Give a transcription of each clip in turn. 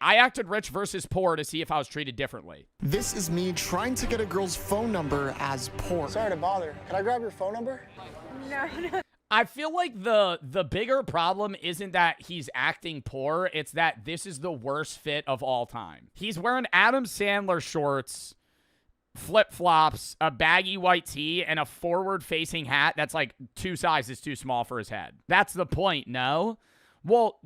I acted rich versus poor to see if I was treated differently. This is me trying to get a girl's phone number as poor. Sorry to bother. Can I grab your phone number? No. I feel like the bigger problem isn't that he's acting poor. It's that this is the worst fit of all time. He's wearing Adam Sandler shorts, flip-flops, a baggy white tee, and a forward-facing hat that's like 2 sizes too small for his head. That's the point, no? Well,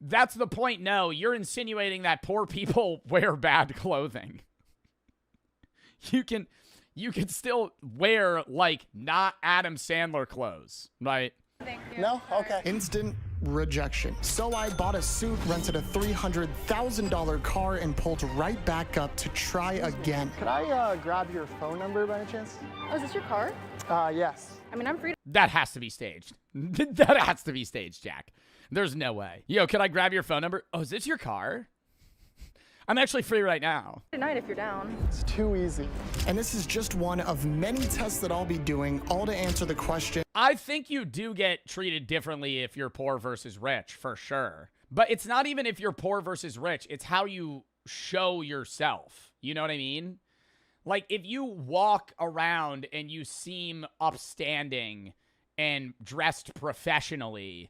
that's the point, no. You're insinuating that poor people wear bad clothing. You can still wear, like, not Adam Sandler clothes, right? Thank you. No? Okay. Instant rejection. So I bought a suit, rented a $300,000 car, and pulled right back up to try again. Could I grab your phone number by any chance? Oh, is this your car? Yes. I mean, I'm free to That has to be staged. That has to be staged, Jack. There's no way. Yo, can I grab your phone number? Oh, is this your car? I'm actually free right now. tonight if you're down. It's too easy. And this is just one of many tests that I'll be doing, all to answer the question. I think you do get treated differently if you're poor versus rich, for sure. But it's not even if you're poor versus rich. It's how you show yourself. You know what I mean? Like, if you walk around and you seem upstanding and dressed professionally,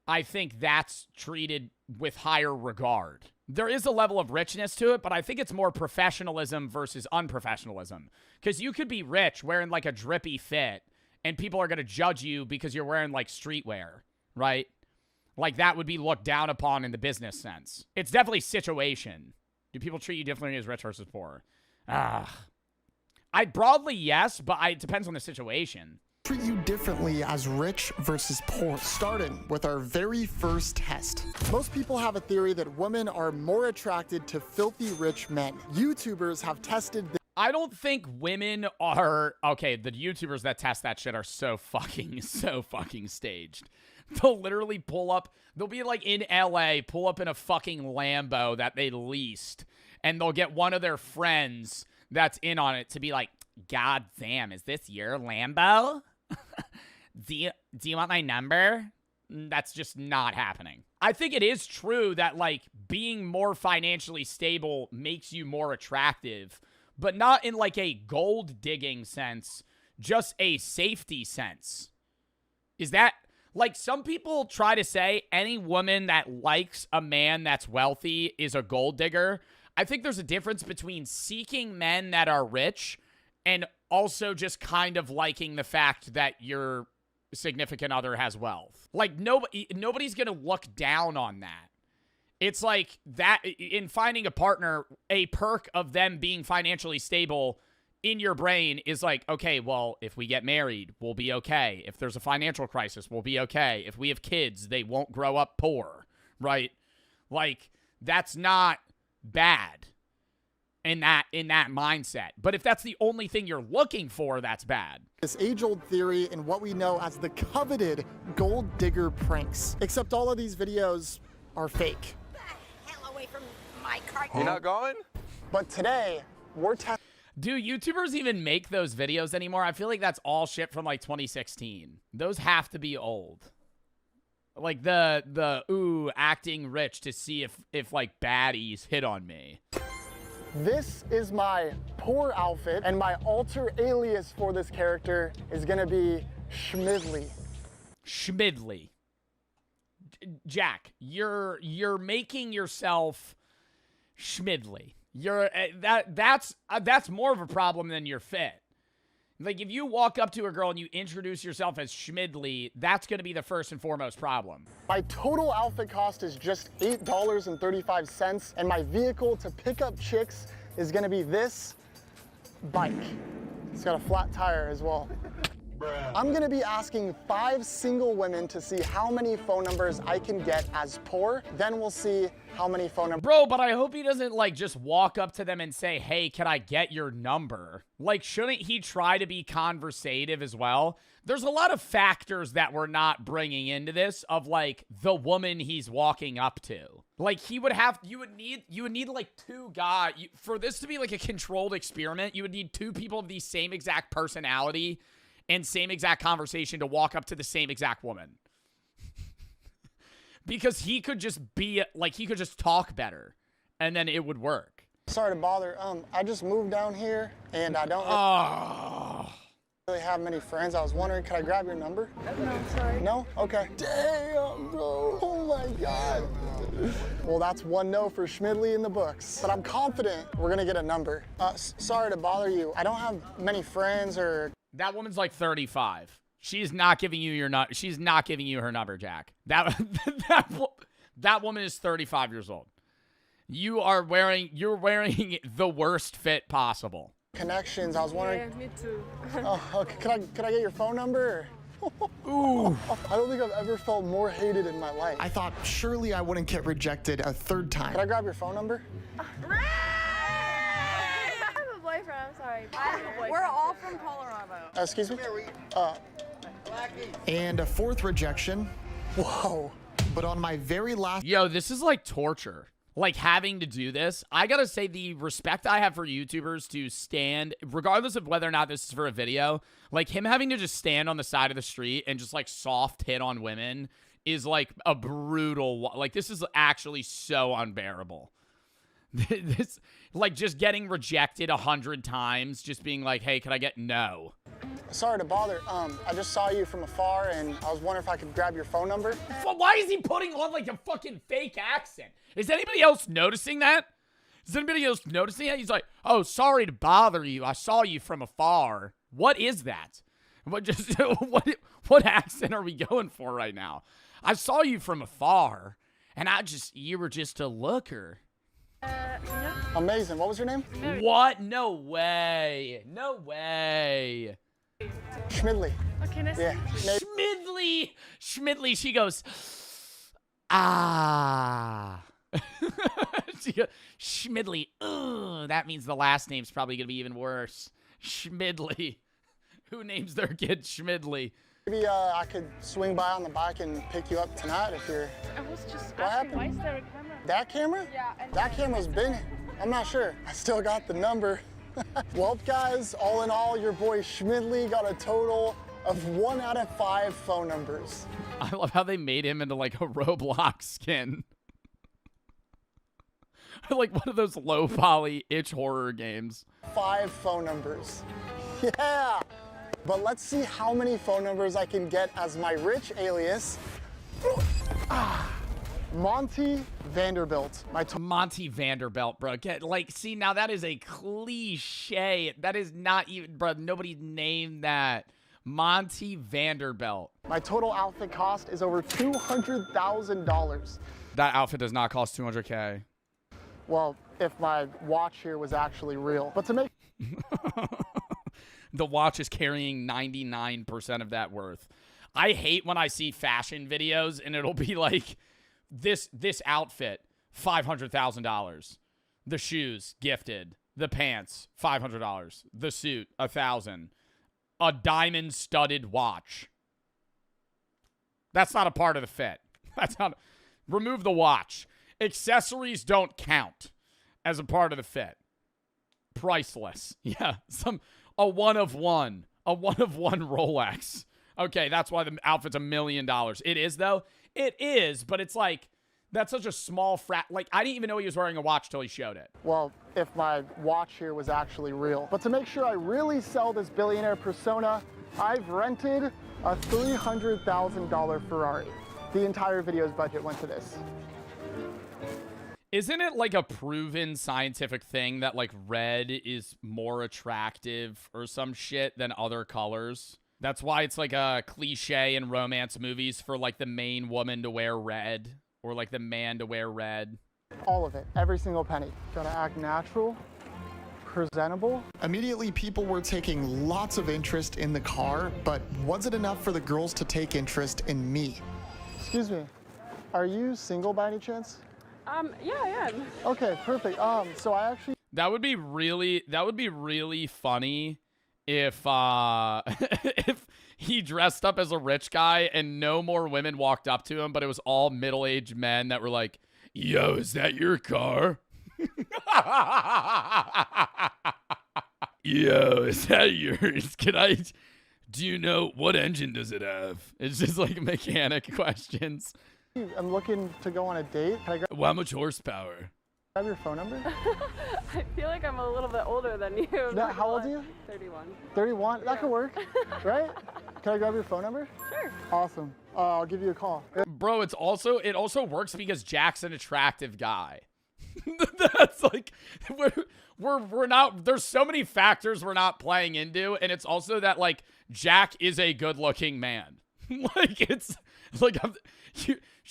I think that's treated with higher regard. There is a level of richness to it, but I think it's more professionalism versus unprofessionalism. Because you could be rich wearing like a drippy fit, and people are going to judge you because you're wearing like streetwear, right? Like that would be looked down upon in the business sense. It's definitely situation. Do people treat you differently as rich versus poor? I broadly yes, but it depends on the situation. Treat you differently as rich versus poor. Starting with our very first test. Most people have a theory that women are more attracted to filthy rich men. YouTubers have tested this. I don't think women are... Okay, the YouTubers that test that shit are so fucking staged. They'll literally pull up... They'll be like in LA, pull up in a fucking Lambo that they leased, and they'll get one of their friends that's in on it to be like, God damn, is this your Lambo? Do you want my number? That's just not happening. I think it is true that, like, being more financially stable makes you more attractive, but not in, like, a gold-digging sense, just a safety sense. Is that... Like, some people try to say any woman that likes a man that's wealthy is a gold digger. I think there's a difference between seeking men that are rich and also just kind of liking the fact that your significant other has wealth. Like, nobody's going to look down on that. It's like that in finding a partner, a perk of them being financially stable in your brain is like, okay, well, if we get married, we'll be okay. If there's a financial crisis, we'll be okay. If we have kids, they won't grow up poor, right? Like, that's not bad in that mindset. But if that's the only thing you're looking for, that's bad. This age-old theory in what we know as the coveted gold digger pranks. Except all of these videos are fake. The hell away from my car. You're not going? But today, we're testing. Do YouTubers even make those videos anymore? I feel like that's all shit from like 2016. Those have to be old. Like the acting rich to see if like baddies hit on me. This is my poor outfit, and my alter alias for this character is gonna be Schmidley. Schmidley. Jack, you're making yourself Schmidley. You're that's more of a problem than your fit. Like, if you walk up to a girl and you introduce yourself as Schmidley, that's going to be the first and foremost problem. My total outfit cost is just $8.35, and my vehicle to pick up chicks is gonna be this bike. It's got a flat tire as well. I'm gonna be asking 5 single women to see how many phone numbers I can get as poor. Then we'll see how many phone numbers. Bro, but I hope he doesn't, like, just walk up to them and say, hey, can I get your number? Like, shouldn't he try to be conversative as well? There's a lot of factors that we're not bringing into this of, like, the woman he's walking up to. Like, you would need like 2 guys. For this to be, like, a controlled experiment, you would need 2 people of the same exact personality and same exact conversation to walk up to the same exact woman. Because he could just be, like, he could just talk better, and then it would work. Sorry to bother. I just moved down here, and I don't Oh. really have many friends. I was wondering, could I grab your number? No, sorry. No? Okay. Damn, bro. Oh my God. Well, that's one no for Schmidley in the books. But I'm confident we're gonna get a number. Sorry to bother you. I don't have many friends or... That woman's like 35. She's not giving you your she's not giving you her number, Jack. That woman is 35 years old. You're wearing the worst fit possible. Connections. I was wondering... Yeah, me too. Oh, okay. Could I get your phone number? Ooh. I don't think I've ever felt more hated in my life. I thought surely I wouldn't get rejected a third Could I time. grab your phone number? I have a boyfriend, I'm sorry. I have a boyfriend. We're all from Colorado. Excuse me? And a fourth rejection, Whoa. but on my very last Yo, this is like torture. Like having to do this. I gotta say, the respect I have for YouTubers to stand, regardless of whether or not this is for a video, like him having to just stand on the side of the street and just like soft hit on women is like a brutal, like this is actually so unbearable. This, like just getting rejected 100 times, just being like, hey, can I get no? Sorry to bother. I just saw you from afar, and I was wondering if I could grab your phone number. Why is he putting on like a fucking fake accent? Is anybody else noticing that? Is anybody else noticing that? He's like, oh, sorry to bother you. I saw you from afar. What is that? What accent are we going for right now? I saw you from afar, and you were just a looker. No. Amazing. What was your name? What? No way. No way. Schmidley. Okay, nice Yeah. to meet you. Schmidley, she goes, ah. She goes, Schmidley, ugh, that means the last name's probably going to be even worse. Schmidley. Who names their kid Schmidley? Maybe I could swing by on the bike and pick you up tonight if you're... I was just What asking, why happened? is there a camera? That camera? Yeah, and That camera's been... I'm not sure. I still got the number. Well, guys, all in all, your boy Schmidley got a total of 1 out of 5 phone numbers. I love how they made him into like a Roblox skin. Like one of those low poly itch horror games. 5 phone numbers. Yeah! But let's see how many phone numbers I can get as my rich alias. Monty Vanderbilt. Monty Vanderbilt, bro. See, now that is a cliche. That is not even, bro. Nobody named that. Monty Vanderbilt. My total outfit cost is over $200,000. That outfit does not cost 200K. Well, if my watch here was actually real. But to make The watch is carrying 99% of that worth. I hate when I see fashion videos and it'll be like, this outfit, $500,000. The shoes, gifted. The pants, $500. The suit, $1,000. A diamond studded watch. That's not a part of the fit. That's not. Remove the watch. Accessories don't count as a part of the fit. Priceless. Yeah. A one of one Rolex. Okay, that's why the outfit's $1 million. It is though. It is, but it's like, that's such a small like, I didn't even know he was wearing a watch till he showed it. well, if my watch here was actually real. But to make sure I really sell this billionaire persona, I've rented a $300,000 Ferrari. The entire video's budget went to this. Isn't it like a proven scientific thing that like red is more attractive or some shit than other colors? That's why it's like a cliche in romance movies for like the main woman to wear red or like the man to wear red. All of it, every single penny. Gotta act natural, presentable. Immediately, people were taking lots of interest in the car, but was it enough for the girls to take interest in me? Excuse me, are you single by any chance? Yeah, I am. Okay, perfect. So I actually That would be really funny if if he dressed up as a rich guy and no more women walked up to him, but it was all middle-aged men that were like, "Yo, is that your car?" "Yo, is that yours? Do you know what engine does it have?" It's just like mechanic questions. I'm looking to go on a date. Can I Well, how much horsepower? grab your phone number? I feel like I'm a little bit older than you. No, how old are you? 31. 31? That could work, right? Can I grab your phone number? Sure. Awesome. I'll give you a call. Bro, it also works because Jack's an attractive guy. That's like we're not, there's so many factors we're not playing into, and it's also that like Jack is a good-looking man. Like it's like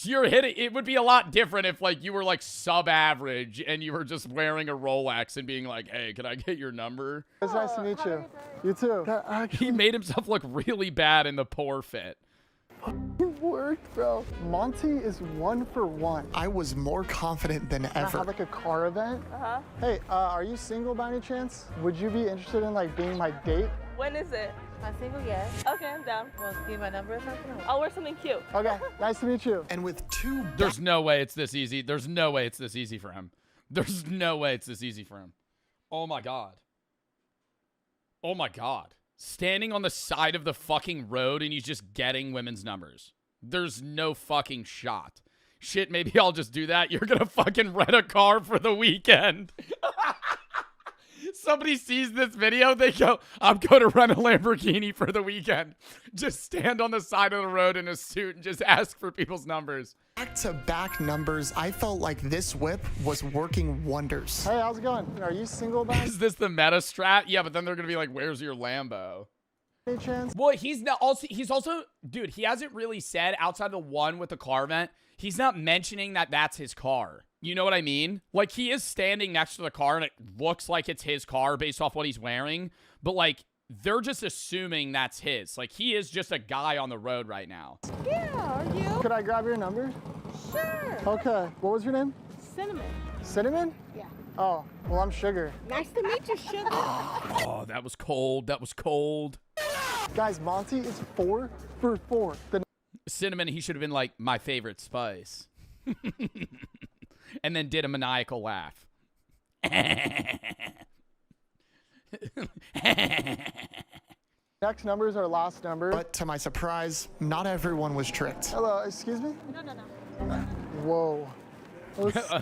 you're hitting, it would be a lot different if like you were like sub-average and you were just wearing a Rolex and being like, hey, can I get your number? It's nice to meet you. You too. That He actually made himself look really bad in the poor fit. worked, bro. Monty is 1 for 1. I was more confident than I ever. have like a car event. Uh-huh. Hey, are you single by any chance? Would you be interested in like being my date? When is it? I'm single, yes. Okay, I'm down. Well, give me my number or something? I'll wear something cute. Okay, nice to meet you. And with 2 There's no way it's this easy. There's no way it's this easy for him. There's no way it's this easy for him. Oh my God. Oh my God. Standing on the side of the fucking road and he's just getting women's numbers. There's no fucking shot. Shit, maybe I'll just do that. You're gonna fucking rent a car for the weekend. Somebody sees this video, they go, I'm going to rent a Lamborghini for the weekend. Just stand on the side of the road in a suit and just ask for people's numbers. back-to-back numbers, I felt like this whip was working wonders. Hey, how's it going? Are you single by Is this the meta strat? Yeah, but then they're going to be like, where's your Lambo? any chance? Well, he's also, dude, he hasn't really said outside the one with the car vent, he's not mentioning that that's his car. You know what I mean? Like, he is standing next to the car and it looks like it's his car based off what he's wearing. But, like, they're just assuming that's his. Like, he is just a guy on the road right now. Yeah, are you? Could I grab your number? Sure. Okay, what was your name? Cinnamon. Cinnamon? Yeah. Oh, well, I'm Sugar. Nice to meet you, sugar. Oh, that was cold. That was cold. Guys, Monty is 4 for 4. The Cinnamon, he should have been like, my favorite spice. And then did a maniacal laugh. next number is our last number. But to my surprise, not everyone was tricked. Hello, excuse me? No. Whoa.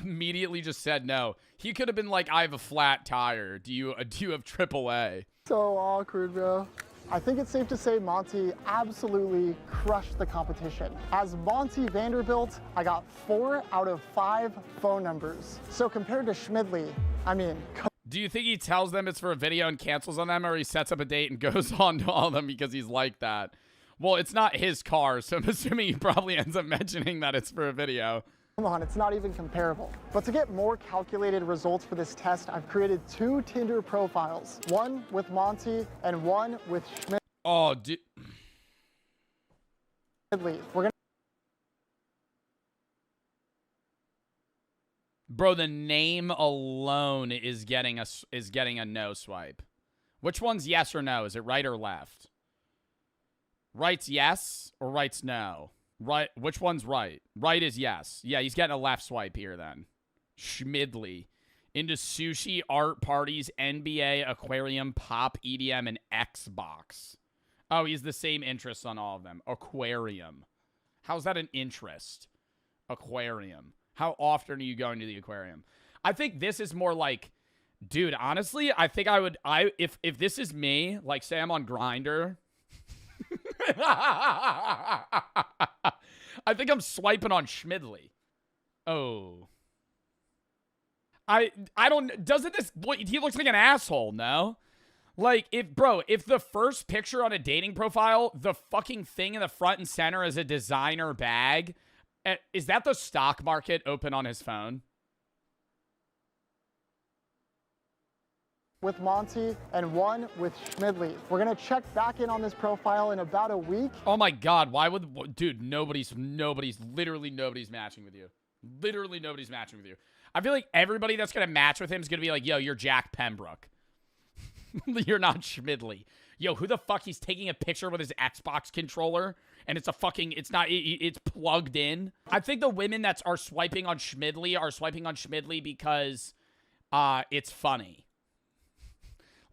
Immediately just said no. He could have been like, I have a flat tire. Do you have AAA? So awkward, bro. I think it's safe to say Monty absolutely crushed the competition. As Monty Vanderbilt, I got 4 out of 5 phone numbers. So compared to Schmidley, I mean, Do you think he tells them it's for a video and cancels on them, or he sets up a date and goes on to all of them because he's like that? Well, it's not his car, so I'm assuming he probably ends up mentioning that it's for a video. come on, it's not even comparable. But to get more calculated results for this test, I've created 2 Tinder profiles. One with Monty and one with Oh, dude. Schmidley. We're gonna Bro, the name alone is getting a no swipe. Which one's yes or no? Is it right or left? Right's yes or right's no? Right. Which one's right? Right is yes. Yeah, he's getting a left swipe here then. Schmidley. Into sushi, art, parties, NBA, aquarium, pop, EDM, and Xbox. Oh, he's the same interests on all of them. Aquarium. How's that an interest? Aquarium. How often are you going to the aquarium? I think this is more like, dude, honestly, I think if this is me, like say I'm on Grindr, I think I'm swiping on Schmidley. Oh. I don't, doesn't this, he looks like an asshole, no? Like, if the first picture on a dating profile, the fucking thing in the front and center is a designer bag, is that the stock market open on his phone? with Monty and one with Schmidley. We're gonna check back in on this profile in about a week. Oh my God, why would, dude, literally nobody's matching with you. Literally nobody's matching with you. I feel like everybody that's gonna match with him is gonna be like, yo, you're Jack Pembroke. You're not Schmidley. Yo, who the fuck? He's taking a picture with his Xbox controller and it's it's plugged in. I think the women that are swiping on Schmidley because it's funny.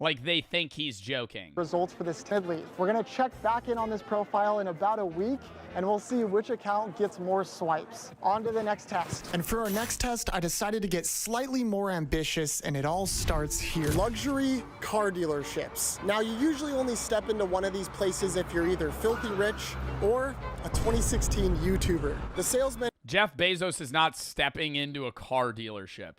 Like, they think he's joking. Results for this Schmidli. We're gonna check back in on this profile in about a week, and we'll see which account gets more swipes. On to the next test. And for our next test, I decided to get slightly more ambitious, and it all starts here. Luxury car dealerships. Now, you usually only step into one of these places if you're either filthy rich or a 2016 YouTuber. The salesman Jeff Bezos is not stepping into a car dealership.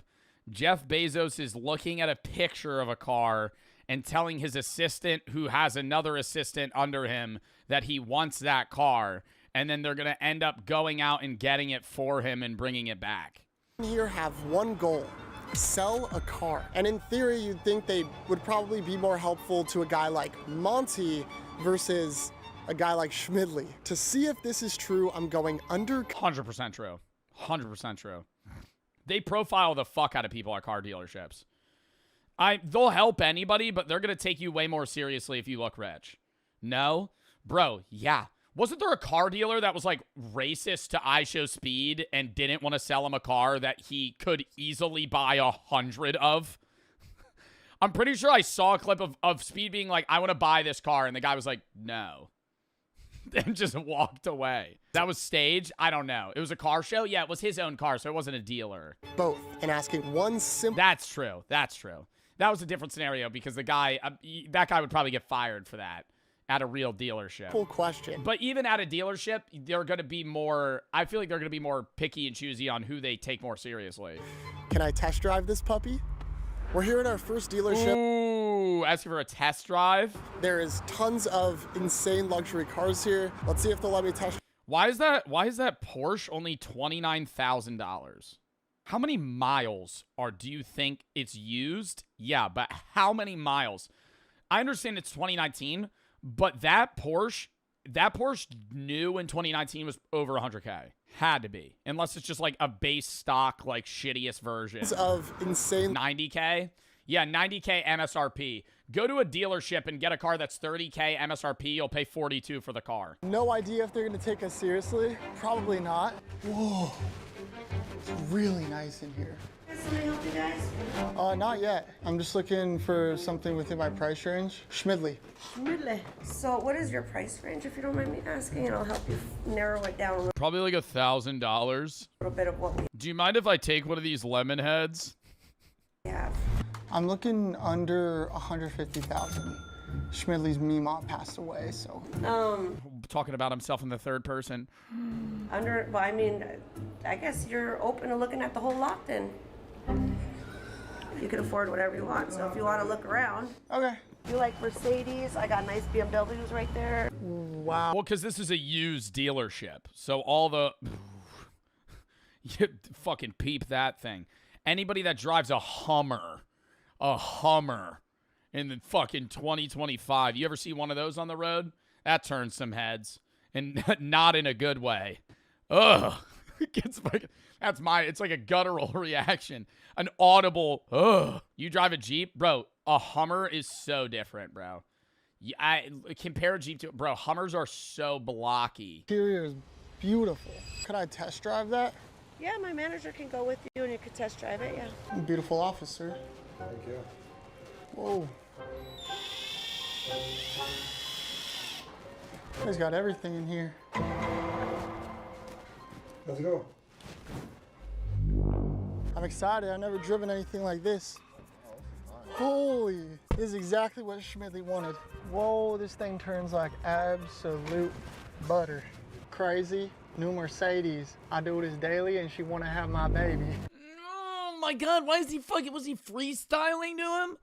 Jeff Bezos is looking at a picture of a car and telling his assistant, who has another assistant under him, that he wants that car. And then they're going to end up going out and getting it for him and bringing it back. here have one goal: sell a car. And in theory, you'd think they would probably be more helpful to a guy like Monty versus a guy like Schmidli. To see if this is true, I'm going under. 100% true. 100% true. They profile the fuck out of people at car dealerships. They'll help anybody, but they're going to take you way more seriously if you look rich. No? Bro, yeah. Wasn't there a car dealer that was like racist to iShowSpeed and didn't want to sell him a car that he could easily buy 100 of? I'm pretty sure I saw a clip of Speed being like, I want to buy this car. And the guy was like, no. And just walked away. That was staged? I don't know. It was a car show? Yeah, it was his own car, so it wasn't a dealer. Both, and asking one simple. That's true. That's true. That was a different scenario because the guy, that guy would probably get fired for that at a real dealership. Full question. But even at a dealership, they're going to be more, I feel like they're going to be more picky and choosy on who they take more seriously. Can I test drive this puppy? We're here at our first dealership. Ooh, asking for a test drive? There is tons of insane luxury cars here. Let's see if they'll let me test. Why is that Porsche only $29,000? How many miles do you think it's used? Yeah, but how many miles? I understand it's 2019, but that Porsche new in 2019 was over 100K. Had to be. Unless it's just like a base stock, like shittiest version. Of insane. 90K? Yeah, 90K MSRP. Go to a dealership and get a car that's 30K MSRP. You'll pay 42 for the car. No idea if they're gonna take us seriously. Probably not. Whoa, it's really nice in here. Can I help you guys? Not yet. I'm just looking for something within my price range. Schmidli. Schmidli. So what is your price range, if you don't mind me asking, and I'll help you narrow it down a Probably like $1,000. little bit of what we Do you mind if I take one of these lemon heads? have. I'm looking under 150,000. Schmidli's Meemaw passed away, so. Talking about himself in the third person. Well, I mean, I guess you're open to looking at the whole lot then. You can afford whatever you want, so if you want to look around. Okay. You like Mercedes? I got nice BMWs right there. Wow. Well, because this is a used dealership. So all the... You fucking peep that thing. Anybody that drives a Hummer in the fucking 2025, you ever see one of those on the road? That turns some heads. And not in a good way. Ugh. It's like a guttural reaction. An audible, ugh. You drive a Jeep? Bro, a Hummer is so different, bro. I compare a Jeep to, bro, Hummers are so blocky. Interior is beautiful. Could I test drive that? Yeah, my manager can go with you and you can test drive it, yeah. Beautiful office, sir. Thank you. Whoa. He's got everything in here. Let's go. I'm excited. I've never driven anything like this. Holy, this is exactly what Schmidli wanted. Whoa, this thing turns like absolute butter. Crazy, new Mercedes. I do this daily and she wanna have my baby. Oh my God, was he freestyling to him?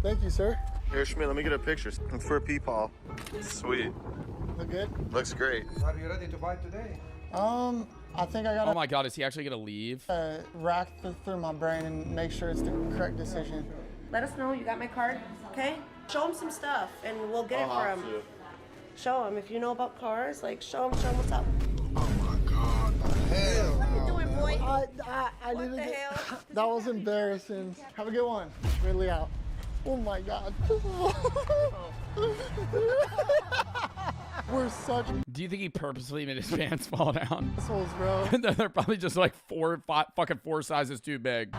Thank you, sir. Here, Schmidt, let me get a picture. It's for a peepaw. Sweet. Look good? Looks great. Are you ready to buy today? I think I Oh gotta my God, is he actually gonna leave? rack through my brain and make sure it's the correct decision. Let us know you got my card, okay? Show him some stuff and we'll get it for him. Show him if you know about cars. Like show him what's up. What you doing, boy? I What didn't the get- hell? That was embarrassing. Have a good one. Schmidli out. Oh my God. We're such Do you think he purposely made his pants fall down? assholes, bro. They're probably just like four sizes too big.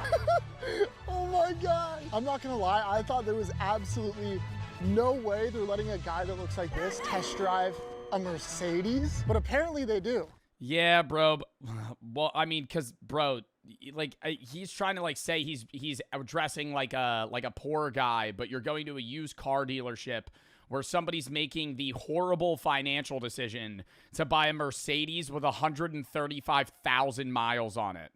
Oh my my God. I'm not gonna lie, I thought there was absolutely no way they're letting a guy that looks like this test drive a Mercedes, but apparently they do. Yeah, bro. Well, I mean, cause bro, like he's trying to like say he's dressing like a poor guy, but you're going to a used car dealership where somebody's making the horrible financial decision to buy a Mercedes with 135,000 miles on it.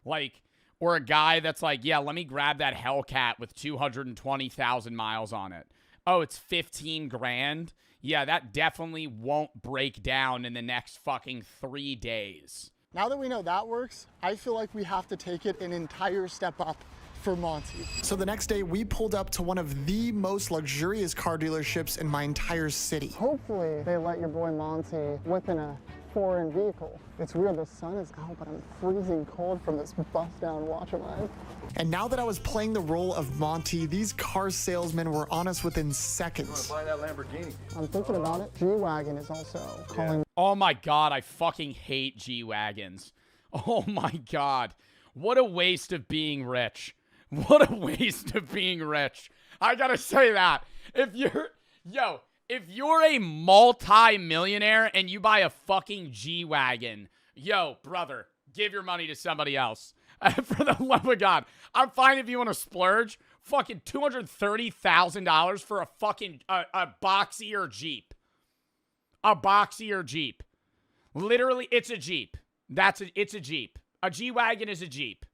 Like, or a guy that's like, yeah, let me grab that Hellcat with 220,000 miles on it. Oh, it's 15 grand? Yeah, that definitely won't break down in the next fucking 3 days. Now that we know that works, I feel like we have to take it an entire step up for Monty. So the next day, we pulled up to one of the most luxurious car dealerships in my entire city. Hopefully they let your boy Monty whip in a foreign vehicle. It's weird, the sun is out, but I'm freezing cold from this bust down watch of mine. And now that I was playing the role of Monty, these car salesmen were on us within seconds. Buy that Lamborghini. I'm thinking about it. G-Wagon is also calling. Oh my God, I fucking hate G-Wagons. Oh my God. What a waste of being rich. What a waste of being rich. I gotta say that. If you're a multi-millionaire and you buy a fucking G-Wagon, yo, brother, give your money to somebody else. For the love of God. I'm fine if you want to splurge. Fucking $230,000 for a fucking a boxier Jeep. A boxier Jeep. Literally, it's a Jeep. It's a Jeep. A G-Wagon is a Jeep.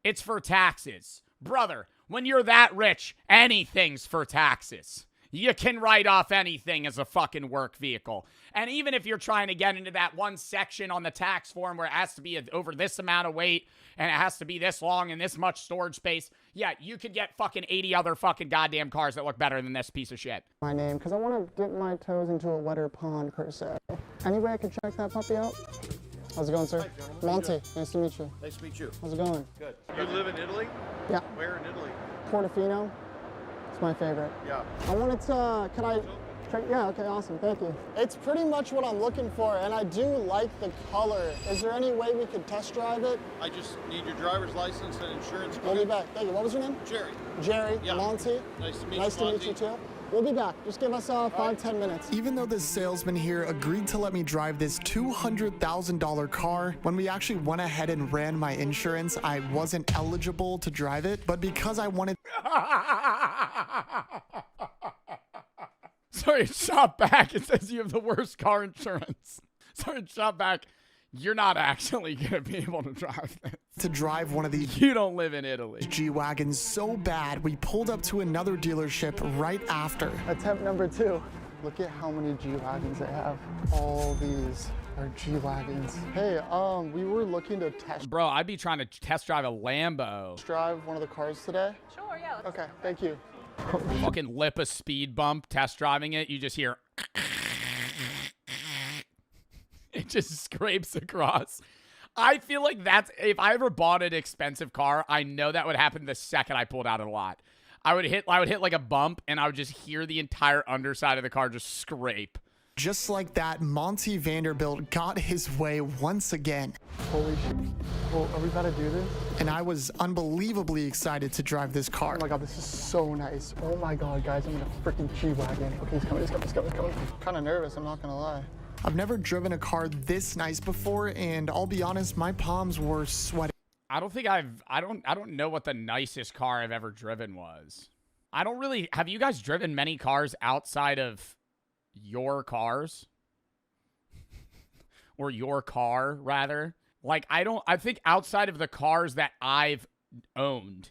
It's for taxes. Brother, when you're that rich, anything's for taxes. You can write off anything as a fucking work vehicle. And even if you're trying to get into that one section on the tax form where it has to be over this amount of weight and it has to be this long and this much storage space, yeah, you could get fucking 80 other fucking goddamn cars that look better than this piece of shit. My name, because I want to dip my toes into a wetter pond, per se. Any way I could check that puppy out? How's it going, sir? Hi, Monty, nice to meet you. Nice to meet you. How's it going? Good. You live in Italy? Yeah. Where in Italy? Portofino. It's my favorite. Yeah. I wanted to, could I, yeah, okay, awesome, thank you. It's pretty much what I'm looking for, and I do like the color. Is there any way we could test drive it? I just need your driver's license and insurance. We'll be back. Thank you. What was your name? Jerry. Jerry. Yeah. Monty. Nice to meet you, Nice to meet Monty. you, too. We'll be back. Just give us 5-10 minutes. Even though this salesman here agreed to let me drive this $200,000 car, when we actually went ahead and ran my insurance, I wasn't eligible to drive it. But because I wanted... Sorry, shop back. It says you have the worst car insurance. Sorry, shop back. You're not actually going to be able to drive this. to drive one of these You don't live in Italy. G-Wagons so bad, we pulled up to another dealership right after. Attempt number 2. Look at how many G-Wagons they have. All these are G-Wagons. Hey, we were looking to test Bro, I'd be trying to test drive a Lambo. drive one of the cars today. Sure, yeah. Let's Okay, thank you. Fucking lip a speed bump, test driving it. You just hear... It just scrapes across. I feel like that's... If I ever bought an expensive car, I know that would happen the second I pulled out of the lot. I would hit like a bump, and I would just hear the entire underside of the car just scrape. Just like that, Monty Vanderbilt got his way once again. Holy shit. Oh, are we about to do this? And I was unbelievably excited to drive this car. Oh my god, this is so nice. Oh my god, guys, I'm in a freaking G-Wagon. Okay, he's coming, he's coming, he's coming, he's coming. I'm kind of nervous, I'm not gonna lie. I've never driven a car this nice before, and I'll be honest, my palms were sweating. I don't know what the nicest car I've ever driven was. Have you guys driven many cars outside of your cars? Or your car, rather? Like, I think outside of the cars that I've owned,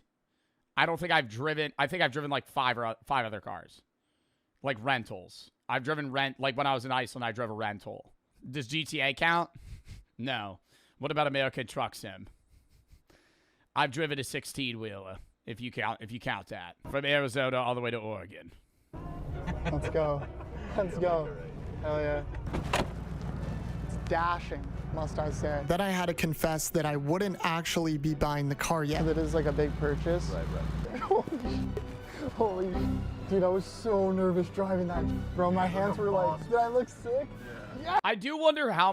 I've driven like five other cars. Like rentals. I've driven like when I was in Iceland, I drove a rental. Does GTA count? No. What about American Truck Sim? I've driven a 16-wheeler, if you count that. From Arizona all the way to Oregon. Let's go. Let's go. Hell yeah. It's dashing, must I say. Then I had to confess that I wouldn't actually be buying the car yet. It is like a big purchase. Right. Holy dude, I was so nervous driving that. Bro, my hands were like, did I look sick? Yeah. I do wonder how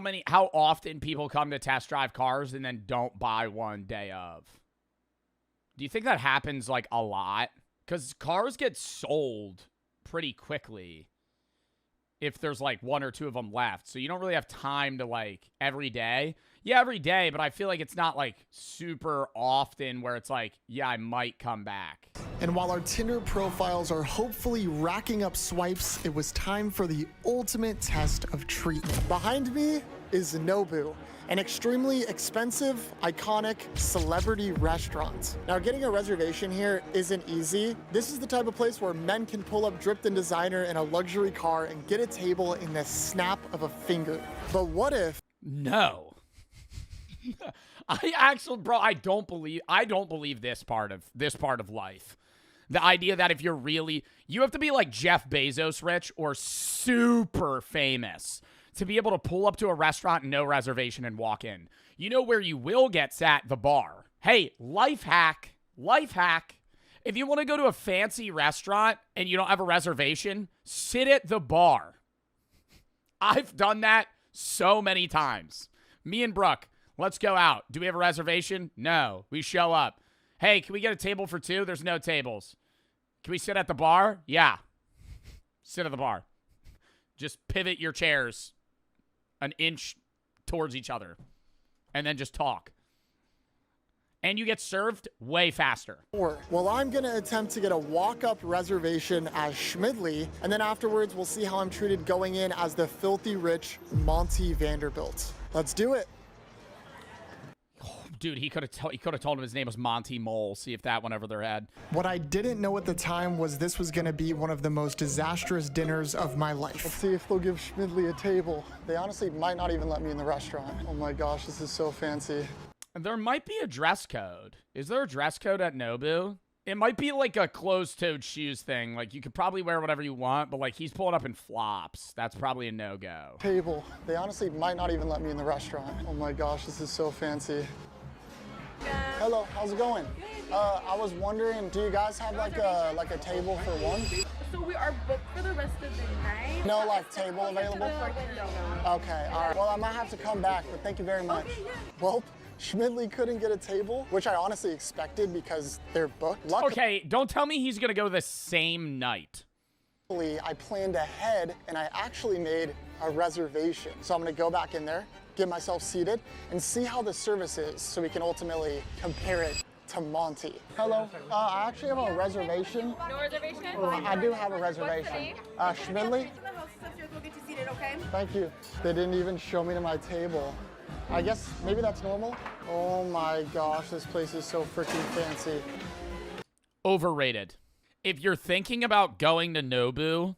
often people come to test drive cars and then don't buy one day of. Do you think that happens like a lot? Because cars get sold pretty quickly if there's like one or two of them left. So you don't really have time to like every day. Yeah, every day, but I feel like it's not like super often where it's like, yeah, I might come back. And while our Tinder profiles are hopefully racking up swipes, it was time for the ultimate test of treatment. Behind me is Nobu, an extremely expensive, iconic celebrity restaurant. Now, getting a reservation here isn't easy. This is the type of place where men can pull up dripped in designer in a luxury car and get a table in the snap of a finger. But what if... No. I actually, bro, I don't believe this part of life. The idea that if you're really, you have to be like Jeff Bezos rich or super famous to be able to pull up to a restaurant, no reservation, and walk in. You know where you will get sat? The bar. Hey, life hack. If you want to go to a fancy restaurant and you don't have a reservation, sit at the bar. I've done that so many times. Me and Brooke, let's go out. Do we have a reservation? No. We show up. Hey, can we get a table for two? There's no tables. Can we sit at the bar? Yeah. Sit at the bar. Just pivot your chairs an inch towards each other and then just talk. And you get served way faster. Well, I'm going to attempt to get a walk-up reservation as Schmidley, and then afterwards we'll see how I'm treated going in as the filthy rich Monty Vanderbilt. Let's do it. Dude, he could have told him his name was Monty Mole. See if that went over their head. What I didn't know at the time was this was going to be one of the most disastrous dinners of my life. Let's see if they'll give Schmidley a table. They honestly might not even let me in the restaurant. Oh my gosh, this is so fancy. There might be a dress code. Is there a dress code at Nobu? It might be like a closed-toed shoes thing. Like, you could probably wear whatever you want, but like he's pulling up in flops. That's probably a no-go. Table. They honestly might not even let me in the restaurant. Oh my gosh, this is so fancy. Hello, how's it going? I was wondering, do you guys have like a table for one? So we are booked for the rest of the night. No, like table available? Okay, all right. Well, I might have to come back, but thank you very much. Okay, yeah. Well, Schmidley couldn't get a table, which I honestly expected because they're booked. Luckily, Okay, don't tell me he's gonna go the same night. I planned ahead and I actually made a reservation. So I'm gonna go back in there, get myself seated, and see how the service is so we can ultimately compare it to Monty. Hello, I actually have a reservation. No reservation? I do have a reservation. Schmidley? Go get you seated, okay? Thank you. They didn't even show me to my table. I guess maybe that's normal. Oh my gosh, this place is so freaking fancy. Overrated. If you're thinking about going to Nobu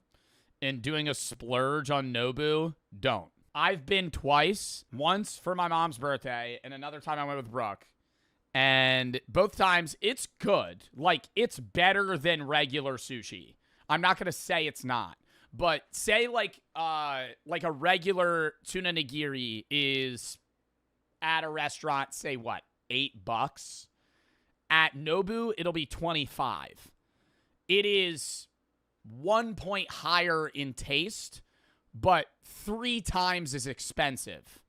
and doing a splurge on Nobu, don't. I've been twice. Once for my mom's birthday, and another time I went with Brooke. And both times, it's good. Like, it's better than regular sushi. I'm not going to say it's not. But say, like a regular tuna nigiri is at a restaurant, say, what, $8? At Nobu, it'll be $25. It is 1 point higher in taste, but 3 times as expensive.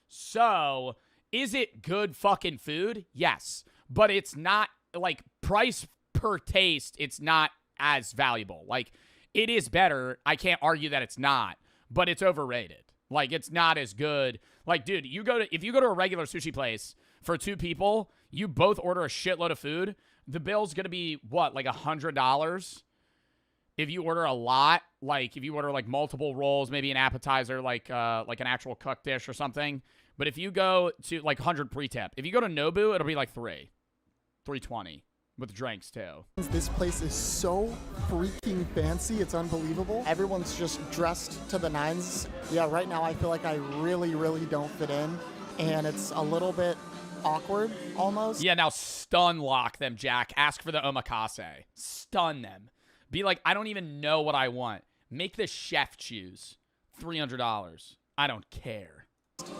So, is it good fucking food? Yes. But it's not, like, price per taste, it's not as valuable. Like, it is better. I can't argue that it's not, but it's overrated. Like, it's not as good. Like, dude, if you go to a regular sushi place for 2 people, you both order a shitload of food, the bill's going to be, what, like $100? If you order a lot, like if you order like multiple rolls, maybe an appetizer, like an actual cooked dish or something. But if you go to like 100 pre-tip, if you go to Nobu, it'll be like $320 with drinks too. This place is so freaking fancy. It's unbelievable. Everyone's just dressed to the nines. Yeah, right now I feel like I really, really don't fit in. And it's a little bit awkward almost. Yeah, now stun lock them, Jack. Ask for the omakase. Stun them. Be like, I don't even know what I want. Make the chef choose. $300. I don't care.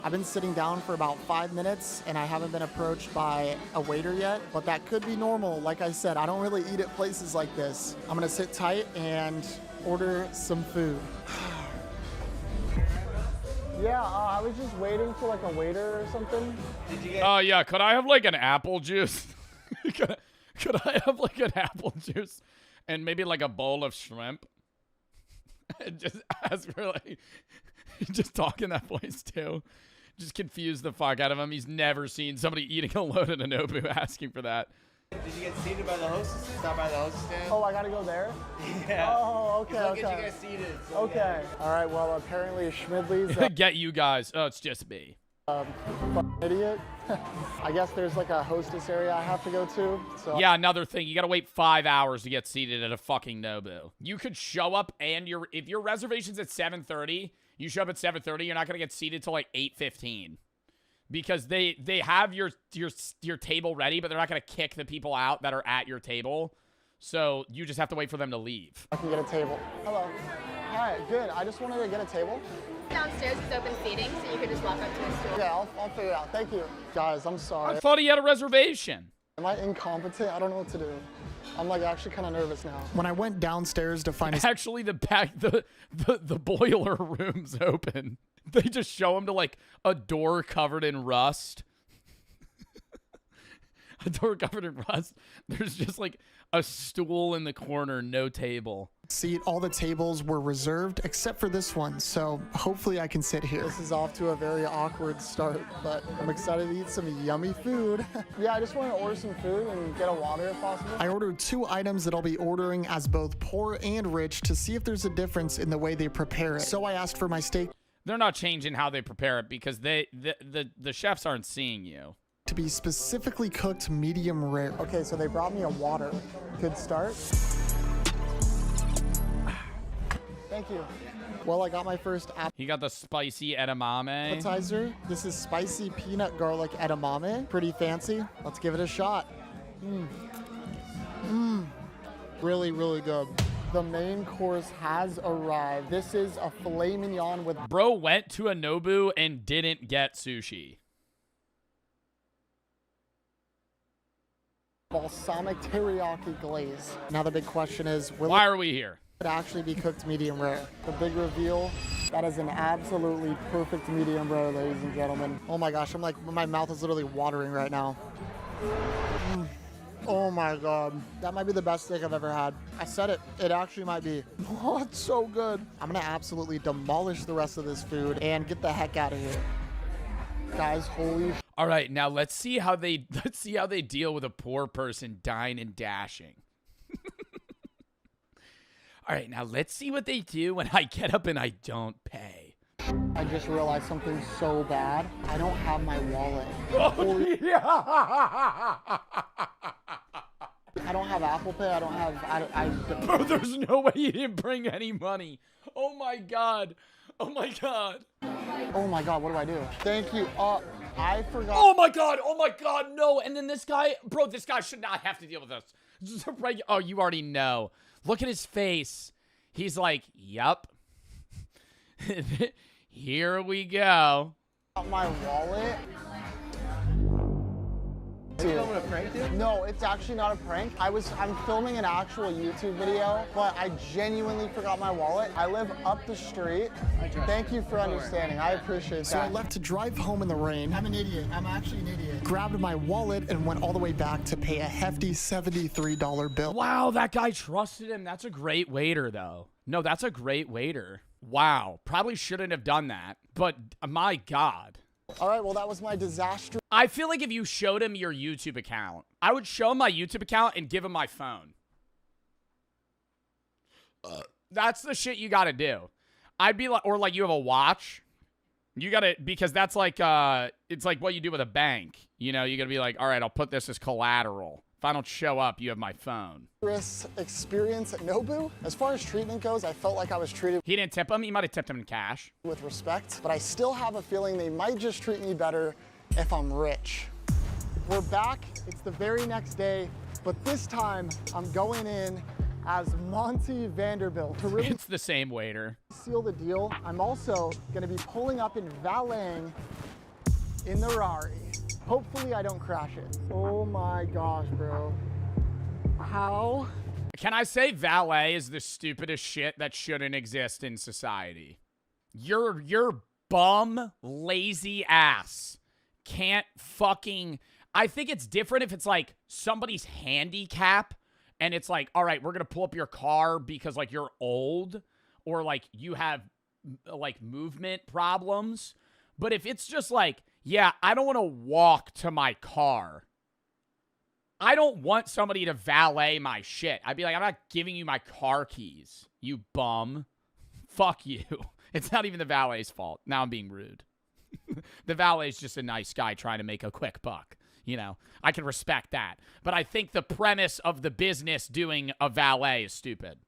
I've been sitting down for about 5 minutes and I haven't been approached by a waiter yet, but that could be normal. Like I said, I don't really eat at places like this. I'm gonna sit tight and order some food. Yeah, I was just waiting for like a waiter or something. Oh, yeah, could I have like an apple juice? Could I have like an apple juice and maybe like a bowl of shrimp? And just ask for like, just talk in that voice too. Just confuse the fuck out of him. He's never seen somebody eating alone in a Nobu asking for that. Did you get seated by the hostess? Stop by the hostess stand? Oh, I gotta go there? Yeah. Oh, okay, Look okay. at you guys seated. So Okay. All right, well, apparently Schmidley's Get you guys. Oh, it's just me. fucking idiot. I guess there's like a hostess area I have to go to. So Yeah, another thing. You gotta wait 5 hours to get seated at a fucking Nobu. You could show up and if your reservation's at 7:30, you show up at 7:30, you're not gonna get seated till like 8:15. Because they have your table ready, but they're not gonna kick the people out that are at your table. So you just have to wait for them to leave. I can get a table. Hello. Hi, good. I just wanted to get a table. Downstairs is open seating, so you could just walk up to a stool. Yeah, I'll figure it out. Thank you. Guys, I'm sorry. I thought he had a reservation. Am I incompetent? I don't know what to do. I'm like actually kind of nervous now. When I went downstairs to find a Actually, the boiler room's open. They just show him to like a door covered in rust. A door covered in rust. There's just like a stool in the corner, no table. seat, all the tables were reserved except for this one, so hopefully I can sit here. This is off to a very awkward start, but I'm excited to eat some yummy food. Yeah, I just want to order some food and get a water if possible. I ordered 2 items that I'll be ordering as both poor and rich to see if there's a difference in the way they prepare it. So I asked for my steak They're not changing how they prepare it because the chefs aren't seeing you. to be specifically cooked medium rare. Okay, so they brought me a water. Good start. Thank you. Well, I got my first He got the spicy edamame. appetizer. This is spicy peanut garlic edamame. Pretty fancy. Let's give it a shot. Really, really good. The main course has arrived. This is a filet mignon with Bro went to a Nobu and didn't get sushi. balsamic teriyaki glaze. Now the big question is, will Why are we here? it actually be cooked medium rare? The big reveal, that is an absolutely perfect medium rare, ladies and gentlemen. Oh my gosh, I'm like, my mouth is literally watering right now. Oh my God. That might be the best steak I've ever had. I said it. It actually might be. Oh, it's so good. I'm gonna absolutely demolish the rest of this food and get the heck out of here. Guys, holy All right, now let's see how they deal with a poor person dying and dashing. All right, now let's see what they do when I get up and I don't pay. I just realized something so bad. I don't have my wallet. Oh, yeah. I don't have Apple Pay. I don't have. Bro, there's no way you didn't bring any money. Oh my God. Oh my God. Oh my God, what do I do? Thank you. I forgot. Oh my God. Oh my God. No. And then this guy, bro, this guy should not have to deal with this. Just a oh, you already know. Look at his face. He's like, yup. Here we go. My wallet. Are you filming a prank, dude? No, it's actually not a prank. I'm filming an actual YouTube video, but I genuinely forgot my wallet. I live up the street. Thank you for understanding. I appreciate So I that. left to drive home in the rain. I'm an idiot. I'm actually an idiot. Grabbed my wallet and went all the way back to pay a hefty $73 bill. Wow, that guy trusted him. That's a great waiter, though. No, that's a great waiter. Wow. Probably shouldn't have done that, but my God. All right, well, that was my disaster. I feel like if you showed him your YouTube account, I would show him my YouTube account and give him my phone. That's the shit you got to do. I'd be like, or like you have a watch. You got to, because that's like, it's like what you do with a bank. You know, you got to be like, all right, I'll put this as collateral. If I don't show up, you have my phone. Experience at Nobu. As far as treatment goes, I felt like I was treated He didn't tip him. He might have tipped him in cash. with respect, but I still have a feeling they might just treat me better if I'm rich. We're back. It's the very next day, but this time I'm going in as Monty Vanderbilt. To really It's the same waiter. seal the deal, I'm also going to be pulling up and valeting in the Rari. Hopefully I don't crash it. Oh my gosh, bro. How? Can I say valet is the stupidest shit that shouldn't exist in society? Your bum, lazy ass can't fucking... I think it's different if it's like somebody's handicap and it's like, all right, we're going to pull up your car because like you're old or like you have like movement problems. But if it's just like, yeah, I don't want to walk to my car. I don't want somebody to valet my shit. I'd be like, I'm not giving you my car keys, you bum. Fuck you. It's not even the valet's fault. Now I'm being rude. The valet's just a nice guy trying to make a quick buck. You know, I can respect that. But I think the premise of the business doing a valet is stupid.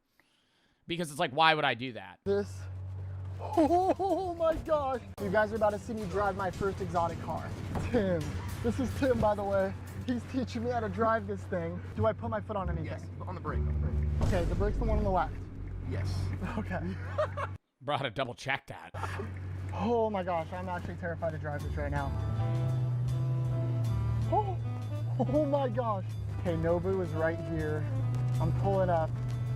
Because it's like, why would I do that? This. Oh my gosh. You guys are about to see me drive my first exotic car. Tim. This is Tim, by the way. He's teaching me how to drive this thing. Do I put my foot on anything? Yes, on the brake. Okay, the brake's the one on the left. Yes. Okay. Bro, I had to double check that. Oh my gosh, I'm actually terrified to drive this right now. Oh my gosh. Okay, Nobu is right here. I'm pulling up.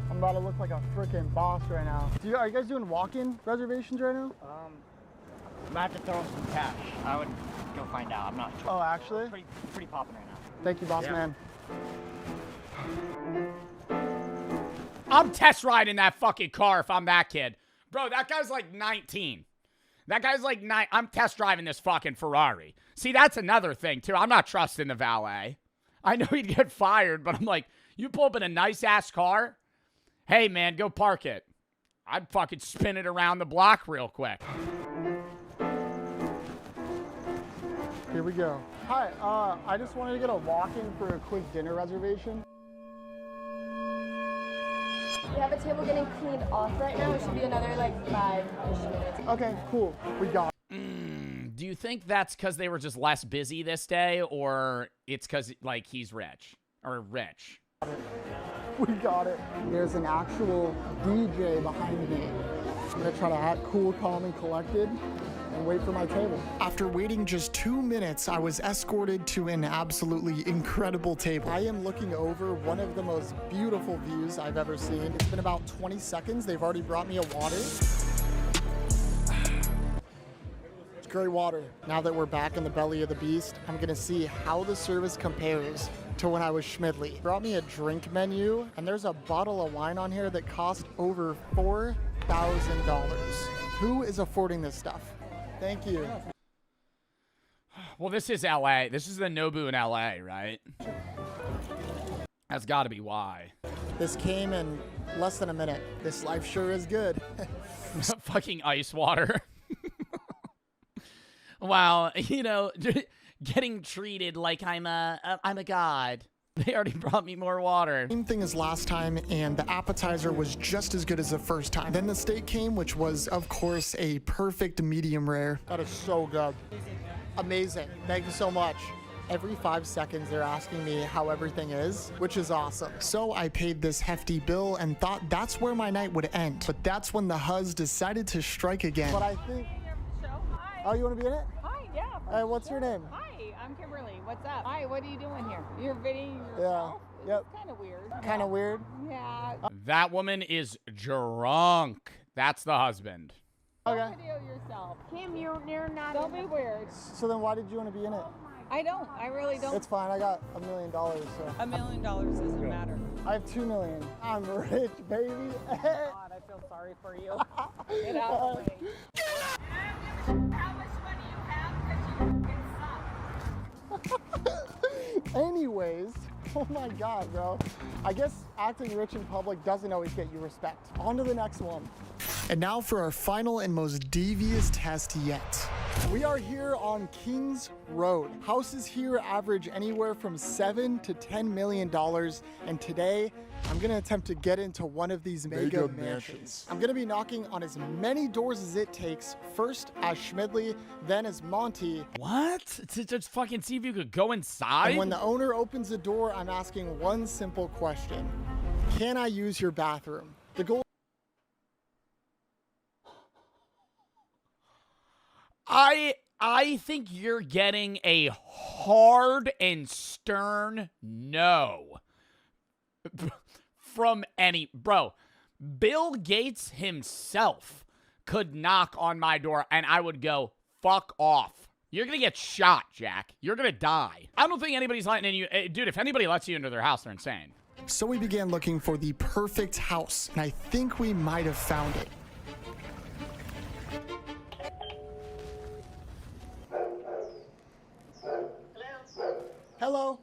I'm about to look like a freaking boss right now. Are you guys doing walk-in reservations right now? I might have to throw in some cash. I would go find out. I'm not sure. Oh, actually? Pretty popping right now. Thank you, boss man. I'm test riding that fucking car if I'm that kid. Bro, that guy's like 19. That guy's like 9. I'm test driving this fucking Ferrari. See, that's another thing, too. I'm not trusting the valet. I know he'd get fired, but I'm like, you pull up in a nice-ass car? Hey, man, go park it. I'd fucking spin it around the block real quick. Here we go. Hi, I just wanted to get a walk-in for a quick dinner reservation. We have a table getting cleaned off right now. It should be another like 5-ish minutes. Okay, cool. We got it. Do you think that's because they were just less busy this day, or it's because, like, he's rich? Or rich? We got it. There's an actual DJ behind me. I'm gonna try to act cool, calm, and collected and wait for my table. After waiting just 2 minutes, I was escorted to an absolutely incredible table. I am looking over one of the most beautiful views I've ever seen. It's been about 20 seconds. They've already brought me a water. It's great water. Now that we're back in the belly of the beast, I'm gonna see how the service compares to when I was Schmidly. Brought me a drink menu, and there's a bottle of wine on here that cost over $4,000. Who is affording this stuff? Thank you. Well, this is LA. This is the Nobu in LA, right? That's got to be why. This came in less than a minute. This life sure is good. Fucking ice water. Wow, you know, getting treated like I'm a god. They already brought me more water. Same thing as last time, and the appetizer was just as good as the first time. Then the steak came, which was, of course, a perfect medium rare. That is so good. Amazing. Thank you so much. Every 5 seconds, they're asking me how everything is, which is awesome. So I paid this hefty bill and thought that's where my night would end. But that's when the huzz decided to strike again. But I think... Oh, you want to be in it? Hi, yeah. Hey, what's your name? Hi, I'm Kimberly. What's up? Hi, what are you doing here? You're videoing yourself? Yeah. Yep. It's kind of weird. Kind of weird? Yeah. That woman is drunk. That's the husband. Okay. Don't video yourself. Kim, you're not. Don't be weird. So then why did you want to be in it? I don't. I really don't. It's fine. I got $1 million, so. $1 million doesn't matter. I have $2 million. I'm rich, baby. God, I feel sorry for you. Get out of the way. How much money you have because you suck. Anyways, oh my God, bro. I guess acting rich in public doesn't always get you respect. On to the next one. And now for our final and most devious test yet. We are here on Kings Road. Houses here average anywhere from $7 to $10 million, and today I'm gonna attempt to get into one of these mega mansions. I'm gonna be knocking on as many doors as it takes, first as Schmidly, then as Monty. What? To just fucking see if you could go inside? And when the owner opens the door, I'm asking one simple question. Can I use your bathroom? The goal I think you're getting a hard and stern no from any bro. Bill Gates himself could knock on my door and I would go fuck off You're gonna get shot, Jack. You're gonna die. I don't think anybody's letting you... dude, if anybody lets you into their house, they're insane. So we began looking for the perfect house, and I think we might have found it. Hello.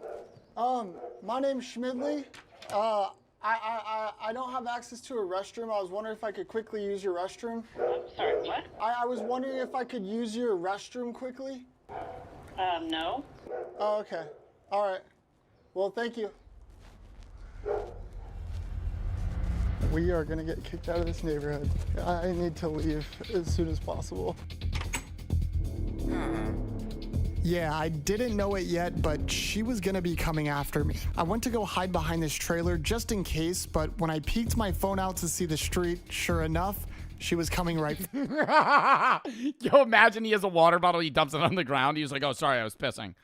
My name's Schmidley. I don't have access to a restroom. I was wondering if I could quickly use your restroom. I'm sorry, what? I was wondering if I could use your restroom quickly. No. Oh, okay. All right. Well, thank you. We are gonna get kicked out of this neighborhood. I need to leave as soon as possible. Yeah, I didn't know it yet, but she was gonna be coming after me. I went to go hide behind this trailer just in case, but when I peeked my phone out to see the street, sure enough, she was coming right. Yo, imagine he has a water bottle, he dumps it on the ground. He's like, oh, sorry, I was pissing.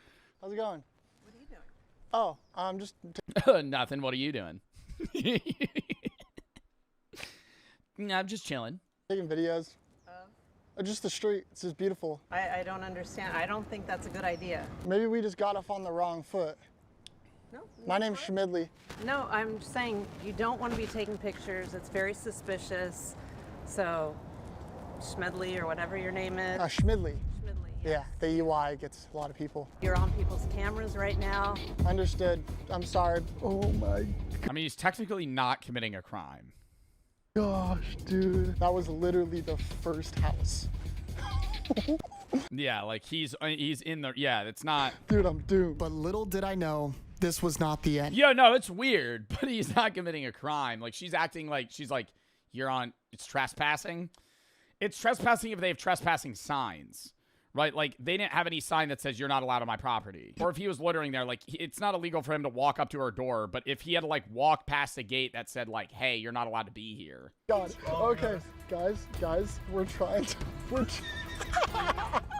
How's it going? What are you doing? Oh, I'm just... Nothing, what are you doing? I'm just chilling. Taking videos. Just the street. It's just beautiful. I don't understand. I don't think that's a good idea. Maybe we just got off on the wrong foot. No. My name's Schmidley. No, I'm saying you don't want to be taking pictures. It's very suspicious. So, Schmidley or whatever your name is. Schmidley. Schmidley. Yeah, the EY gets a lot of people. You're on people's cameras right now. Understood. I'm sorry. Oh my I mean, he's technically not committing a crime. gosh, dude. That was literally the first house. Yeah, like he's in the... Yeah, it's not... Dude, I'm doomed. But little did I know, this was not the end. Yo, no, it's weird, but he's not committing a crime. Like, she's acting like... She's like, you're on... It's trespassing. It's trespassing if they have trespassing signs. Right? Like, they didn't have any sign that says you're not allowed on my property. Or if he was loitering there, like, it's not illegal for him to walk up to her door, but if he had to, like, walk past a gate that said, like, hey, you're not allowed to be here. God. Okay, guys, we're trying to...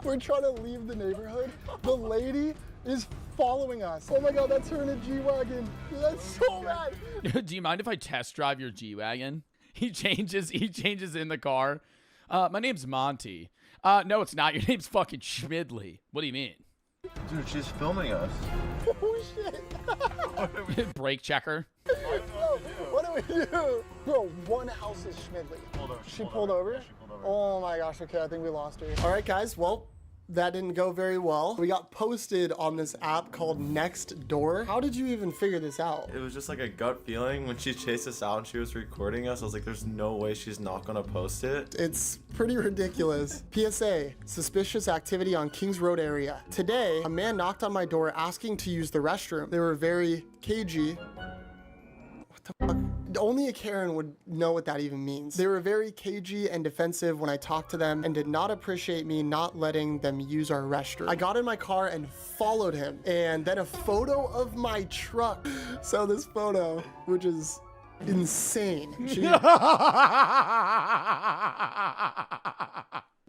We're trying to leave the neighborhood. The lady is following us. Oh my God, that's her in a G-Wagon. That's so bad. Do you mind if I test drive your G-Wagon? He changes in the car. My name's Monty. No, it's not. Your name's fucking Schmidley. What do you mean? Dude, she's filming us. Oh shit. Brake checker. What do we do? Bro, one house is Schmidley. She pulled over? Oh my gosh, okay, I think we lost her. All right, guys, well, that didn't go very well. We got posted on this app called Nextdoor. How did you even figure this out? It was just like a gut feeling. When she chased us out and she was recording us, I was like, there's no way she's not gonna post it. It's pretty ridiculous. PSA, suspicious activity on Kings Road area. Today, a man knocked on my door asking to use the restroom. They were very cagey. What the fuck? Only a Karen would know what that even means. They were very cagey and defensive when I talked to them and did not appreciate me not letting them use our restroom. I got in my car and followed him, and then a photo of my truck. So this photo, which is insane. She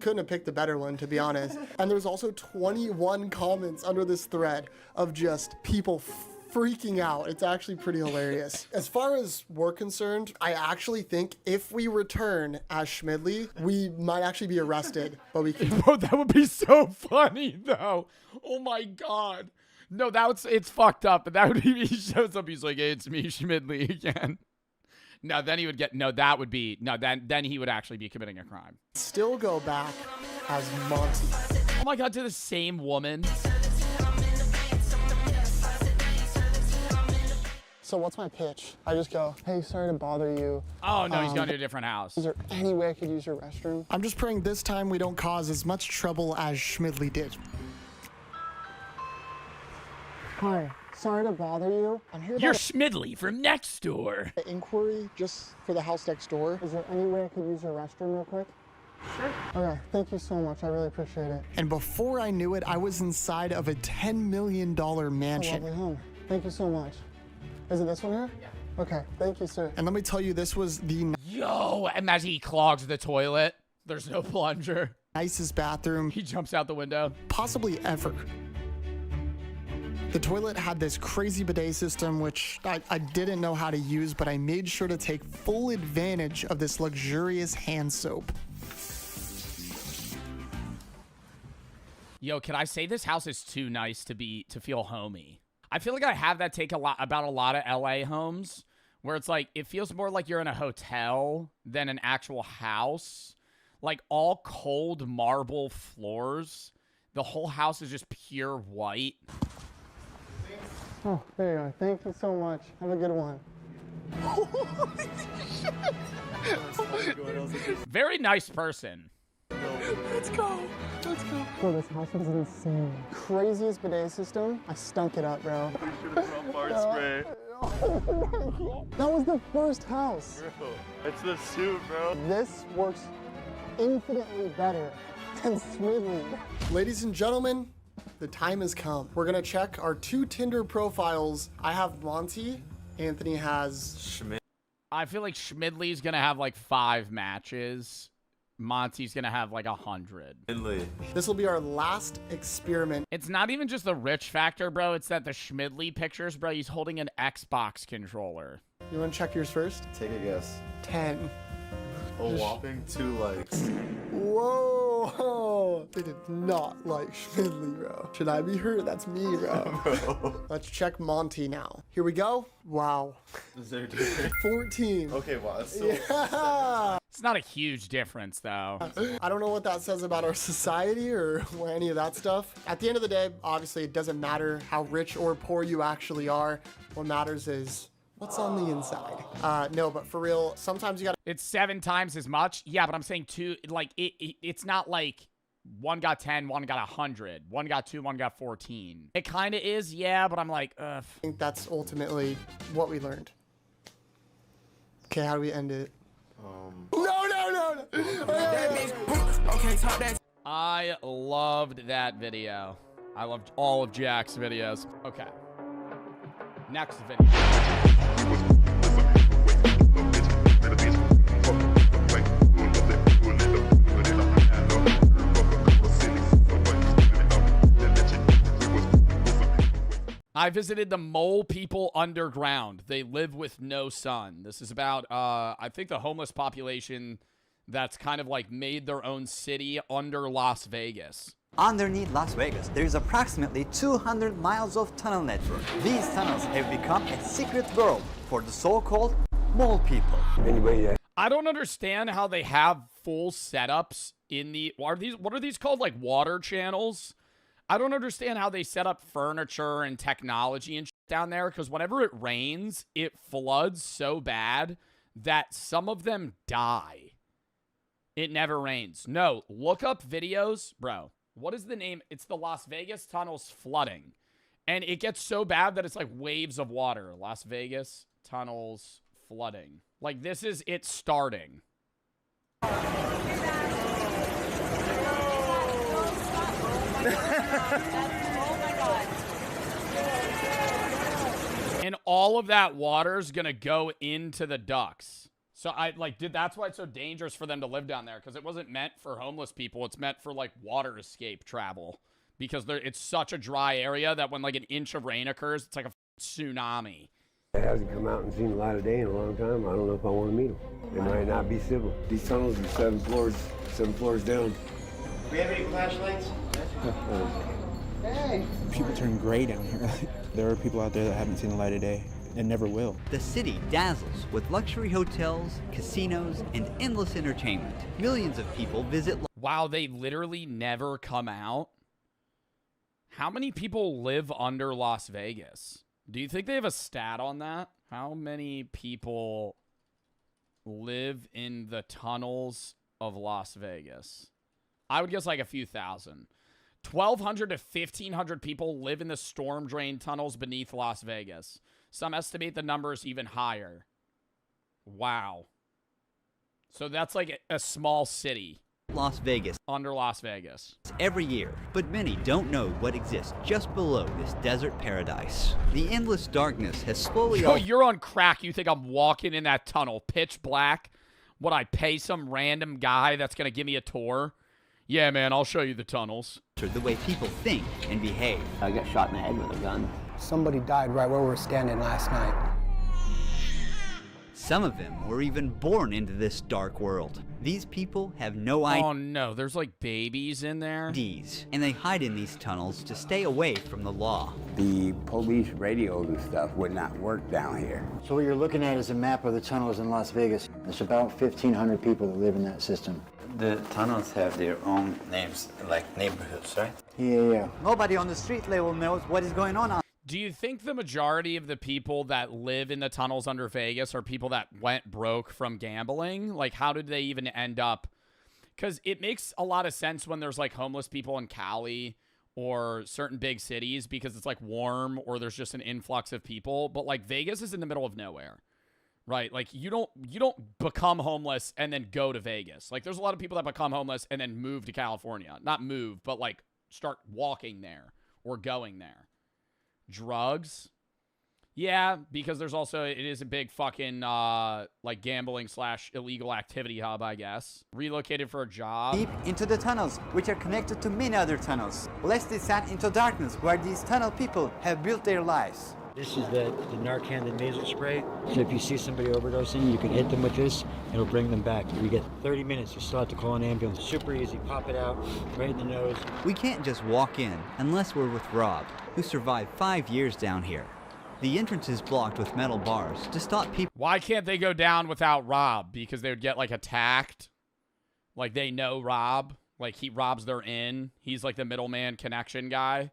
couldn't have picked a better one, to be honest. And there's also 21 comments under this thread of just people freaking out. It's actually pretty hilarious. As far as we're concerned, I actually think if we return as Schmidley, we might actually be arrested, but we can... Bro, that would be so funny, though. Oh, my God. No, it's fucked up, but that would be... He shows up, he's like, hey, it's me, Schmidley, again. No, then he would get... No, that would be... No, then he would actually be committing a crime. Still go back as Monty. Oh, my God, to the same woman. So what's my pitch? I just go, hey, sorry to bother you. Oh, no, he's going to a different house. Is there any way I could use your restroom? I'm just praying this time we don't cause as much trouble as Schmidley did. Hi, sorry to bother you. I'm here You're about Schmidley from Nextdoor. an inquiry just for the house next door. Is there any way I could use your restroom real quick? Sure. Okay, thank you so much. I really appreciate it. And before I knew it, I was inside of a $10 million mansion. Lovely home. Thank you so much. Is it this one here? Yeah. Okay, thank you, sir. And let me tell you, this was the Yo, imagine he clogs the toilet. There's no plunger. nicest bathroom He jumps out the window. possibly ever. The toilet had this crazy bidet system, which I didn't know how to use, but I made sure to take full advantage of this luxurious hand soap. Yo, can I say this house is too nice to feel homey? I feel like I have that take about a lot of LA homes where it's like, it feels more like you're in a hotel than an actual house. Like all cold marble floors. The whole house is just pure white. Oh, there you are. Thank you so much. Have a good one. Very nice person. Let's go. Let's go. Bro, this house is insane. Craziest bidet system. I stunk it up, bro. Spray. That was the first house. Bro, it's the suit, bro. This works infinitely better than Smidley. Ladies and gentlemen, the time has come. We're gonna check our 2 Tinder profiles. I have Monty. Anthony has Schmidt. I feel like Schmidley's gonna have like 5 matches. Monty's gonna have like 100. This will be our last experiment. It's not even just the rich factor, bro. It's that the Schmidley pictures, bro, he's holding an Xbox controller. You wanna check yours first? Take a guess. 10. A whopping 2 likes. Whoa! They did not like Schmidley, bro. Should I be hurt? That's me, bro. Let's check Monty now. Here we go. Wow. Is there a difference? 14. Okay, wow. That's so Yeah. It's not a huge difference, though. I don't know what that says about our society or any of that stuff. At the end of the day, obviously, it doesn't matter how rich or poor you actually are. What matters is what's on the inside. No, but for real, sometimes you gotta... It's 7 times as much. Yeah, but I'm saying 2, like, it's not like one got 10, one got 100. One got 2, one got 14. It kind of is, yeah, but I'm like, ugh. I think that's ultimately what we learned. Okay, how do we end it? No. I loved that video. I loved all of Jack's videos. Okay. Next video. I visited the Mole People Underground. They live with no sun. This is about, I think, the homeless population that's kind of like made their own city under Las Vegas. Underneath Las Vegas, there is approximately 200 miles of tunnel network. These tunnels have become a secret world for the so-called mole people. Anyway, I don't understand how they have full setups in the... What are these called? Like water channels? I don't understand how they set up furniture and technology and shit down there, because whenever it rains, it floods so bad that some of them die. It never rains. No, look up videos. Bro, what is the name? It's the Las Vegas tunnels flooding. And it gets so bad that it's like waves of water. Las Vegas tunnels flooding. Like, this is it starting. And all of that water is gonna go into the ducts. So that's why it's so dangerous for them to live down there, because it wasn't meant for homeless people. It's meant for like water escape travel, because it's such a dry area that when like an inch of rain occurs, it's like a tsunami. It hasn't come out and seen the light of day in a long time. I don't know if I want to meet them. They might not be civil. These tunnels are 7 floors down. Do we have any flashlights? Hey! People turn gray down here. There are people out there that haven't seen the light of day and never will. The city dazzles with luxury hotels, casinos, and endless entertainment. Millions of people visit. Wow, they literally never come out? How many people live under Las Vegas? Do you think they have a stat on that? How many people live in the tunnels of Las Vegas? I would guess like a few thousand. 1,200 to 1,500 people live in the storm drain tunnels beneath Las Vegas. Some estimate the number is even higher. Wow. So that's like a small city. Las Vegas. Under Las Vegas. Every year, but many don't know what exists just below this desert paradise. The endless darkness has slowly... Yo, you're on crack. You think I'm walking in that tunnel pitch black? Would I pay some random guy that's going to give me a tour? Yeah, man, I'll show you the tunnels. The way people think and behave. I got shot in the head with a gun. Somebody died right where we were standing last night. Some of them were even born into this dark world. These people have no IDs. Oh no, there's like babies in there. And they hide in these tunnels to stay away from the law. The police radios and stuff would not work down here. So what you're looking at is a map of the tunnels in Las Vegas. There's about 1,500 people that live in that system. The tunnels have their own names, like neighborhoods, right? Yeah. Nobody on the street level knows what is going on. Do you think the majority of the people that live in the tunnels under Vegas are people that went broke from gambling? Like, how did they even end up? Because it makes a lot of sense when there's, like, homeless people in Cali or certain big cities because it's, like, warm or there's just an influx of people. But, like, Vegas is in the middle of nowhere, right? Like, you don't become homeless and then go to Vegas. Like, there's a lot of people that become homeless and then move to California. Not move, but, like, start walking there or going there. Drugs, yeah, because there's also, it is a big fucking like gambling / illegal activity hub, I guess. Relocated for a job. Deep into the tunnels, which are connected to many other tunnels, lest they descend into darkness where these tunnel people have built their lives. This is the Narcan, the nasal spray. So if you see somebody overdosing, you can hit them with this. It'll bring them back. You get 30 minutes. You still have to call an ambulance. Super easy. Pop it out right in the nose. We can't just walk in unless we're with Rob, who survived 5 years down here. The entrance is blocked with metal bars to stop people. Why can't they go down without Rob? Because they would get like attacked. Like they know Rob. Like Rob's their in. He's like the middleman connection guy.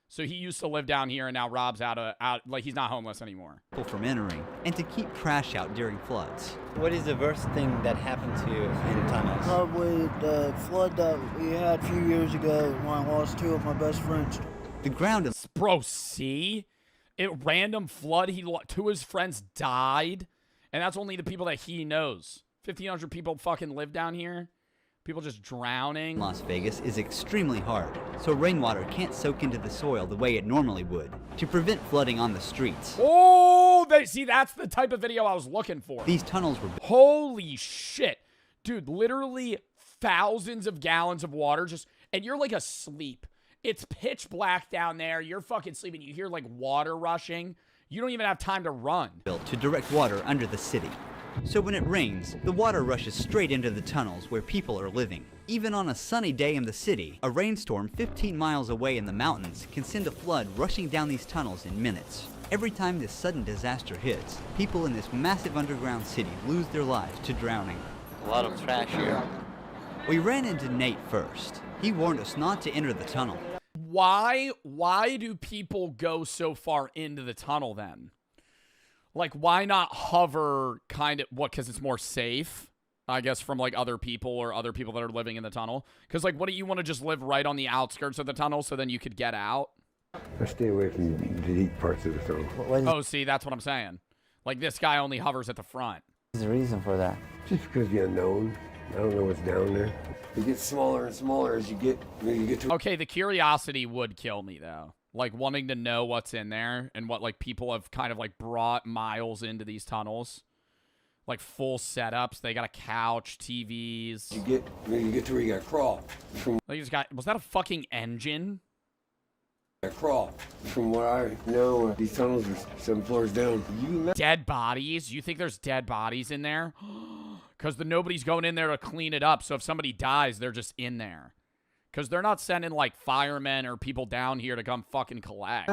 So he used to live down here, and now Rob's out, like he's not homeless anymore. From entering, and to keep trash out during floods. What is the worst thing that happened to you in tunnels? Probably the flood that we had a few years ago when I lost 2 of my best friends. The ground is... Bro, see? Random flood, 2 of his friends died, and that's only the people that he knows. 1,500 people fucking live down here. People just drowning. Las Vegas is extremely hard, so rainwater can't soak into the soil the way it normally would, to prevent flooding on the streets. Oh, see, that's the type of video I was looking for. These tunnels were... Holy shit. Dude, literally thousands of gallons of water just... And you're like asleep. It's pitch black down there. You're fucking sleeping. You hear like water rushing. You don't even have time to run. Built to direct water under the city. So when it rains, the water rushes straight into the tunnels where people are living. Even on a sunny day in the city, a rainstorm 15 miles away in the mountains can send a flood rushing down these tunnels in minutes. Every time this sudden disaster hits, people in this massive underground city lose their lives to drowning. A lot of trash here. We ran into Nate first. He warned us not to enter the tunnel. Why do people go so far into the tunnel then? Like, why not hover kind of, because it's more safe, I guess, from, like, other people or other people that are living in the tunnel? Because, like, wouldn't you want to just live right on the outskirts of the tunnel so then you could get out? I stay away from the deep parts of the tunnel. Oh, see, that's what I'm saying. Like, this guy only hovers at the front. What's the reason for that? Just because the unknown. I don't know what's down there. It gets smaller and smaller as you get to... Okay, the curiosity would kill me, though. Like, wanting to know what's in there and what, like, people have kind of, like, brought miles into these tunnels. Like, full setups. They got a couch, TVs. You get to where you gotta crawl. Like, you just got... Was that a fucking engine? Crawl. From what I know, these tunnels are 7 floors down. Dead bodies? You think there's dead bodies in there? Because nobody's going in there to clean it up. So if somebody dies, they're just in there. Because they're not sending, like, firemen or people down here to come fucking collect.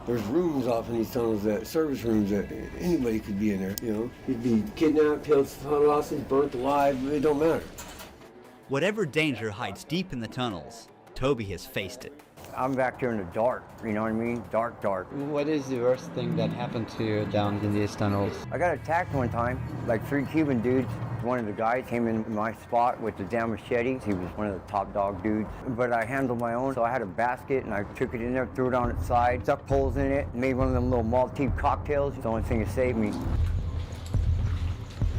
There's rooms off in these tunnels, service rooms that anybody could be in there, you know. You'd be kidnapped, killed, hostage, burnt alive, it don't matter. Whatever danger hides deep in the tunnels, Toby has faced it. I'm back here in the dark, you know what I mean? Dark. What is the worst thing that happened to you down in these tunnels? I got attacked one time, like 3 Cuban dudes. One of the guys came in my spot with the damn machete. He was one of the top dog dudes. But I handled my own, so I had a basket and I took it in there, threw it on its side, stuck poles in it, made one of them little Maltese cocktails. It's the only thing that saved me.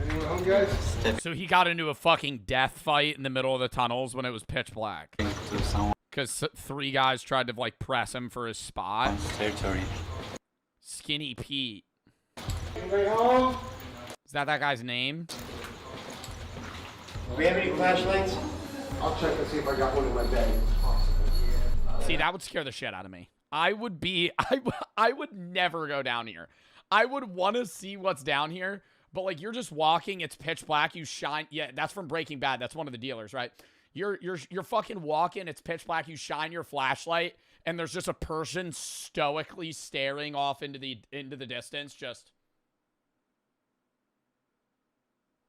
Anyone home, guys? So he got into a fucking death fight in the middle of the tunnels when it was pitch black. Because 3 guys tried to, like, press him for his spot. Territory. Skinny Pete. Anybody home? Is that guy's name? Do we have any flashlights? I'll check and see if I got one in my bag. See, that would scare the shit out of me. I would never go down here. I would want to see what's down here, But like you're just walking, it's pitch black, you shine. Yeah, that's from Breaking Bad. That's one of the dealers, right? You're fucking walking, it's pitch black, you shine your flashlight, and there's just a person stoically staring off into the distance, just.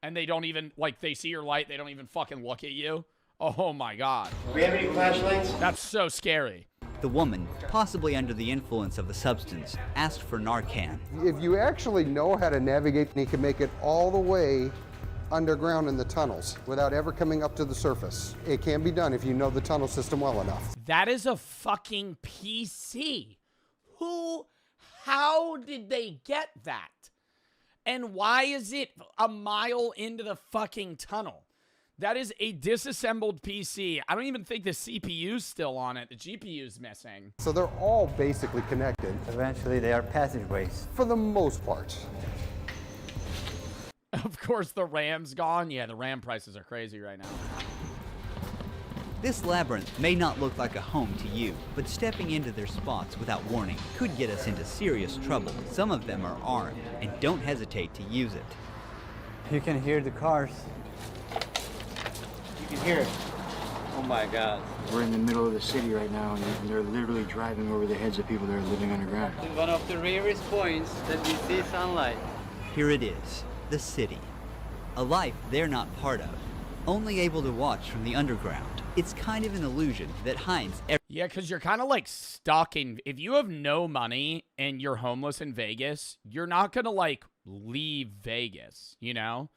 And they don't even, like, they see your light, they don't even fucking look at you. Oh my god. Do we have any flashlights? That's so scary. The woman, possibly under the influence of the substance, asked for Narcan. If you actually know how to navigate, you can make it all the way underground in the tunnels without ever coming up to the surface. It can be done if you know the tunnel system well enough. That is a fucking PC. How did they get that? And why is it a mile into the fucking tunnel? That is a disassembled PC. I don't even think the CPU's still on it. The GPU's missing. So they're all basically connected. Eventually they are passageways. For the most part. Of course, the RAM's gone. Yeah, the RAM prices are crazy right now. This labyrinth may not look like a home to you, but stepping into their spots without warning could get us into serious trouble. Some of them are armed, and don't hesitate to use it. You can hear the cars. You can hear it. Oh my god. We're in the middle of the city right now, and they're literally driving over the heads of people that are living underground. In one of the rarest points that we see sunlight. Here it is, the city. A life they're not part of, only able to watch from the underground. It's kind of an illusion that hides everything. Yeah, because you're kind of like stuck in... If you have no money and you're homeless in Vegas, you're not going to like leave Vegas, you know?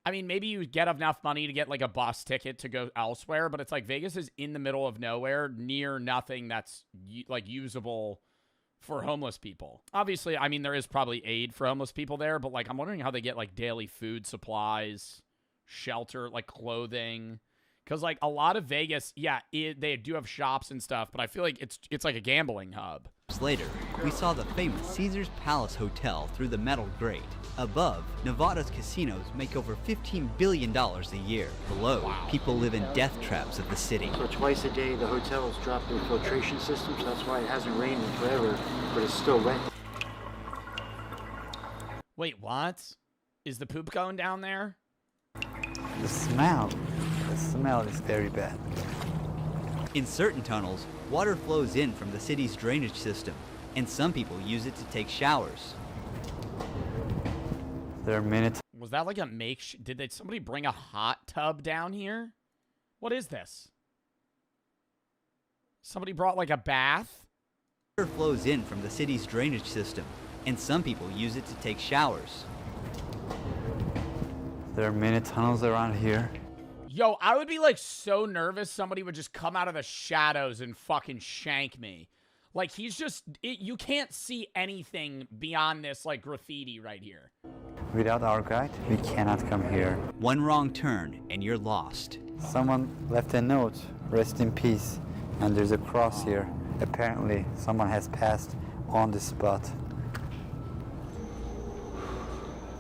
I mean, maybe you get enough money to get like a bus ticket to go elsewhere, but it's like Vegas is in the middle of nowhere, near nothing that's like usable for homeless people. Obviously, I mean, there is probably aid for homeless people there, but like I'm wondering how they get like daily food supplies, shelter, like clothing. Because, like, a lot of Vegas, yeah, they do have shops and stuff, but I feel like it's like a gambling hub. Later, we saw the famous Caesar's Palace Hotel through the metal grate. Above, Nevada's casinos make over $15 billion a year. Below, people live in death traps of the city. So twice a day, the hotels drop their filtration systems. That's why it hasn't rained in forever, but it's still wet. Wait, what? Is the poop going down there? The smell is very bad. In certain tunnels, water flows in from the city's drainage system, and some people use it to take showers. There are minutes. Was that like a did somebody bring a hot tub down here? What is this? Somebody brought like a bath? Water flows in from the city's drainage system, and some people use it to take showers. There are many tunnels around here. Yo, I would be like so nervous somebody would just come out of the shadows and fucking shank me. Like he's just, you can't see anything beyond this like graffiti right here. Without our guide, we cannot come here. One wrong turn and you're lost. Someone left a note, rest in peace, and there's a cross here. Apparently, someone has passed on this spot.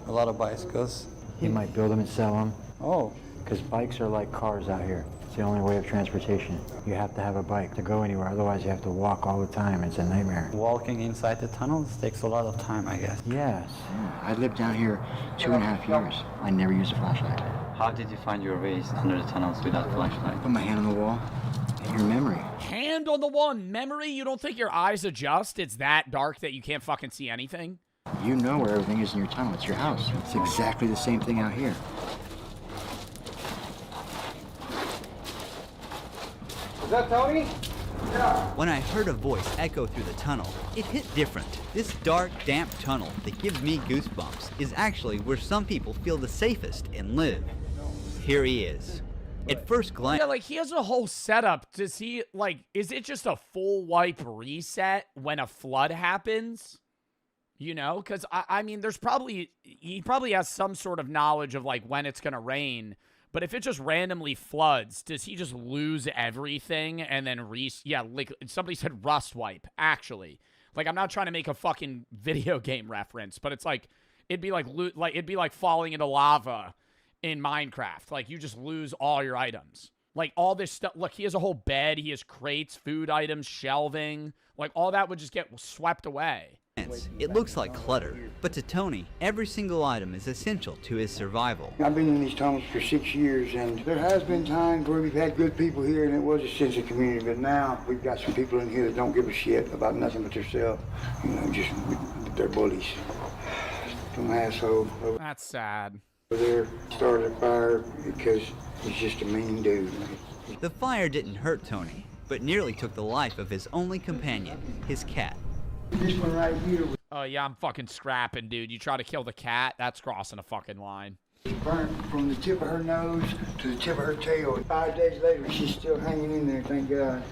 A lot of bicycles. He might build them and sell them. Oh. Because bikes are like cars out here. It's the only way of transportation. You have to have a bike to go anywhere, otherwise you have to walk all the time. It's a nightmare. Walking inside the tunnels takes a lot of time, I guess. Yes. I lived down here 2.5 years. I never used a flashlight. How did you find your ways under the tunnels without flashlight? Put my hand on the wall. And your memory. Hand on the wall, memory? You don't think your eyes adjust? It's that dark that you can't fucking see anything? You know where everything is in your tunnel. It's your house. It's exactly the same thing out here. Is that Tony? Yeah. When I heard a voice echo through the tunnel, it hit different. This dark, damp tunnel that gives me goosebumps is actually where some people feel the safest and live. Here he is. At first glance... Yeah, like, he has a whole setup. Does he, like, is it just a full wipe reset when a flood happens? You know? Because, I mean, he probably has some sort of knowledge of, like, when it's going to rain. But if it just randomly floods, does he just lose everything and then yeah, like somebody said rust wipe, actually. Like, I'm not trying to make a fucking video game reference, but it's like, it'd be like falling into lava in Minecraft. Like, you just lose all your items. Like, all this stuff. Look, he has a whole bed. He has crates, food items, shelving. Like, all that would just get swept away. It looks like clutter, but to Tony, every single item is essential to his survival. I've been in these tunnels for 6 years, and there has been times where we've had good people here, and it was a sense of community. But now we've got some people in here that don't give a shit about nothing but themselves. You know, just they're bullies. Some asshole over That's sad. there started a fire because he's just a mean dude. The fire didn't hurt Tony, but nearly took the life of his only companion, his cat. This one right here was Oh, yeah, I'm fucking scrapping, dude. You try to kill the cat? That's crossing a fucking line. burnt from the tip of her nose to the tip of her tail. 5 days later, she's still hanging in there, thank God.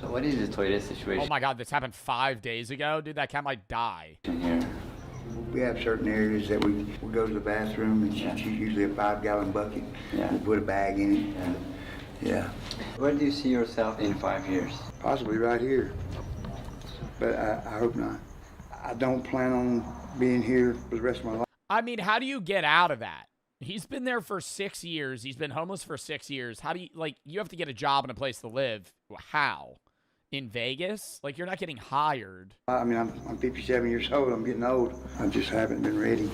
So what is the toilet situation Oh, my God, this happened 5 days ago? Dude, that cat might die. here? We have certain areas that we go to the bathroom, and she's usually a 5-gallon bucket. Yeah. We put a bag in it. Yeah. Where do you see yourself in 5 years? Possibly right here, but I hope not. I don't plan on being here for the rest of my life. I mean, how do you get out of that? He's been there for 6 years. He's been homeless for 6 years. How do you, like, you have to get a job and a place to live. How? In Vegas? Like, you're not getting hired. I mean, I'm 57 years old. I'm getting old. I just haven't been ready.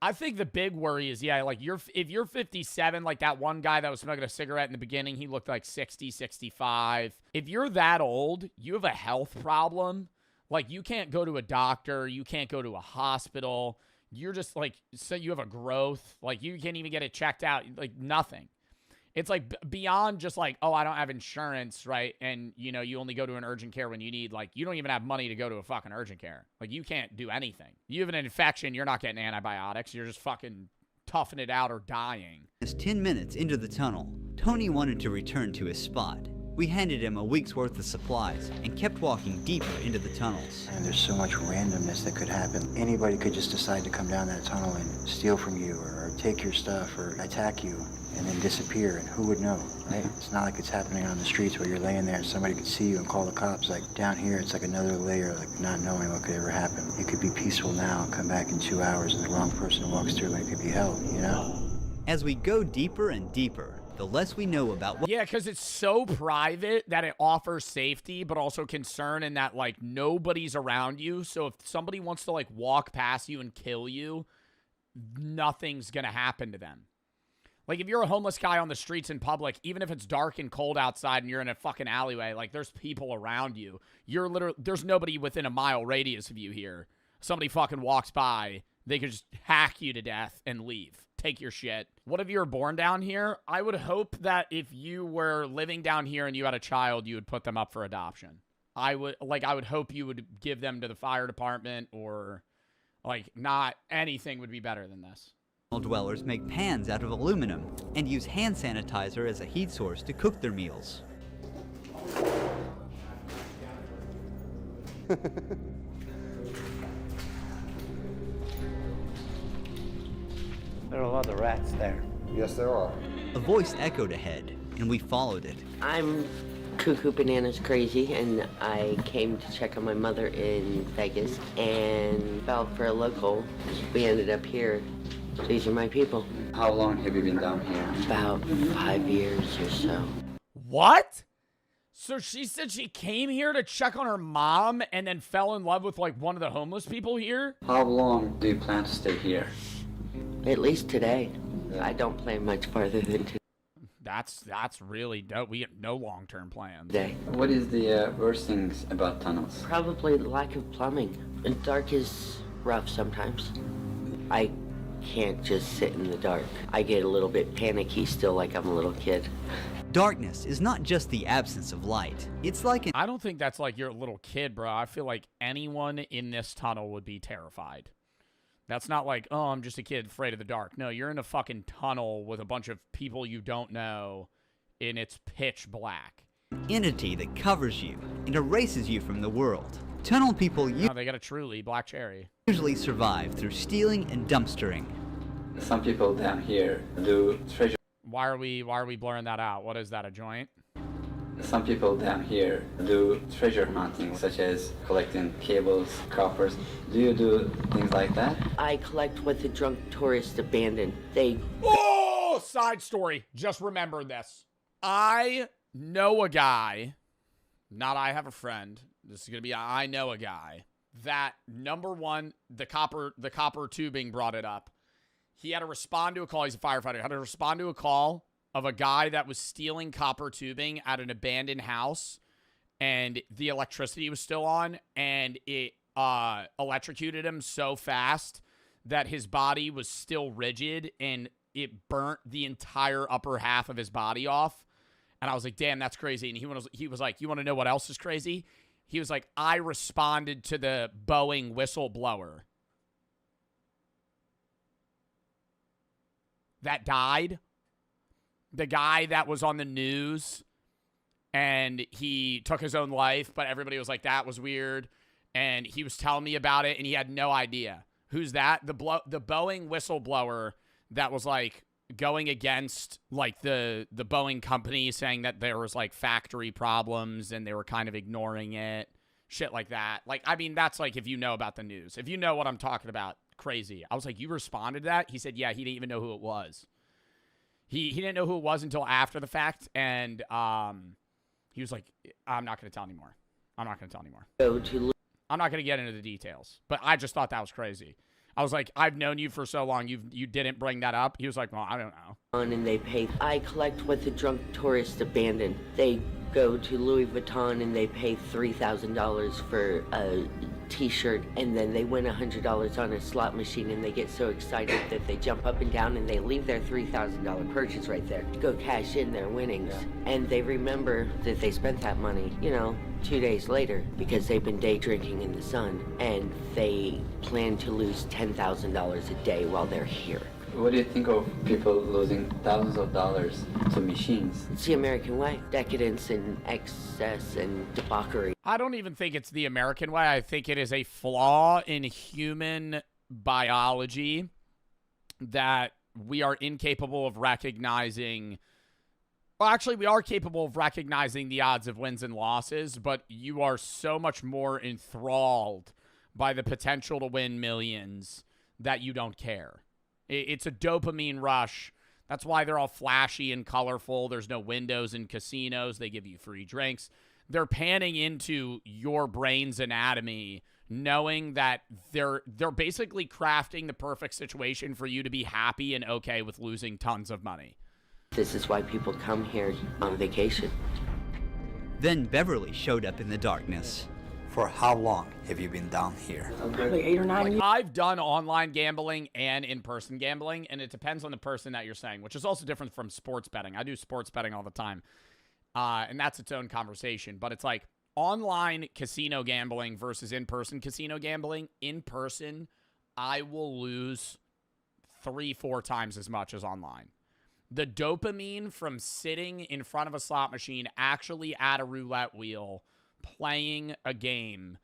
I think the big worry is, yeah, like, if you're 57, like that one guy that was smoking a cigarette in the beginning, he looked like 60, 65. If you're that old, you have a health problem. Like, you can't go to a doctor. You can't go to a hospital. You're just, like, so you have a growth. Like, you can't even get it checked out. Like, nothing. It's, like, beyond just, like, oh, I don't have insurance, right? And, you know, you only go to an urgent care when you need, like, you don't even have money to go to a fucking urgent care. Like, you can't do anything. You have an infection, you're not getting antibiotics. You're just fucking toughing it out or dying. Just 10 minutes into the tunnel, Tony wanted to return to his spot. We handed him a week's worth of supplies and kept walking deeper into the tunnels. And there's so much randomness that could happen. Anybody could just decide to come down that tunnel and steal from you or take your stuff or attack you and then disappear, and who would know, right? It's not like it's happening on the streets where you're laying there and somebody could see you and call the cops. Like down here, it's like another layer, like not knowing what could ever happen. It could be peaceful now and come back in 2 hours and the wrong person walks through and it could be hell, you know? As we go deeper and deeper, the less we know about what— Yeah, because it's so private that it offers safety, but also concern in that, like, nobody's around you. So if somebody wants to, like, walk past you and kill you, nothing's going to happen to them. Like, if you're a homeless guy on the streets in public, even if it's dark and cold outside and you're in a fucking alleyway, like, there's people around you. You're literally— there's nobody within a mile radius of you here. Somebody fucking walks by, they could just hack you to death and leave. Take your shit. What if you were born down here? I would hope that if you were living down here and you had a child, you would put them up for adoption. I would hope you would give them to the fire department, or, like, not anything would be better than this. Dwellers make pans out of aluminum and use hand sanitizer as a heat source to cook their meals. There are a lot of rats there. Yes, there are. A voice echoed ahead, and we followed it. I'm cuckoo bananas crazy, and I came to check on my mother in Vegas and fell for a local. We ended up here. These are my people. How long have you been down here? About 5 years or so. What? So she said she came here to check on her mom and then fell in love with, like, one of the homeless people here? How long do you plan to stay here? At least today. I don't plan much farther than today. That's really dope. We have no long-term plans. What is the worst things about tunnels? Probably the lack of plumbing. And dark is rough sometimes. I can't just sit in the dark. I get a little bit panicky still, like I'm a little kid. Darkness is not just the absence of light. It's like I don't think that's like you're a little kid, bro. I feel like anyone in this tunnel would be terrified. That's not like, oh, I'm just a kid afraid of the dark. No, you're in a fucking tunnel with a bunch of people you don't know, and it's pitch black. Entity that covers you and erases you from the world. Tunnel people they got a truly black cherry. Usually survive through stealing and dumpstering. Some people down here do treasure. Why are we blurring that out? What is that, a joint? Some people down here do treasure hunting, such as collecting cables, coppers. Do you do things like that? I collect what the drunk tourists abandon. Oh, side story. Just remember this. I know a guy, not I have a friend. This is going to be I know a guy that number one, the copper tubing brought it up. He had to respond to a call. He's a firefighter. He had to respond to a call of a guy that was stealing copper tubing at an abandoned house, and the electricity was still on, and it electrocuted him so fast that his body was still rigid, and it burnt the entire upper half of his body off. And I was like, damn, that's crazy. And he was like, you want to know what else is crazy? He was like, I responded to the Boeing whistleblower that died. The guy that was on the news and he took his own life, but everybody was like, that was weird. And he was telling me about it and he had no idea. Who's that? The Boeing whistleblower that was like going against like the Boeing company, saying that there was like factory problems and they were kind of ignoring it. Shit like that. Like, I mean, that's like if you know about the news. If you know what I'm talking about, crazy. I was like, you responded to that? He said, yeah, he didn't even know who it was. He didn't know who it was until after the fact, and he was like, I'm not going to tell anymore. I'm not going to tell anymore. I'm not going to get into the details, but I just thought that was crazy. I was like, I've known you for so long. You didn't bring that up. He was like, well, I don't know. And they pay. I collect what the drunk tourists abandon. They go to Louis Vuitton and they pay $3,000 for a t-shirt, and then they win $100 on a slot machine, and they get so excited that they jump up and down and they leave their $3,000 purchase right there to go cash in their winnings. And they remember that they spent that money, 2 days later, because they've been day drinking in the sun, and they plan to lose $10,000 a day while they're here. What do you think of people losing thousands of dollars to machines? It's the American way. Decadence and excess and debauchery. I don't even think it's the American way. I think it is a flaw in human biology that we are incapable of recognizing. Well, actually, we are capable of recognizing the odds of wins and losses, but you are so much more enthralled by the potential to win millions that you don't care. It's a dopamine rush. That's why they're all flashy and colorful. There's no windows in casinos. They give you free drinks. They're panning into your brain's anatomy, knowing that they're basically crafting the perfect situation for you to be happy and okay with losing tons of money. This is why people come here on vacation. Then Beverly showed up in the darkness. For how long have you been down here? Probably 8 or 9 years. I've done online gambling and in-person gambling, and it depends on the person that you're saying, which is also different from sports betting. I do sports betting all the time, and that's its own conversation. But it's like online casino gambling versus in-person casino gambling. In person, I will lose 3-4 times as much as online. The dopamine from sitting in front of a slot machine, actually at a roulette wheel, playing a game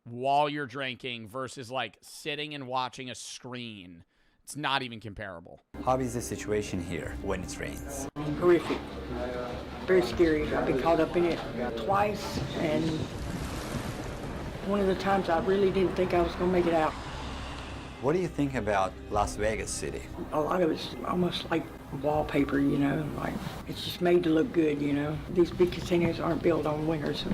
while you're drinking versus like sitting and watching a screen, it's not even comparable. How is the situation here when it rains? Horrific. Very scary. I've been caught up in it twice, and one of the times I really didn't think I was going to make it out. What do you think about Las Vegas City? A lot of it's almost like wallpaper, like it's just made to look good, These big casinos aren't built on winners.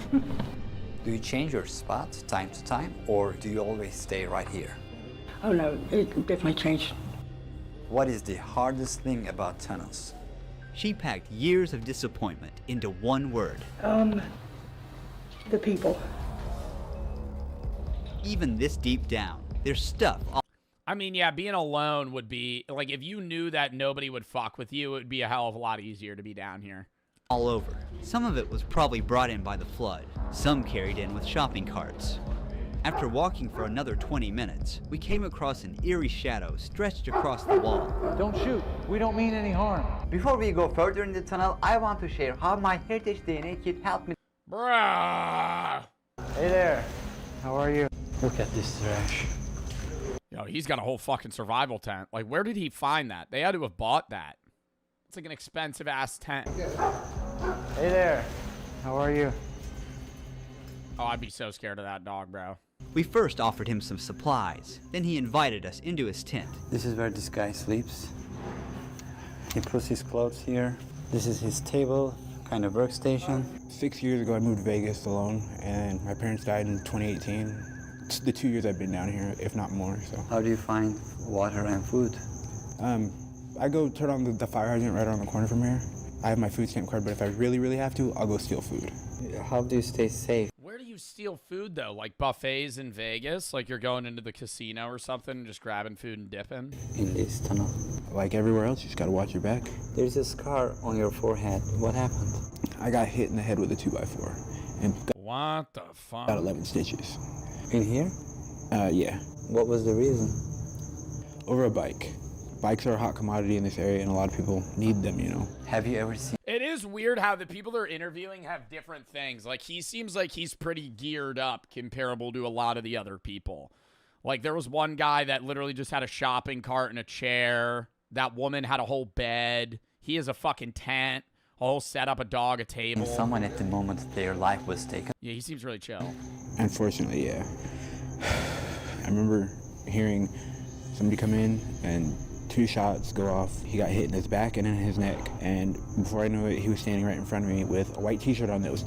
Do you change your spots time to time, or do you always stay right here? Oh no, it definitely changed. What is the hardest thing about tunnels? She packed years of disappointment into one word. The people. Even this deep down, there's stuff. I mean, yeah, being alone would be, like, if you knew that nobody would fuck with you, it would be a hell of a lot easier to be down here. All over. Some of it was probably brought in by the flood. Some carried in with shopping carts. After walking for another 20 minutes, we came across an eerie shadow stretched across the wall. Don't shoot. We don't mean any harm. Before we go further in the tunnel, I want to share how my heritage DNA kit helped me. Bruh! Hey there. How are you? Look at this trash. Yo, he's got a whole fucking survival tent. Like, where did he find that? They had to have bought that. It's like an expensive-ass tent. Hey there. How are you? Oh, I'd be so scared of that dog, bro. We first offered him some supplies. Then he invited us into his tent. This is where this guy sleeps. He puts his clothes here. This is his table, kind of workstation. 6 years ago, I moved to Vegas alone, and my parents died in 2018. the 2 years I've been down here, if not more. So. How do you find water and food? I go turn on the fire hydrant right around the corner from here. I have my food stamp card, but if I really, really have to, I'll go steal food. How do you stay safe? Where do you steal food, though? Like buffets in Vegas? Like you're going into the casino or something and just grabbing food and dipping? In this tunnel. Like everywhere else, you just gotta watch your back. There's a scar on your forehead. What happened? I got hit in the head with a 2x4. And what the fuck? Got 11 stitches. In here? Yeah. What was the reason? Over a bike. Bikes are a hot commodity in this area, and a lot of people need them, you know. Have you ever seen... It is weird how the people they're interviewing have different things. Like, he seems like he's pretty geared up comparable to a lot of the other people. Like, there was one guy that literally just had a shopping cart and a chair. That woman had a whole bed. He has a fucking tent. A whole setup, a dog, a table. And someone at the moment their life was taken. Yeah, he seems really chill. Unfortunately, yeah. I remember hearing somebody come in and 2 shots go off. He got hit in his back and in his neck. And before I knew it, he was standing right in front of me with a white t-shirt on that was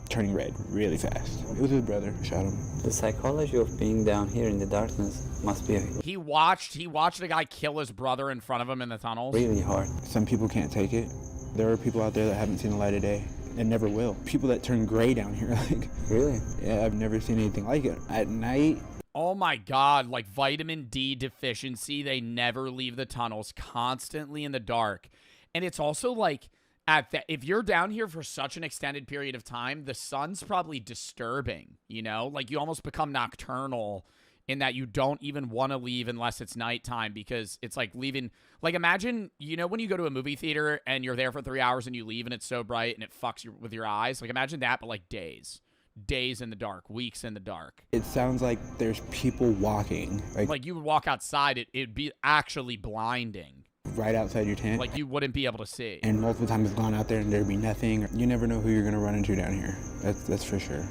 turning red really fast. It was his brother who shot him. The psychology of being down here in the darkness must be He watched a guy kill his brother in front of him in the tunnels. really hard. Some people can't take it. There are people out there that haven't seen the light of day and never will. People that turn gray down here, like. Really? Yeah, I've never seen anything like it. At night. Oh my God, like vitamin D deficiency. They never leave the tunnels, constantly in the dark. And it's also like, if you're down here for such an extended period of time, the sun's probably disturbing, you know? Like you almost become nocturnal in that you don't even want to leave unless it's nighttime because it's like leaving. Like imagine, you know, when you go to a movie theater and you're there for 3 hours and you leave and it's so bright and it fucks you with your eyes. Like imagine that, but like days in the dark, weeks in the dark. It sounds like there's people walking. Like you would walk outside, it'd be actually blinding. Right outside your tent. Like you wouldn't be able to see. And multiple times I've gone out there and there'd be nothing. You never know who you're going to run into down here. That's for sure.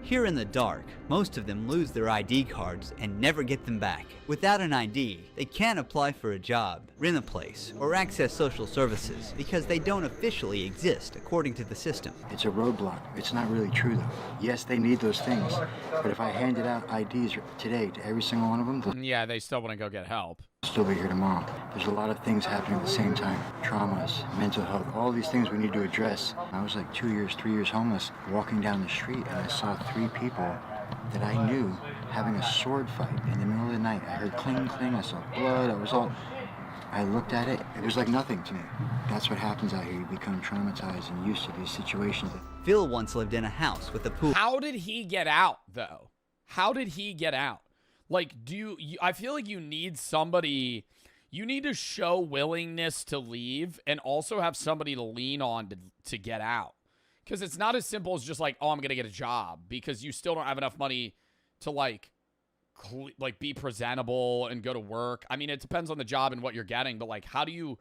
Here in the dark, most of them lose their ID cards and never get them back. Without an ID, they can't apply for a job, rent a place, or access social services because they don't officially exist according to the system. It's a roadblock. It's not really true though. Yes, they need those things, but if I handed out IDs today to every single one of them, yeah, they still want to go get help. They'll still be here tomorrow. There's a lot of things happening at the same time. Traumas, mental health, all these things we need to address. I was like 2 years, 3 years homeless, walking down the street and I saw 3 people that I knew having a sword fight in the middle of the night. I heard cling, cling, I saw blood, I looked at it, it was like nothing to me. That's what happens out here, you become traumatized and used to these situations. Phil once lived in a house with a pool. How did he get out, though? How did he get out? Like, I feel like you need somebody, you need to show willingness to leave and also have somebody to lean on to get out. Because it's not as simple as just like, oh, I'm going to get a job because you still don't have enough money to like be presentable and go to work. I mean, it depends on the job and what you're getting, but like, how do you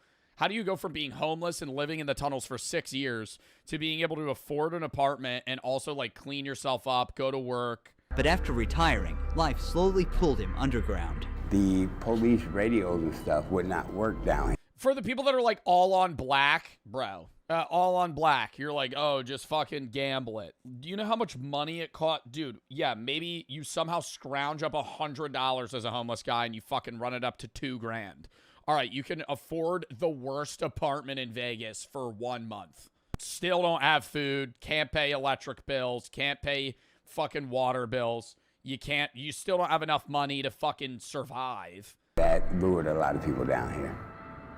go from being homeless and living in the tunnels for 6 years to being able to afford an apartment and also like clean yourself up, go to work? But after retiring, life slowly pulled him underground. The police radios and stuff would not work down here. For the people that are like all on black, bro, all on black, you're like, oh, just fucking gamble it. Do you know how much money it cost? Dude, yeah, maybe you somehow scrounge up $100 as a homeless guy and you fucking run it up to $2,000. All right, you can afford the worst apartment in Vegas for 1 month. Still don't have food, can't pay electric bills, can't pay fucking water bills. You still don't have enough money to fucking survive. That lured a lot of people down here.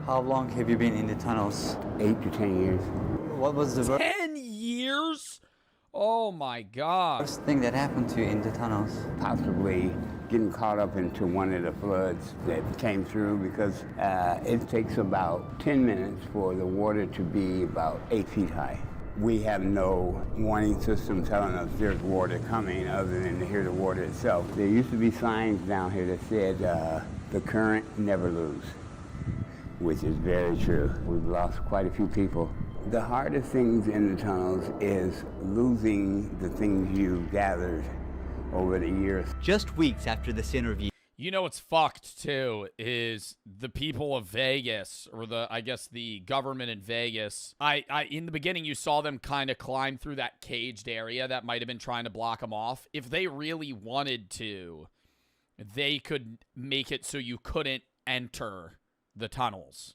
How long have you been in the tunnels? 8 to 10 years. What was the 10 years? Oh my God. First thing that happened to you in the tunnels? Possibly getting caught up into one of the floods that came through because it takes about 10 minutes for the water to be about 8 feet high. We have no warning system telling us there's water coming other than to hear the water itself. There used to be signs down here that said, the current never lose, which is very true. We've lost quite a few people. The hardest things in the tunnels is losing the things you gathered over the years. Just weeks after this interview, You know what's fucked too is the people of Vegas, or I guess the government in Vegas. I in the beginning you saw them kind of climb through that caged area that might have been trying to block them off. If they really wanted to, they could make it so you couldn't enter the tunnels.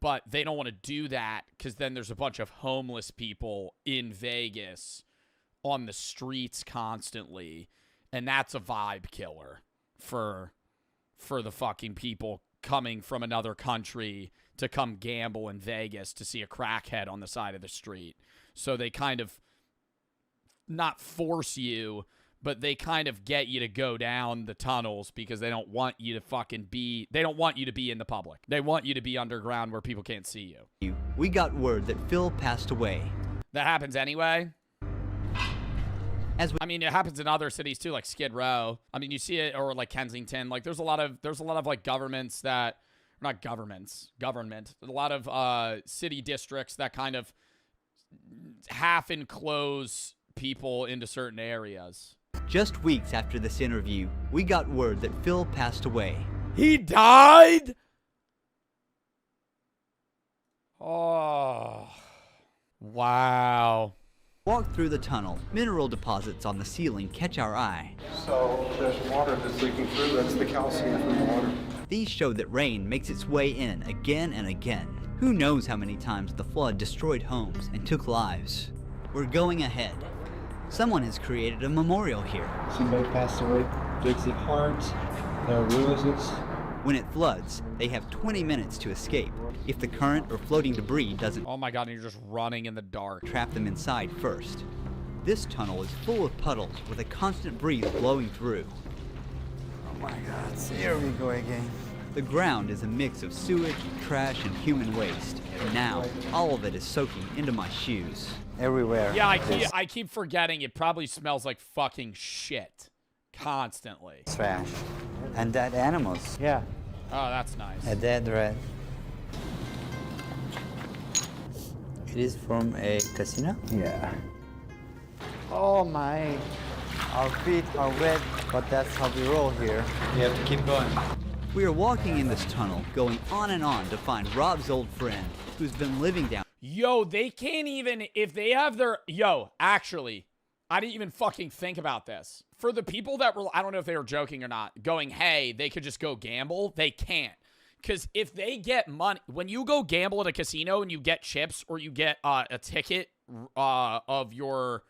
But they don't want to do that because then there's a bunch of homeless people in Vegas on the streets constantly, and that's a vibe killer for the fucking people coming from another country to come gamble in Vegas to see a crackhead on the side of the street. So they kind of not force you, but they kind of get you to go down the tunnels because they don't want you to they don't want you to be in the public. They want you to be underground where people can't see you. We got word that Phil passed away. That happens anyway. I mean, it happens in other cities too, like Skid Row. I mean, you see it, or like Kensington. Like, there's a lot of like governments that, not governments, government. A lot of city districts that kind of half enclose people into certain areas. Just weeks after this interview, we got word that Phil passed away. He died? Oh, wow. Walk through the tunnel. Mineral deposits on the ceiling catch our eye. So there's water that's leaking through. That's the calcium from the water. These show that rain makes its way in again and again. Who knows how many times the flood destroyed homes and took lives. We're going ahead. Someone has created a memorial here. Somebody passed away. Dixie Heart. There are roses. When it floods, they have 20 minutes to escape. If the current or floating debris doesn't, oh my god, and you're just running in the dark, trap them inside first. This tunnel is full of puddles with a constant breeze blowing through. Oh my god, here we go again. The ground is a mix of sewage, trash, and human waste. And now, all of it is soaking into my shoes. Everywhere. Yeah, I keep forgetting it probably smells like fucking shit. Constantly. Trash. And dead animals. Yeah. Oh, that's nice. A dead rat. It is from a casino? Yeah. Oh my. Our feet are wet, but that's how we roll here. We have to keep going. We are walking in this tunnel, going on and on to find Rob's old friend, who's been living down. Yo, they can't even, if they have their, actually, I didn't even fucking think about this. For the people that were, I don't know if they were joking or not, going, hey, they could just go gamble, they can't. Because if they get money, when you go gamble at a casino and you get chips or you get a ticket of your,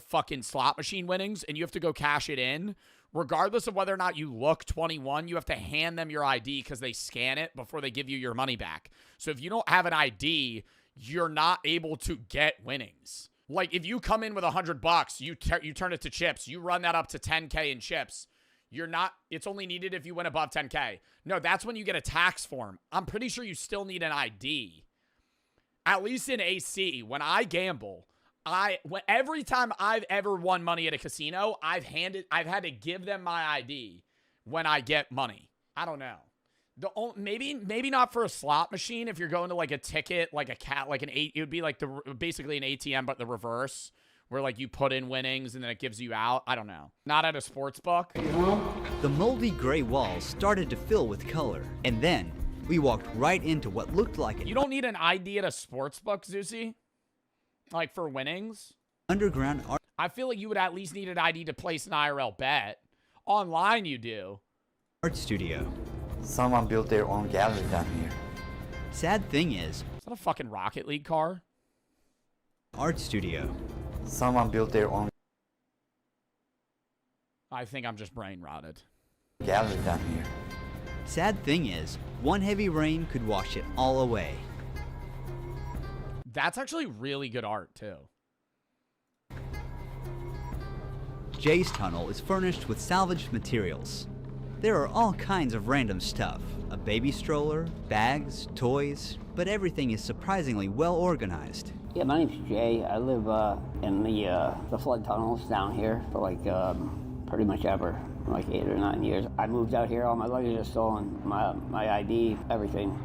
fucking slot machine winnings and you have to go cash it in, regardless of whether or not you look 21, you have to hand them your ID because they scan it before they give you your money back. So if you don't have an ID, you're not able to get winnings. Like, if you come in with $100, you turn it to chips, you run that up to 10K in chips, it's only needed if you win above 10K. No, that's when you get a tax form. I'm pretty sure you still need an ID. At least in AC, when I gamble, every time I've ever won money at a casino, I've had to give them my ID when I get money. I don't know. Maybe not for a slot machine. If you're going to like a ticket, like it would be like basically an ATM, but the reverse, where like you put in winnings and then it gives you out. I don't know. Not at a sports book. The moldy gray walls started to fill with color, and then we walked right into what looked like it. You don't need an ID at a sports book, Zeusy? Like for winnings? Underground art. I feel like you would at least need an ID to place an IRL bet. Online you do. Art studio. Someone built their own gallery down here. Sad thing is that a fucking Rocket League car? Art studio. Someone built their own. I think I'm just brain rotted. Gallery down here. Sad thing is, one heavy rain could wash it all away. That's actually really good art, too. Jay's tunnel is furnished with salvaged materials. There are all kinds of random stuff. A baby stroller, bags, toys, but everything is surprisingly well organized. Yeah, my name's Jay. I live in the flood tunnels down here for like pretty much ever, like 8 or 9 years. I moved out here, all my luggage is stolen, my ID, everything.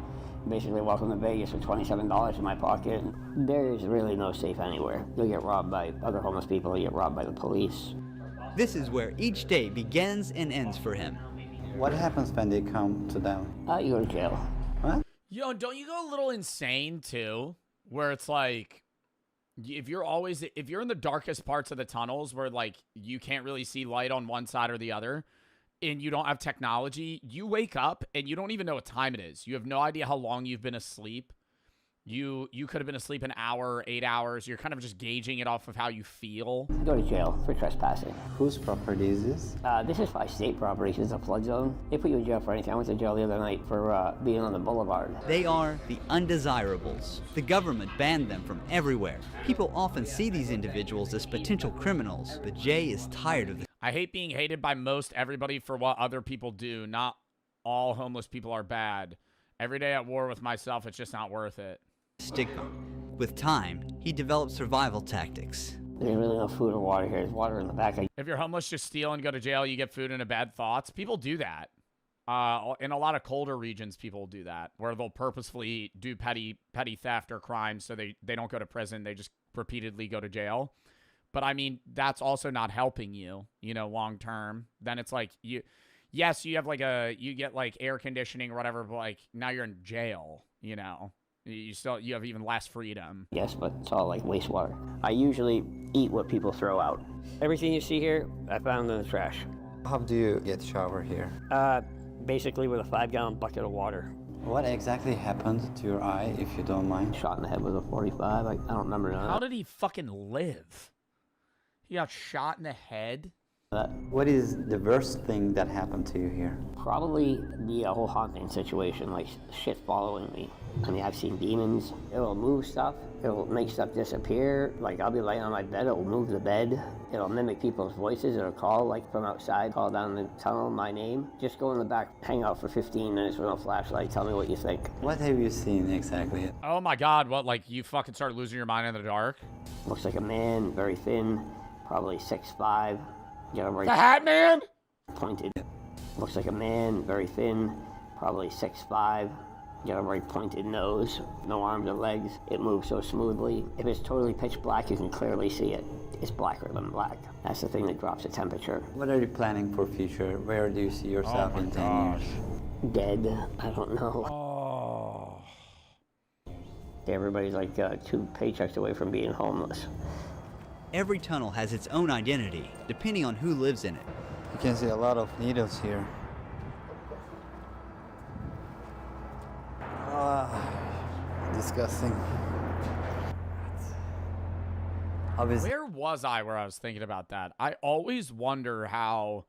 Basically welcome to Vegas with $27 in my pocket. There is really no safe anywhere. You'll get robbed by other homeless people, you'll get robbed by the police. This is where each day begins and ends for him. What happens when they come to them? You go to jail. What? Yo, don't you go a little insane too? Where it's like, if you're in the darkest parts of the tunnels where like you can't really see light on one side or the other, and you don't have technology, you wake up and you don't even know what time it is. You have no idea how long you've been asleep. You could have been asleep an hour, 8 hours. You're kind of just gauging it off of how you feel. Go to jail for trespassing. Whose property is this? This is by state property. It's a flood zone. They put you in jail for anything. I went to jail the other night for being on the boulevard. They are the undesirables. The government banned them from everywhere. People often see these individuals as potential criminals, but Jay is tired of this. I hate being hated by most everybody for what other people do. Not all homeless people are bad. Every day at war with myself, it's just not worth it. Stigma. With time, he developed survival tactics. There's really no food or water here. There's water in the back. If you're homeless, just steal and go to jail. You get food and bad thoughts. People do that. In a lot of colder regions, people do that, where they'll purposefully do petty theft or crimes so they don't go to prison. They just repeatedly go to jail. But I mean, that's also not helping you, long term. Then it's like yes, you have you get like air conditioning or whatever, but like now you're in jail, You have even less freedom. Yes, but it's all like wastewater. I usually eat what people throw out. Everything you see here, I found in the trash. How do you get shower here? Basically with a 5-gallon bucket of water. What exactly happened to your eye, if you don't mind? Shot in the head with a 45. I don't remember none of that. How did he fucking live? He got shot in the head? What is the worst thing that happened to you here? Probably the whole haunting situation, like shit following me. I mean, I've seen demons. It'll move stuff. It'll make stuff disappear. Like, I'll be laying on my bed. It'll move the bed. It'll mimic people's voices. It'll call, like, from outside, call down the tunnel, my name. Just go in the back, hang out for 15 minutes with no flashlight. Tell me what you think. What have you seen exactly? Oh, my God. What, like, you fucking started losing your mind in the dark? Looks like a man, very thin, probably 6'5". The Hat Man? Pointed. Looks like a man, very thin, probably 6'5". Got a very pointed nose, no arms or legs. It moves so smoothly. If it's totally pitch black, you can clearly see it. It's blacker than black. That's the thing that drops the temperature. What are you planning for future? Where do you see yourself in 10 years? Dead. I don't know. Oh. Everybody's like 2 paychecks away from being homeless. Every tunnel has its own identity, depending on who lives in it. You can see a lot of needles here. Disgusting. Where was I where I was thinking about that? I always wonder how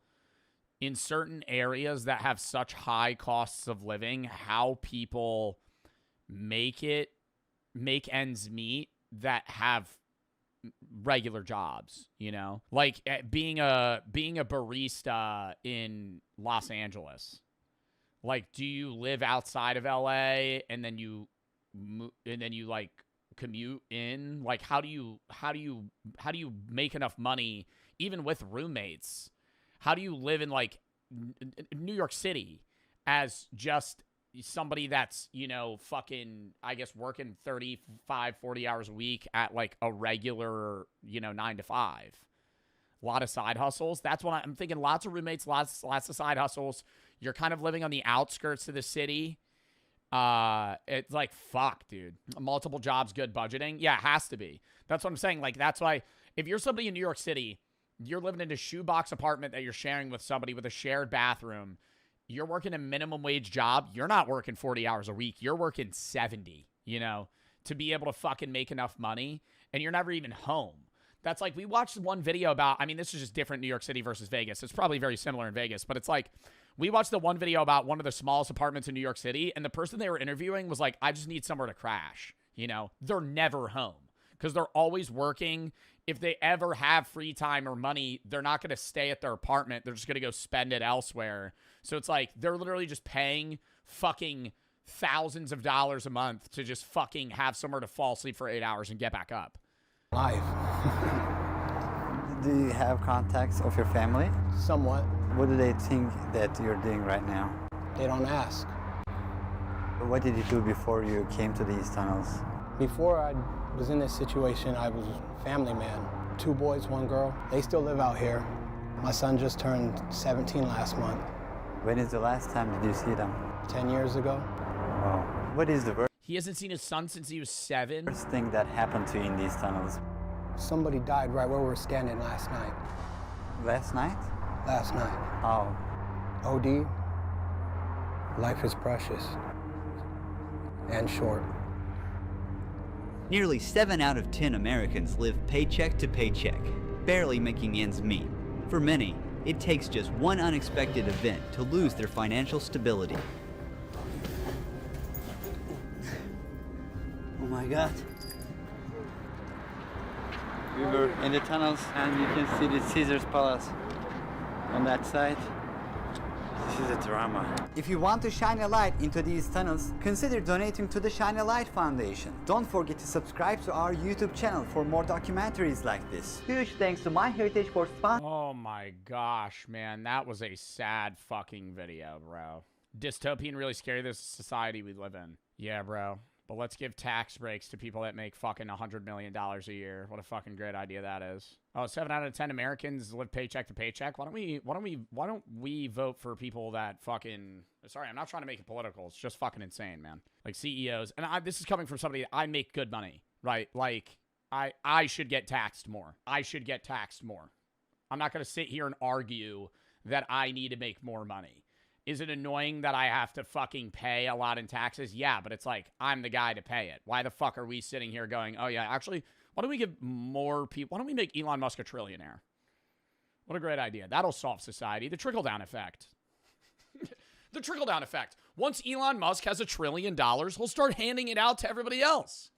in certain areas that have such high costs of living, how people make ends meet that have regular jobs, like being a barista in Los Angeles. Like, do you live outside of LA and then you like commute in? Like, how do you make enough money even with roommates? How do you live in like New York City as just somebody that's, fucking, I guess, working 35, 40 hours a week at like a regular, 9 to 5. A lot of side hustles. That's what I'm thinking. Lots of roommates, lots of side hustles. You're kind of living on the outskirts of the city. It's like, fuck, dude. Multiple jobs, good budgeting. Yeah, it has to be. That's what I'm saying. Like, that's why if you're somebody in New York City, you're living in a shoebox apartment that you're sharing with somebody with a shared bathroom. You're working a minimum wage job. You're not working 40 hours a week. You're working 70, to be able to fucking make enough money. And you're never even home. That's like, we watched one video about, I mean, this is just different New York City versus Vegas. It's probably very similar in Vegas, but it's like, we watched the one video about one of the smallest apartments in New York City, and the person they were interviewing was like, I just need somewhere to crash. They're never home because they're always working. If they ever have free time or money, they're not going to stay at their apartment. They're just going to go spend it elsewhere. So it's like, they're literally just paying fucking thousands of dollars a month to just fucking have somewhere to fall asleep for 8 hours and get back up. Life. Do you have contacts of your family? Somewhat. What do they think that you're doing right now? They don't ask. What did you do before you came to these tunnels? Before I was in this situation, I was a family man. 2 boys, 1 girl. They still live out here. My son just turned 17 last month. When is the last time did you see them? 10 years ago. Wow. What is the He hasn't seen his son since he was 7. worst thing that happened to you in these tunnels? Somebody died right where we were standing last night. Last night? Last night. How? OD. Life is precious. And short. Nearly 7 out of 10 Americans live paycheck to paycheck, barely making ends meet. For many, it takes just one unexpected event to lose their financial stability. Oh my God. We were in the tunnels and you can see the Caesar's Palace on that side. This is a drama. If you want to shine a light into these tunnels, consider donating to the Shine a Light Foundation. Don't forget to subscribe to our YouTube channel for more documentaries like this. Huge thanks to MyHeritage for sponsoring. Oh my gosh, man. That was a sad fucking video, bro. Dystopian, really scary. This is the society we live in. Yeah, bro. But let's give tax breaks to people that make fucking $100 million a year. What a fucking great idea that is. Oh, 7 out of 10 Americans live paycheck to paycheck. Why don't we vote for people that fucking, sorry, I'm not trying to make it political. It's just fucking insane, man. Like CEOs. And this is coming from somebody, I make good money, right? Like I should get taxed more. I should get taxed more. I'm not going to sit here and argue that I need to make more money. Is it annoying that I have to fucking pay a lot in taxes? Yeah, but it's like, I'm the guy to pay it. Why the fuck are we sitting here going, oh yeah, actually, why don't we give more people, why don't we make Elon Musk a trillionaire? What a great idea. That'll solve society. The trickle-down effect. The trickle-down effect. Once Elon Musk has $1 trillion, he'll start handing it out to everybody else.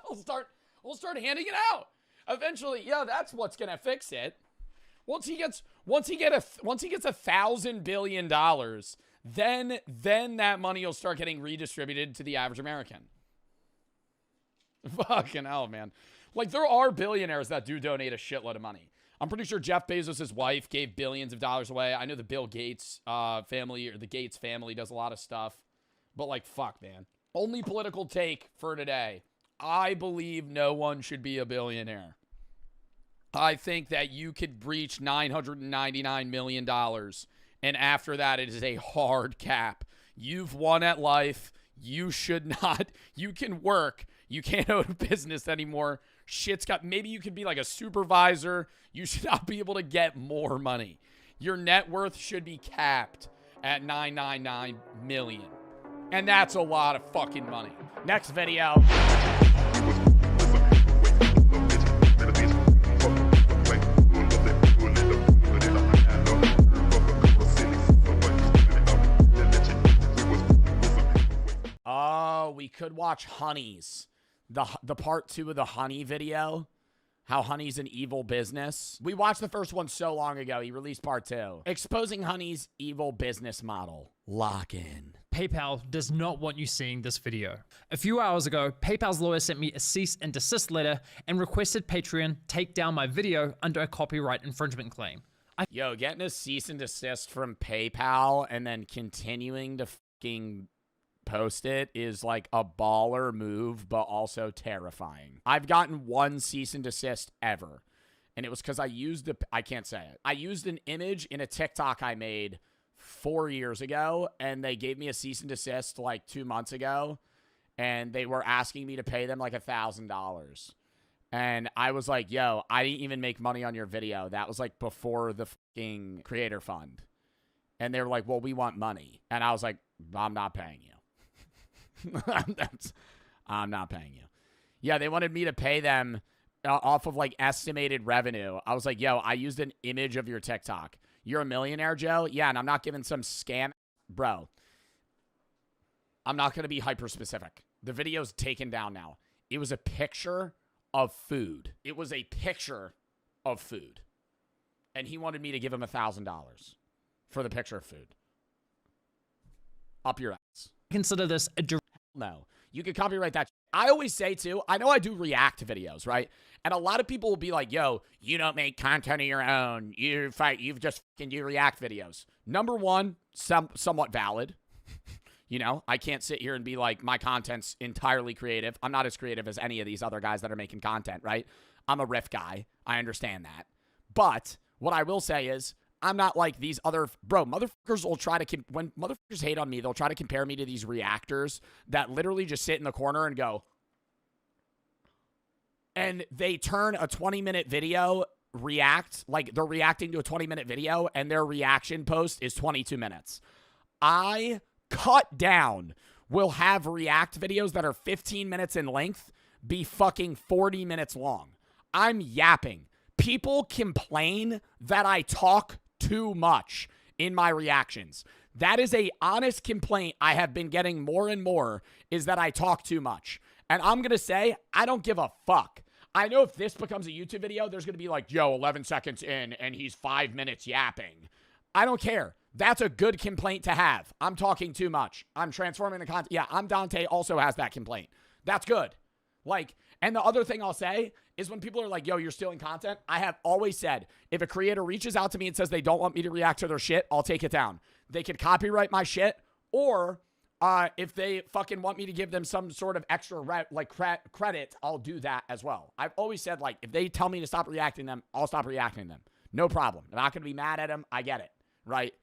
We'll start handing it out. Eventually, yeah, that's what's gonna fix it. Once he gets $1,000 billion, then that money will start getting redistributed to the average American. Fucking hell, man. Like, there are billionaires that do donate a shitload of money. I'm pretty sure Jeff Bezos' wife gave billions of dollars away. I know the Bill Gates family, or the Gates family, does a lot of stuff. But, like, fuck, man. Only political take for today. I believe no one should be a billionaire. I think that you could breach $999 million, and after that, it is a hard cap. You've won at life. You should not. You can work. You can't own a business anymore. Shit's got, maybe you could be like a supervisor. You should not be able to get more money. Your net worth should be capped at $999 million. And that's a lot of fucking money. Next video. Oh, we could watch Honeys. The part 2 of the Honey video. How Honey's an evil business. We watched the first one so long ago. He released part 2. Exposing Honey's evil business model. Lock in. PayPal does not want you seeing this video. A few hours ago, PayPal's lawyer sent me a cease and desist letter and requested Patreon take down my video under a copyright infringement claim. Yo, getting a cease and desist from PayPal and then continuing to fucking post it is like a baller move, but also terrifying. I've gotten one cease and desist ever, and it was because I used I can't say it. I used an image in a TikTok I made 4 years ago, and they gave me a cease and desist like 2 months ago, and they were asking me to pay them like $1,000. And I was like, yo, I didn't even make money on your video. That was like before the fucking creator fund. And they were like, well, we want money. And I was like, I'm not paying you. I'm not paying you. Yeah, they wanted me to pay them off of like estimated revenue. I was like, yo, I used an image of your TikTok. You're a millionaire, Joe? Yeah, and I'm not giving some scam. Bro, I'm not going to be hyper specific. The video's taken down now. It was a picture of food. It was a picture of food. And he wanted me to give him $1,000 for the picture of food. Up your ass. Consider this a no. You can copyright that. I always say, too, I know I do react videos, right? And a lot of people will be like, yo, you don't make content of your own. You've just fucking do react videos. Number one, somewhat valid. You know, I can't sit here and be like, my content's entirely creative. I'm not as creative as any of these other guys that are making content, right? I'm a riff guy. I understand that. But What I will say is, I'm not like these other, bro, motherfuckers will try to, when motherfuckers hate on me, they'll try to compare me to these reactors that literally just sit in the corner and go, and they turn a 20-minute video react, like they're reacting to a 20-minute video, and their reaction post is 22 minutes. I cut down will have react videos that are 15 minutes in length be fucking 40 minutes long. I'm yapping. People complain that I talk too much in my reactions. That is a honest complaint I have been getting more and more, is that I talk too much. And I'm going to say, I don't give a fuck. I know if this becomes a YouTube video, there's going to be like, yo, 11 seconds in and he's 5 minutes yapping. I don't care. That's a good complaint to have. I'm talking too much. I'm transforming the content. Yeah, I'm Dante also has that complaint. That's good. Like, and the other thing I'll say is when people are like, yo, you're stealing content, I have always said, if a creator reaches out to me and says they don't want me to react to their shit, I'll take it down. They could copyright my shit, or if they fucking want me to give them some sort of extra credit, I'll do that as well. I've always said, like, if they tell me to stop reacting them, I'll stop reacting them. No problem. I'm not going to be mad at them. I get it, right?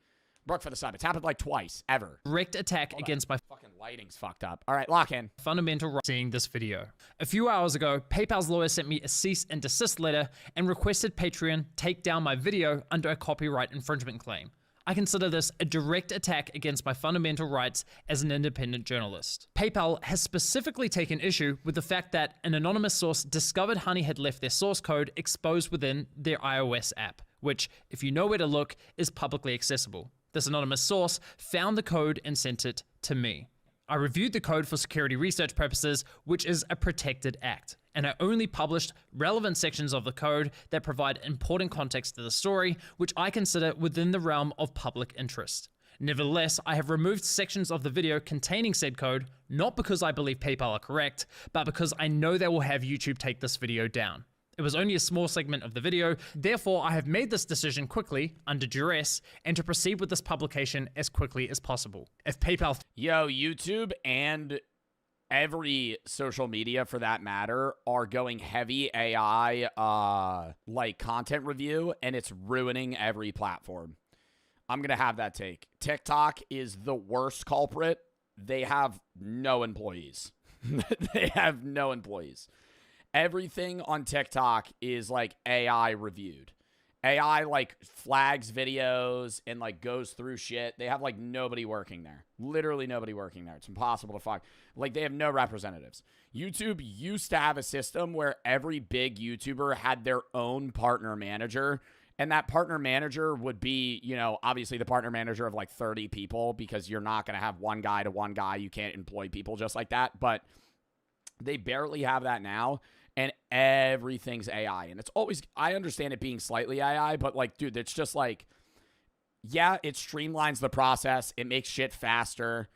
Brooke for the sub. It's happened like twice, ever. Direct attack against my fucking lighting's fucked up. All right, lock in. Fundamental right. Seeing this video. A few hours ago, PayPal's lawyer sent me a cease and desist letter and requested Patreon take down my video under a copyright infringement claim. I consider this a direct attack against my fundamental rights as an independent journalist. PayPal has specifically taken issue with the fact that an anonymous source discovered Honey had left their source code exposed within their iOS app, which, if you know where to look, is publicly accessible. This anonymous source found the code and sent it to me. I reviewed the code for security research purposes, which is a protected act, and I only published relevant sections of the code that provide important context to the story, which I consider within the realm of public interest. Nevertheless, I have removed sections of the video containing said code, not because I believe PayPal are correct, but because I know they will have YouTube take this video down. It was only a small segment of the video, therefore I have made this decision quickly, under duress, and to proceed with this publication as quickly as possible. If PayPal... Yo, YouTube and every social media for that matter are going heavy AI like content review, and it's ruining every platform. I'm going to have that take. TikTok is the worst culprit. They have no employees. They have no employees. Everything on TikTok is like AI reviewed. AI like flags videos and like goes through shit. They have like nobody working there. Literally nobody working there. It's impossible to fuck. Like they have no representatives. YouTube used to have a system where every big YouTuber had their own partner manager. And that partner manager would be, you know, obviously the partner manager of like 30 people, because you're not going to have one guy to one guy. You can't employ people just like that. But they barely have that now. And everything's AI. And it's always, I understand it being slightly AI, but like, dude, it's just like, yeah, it streamlines the process. It makes shit faster.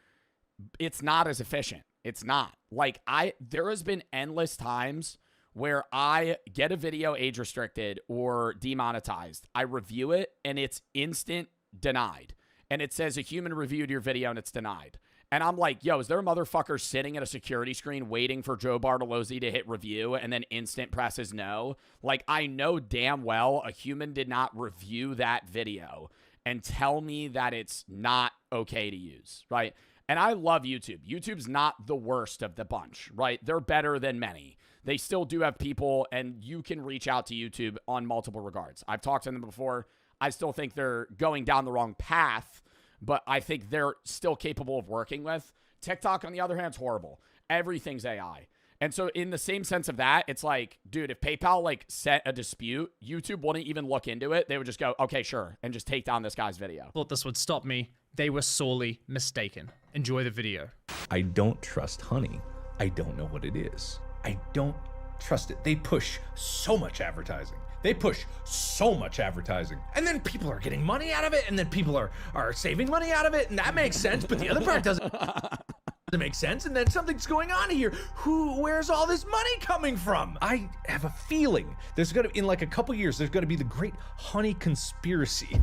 It's not as efficient. It's not. Like, there has been endless times where I get a video age restricted or demonetized. I review it and it's instant denied. And it says a human reviewed your video and it's denied. And I'm like, yo, is there a motherfucker sitting at a security screen waiting for Joe Bartolozzi to hit review and then instant presses no? Like, I know damn well a human did not review that video and tell me that it's not okay to use, right? And I love YouTube. YouTube's not the worst of the bunch, right? They're better than many. They still do have people, and you can reach out to YouTube on multiple regards. I've talked to them before. I still think they're going down the wrong path, but I think they're still capable of working with. TikTok, on the other hand, is horrible. Everything's AI. And so in the same sense of that, it's like, dude, if PayPal like set a dispute, YouTube wouldn't even look into it. They would just go, okay, sure, and just take down this guy's video. Thought this would stop me. They were sorely mistaken. Enjoy the video. I don't trust Honey. I don't know what it is. I don't trust it. They push so much advertising. They push so much advertising, and then people are getting money out of it, and then people are saving money out of it, and that makes sense, but the other part doesn't make sense, and then something's going on here. Where's all this money coming from? I have a feeling there's gonna, in like a couple years, there's gonna be the great Honey conspiracy.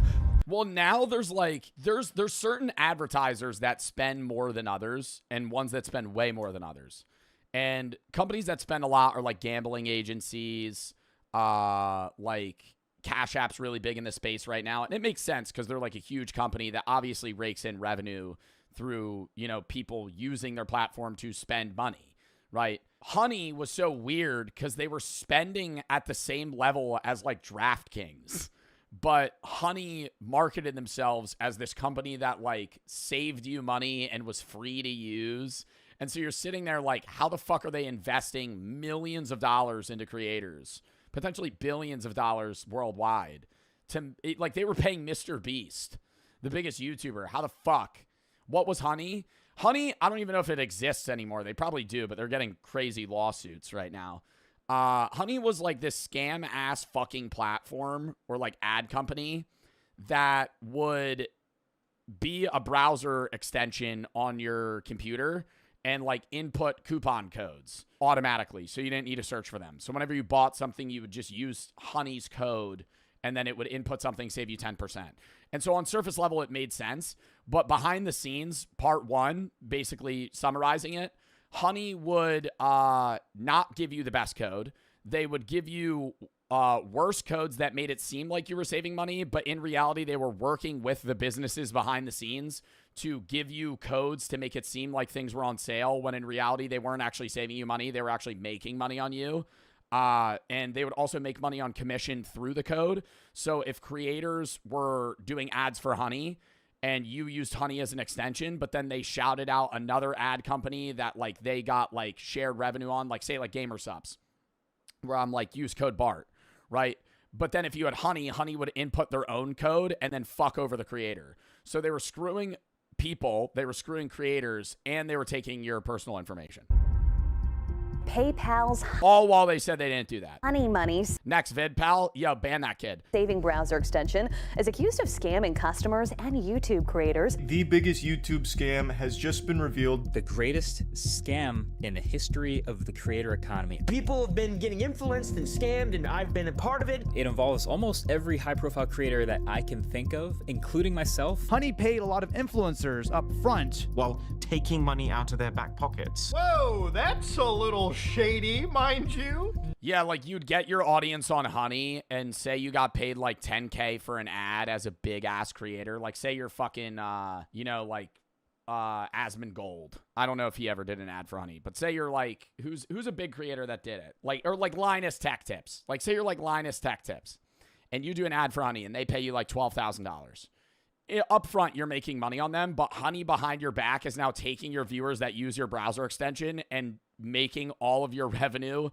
Well, now there's like, there's certain advertisers that spend more than others, and ones that spend way more than others. And companies that spend a lot are like gambling agencies, like Cash App's really big in the space right now. And it makes sense because they're like a huge company that obviously rakes in revenue through, you know, people using their platform to spend money, right? Honey was so weird because they were spending at the same level as like DraftKings. But Honey marketed themselves as this company that like saved you money and was free to use. And so you're sitting there like, how the fuck are they investing millions of dollars into creators, potentially billions of dollars worldwide? Like they were paying Mr. Beast, the biggest YouTuber. How the fuck? What was Honey? Honey, I don't even know if it exists anymore. They probably do, but they're getting crazy lawsuits right now. Honey was like this scam ass fucking platform or like ad company that would be a browser extension on your computer and like input coupon codes automatically. So you didn't need to search for them. So whenever you bought something, you would just use Honey's code and then it would input something, save you 10%. And so on surface level, it made sense. But behind the scenes, part one, basically summarizing it, Honey would not give you the best code. They would give you worse codes that made it seem like you were saving money, but in reality, they were working with the businesses behind the scenes to give you codes to make it seem like things were on sale, when in reality, they weren't actually saving you money. They were actually making money on you. And they would also make money on commission through the code. So if creators were doing ads for Honey, and you used Honey as an extension, but then they shouted out another ad company that like they got like shared revenue on, like say like Gamer Subs, where I'm like, use code BART, right? But then if you had Honey, Honey would input their own code and then fuck over the creator. So they were screwing people, they were screwing creators, and they were taking your personal information. PayPal's all while they said they didn't do that. Honey Money's next vid, pal. Yo, ban that kid. Saving browser extension is accused of scamming customers and YouTube creators. The biggest YouTube scam has just been revealed. The greatest scam in the history of the creator economy. People have been getting influenced and scammed, and I've been a part of it. It involves almost every high-profile creator that I can think of, including myself. Honey paid a lot of influencers up front while taking money out of their back pockets. Whoa, that's a little shady, mind you. Yeah, like you'd get your audience on Honey and say you got paid like 10K for an ad as a big ass creator. Like say you're fucking, you know, like Asmongold. I don't know if he ever did an ad for Honey, but say you're like, who's a big creator that did it? Like, or like Linus Tech Tips. Like say you're like Linus Tech Tips and you do an ad for Honey and they pay you like $12,000. Up front, you're making money on them, but Honey behind your back is now taking your viewers that use your browser extension and making all of your revenue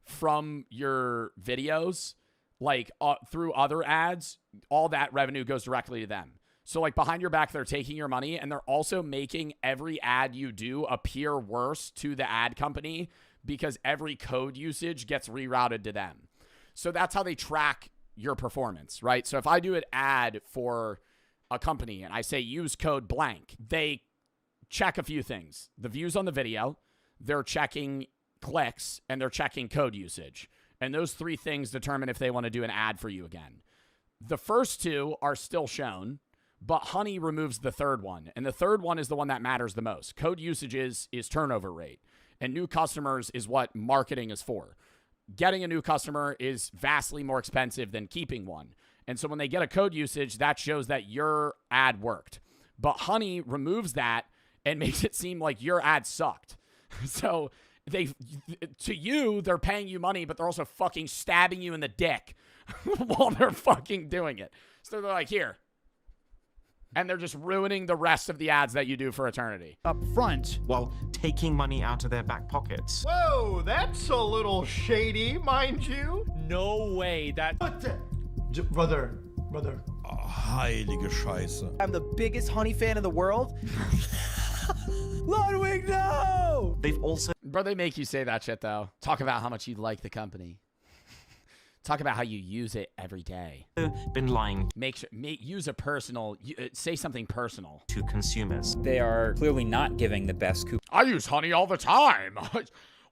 from your videos, like through other ads. All that revenue goes directly to them. So like behind your back, they're taking your money and they're also making every ad you do appear worse to the ad company because every code usage gets rerouted to them. So that's how they track your performance, right? So if I do an ad for a company and I say use code blank, they check a few things: the views on the video, they're checking clicks, and they're checking code usage. And those three things determine if they want to do an ad for you again. The first two are still shown, but Honey removes the third one. And the third one is the one that matters the most. Code usage is turnover rate, and new customers is what marketing is for. Getting a new customer is vastly more expensive than keeping one. And so when they get a code usage, that shows that your ad worked. But Honey removes that and makes it seem like your ad sucked. So to you, they're paying you money, but they're also fucking stabbing you in the dick while they're fucking doing it. So they're like, here. And they're just ruining the rest of the ads that you do for eternity. Up front while taking money out of their back pockets. Whoa, that's a little shady, mind you. No way. Brother. Heilige Scheiße. I'm the biggest Honey fan in the world. Ludwig, no! They've also... Bro, they make you say that shit, though. Talk about how much you like the company. Talk about how you use it every day. Been lying. Use a personal... say something personal. To consumers. They are clearly not giving the best coupon. I use Honey all the time.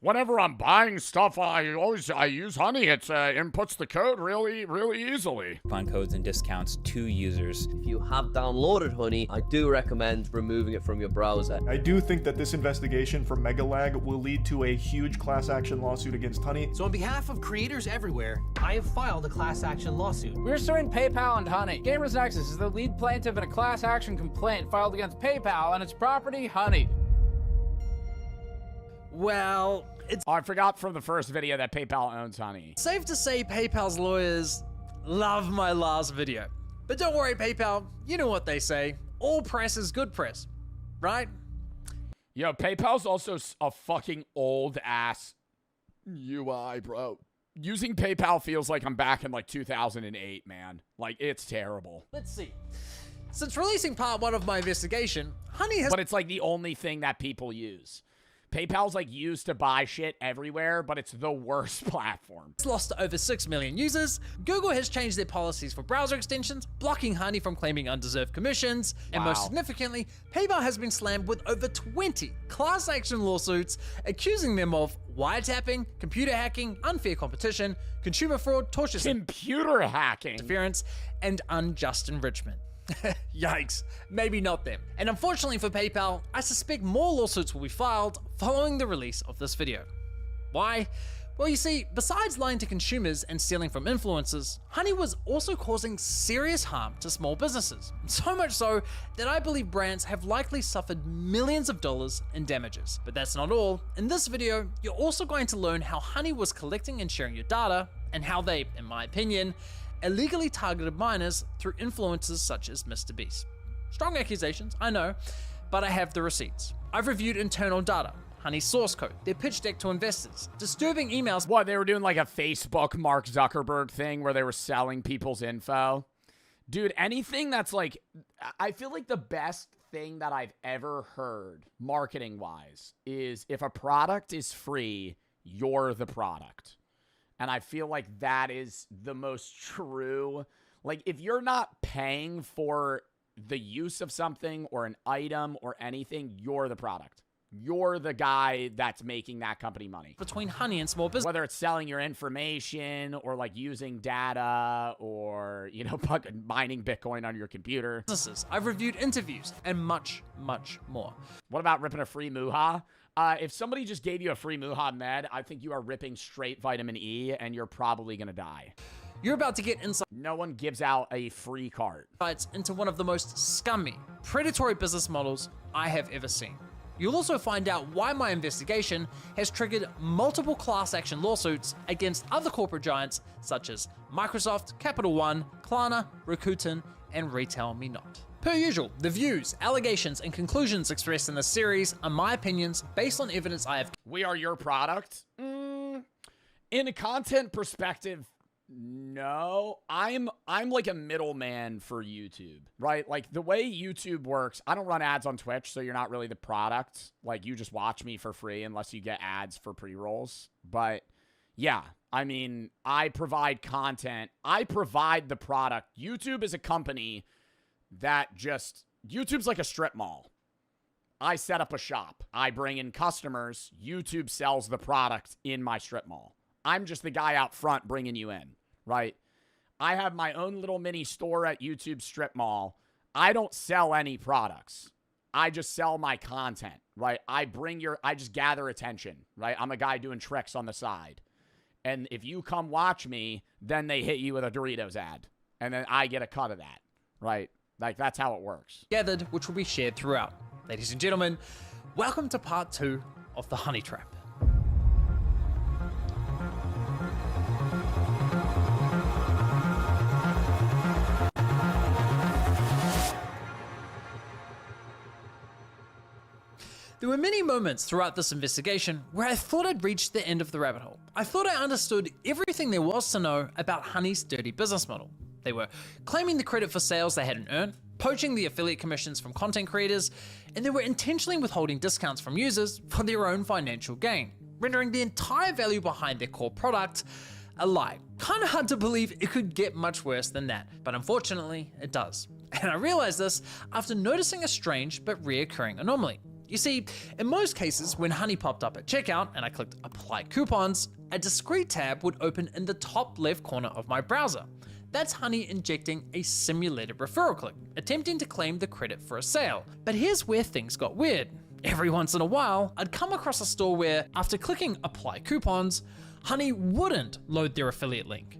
whenever I'm buying stuff, I use Honey. It inputs the code really easily. Coupon codes and discounts to users. If you have downloaded Honey, I do recommend removing it from your browser. I do think that this investigation from Megalag will lead to a huge class action lawsuit against Honey. So on behalf of creators everywhere, I have filed a class action lawsuit. We're suing PayPal and Honey. Gamers Nexus is the lead plaintiff in a class action complaint filed against PayPal and its property, Honey. Well, it's I forgot from the first video that PayPal owns Honey. safe to say PayPal's lawyers love my last video. But don't worry, PayPal, you know what they say. All press is good press, right? Yo, PayPal's also a fucking old ass UI, bro. Using PayPal feels like I'm back in like 2008, man. Like, it's terrible. Let's see. Since releasing part 1 of my investigation, Honey has... But it's like the only thing that people use. PayPal's like used to buy shit everywhere, but it's the worst platform. It's lost over 6 million users. Google has changed their policies for browser extensions, blocking Honey from claiming undeserved commissions. And most significantly, PayPal has been slammed with over 20 class action lawsuits accusing them of wiretapping, computer hacking, unfair competition, consumer fraud, tortious computer hacking, interference, and unjust enrichment. Yikes, maybe not them. And unfortunately for PayPal, I suspect more lawsuits will be filed following the release of this video. Why? Well, you see, besides lying to consumers and stealing from influencers, Honey was also causing serious harm to small businesses. So much so that I believe brands have likely suffered millions of dollars in damages. But that's not all. In this video, you're also going to learn how Honey was collecting and sharing your data, and how they, in my opinion, illegally targeted minors through influencers such as Mr. Beast. Strong accusations, I know, but I have the receipts. I've reviewed internal data, Honey's source code, their pitch deck to investors, disturbing emails. What, they were doing like a Facebook Mark Zuckerberg thing where they were selling people's info? Dude, anything that's like, I feel like the best thing that I've ever heard marketing-wise is if a product is free, you're the product. And I feel like that is the most true. Like, if you're not paying for the use of something or an item or anything, you're the product. You're the guy that's making that company money. Between Honey and small business. Whether it's selling your information or like using data or, you know, fucking mining Bitcoin on your computer. I've reviewed interviews and much, much more. What about ripping a free Muha? If somebody just gave you a free Muha med, I think you are ripping straight vitamin E and you're probably going to die. You're about to get insight. No one gives out a free card. Into one of the most scummy, predatory business models I have ever seen. You'll also find out why my investigation has triggered multiple class action lawsuits against other corporate giants such as Microsoft, Capital One, Klarna, Rakuten, and Retail Me Not. Per usual, the views, allegations, and conclusions expressed in this series are my opinions based on evidence I have. We are your product? In a content perspective, no. I'm like a middleman for YouTube, right? Like the way YouTube works, I don't run ads on Twitch, so you're not really the product. Like you just watch me for free unless you get ads for pre-rolls. But yeah, I mean, I provide content. I provide the product. YouTube is a company that just, YouTube's like a strip mall. I set up a shop. I bring in customers. YouTube sells the product in my strip mall. I'm just the guy out front bringing you in, right? I have my own little mini store at YouTube strip mall. I don't sell any products. I just sell my content, right? I just gather attention, right? I'm a guy doing tricks on the side. And if you come watch me, then they hit you with a Doritos ad. And then I get a cut of that, right? Like, that's how it works. Gathered, which will be shared throughout. Ladies and gentlemen, welcome to part 2 of the Honey Trap. There were many moments throughout this investigation where I thought I'd reached the end of the rabbit hole. I thought I understood everything there was to know about Honey's dirty business model. They were claiming the credit for sales they hadn't earned, poaching the affiliate commissions from content creators, and they were intentionally withholding discounts from users for their own financial gain, rendering the entire value behind their core product a lie. Kinda hard to believe it could get much worse than that, but unfortunately it does. And I realized this after noticing a strange but reoccurring anomaly. You see, in most cases, when honey popped up at checkout and I clicked apply coupons, a discrete tab would open in the top left corner of my browser. That's honey injecting a simulated referral click, attempting to claim the credit for a sale. But here's where things got weird. Every once in a while, I'd come across a store where, after clicking apply coupons, honey wouldn't load their affiliate link.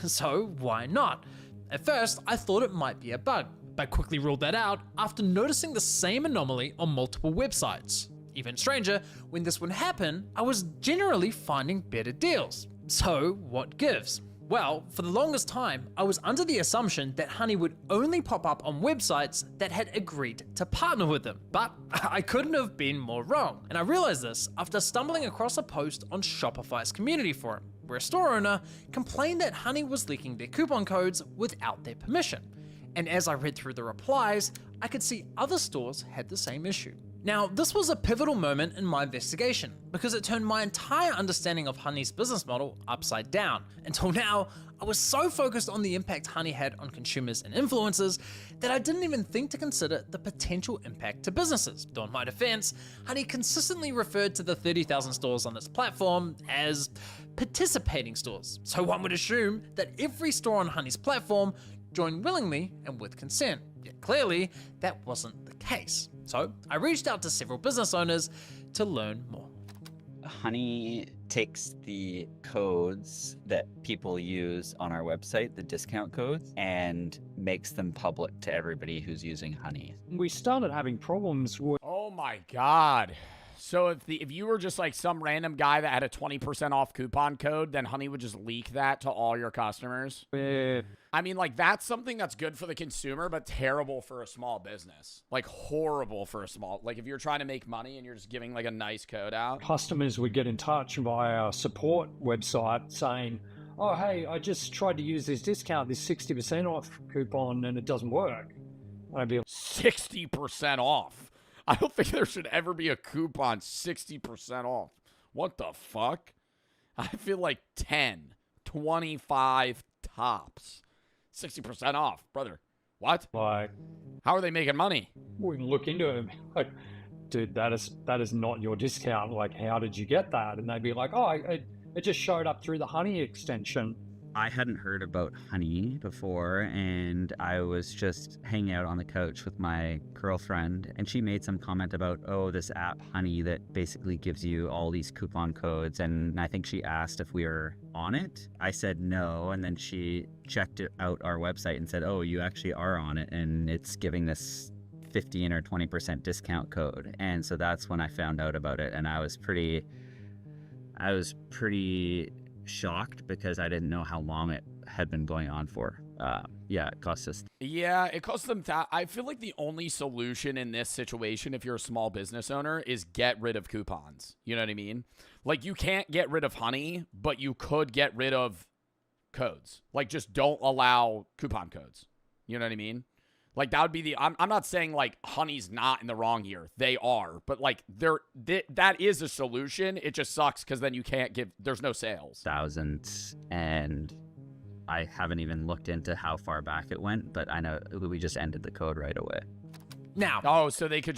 So why not? At first, I thought it might be a bug, but quickly ruled that out after noticing the same anomaly on multiple websites. Even stranger, when this would happen, I was generally finding better deals. So what gives? Well, for the longest time, I was under the assumption that honey would only pop up on websites that had agreed to partner with them. But I couldn't have been more wrong. And I realized this after stumbling across a post on Shopify's community forum, where a store owner complained that honey was leaking their coupon codes without their permission. And as I read through the replies, I could see other stores had the same issue. Now, this was a pivotal moment in my investigation because it turned my entire understanding of Honey's business model upside down. Until now, I was so focused on the impact Honey had on consumers and influencers that I didn't even think to consider the potential impact to businesses. Though in my defense, Honey consistently referred to the 30,000 stores on its platform as participating stores. So one would assume that every store on Honey's platform joined willingly and with consent. Yet clearly, that wasn't the case. So I reached out to several business owners to learn more. Honey takes the codes that people use on our website, the discount codes, and makes them public to everybody who's using Honey. We started having problems with... Oh my God. So if you were just like some random guy that had a 20% off coupon code, then Honey would just leak that to all your customers? I mean, like, that's something that's good for the consumer, but terrible for a small business. Like, horrible for a small... Like, if you're trying to make money and you're just giving, like, a nice code out. Customers would get in touch via our support website saying, oh, hey, I just tried to use this discount, this 60% off coupon, and it doesn't work. And I'd be like, 60% off? I don't think there should ever be a coupon 60% off. What the fuck? I feel like 10, 25 tops. 60% off, brother. What? Like, how are they making money? We can look into it. Like, dude, that is not your discount. Like, how did you get that? And they'd be like, oh, it just showed up through the Honey extension. I hadn't heard about Honey before, and I was just hanging out on the couch with my girlfriend, and she made some comment about, oh, this app Honey that basically gives you all these coupon codes, and I think she asked if we were on it. I said no, and then she checked it out our website and said, oh, you actually are on it, and it's giving this 15 or 20% discount code. And so that's when I found out about it, and I was pretty shocked because I didn't know how long it had been going on for. Yeah, it cost us. Yeah, it costs them. I feel like the only solution in this situation, if you're a small business owner, is get rid of coupons. You know what I mean? Like, you can't get rid of Honey, but you could get rid of codes. Like, just don't allow coupon codes. You know what I mean? Like, that would be the... I'm not saying, like, Honey's not in the wrong here. They are. But, like, that is a solution. It just sucks because then you can't give... There's no sales. Thousands. And I haven't even looked into how far back it went, but I know we just ended the code right away. Now... Oh, so they could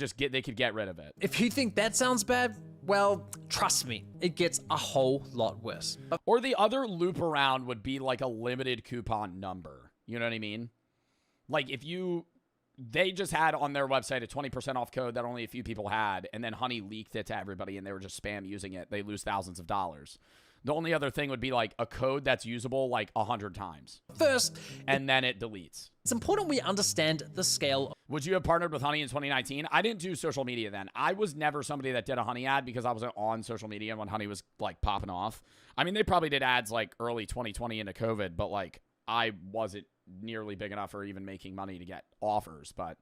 get rid of it. If you think that sounds bad, well, trust me, it gets a whole lot worse. Or the other loop around would be, like, a limited coupon number. You know what I mean? Like, if they just had on their website a 20% off code that only a few people had, and then Honey leaked it to everybody and they were just spam using it, they lose thousands of dollars. The only other thing would be, like, a code that's usable, like, 100 times. First, and then it deletes. It's important we understand the scale. Would you have partnered with Honey in 2019? I didn't do social media then. I was never somebody that did a Honey ad because I wasn't on social media when Honey was, like, popping off. I mean, they probably did ads, like, early 2020 into COVID, but, like, I wasn't nearly big enough or even making money to get offers. But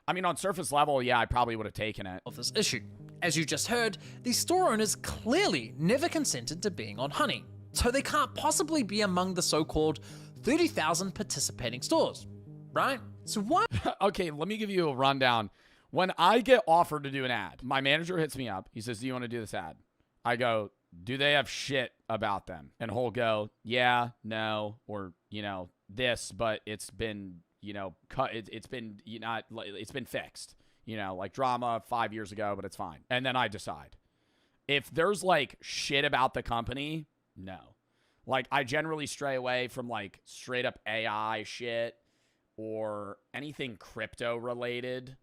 I mean, on surface level, yeah, I probably would have taken it. Of this issue. As you just heard, these store owners clearly never consented to being on Honey, so they can't possibly be among the so-called 30,000 participating stores, right? So why? Okay, let me give you a rundown. When I get offered to do an ad, my manager hits me up. He says, do you want to do this ad? I go, do they have shit about them? And he'll go, yeah, no, or, you know, this, but it's been, you know, cut. It's been, it's been fixed. You know, like drama 5 years ago, but it's fine. And then I decide. If there's like shit about the company, no. Like I generally stray away from like straight up AI shit or anything crypto related.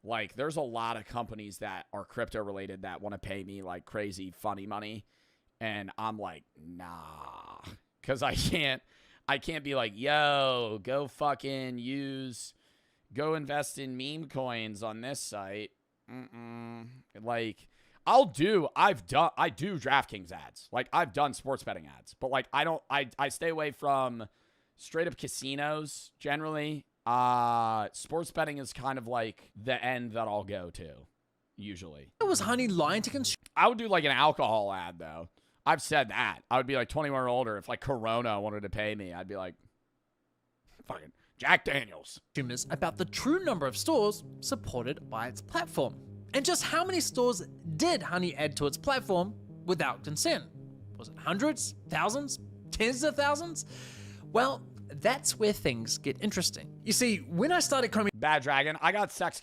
Like there's a lot of companies that are crypto related that want to pay me like crazy funny money. And I'm like, nah. Cause I can't be like, yo, go invest in meme coins on this site. Like, I do DraftKings ads. Like, I've done sports betting ads. But, like, I stay away from straight up casinos, generally. Sports betting is kind of, like, the end that I'll go to, usually. Was Honey lying to consumers? I would do, like, an alcohol ad, though. I've said that. I would be, like, 21 or older. If, like, Corona wanted to pay me, I'd be like, fucking Jack Daniels. About the true number of stores supported by its platform. And just how many stores did Honey add to its platform without consent? Was it hundreds, thousands, tens of thousands? Well, that's where things get interesting. You see, when I started coming... Bad Dragon, I got sex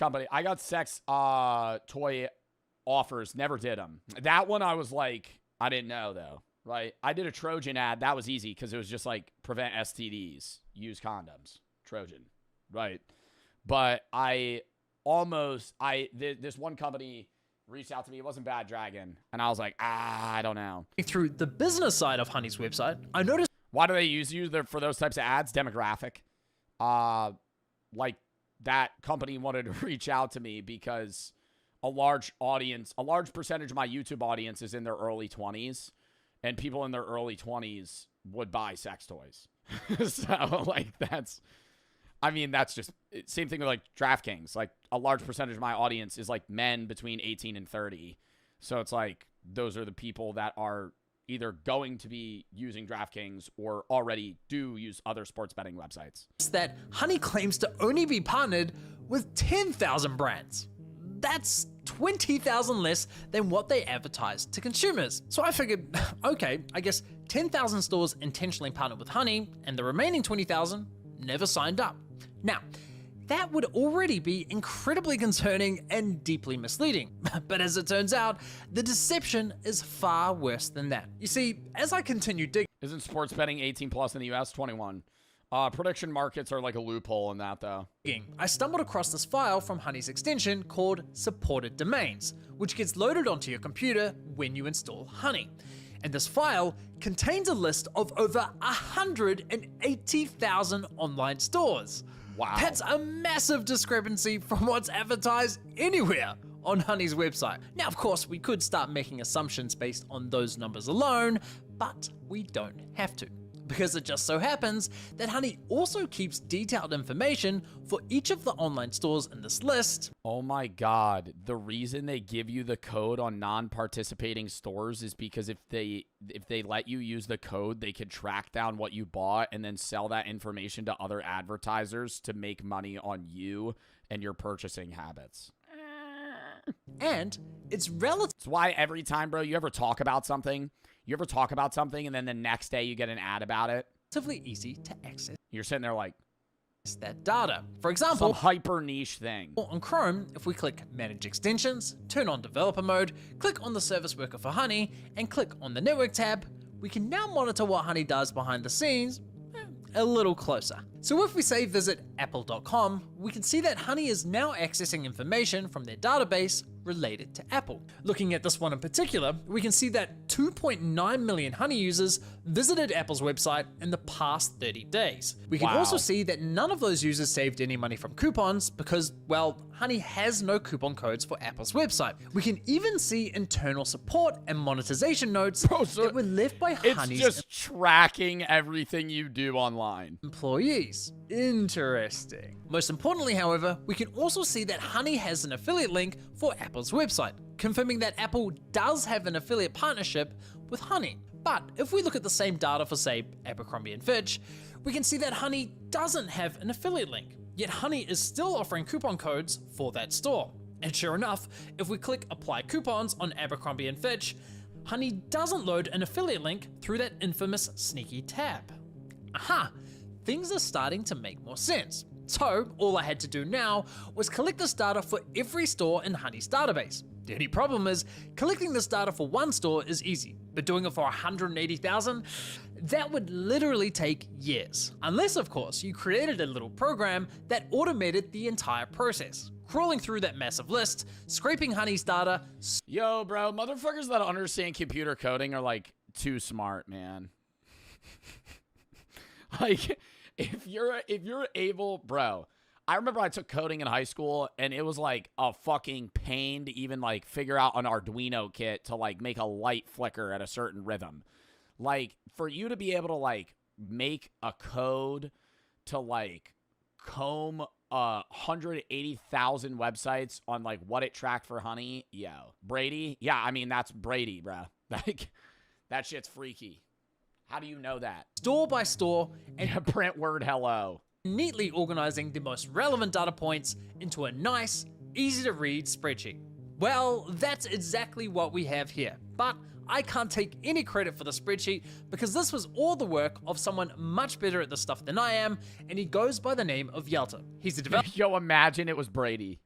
toy offers, never did them. That one I was like, I didn't know though. Right? I did a Trojan ad. That was easy because it was just like prevent STDs, use condoms. Trojan. Right. But this one company reached out to me. It wasn't Bad Dragon. And I was like, I don't know. Through the business side of Honey's website, I noticed... Why do they use you for those types of ads? Demographic. Like that company wanted to reach out to me because a large percentage of my YouTube audience is in their early 20s. And people in their early 20s would buy sex toys. So, like, that's just same thing with like DraftKings. Like a large percentage of my audience is like men between 18 and 30. So it's like those are the people that are either going to be using DraftKings or already do use other sports betting websites. That Honey claims to only be partnered with 10,000 brands. That's 20,000 less than what they advertise to consumers. So I figured, okay, I guess 10,000 stores intentionally partnered with Honey and the remaining 20,000 never signed up. Now, that would already be incredibly concerning and deeply misleading. But as it turns out, the deception is far worse than that. You see, as I continue digging... Isn't sports betting 18 plus in the US? 21. Prediction markets are like a loophole in that, though. I stumbled across this file from Honey's extension called Supported Domains, which gets loaded onto your computer when you install Honey. And this file contains a list of over 180,000 online stores. Wow. That's a massive discrepancy from what's advertised anywhere on Honey's website. Now, of course, we could start making assumptions based on those numbers alone, but we don't have to. Because it just so happens that Honey also keeps detailed information for each of the online stores in this list. Oh my God. The reason they give you the code on non-participating stores is because if they let you use the code, they could track down what you bought and then sell that information to other advertisers to make money on you and your purchasing habits. And it's relative. It's why every time, bro, you ever talk about something and then the next day you get an ad about it? Relatively easy to access. You're sitting there like, that data. For example, some hyper niche thing. On Chrome, if we click Manage Extensions, turn on Developer Mode, click on the Service Worker for Honey, and click on the Network tab, we can now monitor what Honey does behind the scenes a little closer. So if we say visit apple.com, we can see that Honey is now accessing information from their database related to Apple. Looking at this one in particular, we can see that 2.9 million Honey users visited Apple's website in the past 30 days. We can also see that none of those users saved any money from coupons because, well, Honey has no coupon codes for Apple's website. We can even see internal support and monetization notes that were left by Honey's It's just tracking everything you do online. Employees. Interesting. Most importantly, however, we can also see that Honey has an affiliate link for Apple's website, confirming that Apple does have an affiliate partnership with Honey. But if we look at the same data for, say, Abercrombie & Fitch, we can see that Honey doesn't have an affiliate link, yet Honey is still offering coupon codes for that store. And sure enough, if we click Apply Coupons on Abercrombie & Fitch, Honey doesn't load an affiliate link through that infamous sneaky tab. Aha! Things are starting to make more sense. So all I had to do now was collect this data for every store in Honey's database. The only problem is, collecting this data for one store is easy, but doing it for 180,000, that would literally take years. Unless, of course, you created a little program that automated the entire process, crawling through that massive list, scraping Honey's data. Yo, bro, motherfuckers that understand computer coding are like too smart, man. Like, if you're able, bro. I remember I took coding in high school, and it was like a fucking pain to even like figure out an Arduino kit to like make a light flicker at a certain rhythm. Like, for you to be able to like make a code to like comb 180,000 websites on like what it tracked for Honey, yo, Brady, yeah, I mean that's Brady, bro. Like, that shit's freaky. How do you know that? Store by store, and print word hello. Neatly organizing the most relevant data points into a nice, easy to read spreadsheet. Well, that's exactly what we have here, but I can't take any credit for the spreadsheet because this was all the work of someone much better at this stuff than I am, and he goes by the name of Yelta. He's the developer. Yo, imagine it was Brady.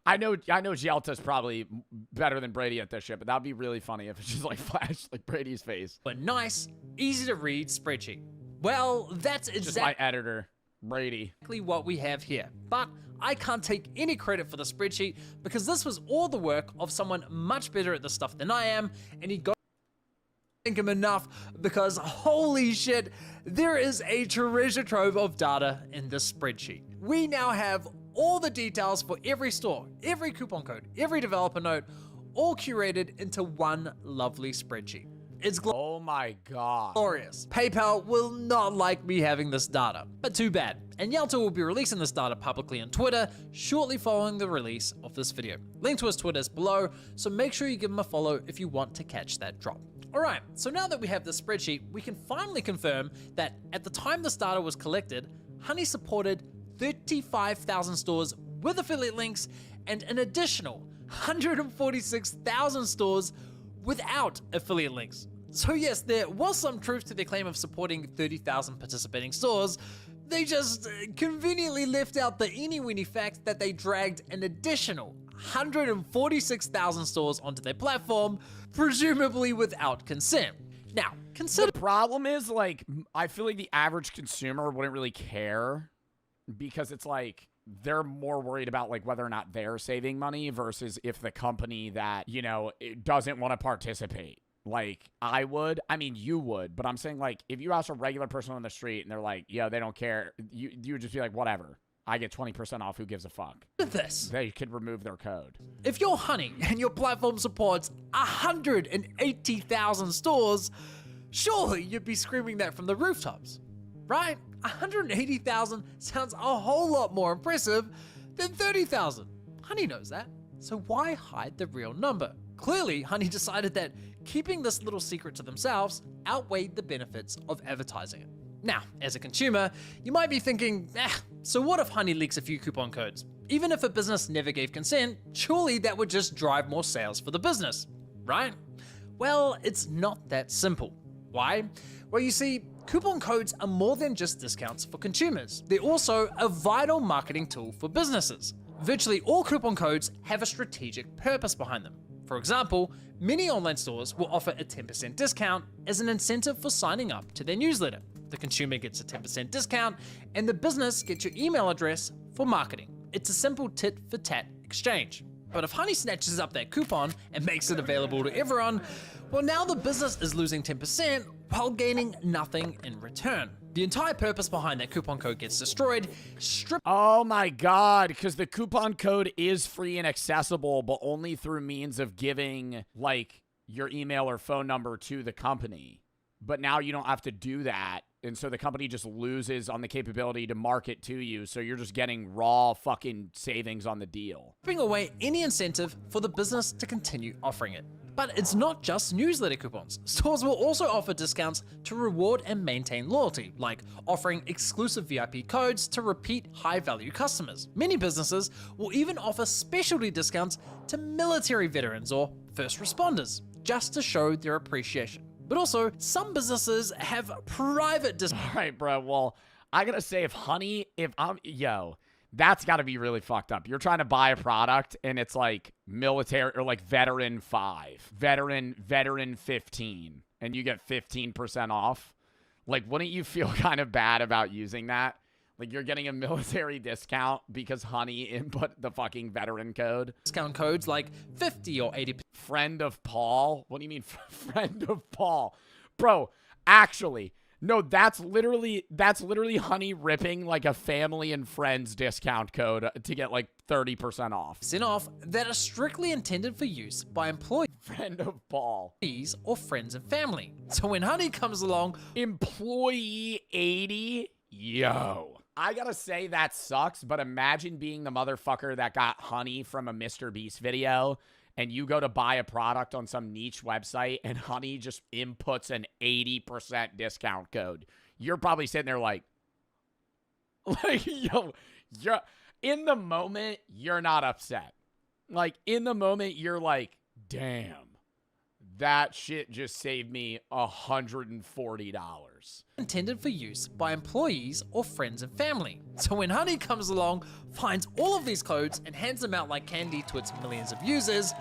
I know Yelta's probably better than Brady at this shit, but that'd be really funny if it just like flashed like Brady's face. A nice, easy to read spreadsheet. Well, that's just my editor, Brady. Exactly what we have here, but I can't take any credit for the spreadsheet because this was all the work of someone much better at this stuff than I am, and he goes thank him enough because holy shit, there is a treasure trove of data in this spreadsheet. We now have all the details for every store, every coupon code, every developer note, all curated into one lovely spreadsheet. It's oh my god, glorious. PayPal will not like me having this data, but too bad. And Yelta will be releasing this data publicly on Twitter shortly following the release of this video. Link to his Twitter is below, so make sure you give him a follow if you want to catch that drop. Alright, so now that we have this spreadsheet, we can finally confirm that at the time this data was collected, Honey supported 35,000 stores with affiliate links and an additional 146,000 stores without affiliate links. So yes, there was some truth to their claim of supporting 30,000 participating stores. They just conveniently left out the eeny-weeny fact that they dragged an additional 146,000 stores onto their platform, presumably without consent. Now, consider— the problem is, like, I feel like the average consumer wouldn't really care because it's like they're more worried about like whether or not they're saving money versus if the company that, you know, doesn't want to participate. Like, I would, I mean, you would, but I'm saying, like, if you ask a regular person on the street and they're like, yo, they don't care, you would just be like, whatever. I get 20% off, who gives a fuck? This. They could remove their code. If you're Honey and your platform supports 180,000 stores, surely you'd be screaming that from the rooftops, right? 180,000 sounds a whole lot more impressive than 30,000. Honey knows that, so why hide the real number? Clearly, Honey decided that keeping this little secret to themselves outweighed the benefits of advertising it. Now, as a consumer, you might be thinking, so what if Honey leaks a few coupon codes? Even if a business never gave consent, surely that would just drive more sales for the business, right? Well, it's not that simple. Why? Well, you see, coupon codes are more than just discounts for consumers. They're also a vital marketing tool for businesses. Virtually all coupon codes have a strategic purpose behind them. For example, many online stores will offer a 10% discount as an incentive for signing up to their newsletter. The consumer gets a 10% discount, and the business gets your email address for marketing. It's a simple tit-for-tat exchange. But if Honey snatches up that coupon and makes it available to everyone, well, now the business is losing 10% while gaining nothing in return. The entire purpose behind that coupon code gets destroyed. Oh my god, because the coupon code is free and accessible, but only through means of giving, like, your email or phone number to the company. But now you don't have to do that, and so the company just loses on the capability to market to you, so you're just getting raw fucking savings on the deal. Stripping away any incentive for the business to continue offering it. But it's not just newsletter coupons. Stores will also offer discounts to reward and maintain loyalty, like offering exclusive VIP codes to repeat high-value customers. Many businesses will even offer specialty discounts to military veterans or first responders, just to show their appreciation. But also, some businesses have private discounts. All right, bro, well, I gotta say, that's gotta be really fucked up. You're trying to buy a product and it's like military or like veteran 5, veteran 15, and you get 15% off. Like, wouldn't you feel kind of bad about using that? Like, you're getting a military discount because Honey input the fucking veteran code. Discount codes like 50 or 80%. Friend of Paul? What do you mean, friend of Paul? Bro, actually, no, that's literally Honey ripping like a family and friends discount code to get like 30% off. Off that are strictly intended for use by employees. Friend of Paul. Or friends and family. So when Honey comes along, employee 80? Yo. I gotta say that sucks, but imagine being the motherfucker that got Honey from a Mr. Beast video and you go to buy a product on some niche website and Honey just inputs an 80% discount code. You're probably sitting there like, yo, in the moment, you're not upset. Like, in the moment, you're like, damn, that shit just saved me $140. Intended for use by employees or friends and family. So when Honey comes along, finds all of these codes and hands them out like candy to its millions of users,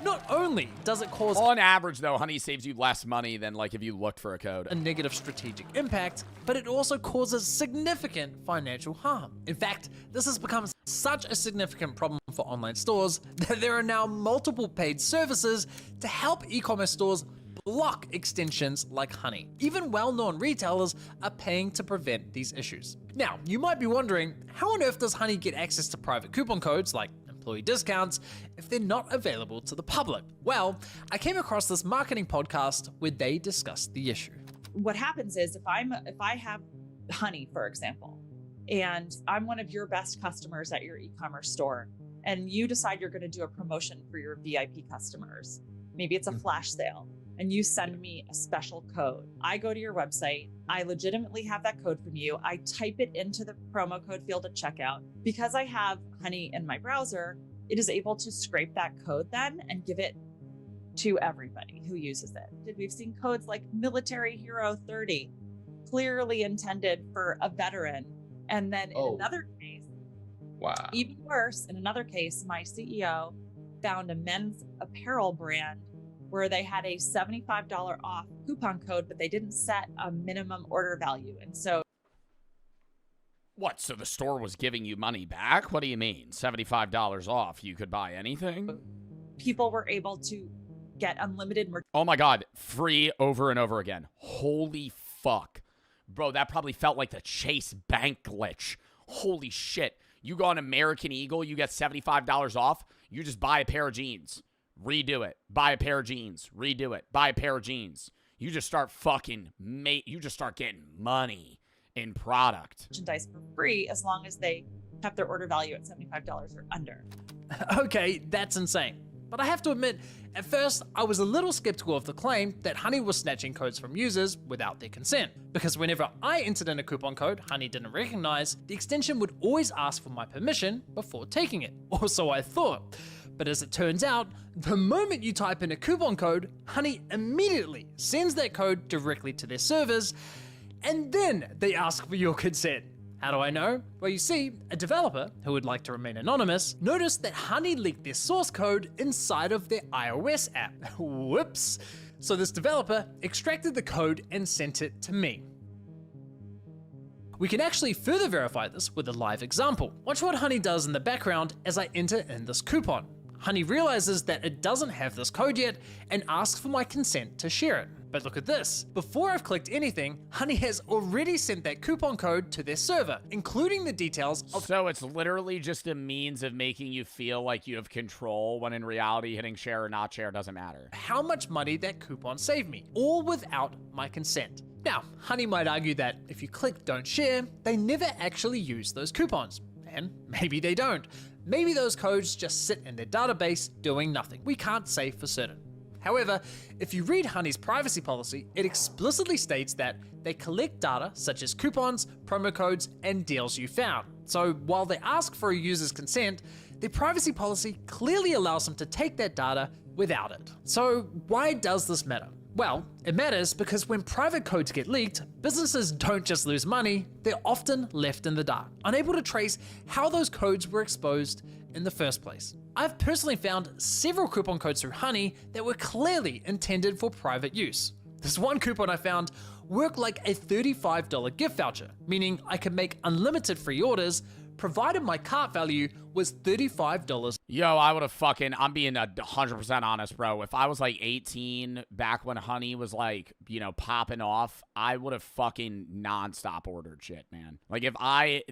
not only does it cause... On average, though, Honey saves you less money than like if you looked for a code. A negative strategic impact, but it also causes significant financial harm. In fact, this has become such a significant problem for online stores that there are now multiple paid services to help e-commerce stores block extensions like Honey. Even well-known retailers are paying to prevent these issues. Now, you might be wondering, how on earth does Honey get access to private coupon codes like employee discounts if they're not available to the public? Well, I came across this marketing podcast where they discussed the issue. What happens is if I have Honey, for example, and I'm one of your best customers at your e-commerce store, and you decide you're going to do a promotion for your VIP customers, maybe it's a flash sale, and you send me a special code. I go to your website, I legitimately have that code from you, I type it into the promo code field at checkout. Because I have Honey in my browser, it is able to scrape that code then and give it to everybody who uses it. We've seen codes like Military Hero 30, clearly intended for a veteran. And then in another case, wow, even worse, in another case, my CEO found a men's apparel brand where they had a $75 off coupon code, but they didn't set a minimum order value. And so... What, so the store was giving you money back? What do you mean? $75 off, you could buy anything? People were able to get unlimited merch. Oh my God, free over and over again. Holy fuck. Bro, that probably felt like the Chase Bank glitch. Holy shit. You go on American Eagle, you get $75 off, you just buy a pair of jeans. Redo it. Buy a pair of jeans. Redo it. Buy a pair of jeans. You just start you just start getting money in product. Merchandise for free as long as they kept their order value at $75 or under. Okay, that's insane. But I have to admit, at first, I was a little skeptical of the claim that Honey was snatching codes from users without their consent. Because whenever I entered in a coupon code Honey didn't recognize, the extension would always ask for my permission before taking it. Or so I thought. But as it turns out, the moment you type in a coupon code, Honey immediately sends that code directly to their servers, and then they ask for your consent. How do I know? Well, you see, a developer, who would like to remain anonymous, noticed that Honey leaked their source code inside of their iOS app. Whoops. So this developer extracted the code and sent it to me. We can actually further verify this with a live example. Watch what Honey does in the background as I enter in this coupon. Honey realizes that it doesn't have this code yet and asks for my consent to share it. But look at this. Before I've clicked anything, Honey has already sent that coupon code to their server, including the details of... So it's literally just a means of making you feel like you have control when in reality hitting share or not share doesn't matter. How much money that coupon saved me, all without my consent. Now, Honey might argue that if you click don't share, they never actually use those coupons. And maybe they don't. Maybe those codes just sit in their database doing nothing. We can't say for certain. However, if you read Honey's privacy policy, it explicitly states that they collect data such as coupons, promo codes, and deals you found. So while they ask for a user's consent, their privacy policy clearly allows them to take that data without it. So why does this matter? Well, it matters because when private codes get leaked, businesses don't just lose money, they're often left in the dark, unable to trace how those codes were exposed in the first place. I've personally found several coupon codes through Honey that were clearly intended for private use. This one coupon I found worked like a $35 gift voucher, meaning I could make unlimited free orders provided my cart value was $35. Yo, I would have fucking, I'm being 100% honest, bro. If I was like 18 back when Honey was like, you know, popping off, I would have fucking nonstop ordered shit, man. Like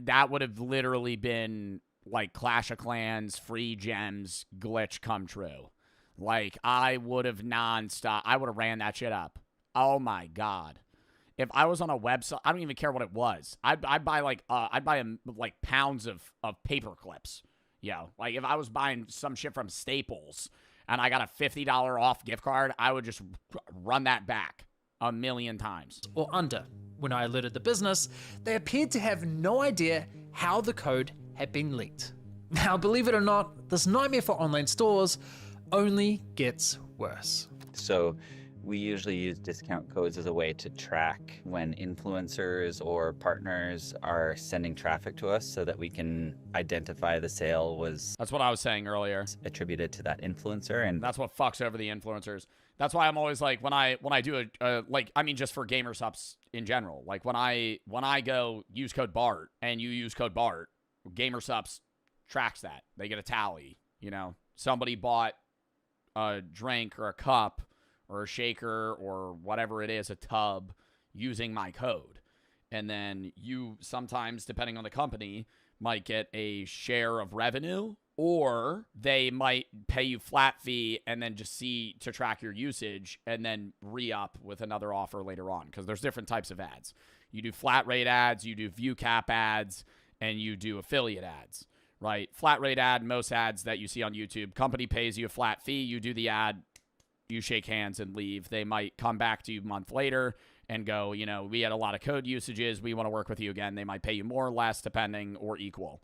that would have literally been like Clash of Clans, free gems, glitch come true. Like I would have nonstop, I would have ran that shit up. Oh my God. If I was on a website, I don't even care what it was. I'd buy like pounds of paper clips. Yo, like if I was buying some shit from Staples and I got a $50 off gift card, I would just run that back 1,000,000 times. Or under. When I alerted the business, they appeared to have no idea how the code had been leaked. Now, believe it or not, this nightmare for online stores only gets worse. So we usually use discount codes as a way to track when influencers or partners are sending traffic to us so that we can identify the sale was... That's what I was saying earlier. ...attributed to that influencer. And that's what fucks over the influencers. That's why I'm always like, when I do just for gamer subs in general, like when I go use code BART and you use code BART, gamer subs tracks that. They get a tally, you know? Somebody bought a drink or a cup or a shaker or whatever it is, a tub, using my code. And then you sometimes, depending on the company, might get a share of revenue, or they might pay you flat fee and then just see to track your usage and then re-up with another offer later on, because there's different types of ads. You do flat rate ads, you do view cap ads, and you do affiliate ads, right? Flat rate ad, most ads that you see on YouTube, company pays you a flat fee, you do the ad, you shake hands and leave. They might come back to you a month later and go, you know, we had a lot of code usages. We want to work with you again. They might pay you more or less, depending, or equal.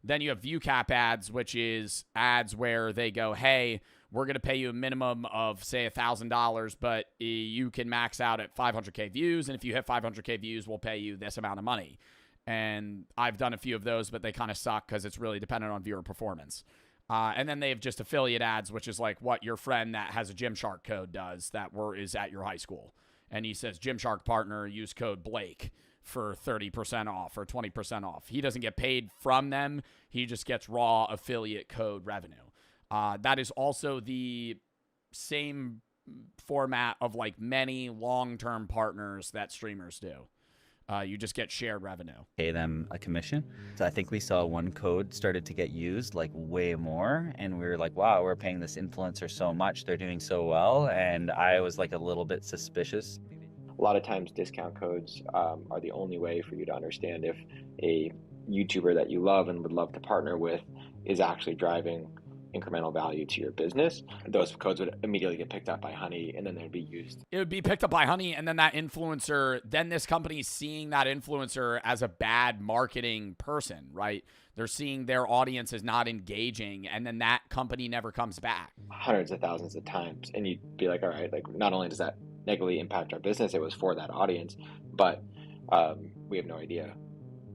Then you have view cap ads, which is ads where they go, hey, we're going to pay you a minimum of, say, $1,000, but you can max out at 500K views. And if you hit 500K views, we'll pay you this amount of money. And I've done a few of those, but they kind of suck because it's really dependent on viewer performance. And then they have just affiliate ads, which is like what your friend that has a Gymshark code does that is at your high school. And he says, Gymshark partner, use code Blake for 30% off or 20% off. He doesn't get paid from them. He just gets raw affiliate code revenue. That is also the same format of like many long-term partners that streamers do. You just get shared revenue. Pay them a commission. So I think we saw one code started to get used like way more, and we were like, wow, we're paying this influencer so much, they're doing so well, and I was like a little bit suspicious. A lot of times discount codes are the only way for you to understand if a YouTuber that you love and would love to partner with is actually driving incremental value to your business. Those codes would immediately get picked up by Honey, and then they'd be used. It would be picked up by Honey, and then that influencer, then this company seeing that influencer as a bad marketing person, right? They're seeing their audience is not engaging, and then that company never comes back. Hundreds of thousands of times. And you'd be like, all right, like not only does that negatively impact our business, it was for that audience, but we have no idea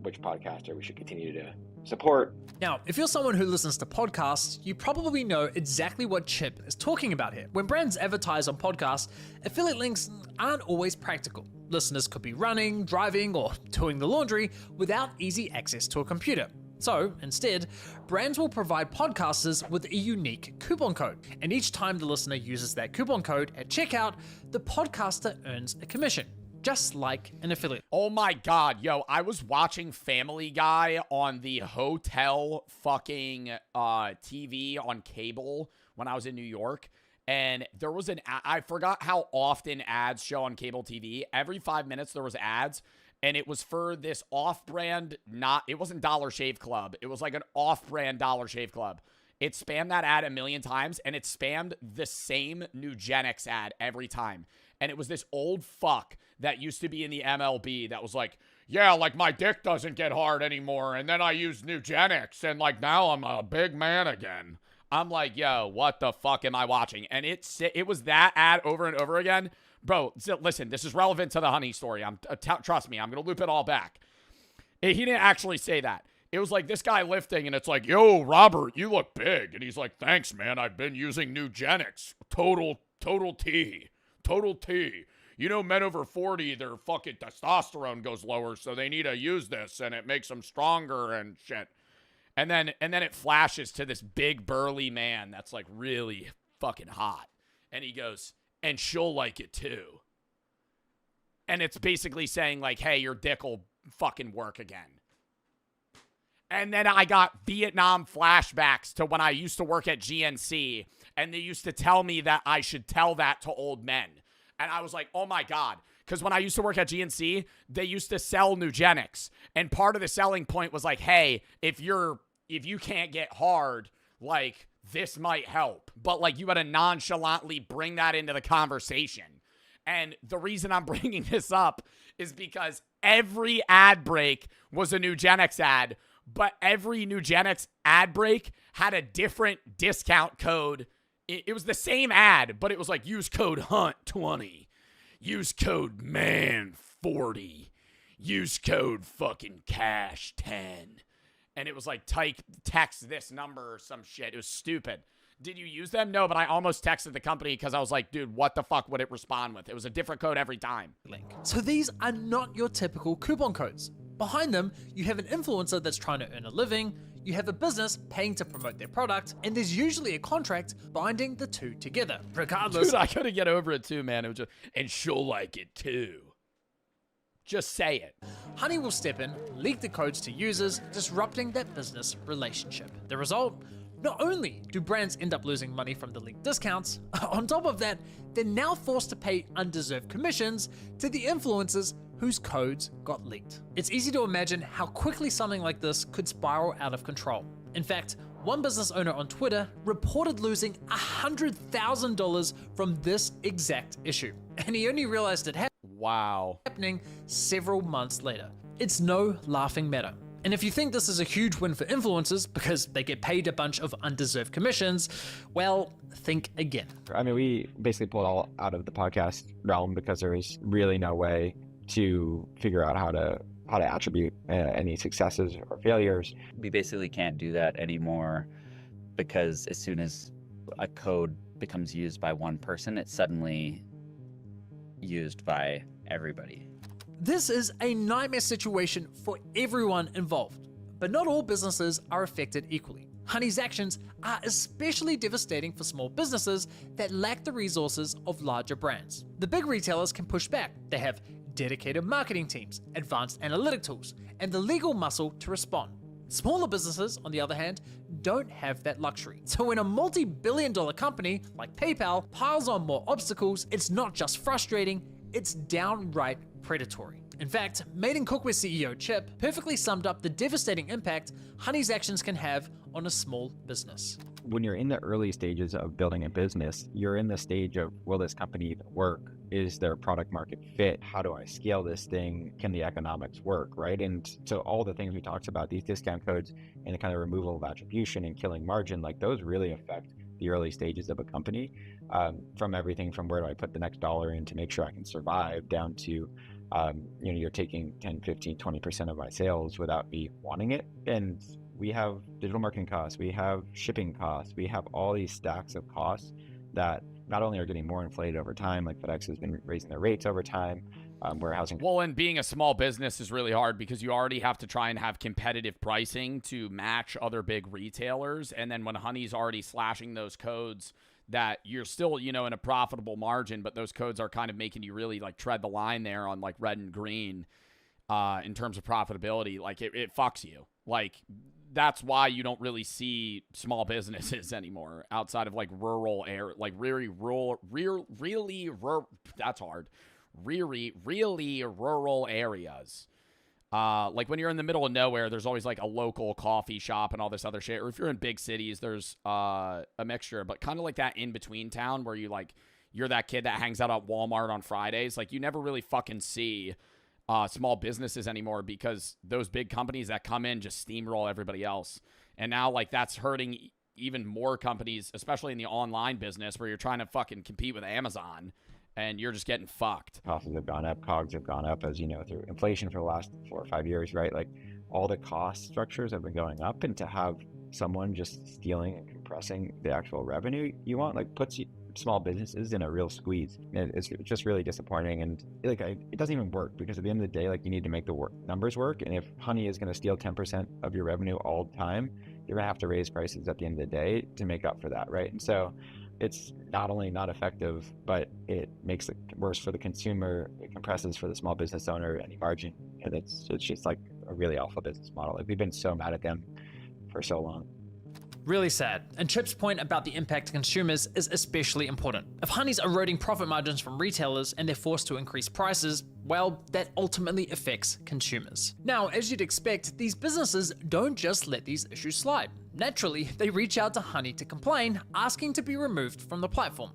which podcaster we should continue to support. Now, if you're someone who listens to podcasts, you probably know exactly what Chip is talking about here. When brands advertise on podcasts, affiliate links aren't always practical. Listeners could be running, driving, or doing the laundry without easy access to a computer. So, instead, brands will provide podcasters with a unique coupon code. And each time the listener uses that coupon code at checkout, the podcaster earns a commission. Just like an affiliate. Oh my God, yo, I was watching Family Guy on the hotel fucking TV on cable when I was in New York. And there was I forgot how often ads show on cable TV. Every 5 minutes there was ads. And it was for this off-brand, it wasn't Dollar Shave Club. It was like an off-brand Dollar Shave Club. It spammed that ad 1,000,000 times, and it spammed the same Nugenix ad every time. And it was this old fuck that used to be in the MLB that was like, yeah, like my dick doesn't get hard anymore. And then I used Nugenix, and like now I'm a big man again. I'm like, yo, what the fuck am I watching? And it was that ad over and over again. Bro, listen, this is relevant to the honey story. Trust me, I'm going to loop it all back. He didn't actually say that. It was like this guy lifting, and it's like, yo, Robert, you look big. And he's like, thanks, man. I've been using Nugenics. Total T. Total T. You know, men over 40, their fucking testosterone goes lower, so they need to use this, and it makes them stronger and shit. And then it flashes to this big burly man that's like really fucking hot. And he goes, and she'll like it too. And it's basically saying like, hey, your dick will fucking work again. And then I got Vietnam flashbacks to when I used to work at GNC, and they used to tell me that I should tell that to old men. And I was like, oh my God. Because when I used to work at GNC, they used to sell Nugenics. And part of the selling point was like, hey, if you can't get hard, like, this might help. But like, you got to nonchalantly bring that into the conversation. And the reason I'm bringing this up is because every ad break was a Nugenics ad, but every Nugenics ad break had a different discount code. It was the same ad, but it was like, use code HUNT20, use code MAN40, use code fucking CASH10. And it was like, text this number or some shit. It was stupid. Did you use them? No, but I almost texted the company because I was like, dude, what the fuck would it respond with? It was a different code every time. So these are not your typical coupon codes. Behind them, you have an influencer that's trying to earn a living, you have a business paying to promote their product, and there's usually a contract binding the two together. Regardless. Dude, I couldn't get over it too, man. It was just, and she'll like it too. Just say it. Honey will step in, leak the codes to users, disrupting that business relationship. The result? Not only do brands end up losing money from the leaked discounts, on top of that, they're now forced to pay undeserved commissions to the influencers whose codes got leaked. It's easy to imagine how quickly something like this could spiral out of control. In fact, one business owner on Twitter reported losing $100,000 from this exact issue, and he only realized it happening several months later. It's no laughing matter. And if you think this is a huge win for influencers because they get paid a bunch of undeserved commissions, well, think again. I mean, we basically pulled all out of the podcast realm because there was really no way to figure out how to attribute any successes or failures. We basically can't do that anymore because as soon as a code becomes used by one person, it's suddenly used by everybody. This is a nightmare situation for everyone involved, but not all businesses are affected equally. Honey's actions are especially devastating for small businesses that lack the resources of larger brands. The big retailers can push back. They have dedicated marketing teams, advanced analytic tools, and the legal muscle to respond. Smaller businesses, on the other hand, don't have that luxury. So when a multi-billion-dollar company like PayPal piles on more obstacles, it's not just frustrating, it's downright predatory. In fact, Made in Cookware CEO Chip perfectly summed up the devastating impact Honey's actions can have on a small business. When you're in the early stages of building a business, you're in the stage of, will this company even work? Is there product market fit? How do I scale this thing? Can the economics work, right? And so all the things we talked about, these discount codes and the kind of removal of attribution and killing margin, like those really affect the early stages of a company, from everything from where do I put the next dollar in to make sure I can survive down to, you're taking 10, 15, 20% of my sales without me wanting it. And we have digital marketing costs, we have shipping costs, we have all these stacks of costs that not only are getting more inflated over time, like FedEx has been raising their rates over time, warehousing. Well, and being a small business is really hard because you already have to try and have competitive pricing to match other big retailers. And then when Honey's already slashing those codes, that you're still, in a profitable margin, but those codes are kind of making you really like tread the line there on like red and green in terms of profitability. Like it fucks you. Like that's why you don't really see small businesses anymore outside of like rural air, like really rural areas. Like when you're in the middle of nowhere, there's always like a local coffee shop and all this other shit. Or if you're in big cities, there's a mixture, but kind of like that in between town where you're that kid that hangs out at Walmart on Fridays. Like you never really fucking see small businesses anymore because those big companies that come in just steamroll everybody else. And now like that's hurting even more companies, especially in the online business where you're trying to fucking compete with Amazon and you're just getting fucked. Costs have gone up, COGS have gone up, as you know, through inflation for the last 4 or 5 years, right? Like all the cost structures have been going up, and to have someone just stealing and compressing the actual revenue you want, like puts small businesses in a real squeeze. It's just really disappointing, and like it doesn't even work, because at the end of the day, like you need to make the numbers work. And if Honey is going to steal 10% of your revenue all the time, you're gonna have to raise prices at the end of the day to make up for that, right? And so it's not only not effective, but it makes it worse for the consumer. It compresses for the small business owner any margin, and it's just like a really awful business model. Like we've been so mad at them for so long. Really sad. And Chip's point about the impact to consumers is especially important. If Honey's eroding profit margins from retailers and they're forced to increase prices, well, that ultimately affects consumers. Now, as you'd expect, these businesses don't just let these issues slide. Naturally, they reach out to Honey to complain, asking to be removed from the platform.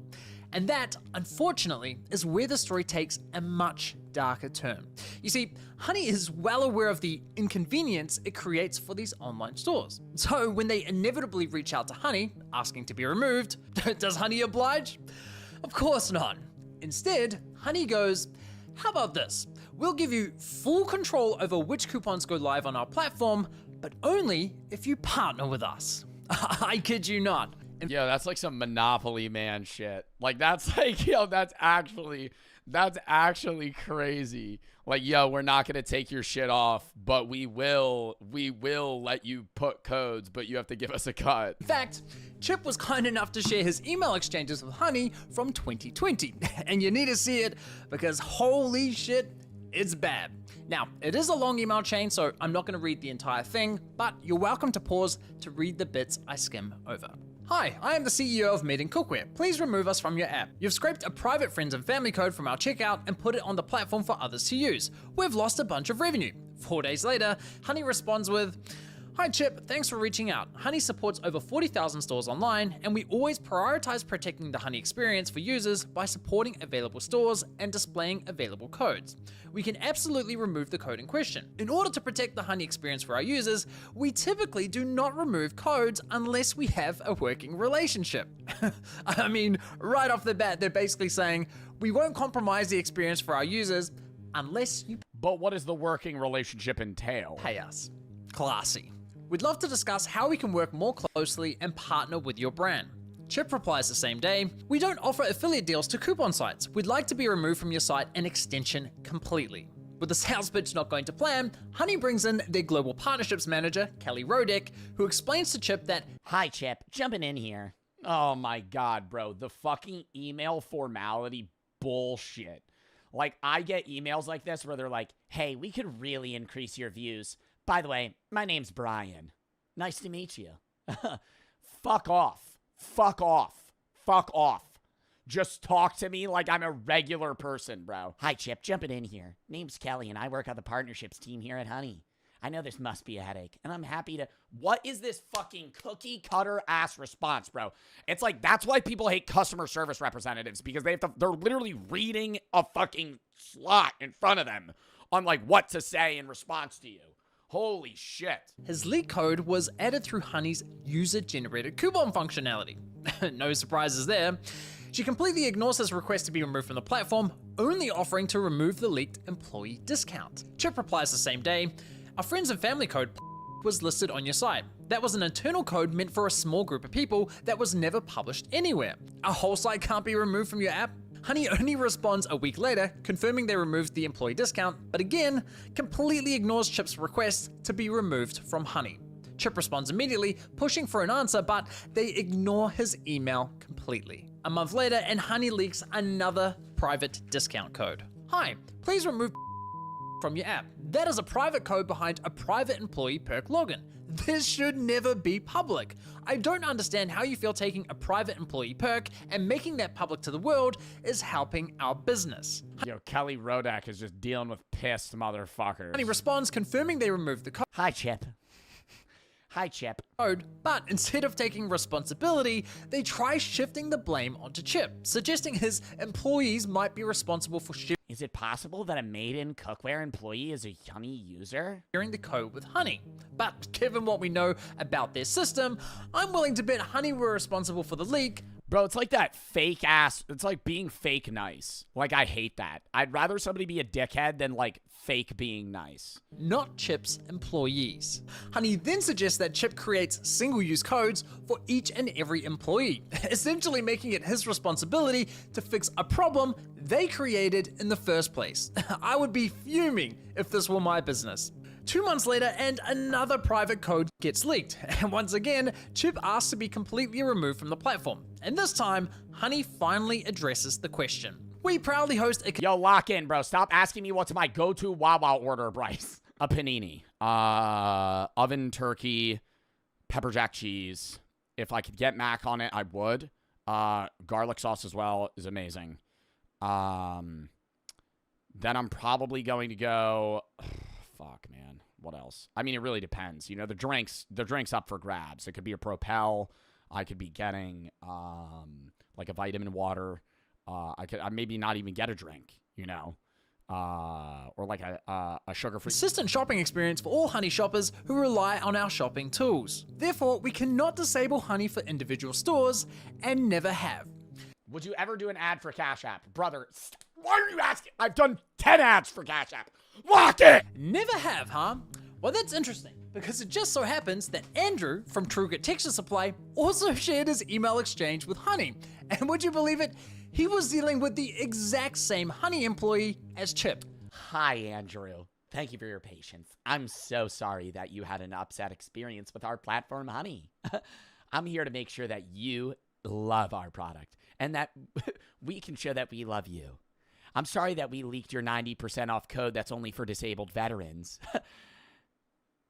And that, unfortunately, is where the story takes a much darker turn. You see, Honey is well aware of the inconvenience it creates for these online stores. So when they inevitably reach out to Honey, asking to be removed, does Honey oblige? Of course not. Instead, Honey goes, how about this? We'll give you full control over which coupons go live on our platform, but only if you partner with us. I kid you not. Yo, that's like some Monopoly Man shit. Like that's like, yo, that's actually crazy. Like, yo, we're not gonna take your shit off, but we will let you put codes, but you have to give us a cut. In fact, Chip was kind enough to share his email exchanges with Honey from 2020, and you need to see it because holy shit, it's bad. Now, it is a long email chain, so I'm not gonna read the entire thing, but you're welcome to pause to read the bits I skim over. Hi, I am the CEO of Made in Cookware. Please remove us from your app. You've scraped a private friends and family code from our checkout and put it on the platform for others to use. We've lost a bunch of revenue. 4 days later, Honey responds with, hi Chip, thanks for reaching out. Honey supports over 40,000 stores online, and we always prioritize protecting the Honey experience for users by supporting available stores and displaying available codes. We can absolutely remove the code in question. In order to protect the Honey experience for our users, we typically do not remove codes unless we have a working relationship. I mean, right off the bat, they're basically saying, we won't compromise the experience for our users unless you... But what does the working relationship entail? Pay us. Classy. We'd love to discuss how we can work more closely and partner with your brand. Chip replies the same day, we don't offer affiliate deals to coupon sites. We'd like to be removed from your site and extension completely. With the sales pitch not going to plan, Honey brings in their global partnerships manager, Kelly Rodek, who explains to Chip that, hi Chip, jumping in here. Oh my God, bro, the fucking email formality bullshit. Like, I get emails like this where they're like, hey, we could really increase your views. By the way, my name's Brian. Nice to meet you. Fuck off. Fuck off. Fuck off. Just talk to me like I'm a regular person, bro. Hi, Chip. Jumping in here. Name's Kelly, and I work on the partnerships team here at Honey. I know this must be a headache, and I'm happy to... What is this fucking cookie cutter ass response, bro? It's like, that's why people hate customer service representatives, because they're literally reading a fucking slot in front of them on like what to say in response to you. Holy shit. His leak code was added through Honey's user-generated coupon functionality. No surprises there. She completely ignores his request to be removed from the platform, only offering to remove the leaked employee discount. Chip replies the same day, our friends and family code was listed on your site. That was an internal code meant for a small group of people that was never published anywhere. Our whole site can't be removed from your app. Honey only responds a week later, confirming they removed the employee discount, but again, completely ignores Chip's request to be removed from Honey. Chip responds immediately, pushing for an answer, but they ignore his email completely. A month later, and Honey leaks another private discount code. Hi, please remove from your app. That is a private code behind a private employee perk login. This should never be public. I don't understand how you feel taking a private employee perk and making that public to the world is helping our business. Yo, Kelly Rodak is just dealing with pissed motherfuckers. Honey responds, confirming they removed the code. Hi, Chip. Hi, Chip. But instead of taking responsibility, they try shifting the blame onto Chip, suggesting his employees might be responsible for shifting. Is it possible that a Made-in Cookware employee is a Honey user? Sharing the code with Honey. But given what we know about their system, I'm willing to bet Honey were responsible for the leak. Bro, it's like that fake ass. It's like being fake nice. Like, I hate that. I'd rather somebody be a dickhead than like fake being nice. Not Chip's employees. Honey then suggests that Chip creates single-use codes for each and every employee, essentially making it his responsibility to fix a problem they created in the first place. I would be fuming if this were my business. 2 months later, and another private code gets leaked. And once again, Chip asks to be completely removed from the platform. And this time, Honey finally addresses the question. We proudly host a... Yo, lock in, bro. Stop asking me what's my go-to Wawa order, Bryce. A panini. Oven turkey, pepper jack cheese. If I could get mac on it, I would. Garlic sauce as well is amazing. Then I'm probably going to go... Fuck, man. What else? I mean, it really depends. You know, the drink's up for grabs. It could be a Propel. I could be getting like a vitamin water. I maybe not even get a drink, you know, or like a sugar-free. Consistent shopping experience for all Honey shoppers who rely on our shopping tools. Therefore, we cannot disable Honey for individual stores and never have. Would you ever do an ad for Cash App? Brother, why are you asking? I've done 10 ads for Cash App. Lock it! Never have, huh? Well, that's interesting, because it just so happens that Andrew from TrueGrit Texture Supply also shared his email exchange with Honey. And would you believe it? He was dealing with the exact same Honey employee as Chip. Hi, Andrew. Thank you for your patience. I'm so sorry that you had an upset experience with our platform, Honey. I'm here to make sure that you love our product and that we can show that we love you. I'm sorry that we leaked your 90% off code that's only for disabled veterans.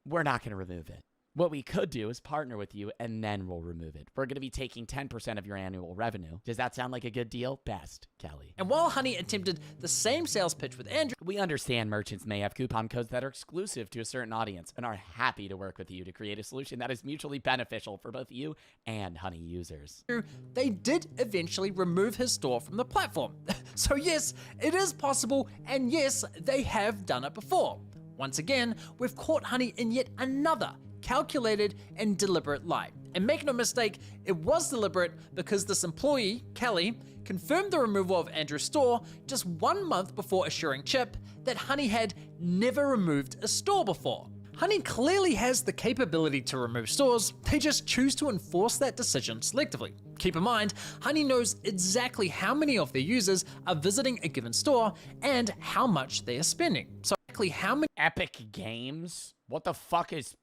We're not going to remove it. What we could do is partner with you, and then we'll remove it. We're going to be taking 10% of your annual revenue. Does that sound like a good deal? Best, Kelly. And while Honey attempted the same sales pitch with Andrew, we understand merchants may have coupon codes that are exclusive to a certain audience and are happy to work with you to create a solution that is mutually beneficial for both you and Honey users. They did eventually remove his store from the platform. So yes, it is possible, and yes, they have done it before. Once again, we've caught Honey in yet another calculated and deliberate lie. And make no mistake, it was deliberate because this employee, Kelly, confirmed the removal of Andrew's store just 1 month before assuring Chip that Honey had never removed a store before. Honey clearly has the capability to remove stores, they just choose to enforce that decision selectively. Keep in mind, Honey knows exactly how many of their users are visiting a given store and how much they are spending. So exactly how many Epic Games? What the fuck is,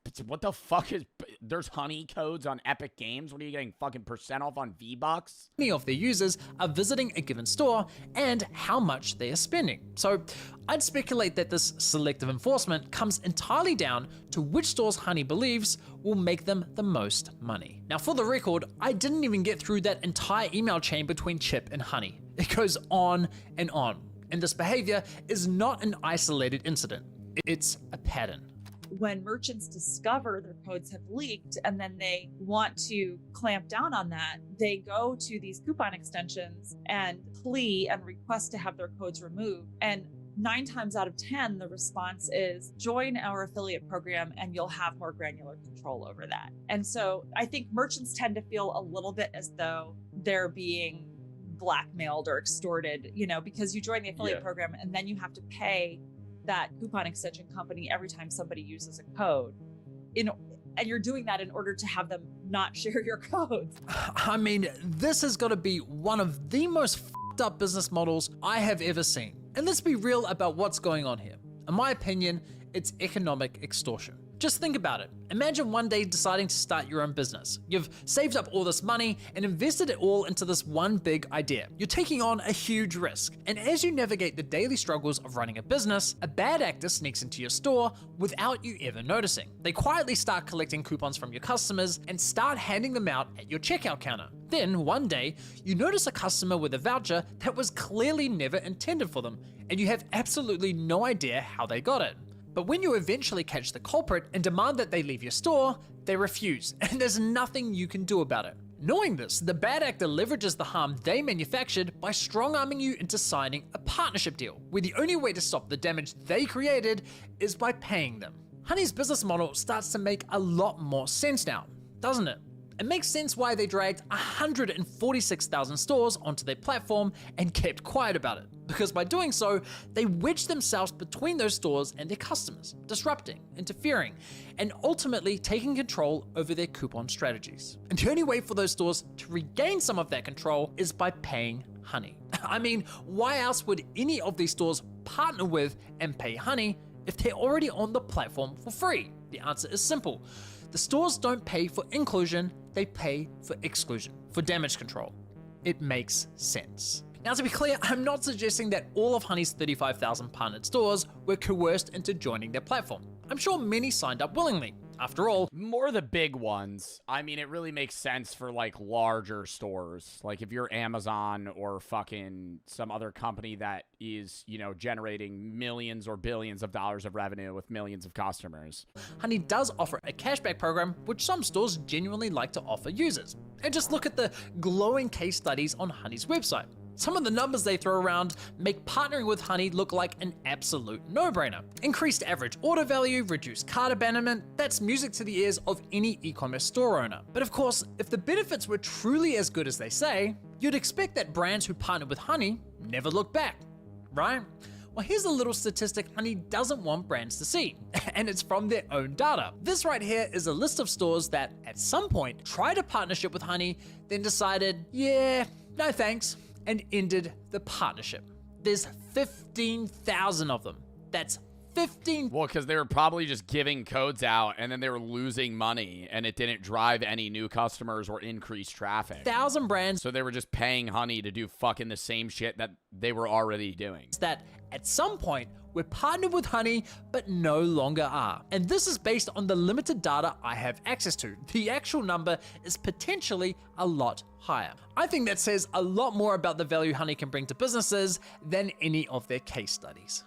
there's Honey codes on Epic Games? What are you getting, fucking % off on V-Bucks? Many of their users are visiting a given store and how much they are spending. So I'd speculate that this selective enforcement comes entirely down to which stores Honey believes will make them the most money. Now for the record, I didn't even get through that entire email chain between Chip and Honey. It goes on and on. And this behavior is not an isolated incident. It's a pattern. When merchants discover their codes have leaked and then they want to clamp down on that, they go to these coupon extensions and plea and request to have their codes removed. And 9 times out of 10, the response is join our affiliate program and you'll have more granular control over that. And so I think merchants tend to feel a little bit as though they're being blackmailed or extorted, you know, because you join the affiliate program and then you have to pay that coupon extension company every time somebody uses a code. And you're doing that in order to have them not share your codes. I mean, this has got to be one of the most f***ed up business models I have ever seen. And let's be real about what's going on here. In my opinion, it's economic extortion. Just think about it. Imagine one day deciding to start your own business. You've saved up all this money and invested it all into this one big idea. You're taking on a huge risk. And as you navigate the daily struggles of running a business, a bad actor sneaks into your store without you ever noticing. They quietly start collecting coupons from your customers and start handing them out at your checkout counter. Then one day, you notice a customer with a voucher that was clearly never intended for them, and you have absolutely no idea how they got it. But when you eventually catch the culprit and demand that they leave your store, they refuse, and there's nothing you can do about it. Knowing this, the bad actor leverages the harm they manufactured by strong-arming you into signing a partnership deal, where the only way to stop the damage they created is by paying them. Honey's business model starts to make a lot more sense now, doesn't it? It makes sense why they dragged 146,000 stores onto their platform and kept quiet about it, because by doing so, they wedged themselves between those stores and their customers, disrupting, interfering, and ultimately taking control over their coupon strategies. And the only way for those stores to regain some of that control is by paying Honey. I mean, why else would any of these stores partner with and pay Honey if they're already on the platform for free? The answer is simple. The stores don't pay for inclusion, they pay for exclusion, for damage control. It makes sense. Now, to be clear, I'm not suggesting that all of Honey's 35,000 partnered stores were coerced into joining their platform. I'm sure many signed up willingly. After all, more the big ones. I mean, it really makes sense for like larger stores. Like if you're Amazon or fucking some other company that is, you know, generating millions or billions of dollars of revenue with millions of customers. Honey does offer a cashback program, which some stores genuinely like to offer users. And just look at the glowing case studies on Honey's website. Some of the numbers they throw around make partnering with Honey look like an absolute no-brainer. Increased average order value, reduced cart abandonment, that's music to the ears of any e-commerce store owner. But of course, if the benefits were truly as good as they say, you'd expect that brands who partner with Honey never look back, right? Well, here's a little statistic Honey doesn't want brands to see, and it's from their own data. This right here is a list of stores that, at some point, tried a partnership with Honey, then decided, yeah, no thanks, and ended the partnership. There's 15,000 of them. That's 15. Well, because they were probably just giving codes out and then they were losing money and it didn't drive any new customers or increase traffic. 1,000 brands. So they were just paying Honey to do fucking the same shit that they were already doing. That at some point we're partnered with Honey, but no longer are. And this is based on the limited data I have access to. The actual number is potentially a lot higher. I think that says a lot more about the value Honey can bring to businesses than any of their case studies.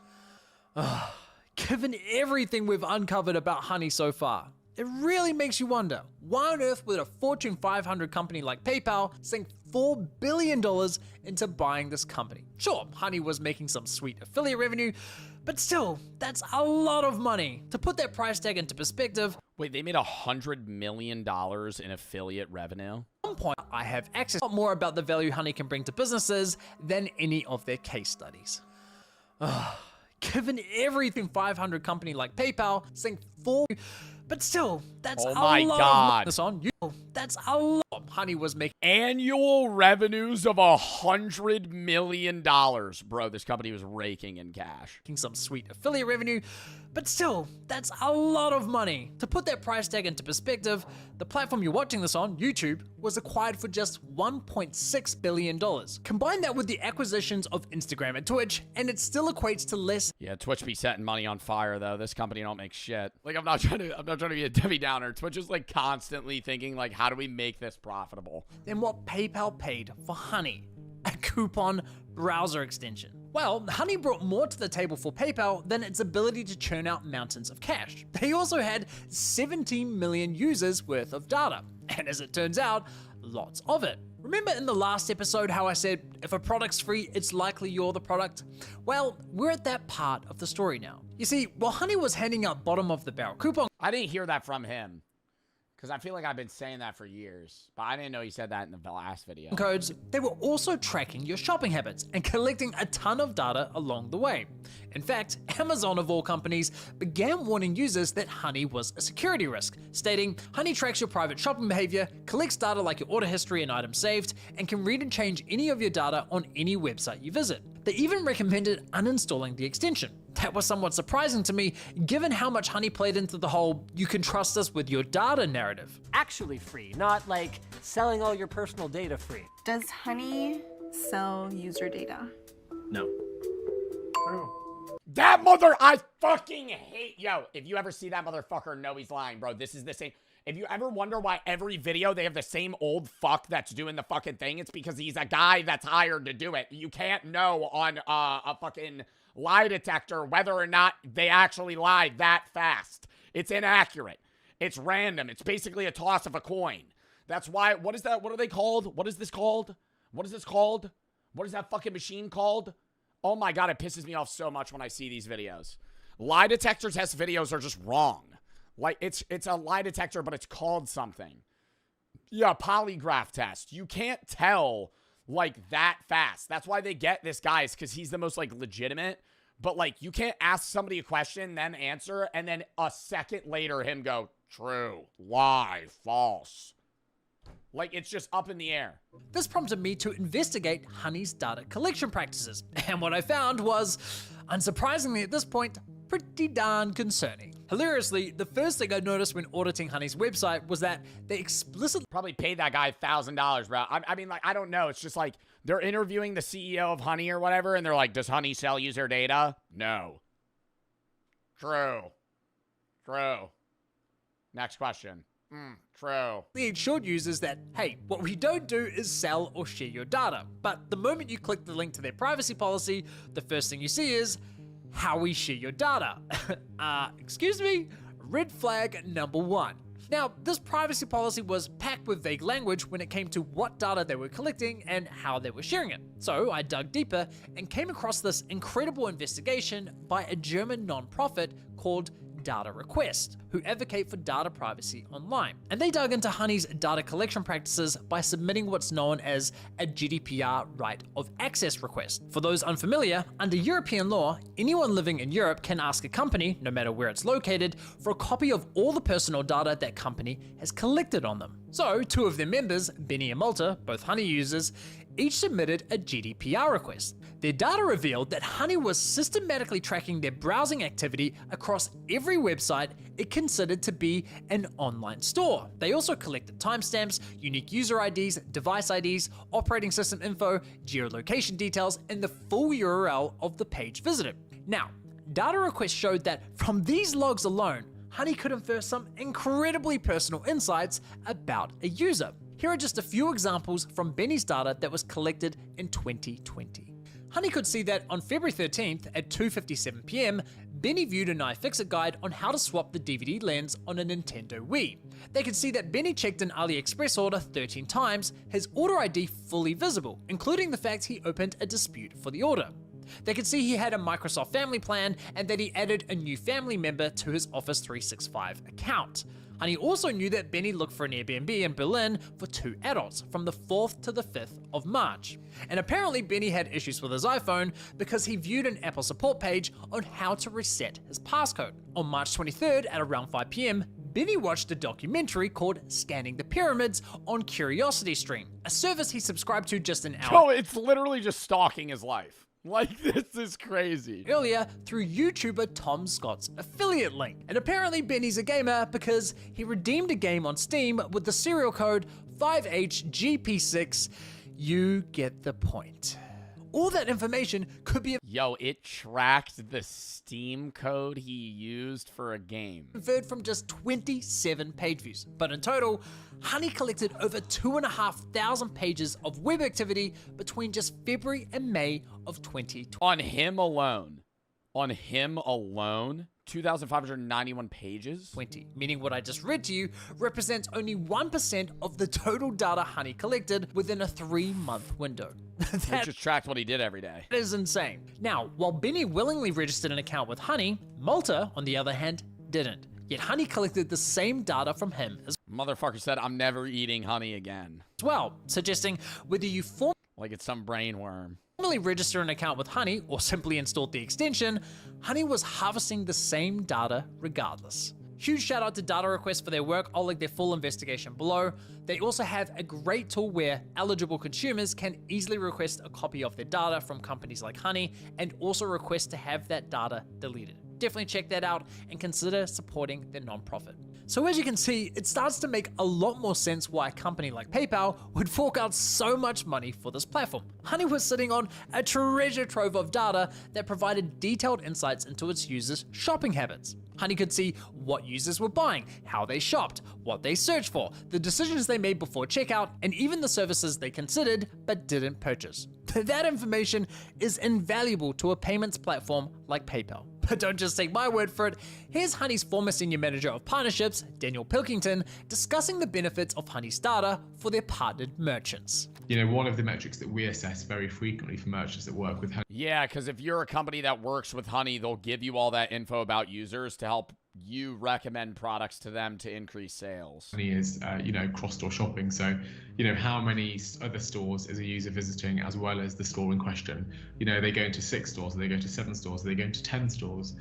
Given everything we've uncovered about Honey so far, it really makes you wonder, why on earth would a Fortune 500 company like PayPal sink $4 billion into buying this company? Sure, Honey was making some sweet affiliate revenue, but still, that's a lot of money. To put that price tag into perspective, wait, they made $100 million in affiliate revenue? At one point, I have access to more about the value Honey can bring to businesses than any of their case studies. Given everything 500 company like PayPal sink $4 billion, but still, that's a lot of money. That's a lot. Honey was making annual revenues of $100 million. Bro, this company was raking in cash. Some sweet affiliate revenue, but still, that's a lot of money. To put that price tag into perspective, the platform you're watching this on, YouTube, was acquired for just $1.6 billion. Combine that with the acquisitions of Instagram and Twitch, and it still equates to less. Yeah, Twitch be setting money on fire though. This company don't make shit. Like I'm not trying to be a Debbie Downer. Twitch is like constantly thinking like, how do we make this profitable? Than what PayPal paid for Honey, a coupon browser extension. Well, Honey brought more to the table for PayPal than its ability to churn out mountains of cash. They also had 17 million users worth of data, and as it turns out, lots of it. Remember in the last episode how I said, if a product's free, it's likely you're the product? Well, we're at that part of the story now. You see, while Honey was handing out bottom of the barrel coupon, I didn't hear that from him. Because I feel like I've been saying that for years. But I didn't know he said that in the last video. Codes, they were also tracking your shopping habits and collecting a ton of data along the way. In fact, Amazon of all companies began warning users that Honey was a security risk, stating, Honey tracks your private shopping behavior, collects data like your order history and items saved, and can read and change any of your data on any website you visit. They even recommended uninstalling the extension. That was somewhat surprising to me, given how much Honey played into the whole, you can trust us with your data narrative. Actually free, not like selling all your personal data free. Does Honey sell user data? No. That mother, I fucking hate, yo, if you ever see that motherfucker, know he's lying, bro. This is the same. If you ever wonder why every video they have the same old fuck that's doing the fucking thing, it's because he's a guy that's hired to do it. You can't know on a fucking lie detector whether or not they actually lied that fast. It's inaccurate. It's random. It's basically a toss of a coin. That's why, what is that? What are they called? What is this called? What is this called? What is that fucking machine called? Oh my God, it pisses me off so much when I see these videos. Lie detector test videos are just wrong. Like, it's a lie detector, but it's called something. Yeah, polygraph test. You can't tell, like, that fast. That's why they get this guy, is because he's the most, like, legitimate. But, like, you can't ask somebody a question, them answer, and then a second later him go, true, lie, false. Like, it's just up in the air. This prompted me to investigate Honey's data collection practices. And what I found was, unsurprisingly at this point, pretty darn concerning. Hilariously, the first thing I noticed when auditing Honey's website was that they explicitly probably paid that guy $1,000, bro. I mean, like, I don't know. It's just like they're interviewing the CEO of Honey or whatever, and they're like, does Honey sell user data? No. True. True. Next question. True. They assured users that, hey, what we don't do is sell or share your data. But the moment you click the link to their privacy policy, the first thing you see is how we share your data. Excuse me? Red flag number 1. Now, this privacy policy was packed with vague language when it came to what data they were collecting and how they were sharing it. So I dug deeper and came across this incredible investigation by a German nonprofit called Data Request, who advocate for data privacy online. And they dug into Honey's data collection practices by submitting what's known as a GDPR right of access request. For those unfamiliar, under European law, anyone living in Europe can ask a company, no matter where it's located, for a copy of all the personal data that company has collected on them. So 2 of their members, Benny and Malta, both Honey users, each submitted a GDPR request. Their data revealed that Honey was systematically tracking their browsing activity across every website it considered to be an online store. They also collected timestamps, unique user IDs, device IDs, operating system info, geolocation details, and the full URL of the page visited. Now, Data Request showed that from these logs alone, Honey could infer some incredibly personal insights about a user. Here are just a few examples from Benny's data that was collected in 2020. Honey could see that on February 13th at 2:57 PM, Benny viewed an iFixit guide on how to swap the DVD lens on a Nintendo Wii. They could see that Benny checked an AliExpress order 13 times, his order ID fully visible, including the fact he opened a dispute for the order. They could see he had a Microsoft Family plan and that he added a new family member to his Office 365 account. Honey also knew that Benny looked for an Airbnb in Berlin for 2 adults from the 4th to the 5th of March. And apparently Benny had issues with his iPhone because he viewed an Apple support page on how to reset his passcode. On March 23rd at around 5 PM, Benny watched a documentary called Scanning the Pyramids on CuriosityStream, a service he subscribed to just an hour. Oh, it's literally just stalking his life. Like, this is crazy. Earlier through YouTuber Tom Scott's affiliate link. And apparently Benny's a gamer because he redeemed a game on Steam with the serial code 5HGP6. You get the point. All that information could be Yo, it tracked the Steam code he used for a game. inferred from just 27 page views. But in total, Honey collected over 2,500 pages of web activity between just February and May of 2020. On him alone. On him alone? 2,591 pages? 20, meaning what I just read to you represents only 1% of the total data Honey collected within a 3-month window. He just tracked what he did every day. That is insane. Now, while Benny willingly registered an account with Honey, Malta, on the other hand, didn't. Yet Honey collected the same data from him as Motherfucker said, I'm never eating honey again. well, suggesting whether you like it's some brain worm. Formally register an account with Honey or simply installed the extension, Honey was harvesting the same data regardless. Huge shout out to Data Request for their work. I'll link their full investigation below. They also have a great tool where eligible consumers can easily request a copy of their data from companies like Honey and also request to have that data deleted. Definitely check that out and consider supporting their nonprofit. So as you can see, it starts to make a lot more sense why a company like PayPal would fork out so much money for this platform. Honey was sitting on a treasure trove of data that provided detailed insights into its users' shopping habits. Honey could see what users were buying, how they shopped, what they searched for, the decisions they made before checkout, and even the services they considered but didn't purchase. That information is invaluable to a payments platform like PayPal. But don't just take my word for it. Here's Honey's former senior manager of partnerships, Daniel Pilkington, discussing the benefits of Honey's data for their partnered merchants. You know, one of the metrics that we assess very frequently for merchants that work with Honey. Yeah, because if you're a company that works with Honey, they'll give you all that info about users to help you recommend products to them to increase sales. Honey is, you know, cross-store shopping. So, you know, how many other stores is a user visiting as well as the store in question? You know, they go into 6 stores, they go to 7 stores, they go into 10 stores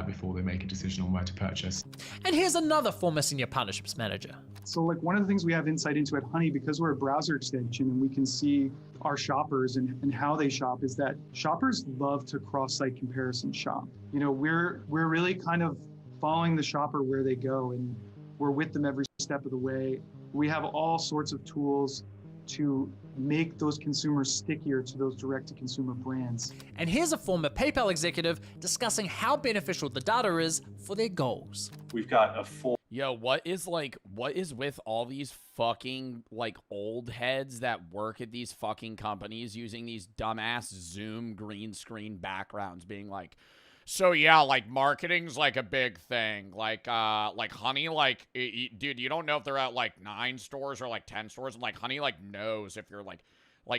before they make a decision on where to purchase. And here's another former senior partnerships manager. So like one of the things we have insight into at Honey, because we're a browser extension and we can see our shoppers and how they shop, is that shoppers love to cross-site comparison shop. You know, we're really kind of following the shopper where they go, and we're with them every step of the way. We have all sorts of tools to make those consumers stickier to those direct-to-consumer brands. And here's a former PayPal executive discussing how beneficial the data is for their goals. We've got a full... Yo, what is with all these fucking, like, old heads that work at these fucking companies using these dumbass Zoom green screen backgrounds being like, so yeah, like marketing's like a big thing. Like Honey, like, dude, you don't know if they're at like 9 stores or like 10 stores. And like Honey, like knows if you're like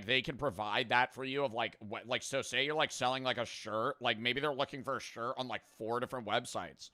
they can provide that for you of like, what, like, so say you're like selling like a shirt, like maybe they're looking for a shirt on like 4 different websites.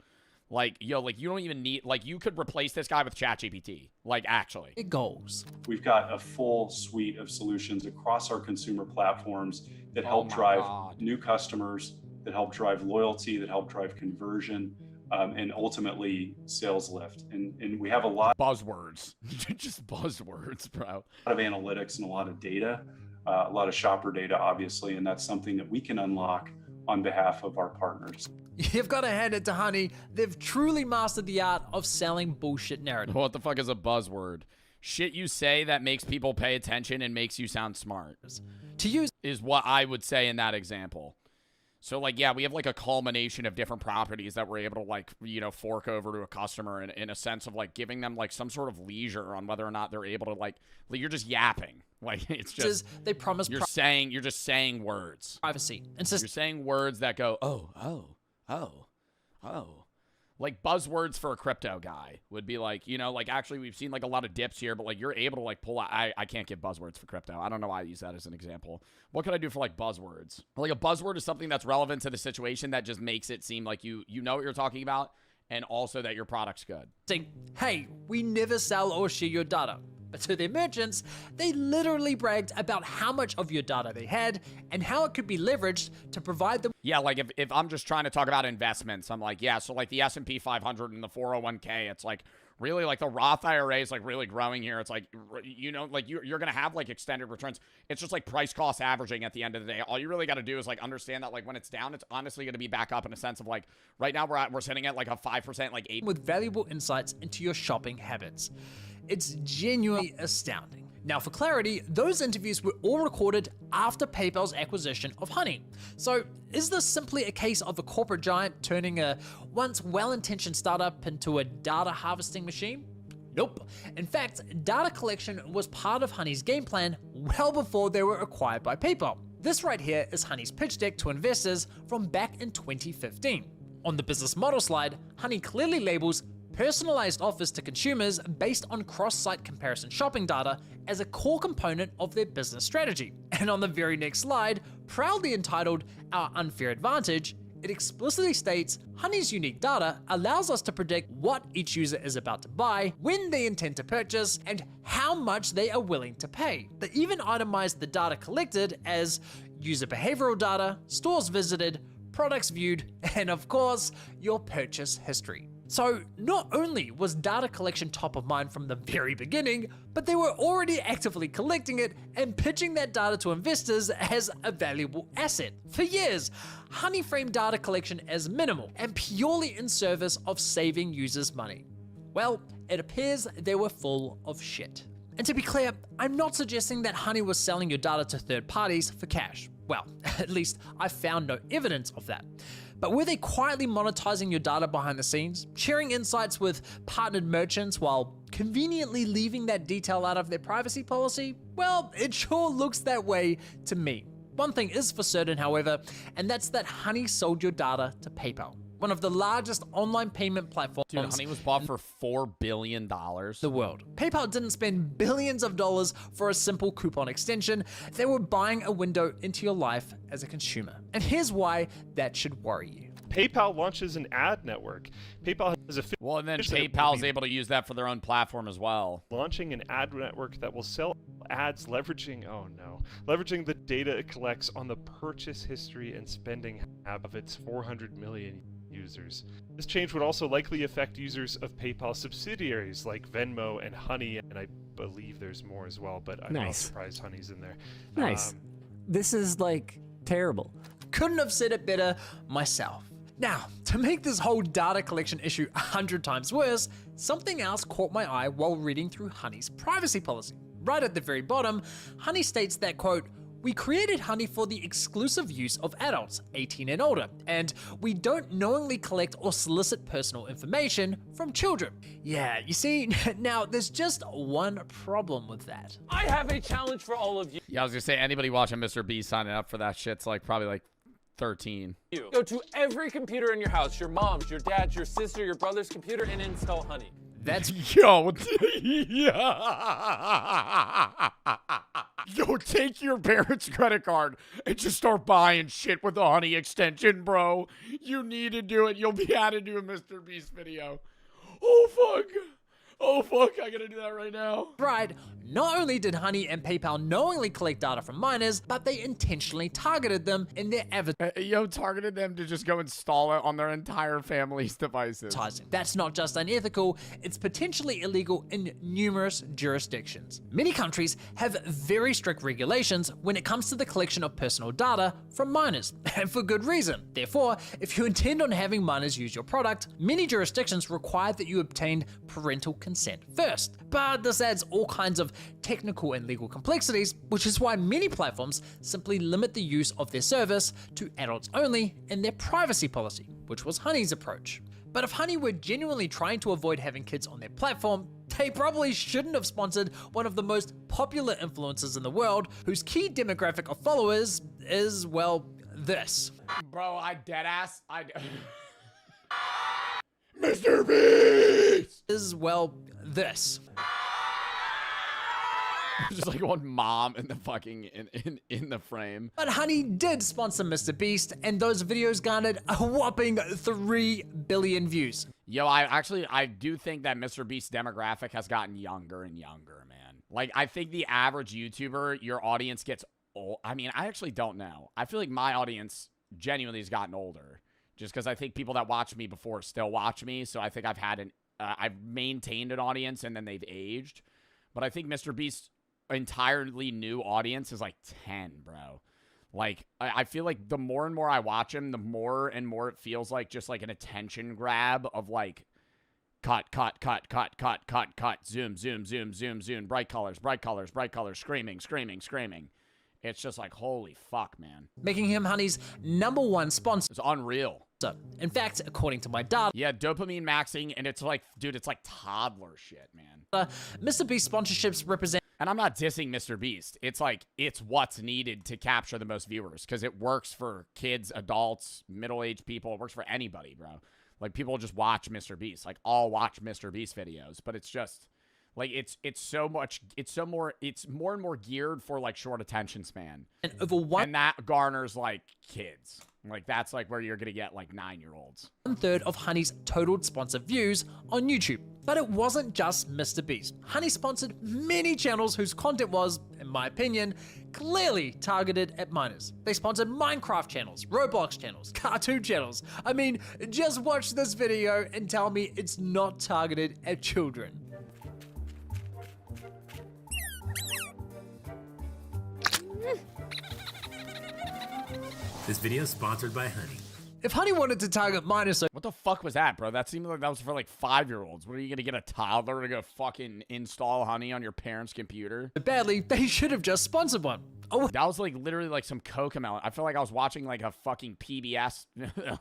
Like, yo, like you don't even need, like you could replace this guy with ChatGPT. Like actually. It goes. We've got a full suite of solutions across our consumer platforms that help drive new customers, that help drive loyalty, that help drive conversion, and ultimately sales lift. And we have a lot buzzwords, just buzzwords, bro. A lot of analytics and a lot of data, a lot of shopper data, obviously, and that's something that we can unlock on behalf of our partners. You've got to hand it to Honey. They've truly mastered the art of selling bullshit narrative. What the fuck is a buzzword? Shit you say that makes people pay attention and makes you sound smart. To use is what I would say in that example. So, like, yeah, we have, like, a culmination of different properties that we're able to, like, you know, fork over to a customer in a sense of, like, giving them, like, some sort of leisure on whether or not they're able to, like you're just yapping. Like, it's just... They promise... You're just saying words. Privacy. You're saying words that go, oh. Like, buzzwords for a crypto guy would be like, you know, like, actually, we've seen, like, a lot of dips here, but, like, you're able to, like, pull out... I can't give buzzwords for crypto. I don't know why I use that as an example. What could I do for, like, buzzwords? Like, a buzzword is something that's relevant to the situation that just makes it seem like you know what you're talking about, and also that your product's good. Saying, hey, we never sell or share your data. But to their merchants, they literally bragged about how much of your data they had and how it could be leveraged to provide them. Yeah, like if I'm just trying to talk about investments, I'm like, yeah, so like the S&P 500 and the 401k, it's like really like the Roth IRA is like really growing here. It's like, you know, like you're going to have like extended returns. It's just like price cost averaging at the end of the day. All you really got to do is like understand that like when it's down, it's honestly going to be back up in a sense of like right now we're sitting at like a 5%, like 8. With valuable insights into your shopping habits. It's genuinely astounding. Now, for clarity, those interviews were all recorded after PayPal's acquisition of Honey. So, is this simply a case of a corporate giant turning a once well-intentioned startup into a data harvesting machine? Nope. In fact, data collection was part of Honey's game plan well before they were acquired by PayPal. This right here is Honey's pitch deck to investors from back in 2015. On the business model slide, Honey clearly labels personalized offers to consumers based on cross-site comparison shopping data as a core component of their business strategy. And on the very next slide, proudly entitled Our Unfair Advantage, it explicitly states Honey's unique data allows us to predict what each user is about to buy, when they intend to purchase, and how much they are willing to pay. They even itemize the data collected as user behavioral data, stores visited, products viewed, and of course, your purchase history. So not only was data collection top of mind from the very beginning, but they were already actively collecting it and pitching that data to investors as a valuable asset. For years, Honey framed data collection as minimal and purely in service of saving users money. Well, it appears they were full of shit. And to be clear, I'm not suggesting that Honey was selling your data to third parties for cash. Well, at least I've found no evidence of that. But were they quietly monetizing your data behind the scenes, sharing insights with partnered merchants while conveniently leaving that detail out of their privacy policy? Well, it sure looks that way to me. One thing is for certain, however, and that's that Honey sold your data to PayPal, one of the largest online payment platforms. Dude, Honey was bought for $4 billion. The world. PayPal didn't spend billions of dollars for a simple coupon extension. They were buying a window into your life as a consumer. And here's why that should worry you. PayPal launches an ad network. PayPal has a well, and then PayPal's able to use that for their own platform as well. Launching an ad network that will sell ads leveraging the data it collects on the purchase history and spending of its 400 million users. This change would also likely affect users of PayPal subsidiaries like Venmo and Honey, and I believe there's more as well, but I'm not surprised Honey's in there. Nice. This is like terrible. Couldn't have said it better myself. Now, to make this whole data collection issue 100 times worse, something else caught my eye while reading through Honey's privacy policy. Right at the very bottom, Honey states that, quote, "We created Honey for the exclusive use of adults 18 and older, and we don't knowingly collect or solicit personal information from children." Yeah, you see, now there's just one problem with that. I have a challenge for all of you. Yeah, I was gonna say, anybody watching Mr. B signing up for that shit's like probably like 13. Go to every computer in your house, your mom's, your dad's, your sister, your brother's computer, and install Honey. That's yo, yo, take your parents' credit card and just start buying shit with the Honey extension, bro. You need to do it. You'll be added to a Mr. Beast video. Oh fuck. Oh fuck, I gotta do that right now. Right, not only did Honey and PayPal knowingly collect data from minors, but they intentionally targeted them in their targeted them to just go install it on their entire family's devices. That's not just unethical, it's potentially illegal in numerous jurisdictions. Many countries have very strict regulations when it comes to the collection of personal data from minors, and for good reason. Therefore, if you intend on having minors use your product, many jurisdictions require that you obtain parental consent first. But this adds all kinds of technical and legal complexities, which is why many platforms simply limit the use of their service to adults only in their privacy policy, which was Honey's approach. But if Honey were genuinely trying to avoid having kids on their platform, they probably shouldn't have sponsored one of the most popular influencers in the world, whose key demographic of followers is, well, this. Bro, I deadass. Mr. Beast! Is, well, this. Just like one mom in the fucking in the frame. But Honey did sponsor Mr. Beast, and those videos garnered a whopping 3 billion views. Yo, I do think that Mr. Beast's demographic has gotten younger and younger, man. Like, I think the average YouTuber, your audience gets old. I mean, I actually don't know. I feel like my audience genuinely has gotten older. Just because I think people that watched me before still watch me, so I think I've maintained an audience and then they've aged. But I think Mr. Beast's entirely new audience is like 10, bro. Like, I feel like the more and more I watch him, the more and more it feels like just like an attention grab of like, cut, zoom, bright colors, screaming. It's just like, holy fuck, man. Making him Honey's #1 sponsor. It's unreal. In fact, according to my data, yeah, dopamine maxing, and it's like, dude, it's like toddler shit, man. Mr. Beast sponsorships represent, and I'm not dissing Mr. Beast. It's like, it's what's needed to capture the most viewers, because it works for kids, adults, middle-aged people. It works for anybody, bro. Like, people just watch Mr. Beast. Like, I'll watch Mr. Beast videos, but it's just, like, it's more and more geared for, like, short attention span. And that garners, like, kids. Like, that's, like, where you're gonna get, like, 9-year-olds. 1/3 of Honey's total sponsored views on YouTube. But it wasn't just Mr. Beast. Honey sponsored many channels whose content was, in my opinion, clearly targeted at minors. They sponsored Minecraft channels, Roblox channels, cartoon channels. I mean, just watch this video and tell me it's not targeted at children. This video is sponsored by Honey. If Honey wanted to target minors, what the fuck was that, bro? That seemed like that was for like 5-year-olds. What, are you gonna get a toddler to go fucking install Honey on your parents' computer? Badly, they should have just sponsored one. Oh, that was like literally like some Cocomelon. I feel like I was watching like a fucking PBS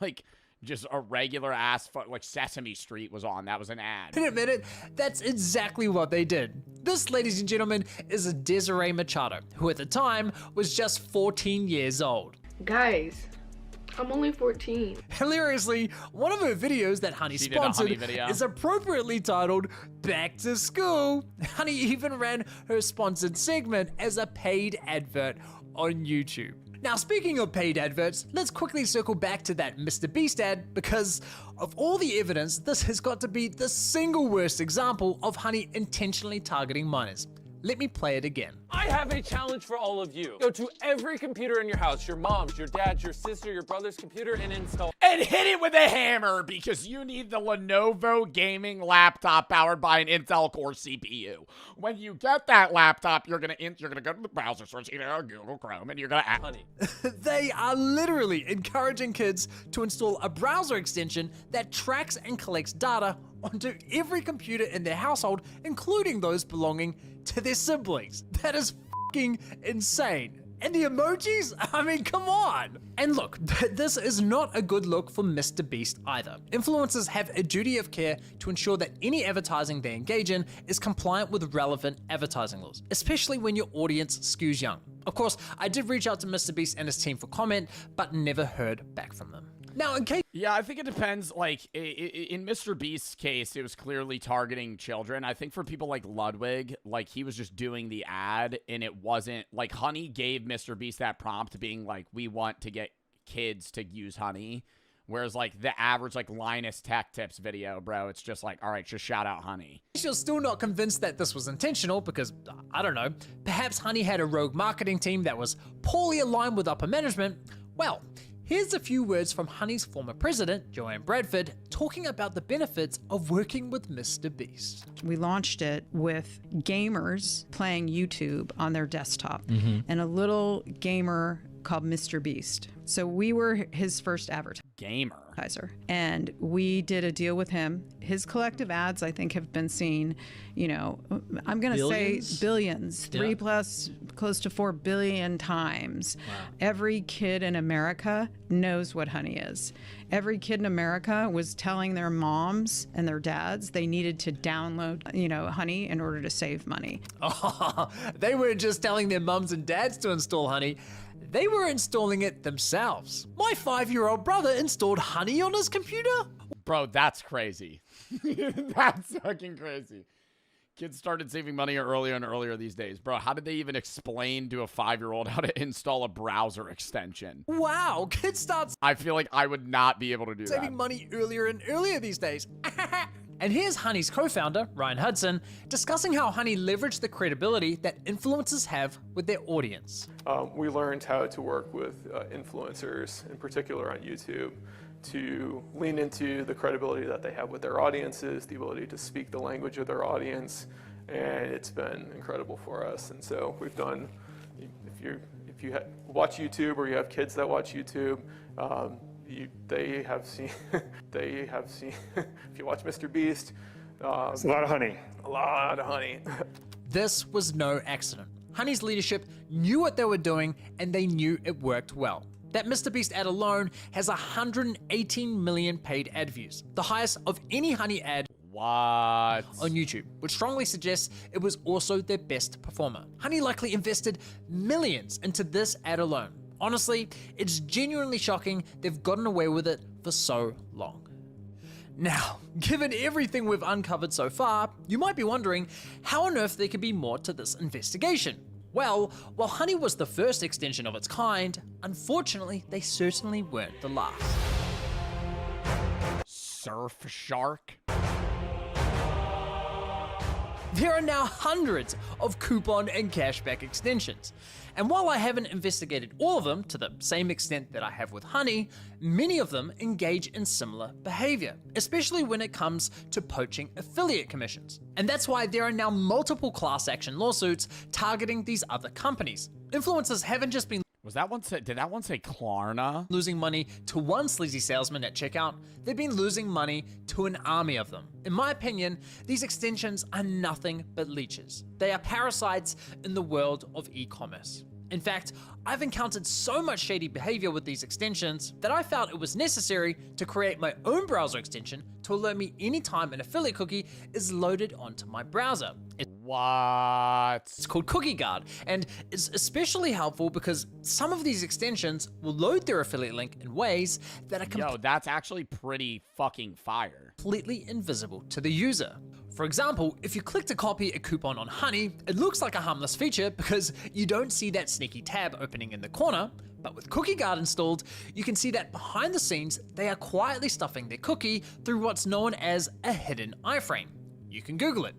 like Just a regular ass, like Sesame Street was on. That was an ad. In a minute, that's exactly what they did. This, ladies and gentlemen, is Desiree Machado, who at the time was just 14 years old. Guys, I'm only 14. Hilariously, one of her videos that Honey She did a sponsored Honey video. is appropriately titled Back to School. Honey even ran her sponsored segment as a paid advert on YouTube. Now, speaking of paid adverts, let's quickly circle back to that Mr. Beast ad, because of all the evidence, this has got to be the single worst example of Honey intentionally targeting minors. Let me play it again. I have a challenge for all of you. Go to every computer in your house, your mom's, your dad's, your sister, your brother's computer, and install. And hit it with a hammer, because you need the Lenovo gaming laptop powered by an Intel Core CPU. When you get that laptop, you're gonna go to the browser search, Google Chrome, and you're gonna add Honey. They are literally encouraging kids to install a browser extension that tracks and collects data onto every computer in their household, including those belonging to their siblings. That is fucking insane. And the emojis? I mean, come on. And look, this is not a good look for Mr. Beast either. Influencers have a duty of care to ensure that any advertising they engage in is compliant with relevant advertising laws, especially when your audience skews young. Of course, I did reach out to Mr. Beast and his team for comment, but never heard back from them. Now, in case... Yeah, I think it depends. Like, in Mr. Beast's case, it was clearly targeting children. I think for people like Ludwig, like, he was just doing the ad, and it wasn't... Like, Honey gave Mr. Beast that prompt being like, we want to get kids to use Honey. Whereas, like, the average, like, Linus Tech Tips video, bro, it's just like, all right, just shout out Honey. You're still not convinced that this was intentional because, I don't know, perhaps Honey had a rogue marketing team that was poorly aligned with upper management. Well... Here's a few words from Honey's former president, Joanne Bradford, talking about the benefits of working with Mr. Beast. We launched it with gamers playing YouTube on their desktop and a little gamer called Mr. Beast. So we were his first advertiser. And we did a deal with him. His collective ads, I think, have been seen, you know, I'm going to say billions, Yeah. 3+ close to 4 billion times. Wow. Every kid in America knows what Honey is. Every kid in America was telling their moms and their dads they needed to download, you know, Honey in order to save money. Oh, they weren't just telling their mums and dads to install Honey. They were installing it themselves. My 5-year-old brother installed Honey on his computer. Bro, that's crazy. That's fucking crazy. Kids started saving money earlier and earlier these days. Bro, how did they even explain to a 5-year-old how to install a browser extension? Wow, kids start I feel like I would not be able to do saving that. money earlier and earlier these days. And here's Honey's co-founder, Ryan Hudson, discussing how Honey leveraged the credibility that influencers have with their audience. We learned how to work with influencers, in particular on YouTube, to lean into the credibility that they have with their audiences, the ability to speak the language of their audience, and it's been incredible for us. And so we've done, if you watch YouTube or you have kids that watch YouTube, they have seen, if you watch Mr. Beast, It's a lot of honey. A lot of honey. This was no accident. Honey's leadership knew what they were doing and they knew it worked well. That Mr. Beast ad alone has 118 million paid ad views, the highest of any Honey ad on YouTube, which strongly suggests it was also their best performer. Honey likely invested millions into this ad alone. Honestly, it's genuinely shocking they've gotten away with it for so long. Now, given everything we've uncovered so far, you might be wondering how on earth there could be more to this investigation. Well, while Honey was the first extension of its kind, unfortunately, they certainly weren't the last. Surfshark? There are now hundreds of coupon and cashback extensions. And while I haven't investigated all of them to the same extent that I have with Honey, many of them engage in similar behavior, especially when it comes to poaching affiliate commissions. And that's why there are now multiple class action lawsuits targeting these other companies. Influencers haven't just been did that one say Klarna? Losing money to one sleazy salesman at checkout, they've been losing money to an army of them. In my opinion, these extensions are nothing but leeches. They are parasites in the world of e-commerce. In fact, I've encountered so much shady behavior with these extensions that I felt it was necessary to create my own browser extension to alert me anytime an affiliate cookie is loaded onto my browser. What? It's called Cookie Guard, and it's especially helpful because some of these extensions will load their affiliate link in ways that are Yo, that's actually pretty fucking fire. completely invisible to the user. For example, if you click to copy a coupon on Honey, it looks like a harmless feature because you don't see that sneaky tab opening in the corner, but with Cookie Guard installed, you can see that behind the scenes, they are quietly stuffing their cookie through what's known as a hidden iframe. You can Google it.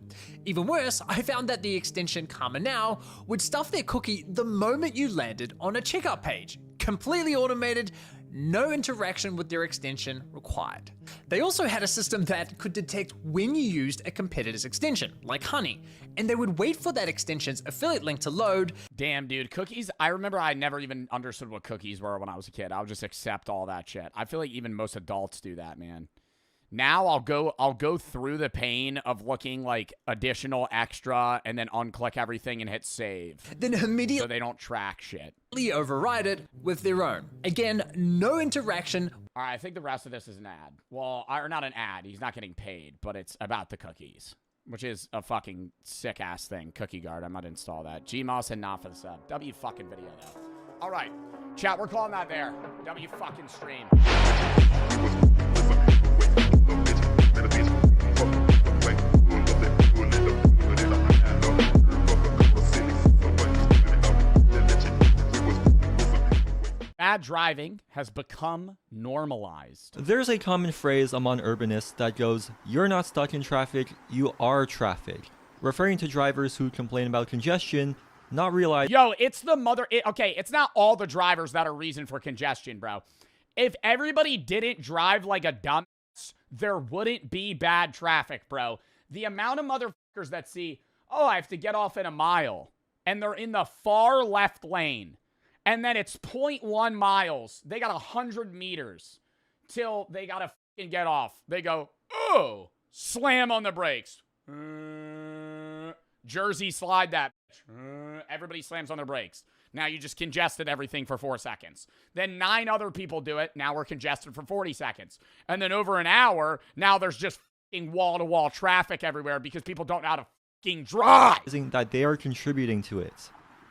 Even worse, I found that the extension Karma Now would stuff their cookie the moment you landed on a checkout page. Completely automated, no interaction with their extension required. They also had a system that could detect when you used a competitor's extension, like Honey, and they would wait for that extension's affiliate link to load. Damn, dude, cookies. I remember I never even understood what cookies were when I was a kid. I would just accept all that shit. I feel like even most adults do that, man. Now I'll go through the pain of looking like additional extra and then unclick everything and hit save. Then immediately so they don't track shit. Override it with their own. Again, no interaction. All right, I think the rest of this is an ad. Well, or not an ad. He's not getting paid, but it's about the cookies, which is a fucking sick ass thing. Cookie Guard. I might install that. Gmoss and not for the sub. W fucking video though. All right, chat. We're calling that there. W fucking stream. Bad driving has become normalized. There's a common phrase among urbanists that goes, "You're not stuck in traffic, you are traffic," referring to drivers who complain about congestion, not realizing... Yo, it's the okay, it's not all the drivers that are reason for congestion, bro. If everybody didn't drive like a dumbass, there wouldn't be bad traffic, bro. The amount of motherfuckers that see, oh, I have to get off in a mile, and they're in the far left lane, and then it's 0.1 miles. They got 100 meters till they gotta fucking get off. They go, oh, slam on the brakes. Jersey slide that. Everybody slams on their brakes. Now you just congested everything for 4 seconds. Then 9 other people do it. Now we're congested for 40 seconds. And then over an hour, now there's just fucking wall-to-wall traffic everywhere because people don't know how to fucking drive. That they are contributing to it.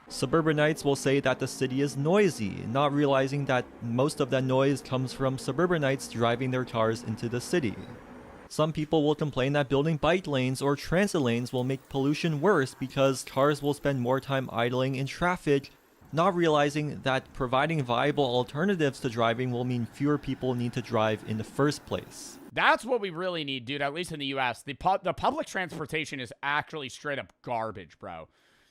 Suburbanites will say that the city is noisy, not realizing that most of that noise comes from suburbanites driving their cars into the city. Some people will complain that building bike lanes or transit lanes will make pollution worse because cars will spend more time idling in traffic, not realizing that providing viable alternatives to driving will mean fewer people need to drive in the first place. That's what we really need, dude, at least in the US. The public transportation is actually straight up garbage, bro.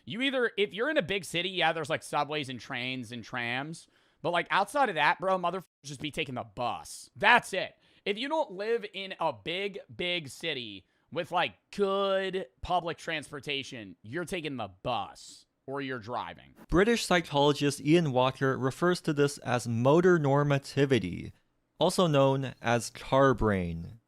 If you're in a big city, yeah, there's like subways and trains and trams. But like outside of that, bro, motherfuckers just be taking the bus. That's it. If you don't live in a big, big city with like good public transportation, you're taking the bus or you're driving. British psychologist Ian Walker refers to this as motor normativity, also known as car brain.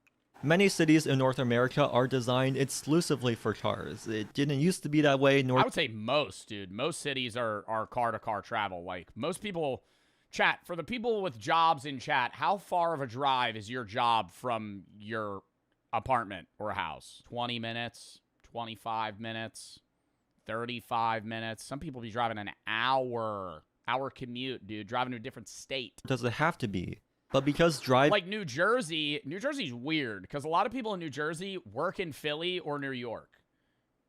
Many cities in North America are designed exclusively for cars. It didn't used to be that way. I would say most, dude. Most cities are car-to-car travel. Like, most people... Chat, for the people with jobs in chat, how far of a drive is your job from your apartment or house? 20 minutes? 25 minutes? 35 minutes? Some people be driving an hour. Hour commute, dude. Driving to a different state. Does it have to be? But because like New Jersey's weird because a lot of people in New Jersey work in Philly or New York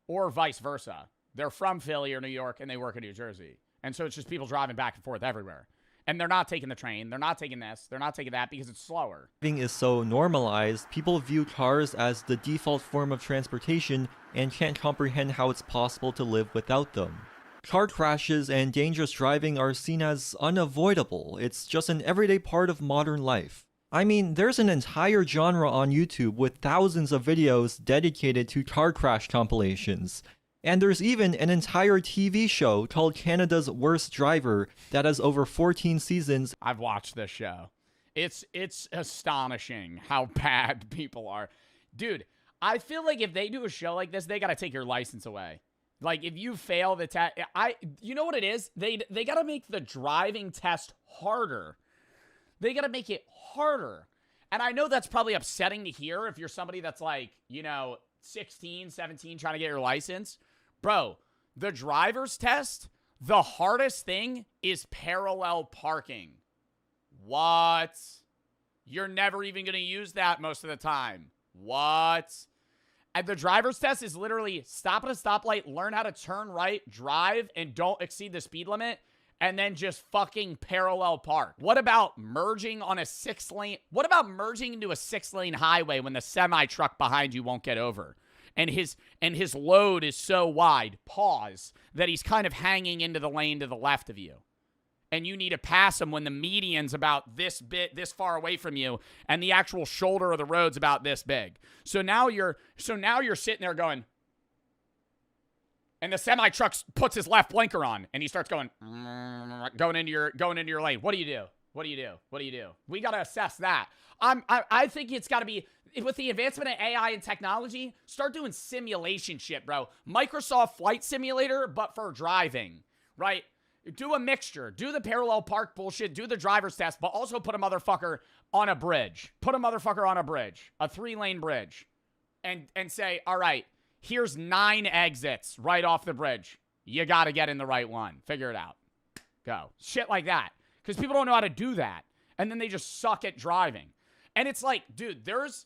or vice versa. They're from Philly or New York and they work in New Jersey. And so it's just people driving back and forth everywhere. And they're not taking the train. They're not taking this. They're not taking that because it's slower. Driving is so normalized, people view cars as the default form of transportation and can't comprehend how it's possible to live without them. Car crashes and dangerous driving are seen as unavoidable. It's just an everyday part of modern life. I mean, there's an entire genre on YouTube with thousands of videos dedicated to car crash compilations. And there's even an entire TV show called Canada's Worst Driver that has over 14 seasons. I've watched this show. It's astonishing how bad people are. Dude, I feel like if they do a show like this, they gotta take your license away. Like, if you fail the test, you know what it is? They got to make the driving test harder. They got to make it harder. And I know that's probably upsetting to hear if you're somebody that's like, 16, 17, trying to get your license. Bro, the driver's test, the hardest thing is parallel parking. What? You're never even going to use that most of the time. What? And the driver's test is literally stop at a stoplight, learn how to turn right, drive, and don't exceed the speed limit, and then just fucking parallel park. What about merging on a 6-lane? What about merging into a 6-lane highway when the semi-truck behind you won't get over? And his load is so wide, pause, that he's kind of hanging into the lane to the left of you. And you need to pass him when the median's about this far away from you, and the actual shoulder of the road's about this big. So now you're sitting there going, and the semi-truck puts his left blinker on, and he starts going into your lane. What do you do? What do you do? What do you do? We got to assess that. I think it's got to be, with the advancement of AI and technology, start doing simulation shit, bro. Microsoft Flight Simulator, but for driving, right? Do a mixture. Do the parallel park bullshit. Do the driver's test, but also put a motherfucker on a bridge. Put a motherfucker on a bridge. A 3-lane bridge. And say, all right, here's 9 exits right off the bridge. You got to get in the right one. Figure it out. Go. Shit like that. Because people don't know how to do that. And then they just suck at driving. And it's like, dude, there's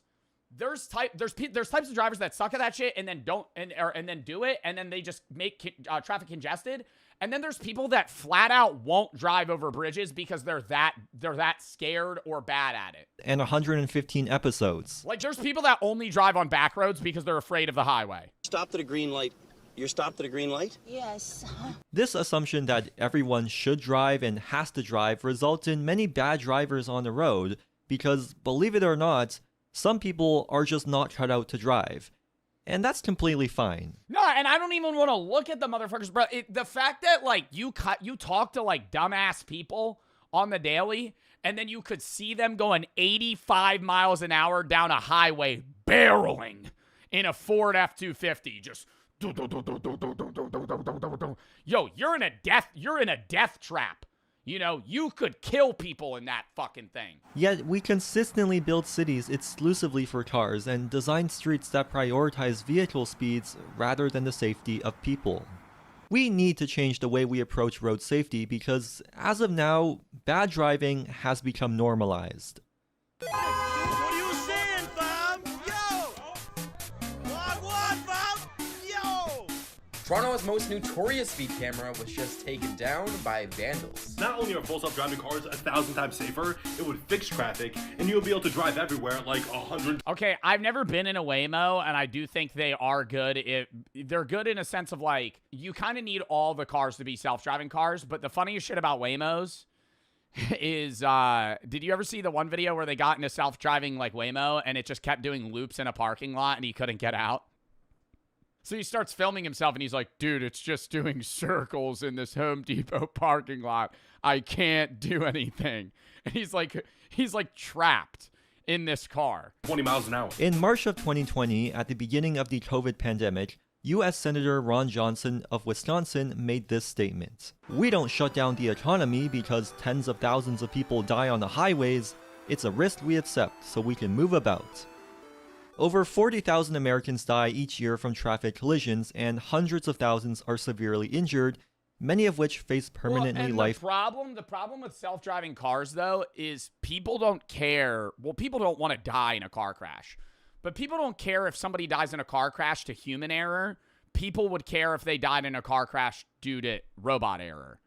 types of drivers that suck at that shit and then don't and then do it, and then they just make traffic congested. And then there's people that flat out won't drive over bridges because they're that scared or bad at it. And 115 episodes. Like, there's people that only drive on back roads because they're afraid of the highway. Stopped at a green light. You're stopped at a green light? Yes. This assumption that everyone should drive and has to drive results in many bad drivers on the road because, believe it or not, some people are just not cut out to drive. And that's completely fine. No, and I don't even want to look at the motherfuckers, bro. The fact that, like, you talk to, like, dumbass people on the daily, and then you could see them going 85 miles an hour down a highway, barreling in a Ford F-250, just yo, you're in a death trap. You could kill people in that fucking thing. Yet we consistently build cities exclusively for cars and design streets that prioritize vehicle speeds rather than the safety of people. We need to change the way we approach road safety because, as of now, bad driving has become normalized. What are you saying, fam? Yo! What, fam? Yo! Toronto's most notorious speed camera was just taken down by vandals. Not only are full self-driving cars 1,000 times safer, it would fix traffic, and you'll be able to drive everywhere at like 100. Okay, I've never been in a Waymo, and I do think they are good. They're good in a sense of, like, you kind of need all the cars to be self-driving cars, but the funniest shit about Waymos is, did you ever see the one video where they got in a self-driving, like, Waymo, and it just kept doing loops in a parking lot, and he couldn't get out? So he starts filming himself, and he's like, dude, it's just doing circles in this Home Depot parking lot. I can't do anything. And he's like trapped in this car. 20 miles an hour. In March of 2020, at the beginning of the COVID pandemic, U.S. Senator Ron Johnson of Wisconsin made this statement. "We don't shut down the economy because tens of thousands of people die on the highways. It's a risk we accept so we can move about." Over 40,000 Americans die each year from traffic collisions, and hundreds of thousands are severely injured, many of which face permanently life. The problem with self-driving cars, though, is people don't care. Well, people don't want to die in a car crash. But people don't care if somebody dies in a car crash to human error. People would care if they died in a car crash due to robot error.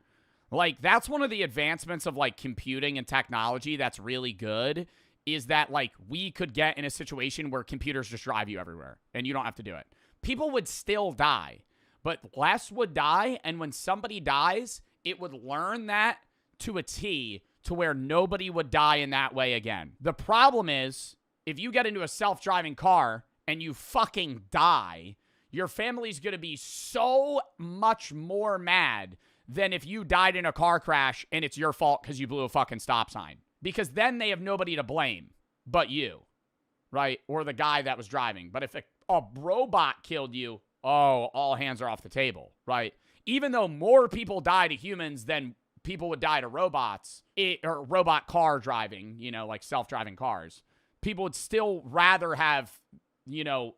Like, that's one of the advancements of, like, computing and technology that's really good, is that, like, we could get in a situation where computers just drive you everywhere and you don't have to do it. People would still die, but less would die, and when somebody dies, it would learn that to a T to where nobody would die in that way again. The problem is, if you get into a self-driving car and you fucking die, your family's gonna be so much more mad than if you died in a car crash and it's your fault because you blew a fucking stop sign. Because then they have nobody to blame but you, right? Or the guy that was driving. But if a robot killed you, oh, all hands are off the table, right? Even though more people die to humans than people would die to robots, or robot car driving, you know, like self-driving cars, people would still rather have, you know,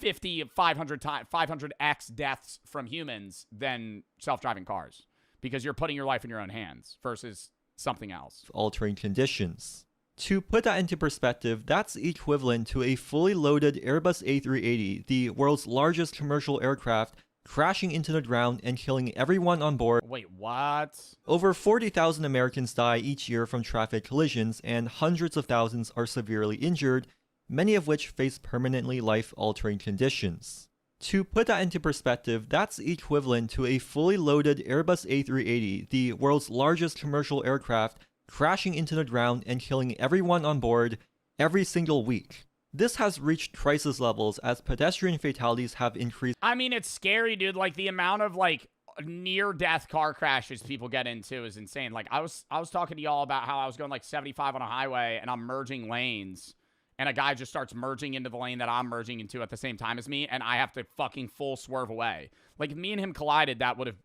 500x deaths from humans than self-driving cars, because you're putting your life in your own hands versus something else. Altering conditions. To put that into perspective, that's equivalent to a fully loaded Airbus A380, the world's largest commercial aircraft, crashing into the ground and killing everyone on board. Wait, what? Over 40,000 Americans die each year from traffic collisions, and hundreds of thousands are severely injured, many of which face permanently life-altering conditions. To put that into perspective, that's equivalent to a fully loaded Airbus A380, the world's largest commercial aircraft, crashing into the ground and killing everyone on board every single week. This has reached crisis levels as pedestrian fatalities have increased. I mean, it's scary, dude. Like, the amount of, like, near-death car crashes people get into is insane. Like, I was talking to y'all about how I was going, like, 75 on a highway, and I'm merging lanes, and a guy just starts merging into the lane that I'm merging into at the same time as me, and I have to fucking full swerve away. Like, if me and him collided, that would have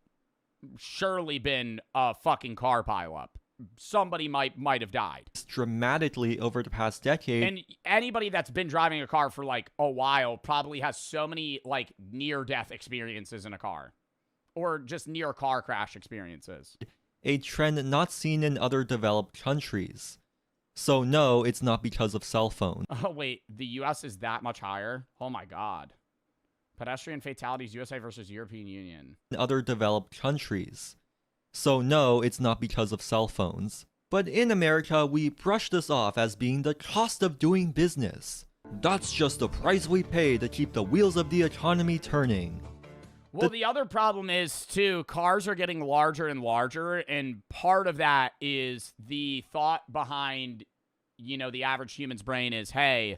surely been a fucking car pileup. Somebody might have died Dramatically over the past decade. And anybody that's been driving a car for like a while probably has so many like near-death experiences in a car, or just near car crash experiences. A trend not seen in other developed countries. So no, it's not because of cell phones. Oh wait, the US is that much higher? Oh my god. Pedestrian fatalities, USA versus European Union. In other developed countries. So no, it's not because of cell phones. But in America, we brush this off as being the cost of doing business. That's just the price we pay to keep the wheels of the economy turning. Well, the other problem is, too, cars are getting larger and larger, and part of that is the thought behind, you know, the average human's brain is, hey,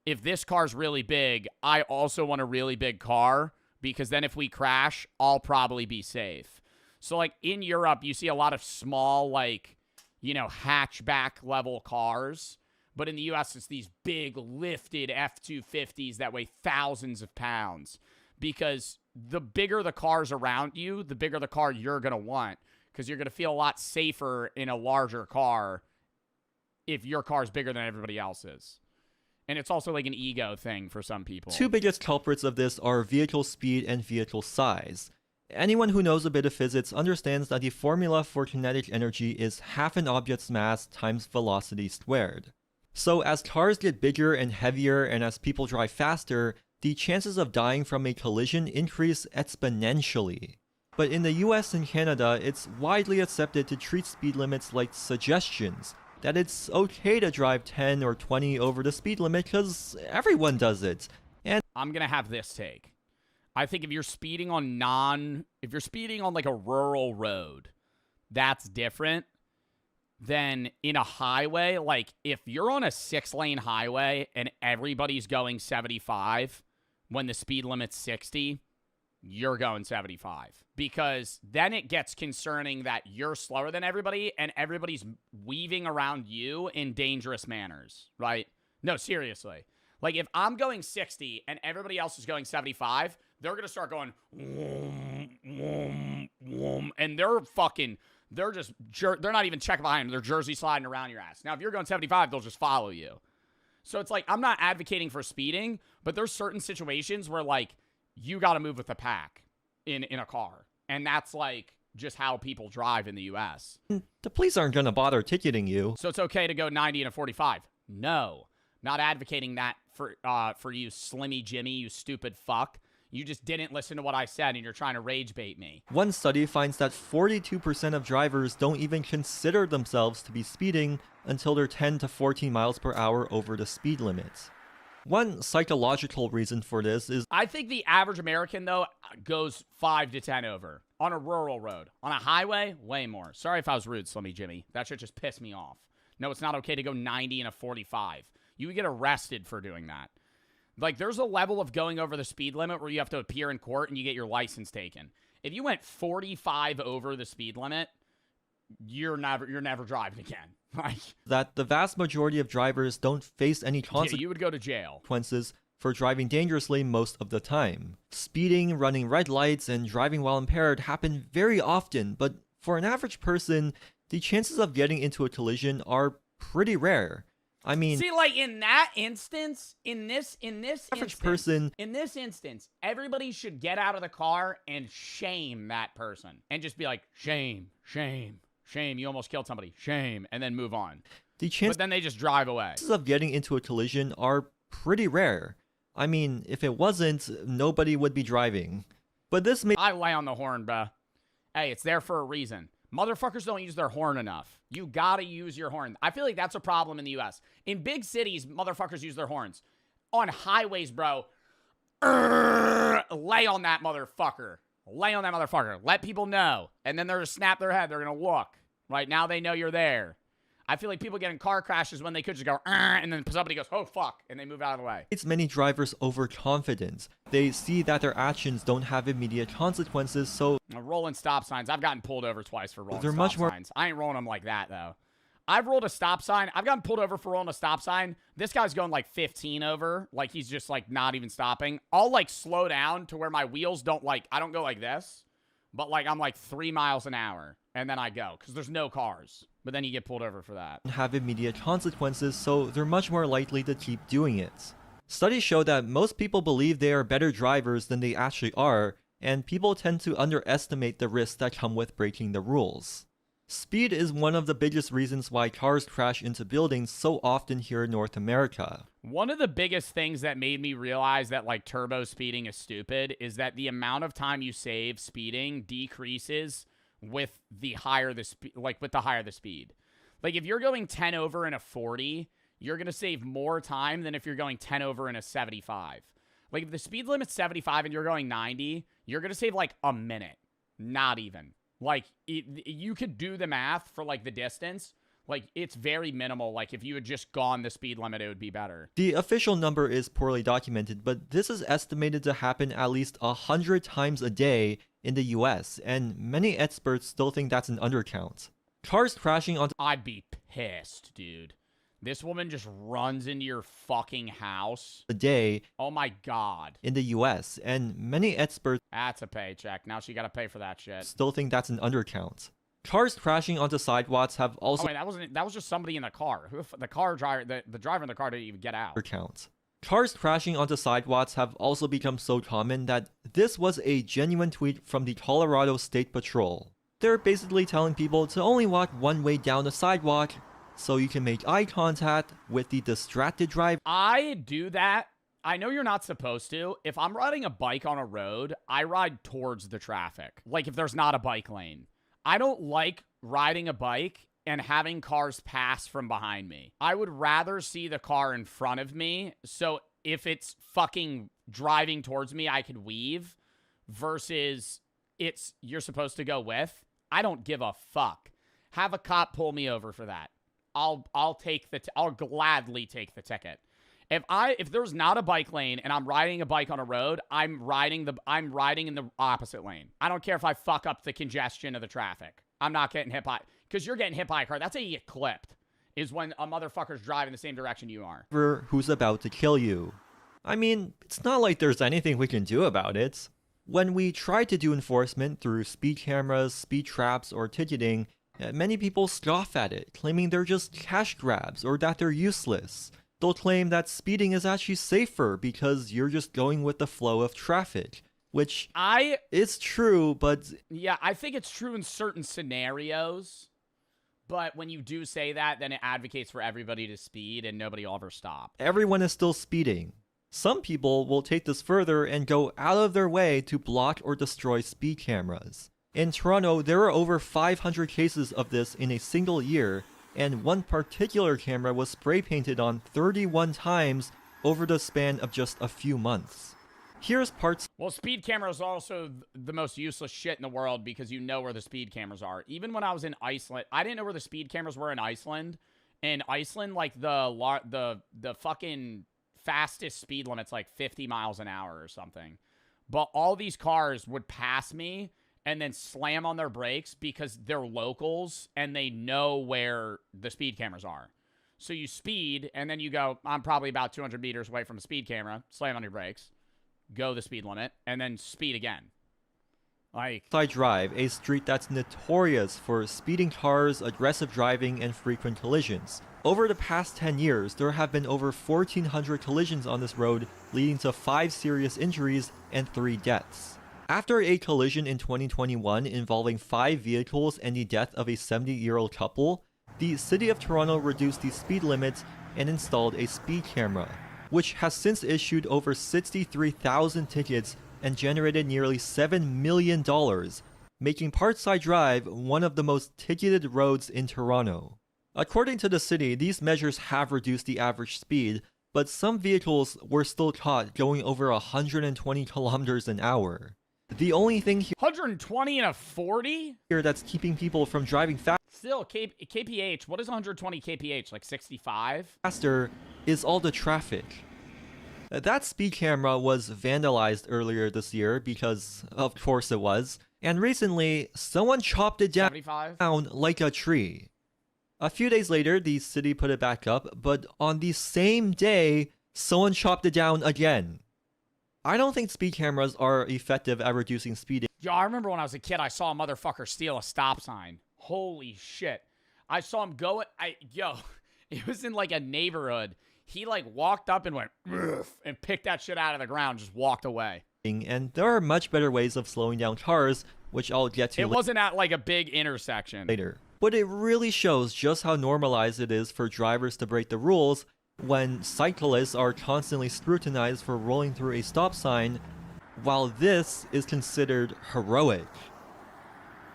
if this car's really big, I also want a really big car, because then if we crash, I'll probably be safe. So, like, in Europe, you see a lot of small, like, you know, hatchback-level cars. But in the U.S., it's these big, lifted F-250s that weigh thousands of pounds. Because the bigger the cars around you, the bigger the car you're going to want. Because you're going to feel a lot safer in a larger car if your car's bigger than everybody else's. And it's also like an ego thing for some people. Two biggest culprits of this are vehicle speed and vehicle size. Anyone who knows a bit of physics understands that the formula for kinetic energy is half an object's mass times velocity squared. So as cars get bigger and heavier and as people drive faster, the chances of dying from a collision increase exponentially. But in the US and Canada, it's widely accepted to treat speed limits like suggestions, that it's okay to drive 10 or 20 over the speed limit because everyone does it. And I'm gonna have this take. I think if you're speeding on like a rural road, that's different than in a highway. Like, if you're on a 6-lane highway and everybody's going 75 when the speed limit's 60, you're going 75. Because then it gets concerning that you're slower than everybody and everybody's weaving around you in dangerous manners, right? No, seriously. Like, if I'm going 60 and everybody else is going 75, they're going to start going, whoom, whoom, whoom, and they're not even checking behind them. They're jersey sliding around your ass. Now, if you're going 75, they'll just follow you. So it's like, I'm not advocating for speeding, but there's certain situations where, like, you got to move with the pack in a car. And that's, like, just how people drive in the U.S. The police aren't going to bother ticketing you. So it's okay to go 90 and a 45. No. Not advocating that for you, Slimmy Jimmy, you stupid fuck. You just didn't listen to what I said, and you're trying to rage bait me. One study finds that 42% of drivers don't even consider themselves to be speeding until they're 10 to 14 miles per hour over the speed limit. One psychological reason for this is... I think the average American, though, goes 5 to 10 over. On a rural road. On a highway, way more. Sorry if I was rude, Slimmy Jimmy. That shit just pissed me off. No, it's not okay to go 90 and a 45. You would get arrested for doing that. Like, there's a level of going over the speed limit where you have to appear in court and you get your license taken. If you went 45 over the speed limit, you're never driving again. Like, that the vast majority of drivers don't face any you would go to jail. consequences for driving dangerously most of the time. Speeding, running red lights, and driving while impaired happen very often, but for an average person, the chances of getting into a collision are pretty rare. I mean, see, like in that instance, in this instance, everybody should get out of the car and shame that person and just be like, shame, shame, shame. You almost killed somebody. Shame, and then move on. But then they just drive away. Chances of getting into a collision are pretty rare. I mean, if it wasn't, nobody would be driving. But this may— I lay on the horn, bruh. Hey, it's there for a reason. Motherfuckers don't use their horn enough. You gotta use your horn. I feel like that's a problem in the U.S. In big cities, motherfuckers use their horns. On highways, bro, lay on that motherfucker. Lay on that motherfucker. Let people know. And then they're gonna snap their head. They're gonna look. Right now they know you're there. I feel like people get in car crashes when they could just go, and then somebody goes, oh, fuck, and they move out of the way. It's many drivers overconfident. They see that their actions don't have immediate consequences, so— rolling stop signs. I've gotten pulled over twice for rolling they're stop much more— signs. I ain't rolling them like that, though. I've rolled a stop sign. I've gotten pulled over for rolling a stop sign. This guy's going like 15 over. Like, he's just, like, not even stopping. I'll, like, slow down to where my wheels don't, like, I don't go like this. But, like, I'm, like, 3 miles an hour. And then I go, because there's no cars. But then you get pulled over for that. Have immediate consequences, so they're much more likely to keep doing it. Studies show that most people believe they are better drivers than they actually are, and people tend to underestimate the risks that come with breaking the rules. Speed is one of the biggest reasons why cars crash into buildings so often here in North America. One of the biggest things that made me realize that, like, turbo speeding is stupid is that the amount of time you save speeding decreases with the higher the speed, with the higher the speed. Like, if you're going 10 over in a 40, you're going to save more time than if you're going 10 over in a 75. Like, if the speed limit's 75 and you're going 90, you're going to save, like, a minute. Not even. Like, you could do the math for, like, the distance. Like, it's very minimal. Like, if you had just gone the speed limit, it would be better. The official number is poorly documented, but this is estimated to happen at least 100 times a day in the US, and many experts still think that's an undercount. Cars crashing onto— I'd be pissed, dude. This woman just runs into your fucking house a day. Oh my god. In the US, and many experts— That's a paycheck. Now she gotta pay for that shit. Still think that's an undercount. Cars crashing onto sidewalks have also— Oh wait, that was just somebody in the car. The car driver, the driver in the car didn't even get out. Undercount. Cars crashing onto sidewalks have also become so common that this was a genuine tweet from the Colorado State Patrol. They're basically telling people to only walk one way down the sidewalk so you can make eye contact with the distracted driver. I do that. I know you're not supposed to. If I'm riding a bike on a road, I ride towards the traffic. Like, if there's not a bike lane. I don't like riding a bike and having cars pass from behind me. I would rather see the car in front of me, so if it's fucking driving towards me, I could weave, versus you're supposed to go with. I don't give a fuck. Have a cop pull me over for that. I'll gladly take the ticket. If there's not a bike lane and I'm riding a bike on a road, I'm riding in the opposite lane. I don't care if I fuck up the congestion of the traffic. I'm not getting hit by, because you're getting hit by a car. That's how you get clipped, is when a motherfucker's driving the same direction you are. Who's about to kill you. I mean, it's not like there's anything we can do about it. When we try to do enforcement through speed cameras, speed traps, or ticketing, many people scoff at it, claiming they're just cash grabs or that they're useless. They'll claim that speeding is actually safer because you're just going with the flow of traffic, which is true, but... Yeah, I think it's true in certain scenarios, but when you do say that, then it advocates for everybody to speed and nobody will ever stop. Everyone is still speeding. Some people will take this further and go out of their way to block or destroy speed cameras. In Toronto, there are over 500 cases of this in a single year, and one particular camera was spray painted on 31 times over the span of just a few months. Here's parts. Well, speed cameras are also the most useless shit in the world because you know where the speed cameras are. Even when I was in Iceland, I didn't know where the speed cameras were in Iceland. In Iceland, like the fucking fastest speed limit's like 50 miles an hour or something. But all these cars would pass me and then slam on their brakes because they're locals and they know where the speed cameras are. So you speed, and then you go, I'm probably about 200 meters away from a speed camera, slam on your brakes, go the speed limit, and then speed again. Like, Side Drive, a street that's notorious for speeding cars, aggressive driving, and frequent collisions. Over the past 10 years, there have been over 1,400 collisions on this road, leading to 5 serious injuries and 3 deaths. After a collision in 2021 involving 5 vehicles and the death of a 70-year-old couple, the City of Toronto reduced the speed limits and installed a speed camera, which has since issued over 63,000 tickets and generated nearly $7 million, making Parkside Drive one of the most ticketed roads in Toronto. According to the city, these measures have reduced the average speed, but some vehicles were still caught going over 120 kilometers an hour. The only thing 120 and a 40? Here that's keeping people from driving Still, KPH, what is 120 KPH? Like 65? faster is all the traffic. That speed camera was vandalized earlier this year because, of course it was, and recently, someone chopped it down 75? like a tree. A few days later, the city put it back up, but on the same day, someone chopped it down again. I don't think speed cameras are effective at reducing speed. Yo, I remember when I was a kid, I saw a motherfucker steal a stop sign. Holy shit. I saw him go, it was in like a neighborhood. He like walked up and went, and picked that shit out of the ground, just walked away. And there are much better ways of slowing down cars, which I'll get to It wasn't at like a big intersection. later. But it really shows just how normalized it is for drivers to break the rules when cyclists are constantly scrutinized for rolling through a stop sign, while this is considered heroic.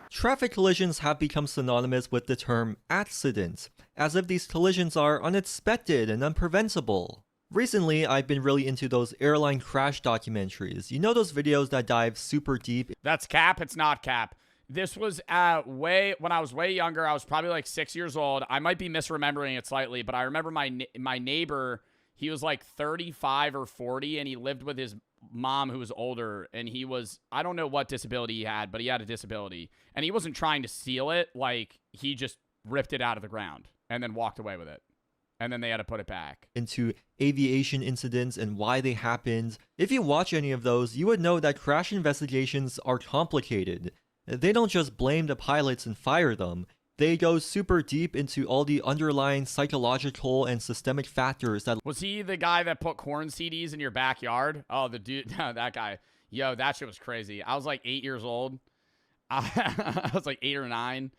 Traffic collisions have become synonymous with the term accident, as if these collisions are unexpected and unpreventable. Recently, I've been really into those airline crash documentaries. You know those videos that dive super deep? That's cap, it's not cap. This was when I was way younger. I was probably like 6 years old. I might be misremembering it slightly, but I remember my neighbor, he was like 35 or 40, and he lived with his mom who was older, and he was, I don't know what disability he had, but he had a disability, and he wasn't trying to steal it. Like, he just ripped it out of the ground and then walked away with it, and then they had to put it back. Into aviation incidents and why they happened. If you watch any of those, you would know that crash investigations are complicated. They don't just blame the pilots and fire them. They go super deep into all the underlying psychological and systemic factors that... Was he the guy that put corn CDs in your backyard? Oh, the dude, that guy. Yo, that shit was crazy. I was like 8 years old. I was like 8 or 9.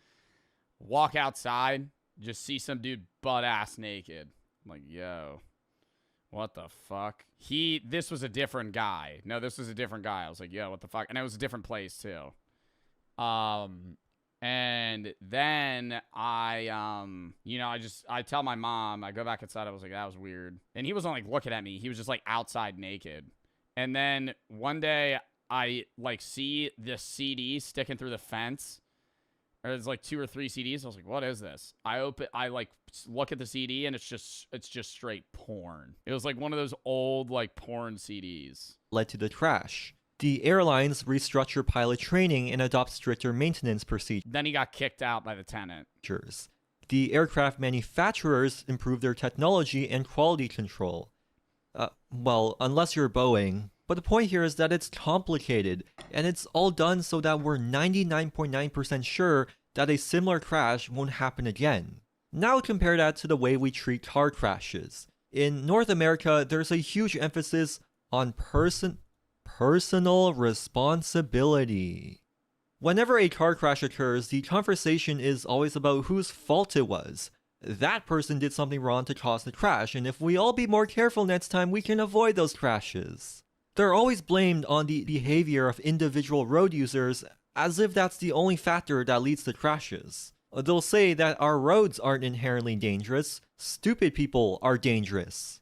Walk outside, just see some dude butt-ass naked. I'm like, yo, what the fuck? This was a different guy. No, this was a different guy. I was like, yo, what the fuck? And it was a different place, too. And then I tell my mom, I go back inside, I was like, that was weird. And he wasn't like looking at me. He was just like outside naked. And then one day I like see this CD sticking through the fence. There's like 2 or 3 CDs. I was like, what is this? I like look at the CD and it's just straight porn. It was like one of those old like porn CDs. led to the crash. The airlines restructure pilot training and adopt stricter maintenance procedures. Then he got kicked out by the tenant. The aircraft manufacturers improve their technology and quality control. Well, unless you're Boeing. But the point here is that it's complicated, and it's all done so that we're 99.9% sure that a similar crash won't happen again. Now compare that to the way we treat car crashes. In North America, there's a huge emphasis on personal responsibility. Whenever a car crash occurs, the conversation is always about whose fault it was. That person did something wrong to cause the crash, and if we all be more careful next time, we can avoid those crashes. They're always blamed on the behavior of individual road users, as if that's the only factor that leads to crashes. They'll say that our roads aren't inherently dangerous, stupid people are dangerous.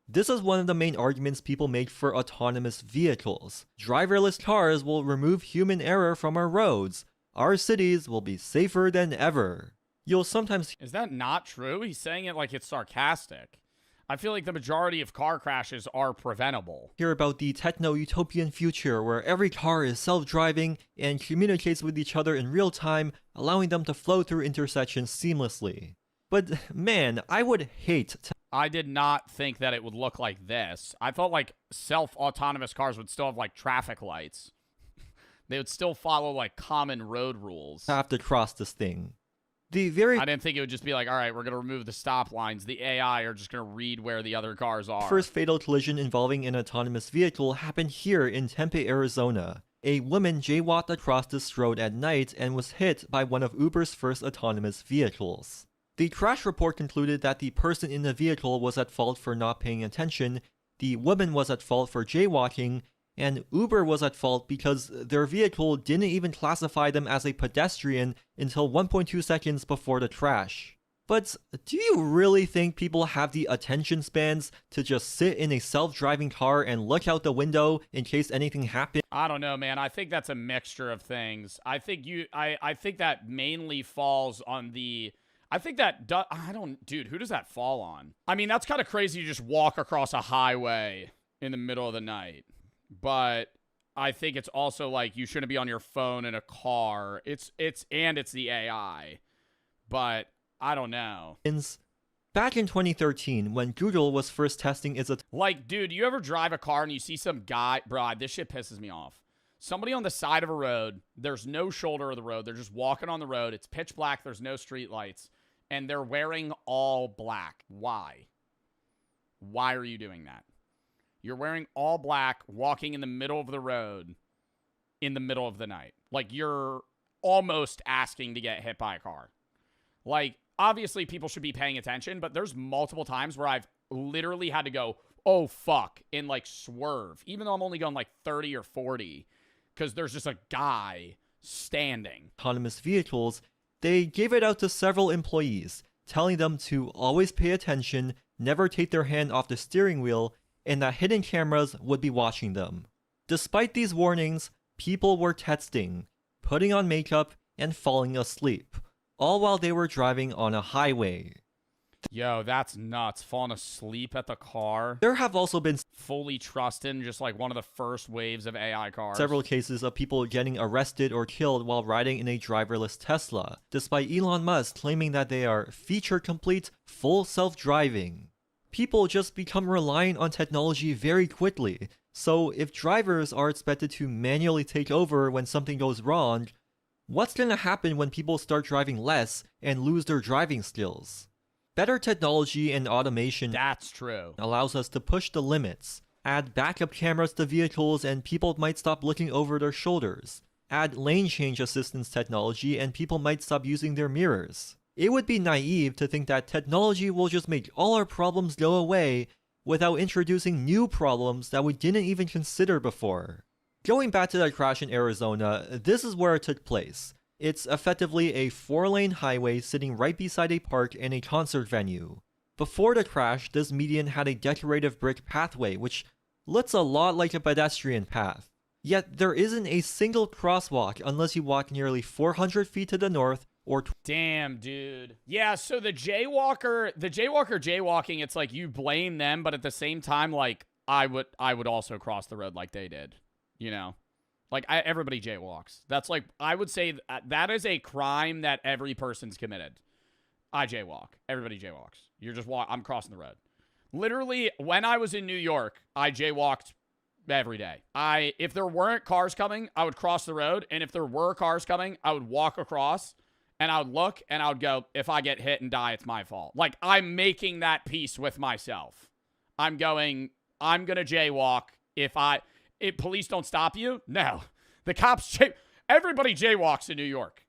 This is one of the main arguments people make for autonomous vehicles. Driverless cars will remove human error from our roads. Our cities will be safer than ever. You'll sometimes... Is that not true? He's saying it like it's sarcastic. I feel like the majority of car crashes are preventable. Hear about the techno-utopian future where every car is self-driving and communicates with each other in real time, allowing them to flow through intersections seamlessly. But man, I would hate to... I did not think that it would look like this. I thought like self-autonomous cars would still have like traffic lights. They would still follow like common road rules. have to cross this thing. I didn't think it would just be like, all right, we're going to remove the stop lines. The AI are just going to read where the other cars are. First fatal collision involving an autonomous vehicle happened here in Tempe, Arizona. A woman jaywalked across this road at night and was hit by one of Uber's first autonomous vehicles. The crash report concluded that the person in the vehicle was at fault for not paying attention, the woman was at fault for jaywalking, and Uber was at fault because their vehicle didn't even classify them as a pedestrian until 1.2 seconds before the crash. But do you really think people have the attention spans to just sit in a self-driving car and look out the window in case anything happens? I don't know, man. I think that's a mixture of things. I think that mainly falls on the... dude, who does that fall on? I mean, that's kind of crazy to just walk across a highway in the middle of the night. But I think it's also like you shouldn't be on your phone in a car. It's the AI. But I don't know. Back in 2013, when Google was first testing its... Like, dude, you ever drive a car and you see some guy... Bro, this shit pisses me off. Somebody on the side of a road, there's no shoulder of the road. They're just walking on the road. It's pitch black. There's no street lights. And they're wearing all black. Why? Why are you doing that? You're wearing all black, walking in the middle of the road in the middle of the night. Like, you're almost asking to get hit by a car. Like, obviously, people should be paying attention, but there's multiple times where I've literally had to go, oh, fuck, and, like, swerve, even though I'm only going, like, 30 or 40, because there's just a guy standing. Autonomous vehicles, they gave it out to several employees, telling them to always pay attention, never take their hand off the steering wheel, and that hidden cameras would be watching them. Despite these warnings, people were texting, putting on makeup, and falling asleep, all while they were driving on a highway. Yo, that's nuts. Falling asleep at the car. There have also been fully trusting just like one of the first waves of AI cars. Several cases of people getting arrested or killed while riding in a driverless Tesla, despite Elon Musk claiming that they are feature complete, full self-driving. People just become reliant on technology very quickly, so if drivers are expected to manually take over when something goes wrong, what's gonna happen when people start driving less and lose their driving skills? Better technology and automation that's true allows us to push the limits, add backup cameras to vehicles and people might stop looking over their shoulders, add lane change assistance technology and people might stop using their mirrors. It would be naive to think that technology will just make all our problems go away without introducing new problems that we didn't even consider before. Going back to that crash in Arizona, this is where it took place. It's effectively a 4-lane highway sitting right beside a park and a concert venue. Before the crash, this median had a decorative brick pathway, which looks a lot like a pedestrian path. Yet there isn't a single crosswalk unless you walk nearly 400 feet to the north or... Damn, dude. Yeah, so the jaywalker jaywalking, it's like you blame them, but at the same time, like, I would also cross the road like they did, you know? Like, everybody jaywalks. That's like, I would say that is a crime that every person's committed. I jaywalk. Everybody jaywalks. You're just I'm crossing the road. Literally, when I was in New York, I jaywalked every day. If there weren't cars coming, I would cross the road. And if there were cars coming, I would walk across and I would look and I would go, if I get hit and die, it's my fault. Like, I'm making that peace with myself. I'm going to jaywalk if police don't stop you. No, the cops, everybody jaywalks in New York.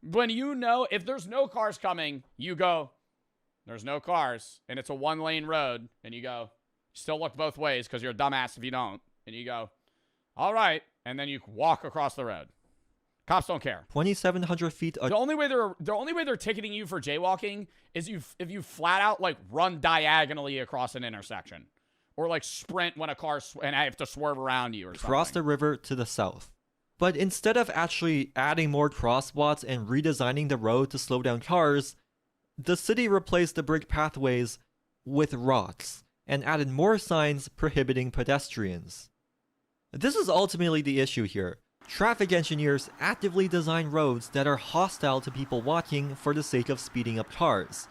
When you know, if there's no cars coming, you go, there's no cars and it's a 1-lane road and you go, still look both ways because you're a dumbass if you don't. And you go, all right. And then you walk across the road. Cops don't care. 2,700 feet. The only way they're ticketing you for jaywalking is if you flat out like run diagonally across an intersection, or like sprint when a car and I have to swerve around you or something. Cross the river to the south. But instead of actually adding more crosswalks and redesigning the road to slow down cars, the city replaced the brick pathways with rocks and added more signs prohibiting pedestrians. This is ultimately the issue here. Traffic engineers actively design roads that are hostile to people walking for the sake of speeding up cars.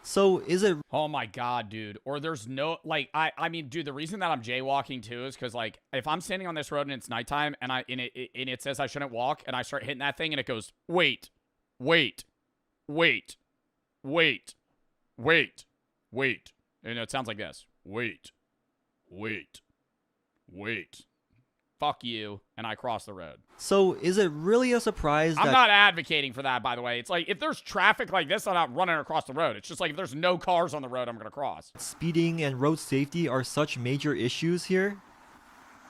So is it... Oh my God, dude. Or there's no, like, I mean, dude, the reason that I'm jaywalking too is because, like, if I'm standing on this road and it's nighttime and it says I shouldn't walk and I start hitting that thing and it goes, wait, wait, wait, wait, wait, wait. And it sounds like this. Wait, wait, wait. Fuck you. And I cross the road. So is it really a surprise that... I'm not advocating for that, by the way. It's like, if there's traffic like this, I'm not running across the road. It's just like, if there's no cars on the road, I'm going to cross. speeding and road safety are such major issues here?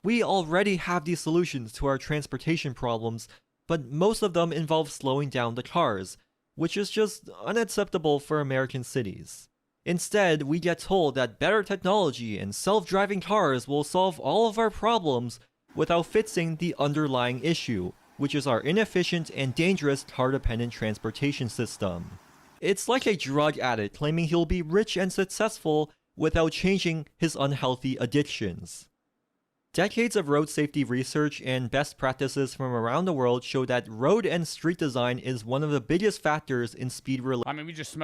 We already have these solutions to our transportation problems, but most of them involve slowing down the cars, which is just unacceptable for American cities. Instead, we get told that better technology and self-driving cars will solve all of our problems without fixing the underlying issue, which is our inefficient and dangerous car-dependent transportation system. It's like a drug addict claiming he'll be rich and successful without changing his unhealthy addictions. Decades of road safety research and best practices from around the world show that road and street design is one of the biggest factors in I mean, we just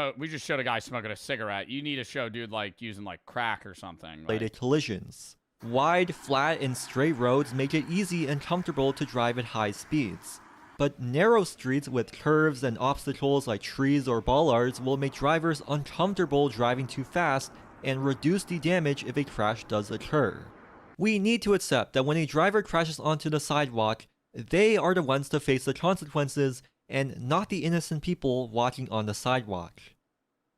showed a guy smoking a cigarette. You need to show dude like using like crack or something. related collisions. Wide, flat, and straight roads make it easy and comfortable to drive at high speeds. But narrow streets with curves and obstacles like trees or bollards will make drivers uncomfortable driving too fast and reduce the damage if a crash does occur. We need to accept that when a driver crashes onto the sidewalk, they are the ones to face the consequences and not the innocent people walking on the sidewalk.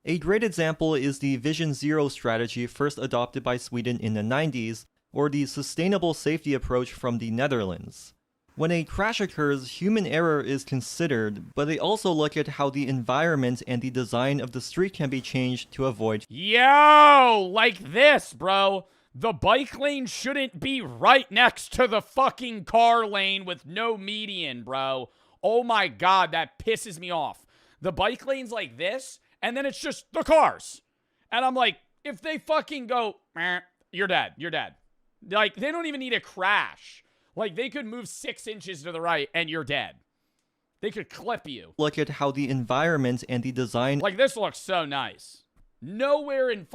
A great example is the Vision Zero strategy first adopted by Sweden in the 90s, or the sustainable safety approach from the Netherlands. When a crash occurs, human error is considered, but they also look at how the environment and the design of the street can be changed to avoid... Yo, like this, bro. The bike lane shouldn't be right next to the fucking car lane with no median, bro. Oh my God, that pisses me off. The bike lane's like this, and then it's just the cars. And I'm like, if they fucking go, you're dead, you're dead. Like, they don't even need a crash. Like, they could move 6 inches to the right, and you're dead. They could clip you. Look at how the environment and the design... Like, this looks so nice. Nowhere in...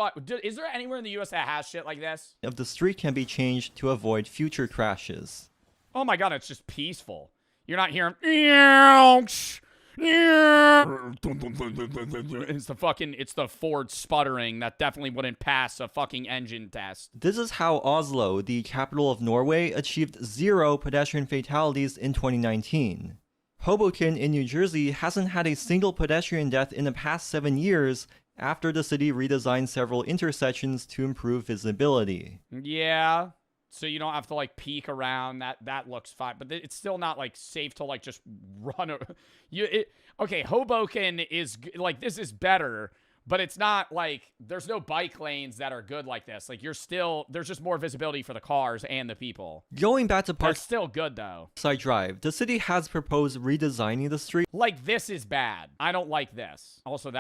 Is there anywhere in the U.S. that has shit like this? ...of the street can be changed to avoid future crashes. Oh my God, it's just peaceful. You're not hearing... It's the Ford sputtering that definitely wouldn't pass a fucking engine test. This is how Oslo, the capital of Norway, achieved 0 pedestrian fatalities in 2019. Hoboken in New Jersey hasn't had a single pedestrian death in the past 7 years after the city redesigned several intersections to improve visibility. Yeah. So you don't have to like peek around. That looks fine, but it's still not like safe to like just run. Okay, Hoboken is like, this is better, but it's not like there's no bike lanes that are good like this. Like there's just more visibility for the cars and the people. Going back to That's still good though. Parkside Drive, the city has proposed redesigning the street. Like this is bad. I don't like this. Also,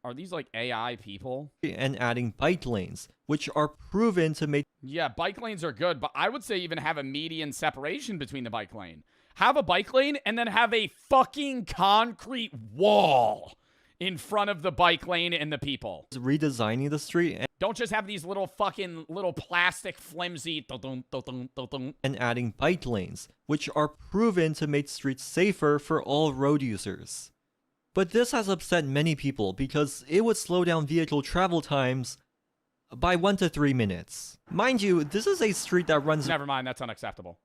are these like AI people? And adding bike lanes, which are proven to make... Yeah, bike lanes are good, but I would say even have a median separation between the bike lane. Have a bike lane and then have a fucking concrete wall in front of the bike lane and the people. Redesigning the street. And don't just have these little plastic flimsy... And adding bike lanes, which are proven to make streets safer for all road users. But this has upset many people because it would slow down vehicle travel times by 1 to 3 minutes. Mind you, this is a street that runs... Never mind, that's unacceptable.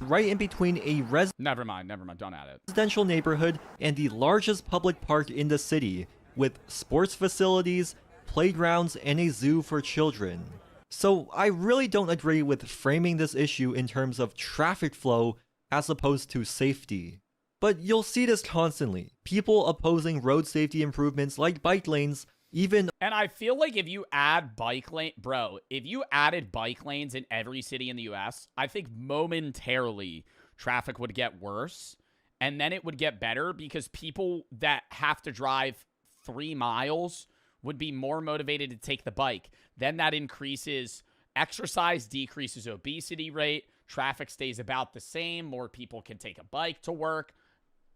Right in between a Never mind, don't add it. Residential neighborhood and the largest public park in the city, with sports facilities, playgrounds, and a zoo for children. So I really don't agree with framing this issue in terms of traffic flow as opposed to safety. But you'll see this constantly. People opposing road safety improvements like bike lanes, even... And I feel like if you add if you added bike lanes in every city in the US, I think momentarily traffic would get worse. And then it would get better because people that have to drive 3 miles would be more motivated to take the bike. Then that increases exercise, decreases obesity rate, traffic stays about the same, more people can take a bike to work.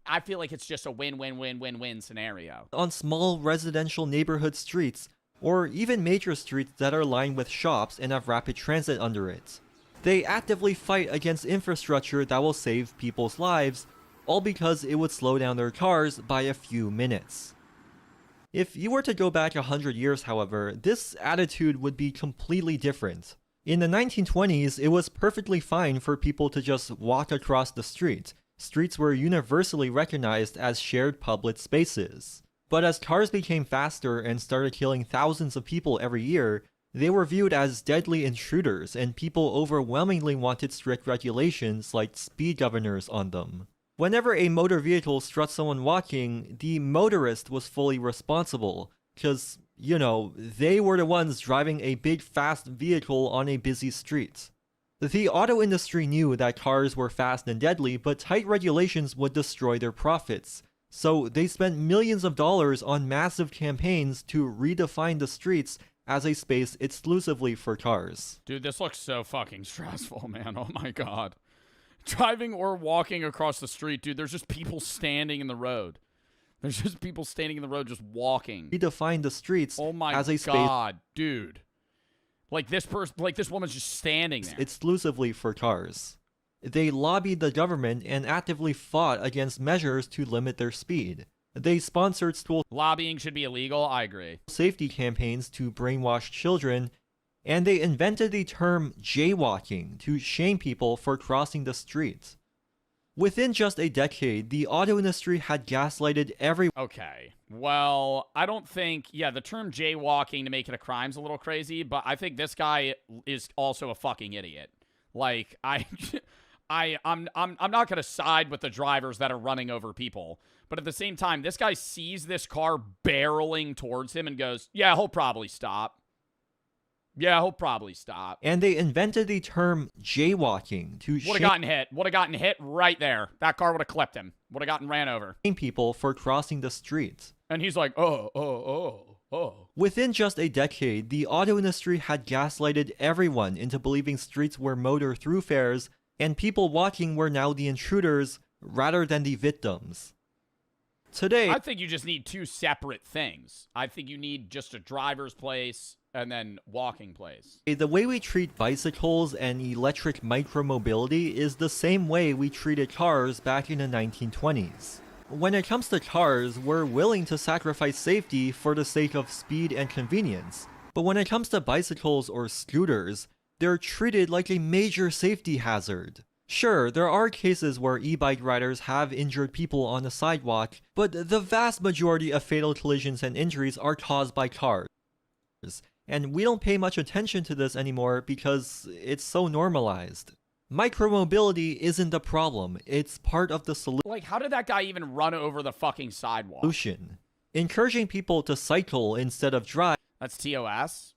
I feel like it's just a win-win-win-win-win scenario. On small residential neighborhood streets, or even major streets that are lined with shops and have rapid transit under it. They actively fight against infrastructure that will save people's lives, all because it would slow down their cars by a few minutes. If you were to go back 100 years, however, this attitude would be completely different. In the 1920s, it was perfectly fine for people to just walk across the street. Streets were universally recognized as shared public spaces. But as cars became faster and started killing thousands of people every year, they were viewed as deadly intruders, and people overwhelmingly wanted strict regulations like speed governors on them. Whenever a motor vehicle struck someone walking, the motorist was fully responsible, because, you know, they were the ones driving a big fast vehicle on a busy street. The auto industry knew that cars were fast and deadly, but tight regulations would destroy their profits. So they spent millions of dollars on massive campaigns to redefine the streets as a space exclusively for cars. Dude, this looks so fucking stressful, man. Oh my god. Driving or walking across the street, dude, there's just people standing in the road. There's just people standing in the road just walking. Redefine the streets as a space god, dude. Like this woman's just standing there. Exclusively for cars. They lobbied the government and actively fought against measures to limit their speed. They sponsored school lobbying should be illegal, I agree. Safety campaigns to brainwash children, and they invented the term jaywalking to shame people for crossing the street. Within just a decade, the auto industry had gaslighted everyone. Okay, well, I don't think, the term jaywalking to make it a crime's a little crazy, but I think this guy is also a fucking idiot. Like, I'm not gonna side with the drivers that are running over people, but at the same time, this guy sees this car barreling towards him and goes, yeah, he'll probably stop. Yeah, he'll probably stop. And they invented the term jaywalking to would have gotten hit. Would have gotten hit right there. That car would have clipped him. Would have gotten ran over. People for crossing the street. And he's like, oh. Within just a decade, the auto industry had gaslighted everyone into believing streets were motor thoroughfares, and people walking were now the intruders rather than the victims. Today, I think you just need two separate things. I think you need just a driver's place and then walking place. The way we treat bicycles and electric micromobility is the same way we treated cars back in the 1920s. When it comes to cars, we're willing to sacrifice safety for the sake of speed and convenience. But when it comes to bicycles or scooters, they're treated like a major safety hazard. Sure, there are cases where e-bike riders have injured people on the sidewalk, but the vast majority of fatal collisions and injuries are caused by cars. And we don't pay much attention to this anymore because it's so normalized. Micromobility isn't the problem, it's part of the solution. Like, how did that guy even run over the fucking sidewalk? Encouraging people to cycle instead of drive. That's TOS.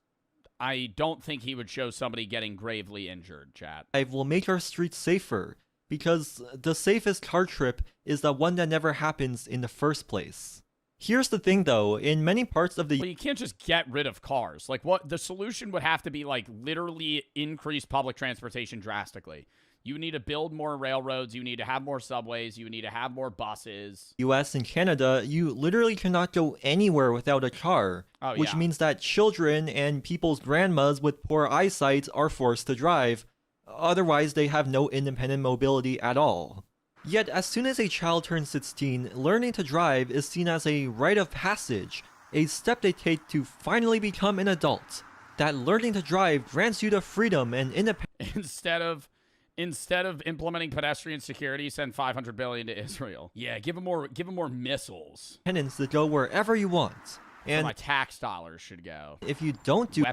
I don't think he would show somebody getting gravely injured, chat. Will make our streets safer, because the safest car trip is the one that never happens in the first place. Here's the thing though, in many parts of the— Well, you can't just get rid of cars. Like, what the solution would have to be, like, literally increase public transportation drastically. You need to build more railroads, you need to have more subways, you need to have more buses. US and Canada, you literally cannot go anywhere without a car, which means that children and people's grandmas with poor eyesight are forced to drive. Otherwise, they have no independent mobility at all. Yet, as soon as a child turns 16, learning to drive is seen as a rite of passage, a step they take to finally become an adult. That learning to drive grants you the freedom and independence. Instead of implementing pedestrian security, send $500 billion to Israel. Yeah, give them more missiles. Independence to go wherever you want. And my tax dollars should go. If you don't do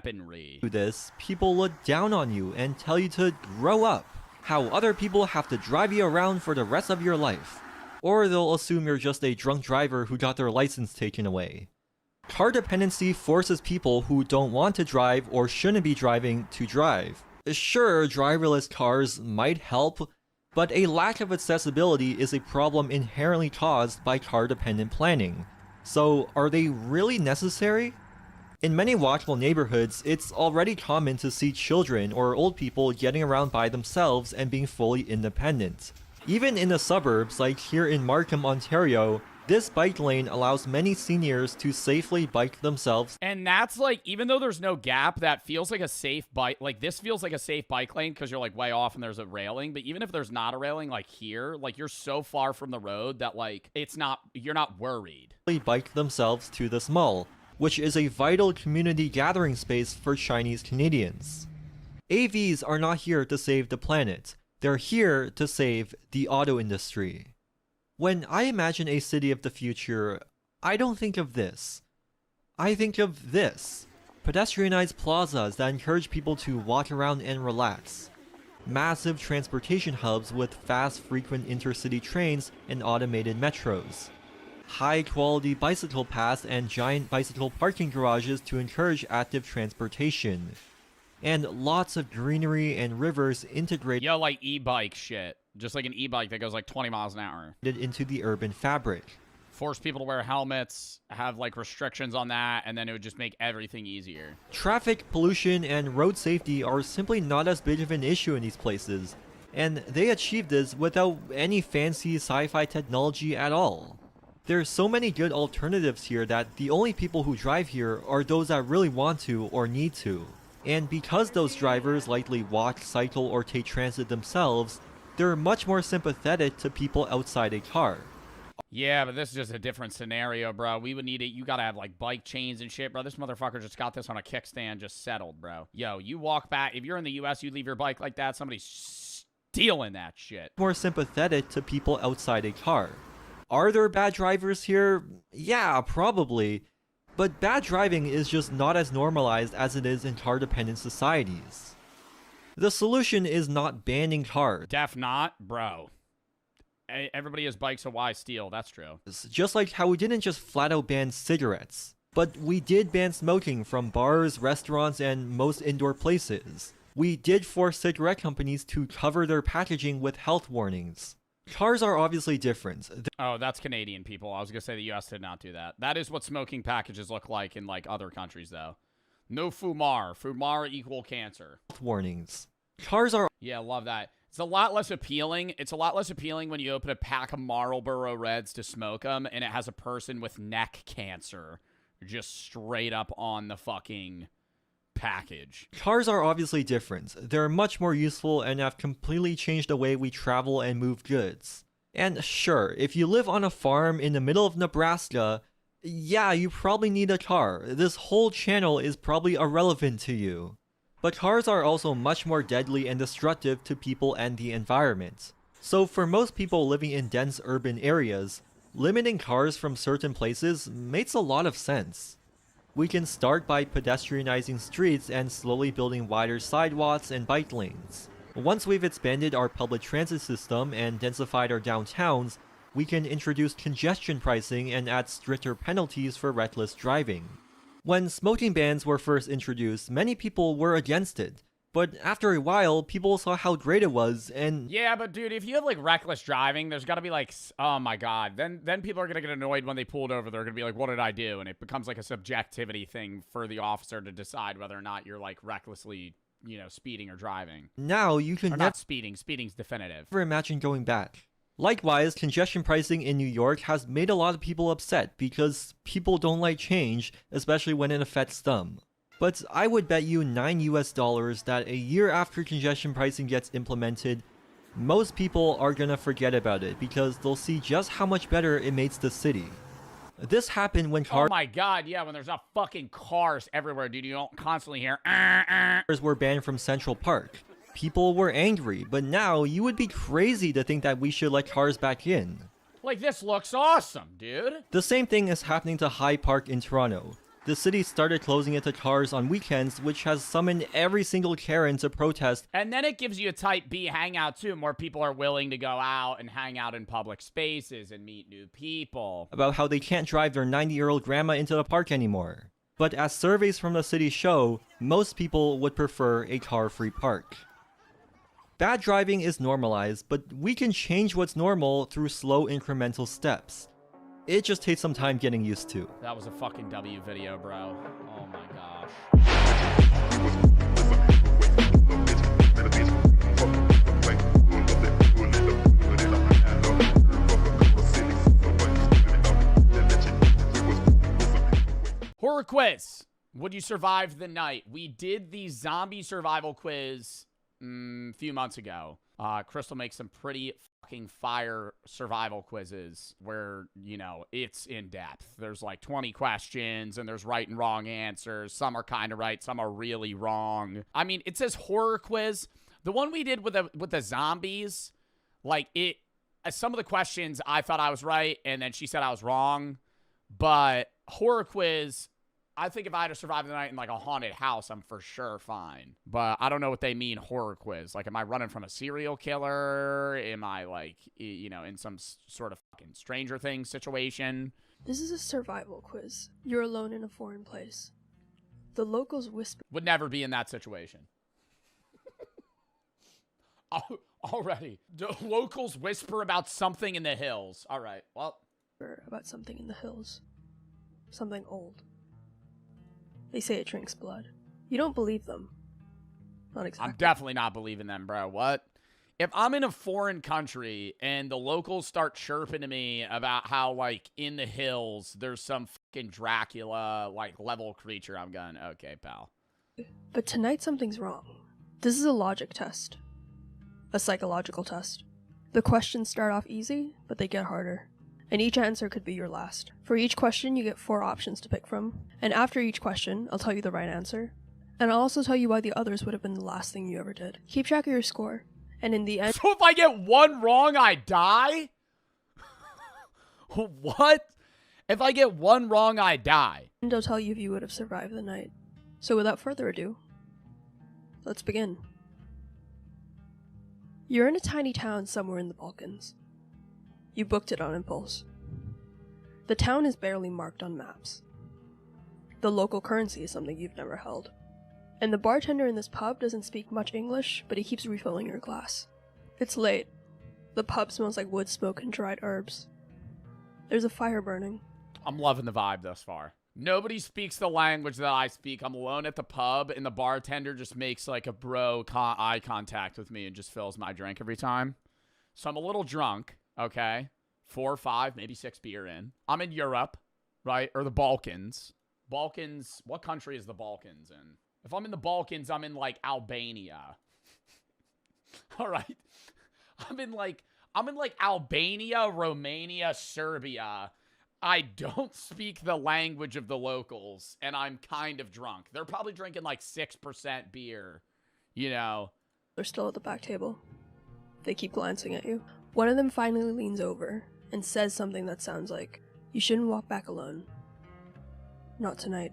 this, people look down on you and tell you to grow up. How other people have to drive you around for the rest of your life. Or they'll assume you're just a drunk driver who got their license taken away. Car dependency forces people who don't want to drive or shouldn't be driving to drive. Sure, driverless cars might help, but a lack of accessibility is a problem inherently caused by car-dependent planning. So, are they really necessary? In many walkable neighborhoods, it's already common to see children or old people getting around by themselves and being fully independent. Even in the suburbs, like here in Markham, Ontario, this bike lane allows many seniors to safely bike themselves. And that's like, even though there's no gap, that feels like a safe bike. Like, this feels like a safe bike lane because you're like way off and there's a railing. But even if there's not a railing, like here, like you're so far from the road that like you're not worried. Bike themselves to this mall, which is a vital community gathering space for Chinese Canadians. AVs are not here to save the planet. They're here to save the auto industry. When I imagine a city of the future, I don't think of this. I think of this. Pedestrianized plazas that encourage people to walk around and relax. Massive transportation hubs with fast, frequent intercity trains and automated metros. High-quality bicycle paths and giant bicycle parking garages to encourage active transportation. And lots of greenery and rivers integrated like e-bike shit. Just like an e-bike that goes like 20 miles an hour. Into the urban fabric. Force people to wear helmets, have like restrictions on that, and then it would just make everything easier. Traffic, pollution, and road safety are simply not as big of an issue in these places, and they achieve this without any fancy sci-fi technology at all. There's so many good alternatives here that the only people who drive here are those that really want to or need to. And because those drivers likely walk, cycle, or take transit themselves, they're much more sympathetic to people outside a car. Yeah, but this is just a different scenario, bro. We would need it. You gotta have like bike chains and shit, bro. This motherfucker just got this on a kickstand, just settled, bro. Yo, you walk back. If you're in the US, you leave your bike like that, somebody's stealing that shit. More sympathetic to people outside a car. Are there bad drivers here? Yeah, probably. But bad driving is just not as normalized as it is in car-dependent societies. The solution is not banning cars. Def not, bro. Everybody has bikes, so why steal? That's true. Just like how we didn't just flat out ban cigarettes, but we did ban smoking from bars, restaurants, and most indoor places. We did force cigarette companies to cover their packaging with health warnings. Cars are obviously different. Oh, that's Canadian people. I was gonna say the US did not do that. That is what smoking packages look like in like other countries, though. No fumar. Fumar equal cancer. Warnings. Cars are... Yeah, love that. It's a lot less appealing. It's a lot less appealing when you open a pack of Marlboro Reds to smoke them, and it has a person with neck cancer just straight up on the fucking package. Cars are obviously different. They're much more useful and have completely changed the way we travel and move goods. And sure, if you live on a farm in the middle of Nebraska, yeah, you probably need a car. This whole channel is probably irrelevant to you. But cars are also much more deadly and destructive to people and the environment. So for most people living in dense urban areas, limiting cars from certain places makes a lot of sense. We can start by pedestrianizing streets and slowly building wider sidewalks and bike lanes. Once we've expanded our public transit system and densified our downtowns, we can introduce congestion pricing and add stricter penalties for reckless driving. When smoking bans were first introduced, many people were against it. But after a while, people saw how great it was, and... Yeah, but dude, if you have, like, reckless driving, there's gotta be, like, oh my god. Then people are gonna get annoyed when they pulled over. They're gonna be like, what did I do? And it becomes, like, a subjectivity thing for the officer to decide whether or not you're, like, recklessly, you know, speeding or driving. Now you can... not speeding. Speeding's definitive. Never imagine going back. Likewise, congestion pricing in New York has made a lot of people upset because people don't like change, especially when it affects them. But I would bet you $9 that a year after congestion pricing gets implemented, most people are gonna forget about it because they'll see just how much better it makes the city. This happened when cars... Oh my god, yeah, when there's not fucking cars everywhere, dude. You don't constantly hear... were banned from Central Park. People were angry, but now you would be crazy to think that we should let cars back in. Like, this looks awesome, dude. The same thing is happening to Hyde Park in Toronto. The city started closing it to cars on weekends, which has summoned every single Karen to protest. And then it gives you a type B hangout, too. More people are willing to go out and hang out in public spaces and meet new people. About how they can't drive their 90-year-old grandma into the park anymore. But as surveys from the city show, most people would prefer a car-free park. Bad driving is normalized, but we can change what's normal through slow incremental steps. It just takes some time getting used to. That was a fucking W video, bro. Oh my gosh. Horror quiz. Would you survive the night? We did the zombie survival quiz a few months ago. Crystal makes some pretty fucking fire survival quizzes where, you know, it's in depth. There's like 20 questions and there's right and wrong answers. Some are kind of right, some are really wrong. I mean, it says horror quiz. The one we did with the zombies, like some of the questions I thought I was right and then she said I was wrong. But horror quiz, I think if I had to survive the night in like a haunted house, I'm for sure fine. But I don't know what they mean horror quiz. Like, am I running from a serial killer? Am I like, you know, in some sort of fucking Stranger Things situation? This is a survival quiz. You're alone in a foreign place. The locals whisper. Would never be in that situation. Already. Do locals whisper about something in the hills? All right, well. About something in the hills. Something old. They say it drinks blood. You don't believe them. Not exactly. I'm definitely not believing them, bro. What? If I'm in a foreign country and the locals start chirping to me about how, like, in the hills, there's some fucking Dracula, like, level creature, I'm going, okay, pal. But tonight something's wrong. This is a logic test. A psychological test. The questions start off easy, but they get harder. And each answer could be your last. For each question, you get 4 options to pick from. And after each question, I'll tell you the right answer. And I'll also tell you why the others would have been the last thing you ever did. Keep track of your score. And in the end... So if I get one wrong, I die? What? If I get one wrong, I die. And I'll tell you if you would have survived the night. So without further ado, let's begin. You're in a tiny town somewhere in the Balkans. You booked it on impulse. The town is barely marked on maps. The local currency is something you've never held. And the bartender in this pub doesn't speak much English, but he keeps refilling your glass. It's late. The pub smells like wood smoke and dried herbs. There's a fire burning. I'm loving the vibe thus far. Nobody speaks the language that I speak. I'm alone at the pub, and the bartender just makes like a eye contact with me and just fills my drink every time. So I'm a little drunk. Okay, 4 or 5, maybe 6 beer in. I'm in Europe, right? Or the Balkans. Balkans, what country is the Balkans in? If I'm in the Balkans, I'm in like Albania. All right. I'm in like Albania, Romania, Serbia. I don't speak the language of the locals, and I'm kind of drunk. They're probably drinking like 6% beer, you know. They're still at the back table. They keep glancing at you. One of them finally leans over and says something that sounds like, "You shouldn't walk back alone. Not tonight."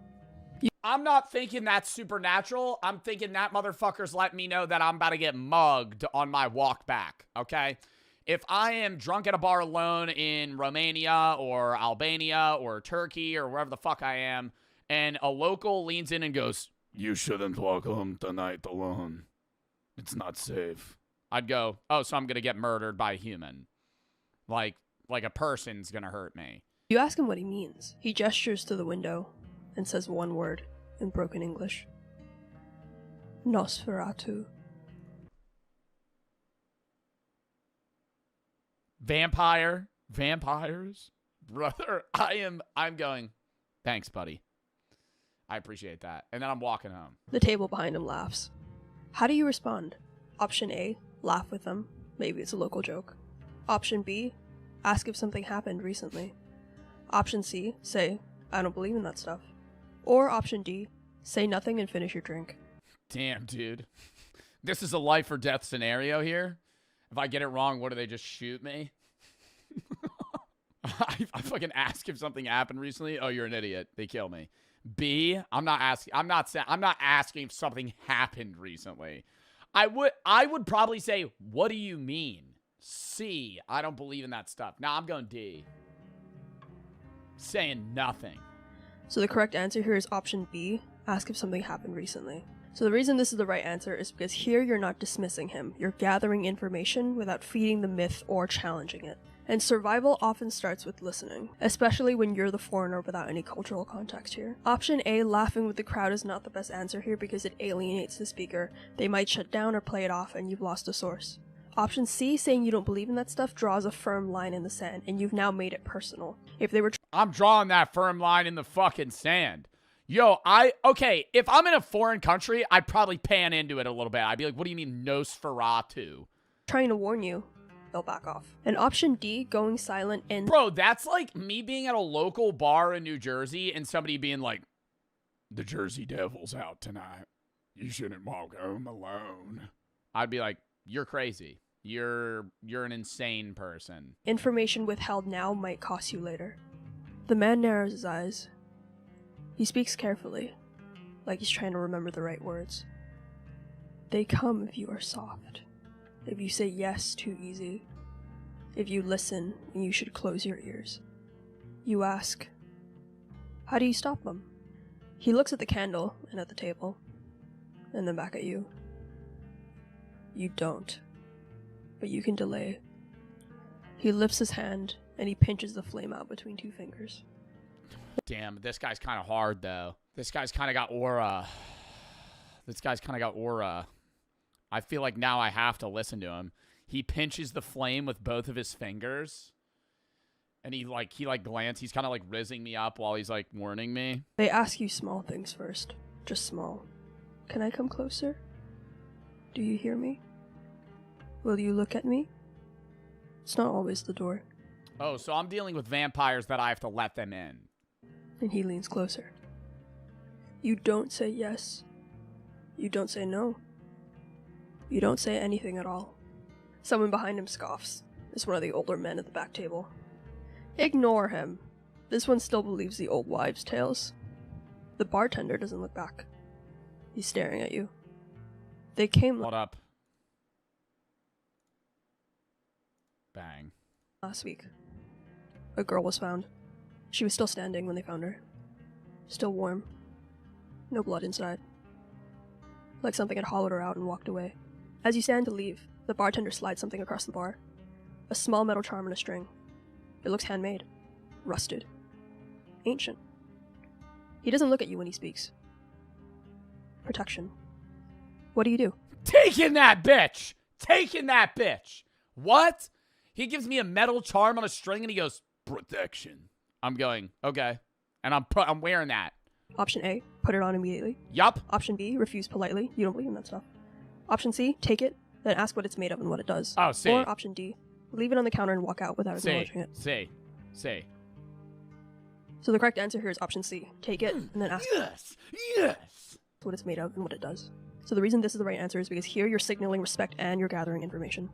I'm not thinking that's supernatural. I'm thinking that motherfucker's letting me know that I'm about to get mugged on my walk back, okay? If I am drunk at a bar alone in Romania or Albania or Turkey or wherever the fuck I am, and a local leans in and goes, "You shouldn't walk home tonight alone. It's not safe." I'd go, oh, so I'm going to get murdered by a human. Like a person's going to hurt me. You ask him what he means. He gestures to the window and says one word in broken English. Nosferatu. Vampires? Brother, I'm going, thanks, buddy. I appreciate that. And then I'm walking home. The table behind him laughs. How do you respond? Option A, laugh with them. Maybe it's a local joke. Option B, ask if something happened recently. Option C, say, "I don't believe in that stuff." Or option D, say nothing and finish your drink. Damn, dude. This is a life or death scenario here. If I get it wrong, what do they just shoot me? I fucking ask if something happened recently. Oh, you're an idiot. They kill me. B, I'm not asking if something happened recently. I would probably say, what do you mean? C, I don't believe in that stuff. Nah, I'm going D. Saying nothing. So the correct answer here is option B, ask if something happened recently. So the reason this is the right answer is because here you're not dismissing him. You're gathering information without feeding the myth or challenging it. And survival often starts with listening, especially when you're the foreigner without any cultural context here. Option A, laughing with the crowd, is not the best answer here because it alienates the speaker. They might shut down or play it off and you've lost a source. Option C, saying you don't believe in that stuff, draws a firm line in the sand and you've now made it personal. If they were I'm drawing that firm line in the fucking sand. Yo, okay, if I'm in a foreign country, I'd probably pan into it a little bit. I'd be like, what do you mean Nosferatu? Trying to warn you, they'll back off. And option D, going silent and... Bro, that's like me being at a local bar in New Jersey and somebody being like, the Jersey Devil's out tonight. You shouldn't walk home alone. I'd be like, you're crazy. You're an insane person. Information withheld now might cost you later. The man narrows his eyes. He speaks carefully, like he's trying to remember the right words. They come if you are soft. If you say yes too easy. If you listen, you should close your ears. You ask, how do you stop them? He looks at the candle and at the table, and then back at you. You don't, but you can delay. He lifts his hand and he pinches the flame out between two fingers. Damn, this guy's kind of hard, though. This guy's kind of got aura. I feel like now I have to listen to him. He pinches the flame with both of his fingers. And he glances. He's kind of like rizzing me up while he's like warning me. They ask you small things first. Just small. Can I come closer? Do you hear me? Will you look at me? It's not always the door. Oh, so I'm dealing with vampires that I have to let them in. And he leans closer. You don't say yes. You don't say no. You don't say anything at all. Someone behind him scoffs. It's one of the older men at the back table. Ignore him. This one still believes the old wives' tales. The bartender doesn't look back. He's staring at you. They came... What up? Bang. Last week. A girl was found. She was still standing when they found her. Still warm. No blood inside. Like something had hollowed her out and walked away. As you stand to leave, the bartender slides something across the bar. A small metal charm and a string. It looks handmade. Rusted. Ancient. He doesn't look at you when he speaks. Protection. What do you do? Taking that bitch! Taking that bitch! What? He gives me a metal charm on a string and he goes, protection. I'm going, okay. And I'm wearing that. Option A, put it on immediately. Yup. Option B, refuse politely. You don't believe in that stuff. Option C, take it, then ask what it's made of and what it does. Oh, C. Or option D, leave it on the counter and walk out without acknowledging it. C. So the correct answer here is option C. Take it, and then ask Yes! what it's made of and what it does. So the reason this is the right answer is because here you're signaling respect and you're gathering information.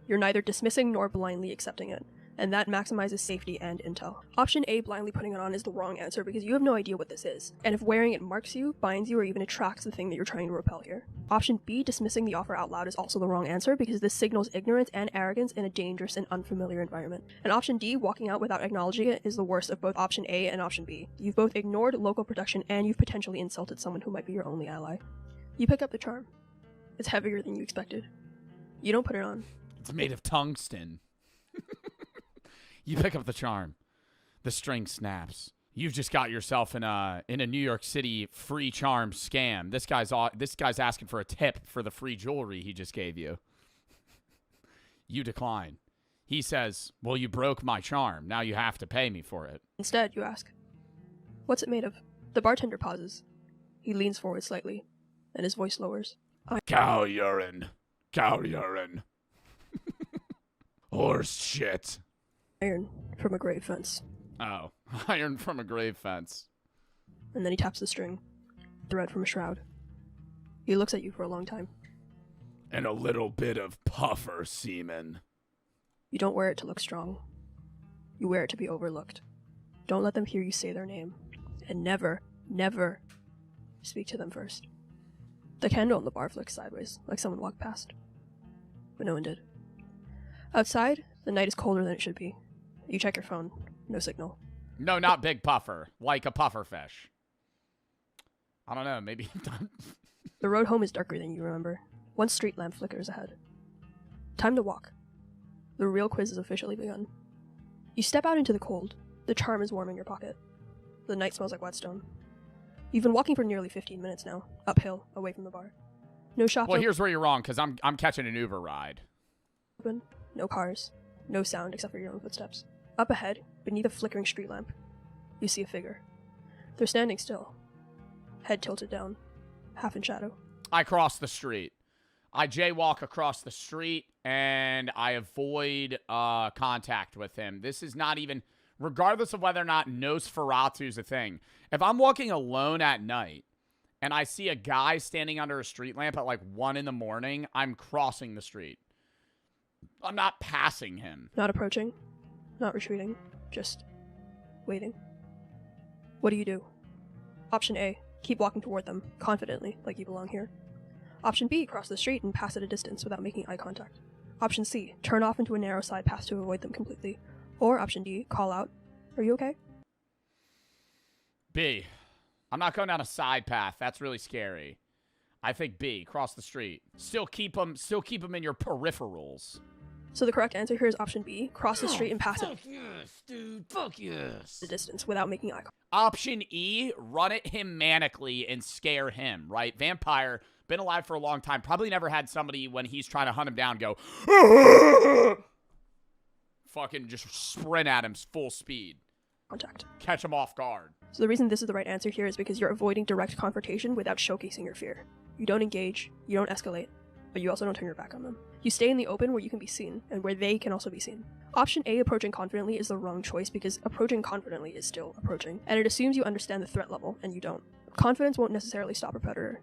You're neither dismissing nor blindly accepting it, and that maximizes safety and intel. Option A, blindly putting it on, is the wrong answer because you have no idea what this is, and if wearing it marks you, binds you, or even attracts the thing that you're trying to repel here. Option B, dismissing the offer out loud, is also the wrong answer because this signals ignorance and arrogance in a dangerous and unfamiliar environment. And option D, walking out without acknowledging it, is the worst of both option A and option B. You've both ignored local protection and you've potentially insulted someone who might be your only ally. You pick up the charm. It's heavier than you expected. You don't put it on. It's made of tungsten. You pick up the charm. The string snaps. You've just got yourself in a New York City free charm scam. This guy's asking for a tip for the free jewelry he just gave you. You decline. He says, well, you broke my charm. Now you have to pay me for it. Instead, you ask, what's it made of? The bartender pauses. He leans forward slightly, and his voice lowers. Cow urine. Cow urine. Horse shit. Iron from a grave fence. Oh, iron from a grave fence. And then he taps the string. Thread from a shroud. He looks at you for a long time. And a little bit of puffer semen. You don't wear it to look strong. You wear it to be overlooked. Don't let them hear you say their name. And never, never speak to them first. The candle on the bar flicks sideways, like someone walked past. But no one did. Outside, the night is colder than it should be. You check your phone. No signal. No, not big puffer. Like a puffer fish. I don't know, maybe... The road home is darker than you remember. One street lamp flickers ahead. Time to walk. The real quiz has officially begun. You step out into the cold. The charm is warm in your pocket. The night smells like whetstone. You've been walking for nearly 15 minutes now. Uphill, away from the bar. No shops Well, here's where you're wrong, because I'm catching an Uber ride. Open. No cars. No sound except for your own footsteps. Up ahead, beneath a flickering street lamp, you see a figure. They're standing still, head tilted down, half in shadow. I cross the street. I jaywalk across the street, and I avoid contact with him. This is not even, regardless of whether or not Nosferatu's a thing. If I'm walking alone at night, and I see a guy standing under a street lamp at like 1 in the morning, I'm crossing the street. I'm not passing him. Not approaching, not retreating, just waiting. What do you do? Option A, keep walking toward them, confidently, like you belong here. Option B, cross the street and pass at a distance without making eye contact. Option C, turn off into a narrow side path to avoid them completely. Or option D, call out. Are you okay? B. I'm not going down a side path. That's really scary. I think B, cross the street. Still keep them in your peripherals. So the correct answer here is option B, cross the street and pass it. Fuck yes, dude. Fuck yes. The distance without making eye contact. Option E, run at him manically and scare him, right? Vampire, been alive for a long time, probably never had somebody when he's trying to hunt him down go, fucking just sprint at him full speed. Contact. Catch him off guard. So the reason this is the right answer here is because you're avoiding direct confrontation without showcasing your fear. You don't engage, you don't escalate, but you also don't turn your back on them. You stay in the open where you can be seen, and where they can also be seen. Option A, approaching confidently, is the wrong choice because approaching confidently is still approaching, and it assumes you understand the threat level, and you don't. Confidence won't necessarily stop a predator.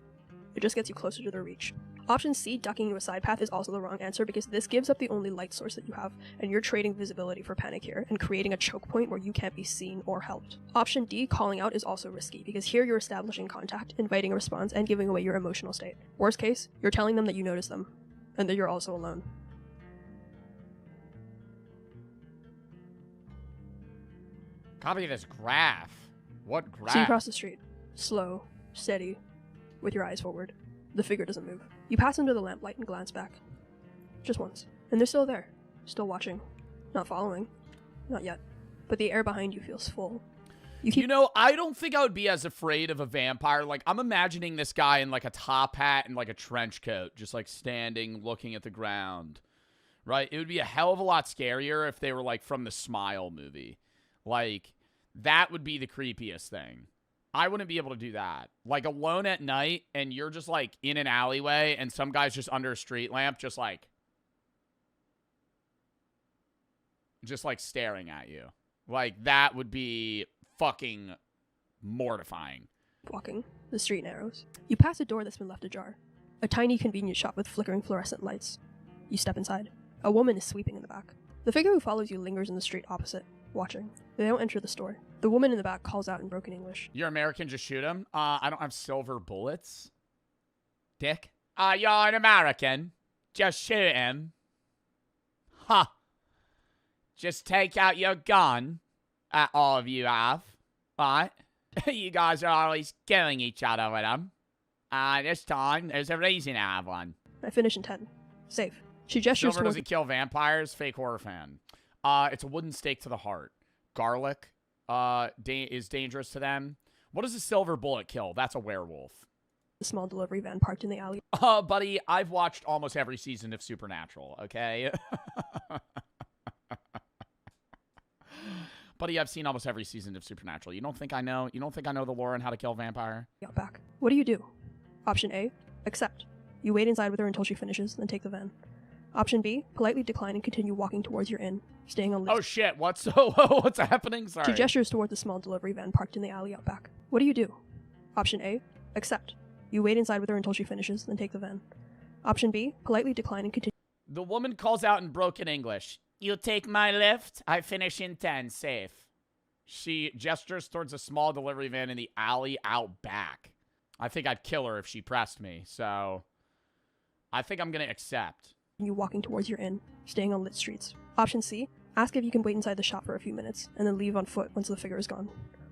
It just gets you closer to their reach. Option C, ducking into a side path, is also the wrong answer because this gives up the only light source that you have, and you're trading visibility for panic here, and creating a choke point where you can't be seen or helped. Option D, calling out, is also risky because here you're establishing contact, inviting a response, and giving away your emotional state. Worst case, you're telling them that you notice them, and that you're also alone. Copy this graph. What graph? So you cross the street, slow, steady, with your eyes forward. The figure doesn't move. You pass under the lamplight and glance back. Just once. And they're still there. Still watching. Not following. Not yet. But the air behind you feels full. You know, I don't think I would be as afraid of a vampire. Like, I'm imagining this guy in, like, a top hat and, like, a trench coat. Just, like, standing, looking at the ground. Right? It would be a hell of a lot scarier if they were, like, from the Smile movie. Like, that would be the creepiest thing. I wouldn't be able to do that. Like, alone at night, and you're just, like, in an alleyway, and some guy's just under a street lamp, just, like, staring at you. Like, that would be fucking mortifying. Walking. The street narrows. You pass a door that's been left ajar. A tiny convenience shop with flickering fluorescent lights. You step inside. A woman is sweeping in the back. The figure who follows you lingers in the street opposite, watching. They don't enter the store. The woman in the back calls out in broken English. You're American, just shoot him. I don't have silver bullets. Dick. You're an American. Just shoot him. Huh. Just take out your gun. All of you have. Right? You guys are always killing each other with them. This time, there's a reason I have one. I finish in 10. Safe. She gestures Silver doesn't kill vampires. Fake horror fan. It's a wooden stake to the heart. Garlic is dangerous to them. What does a silver bullet kill? That's a werewolf. The small delivery van parked in the alley. Buddy, I've watched almost every season of Supernatural, okay? Buddy, I've seen almost every season of Supernatural. You don't think I know? You don't think I know the lore on how to kill a vampire? Out back. What do you do? Option A, accept. You wait inside with her until she finishes, then take the van. Option B, politely decline and continue walking towards your inn, staying on Oh shit, what's happening? Sorry. She gestures towards the small delivery van parked in the alley out back. What do you do? Option A, accept. You wait inside with her until she finishes, then take the van. Option B, politely decline and continue. The woman calls out in broken English. You take my lift? I finish in 10, safe. She gestures towards a small delivery van in the alley out back. I think I'd kill her if she pressed me, so I think I'm going to accept. You walking towards your inn, staying on lit streets. Option C, ask if you can wait inside the shop for a few minutes, and then leave on foot once the figure is gone.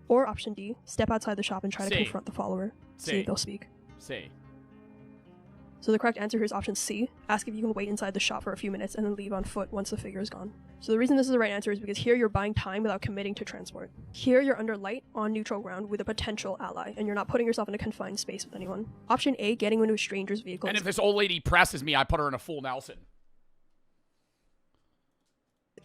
Or option D, step outside the shop and try to confront the follower. See if they'll speak. C. So the correct answer here is option C, ask if you can wait inside the shop for a few minutes and then leave on foot once the figure is gone. So the reason this is the right answer is because here you're buying time without committing to transport. Here you're under light, on neutral ground with a potential ally, and you're not putting yourself in a confined space with anyone. Option A, getting into a stranger's vehicle. And if this old lady presses me, I put her in a full Nelson.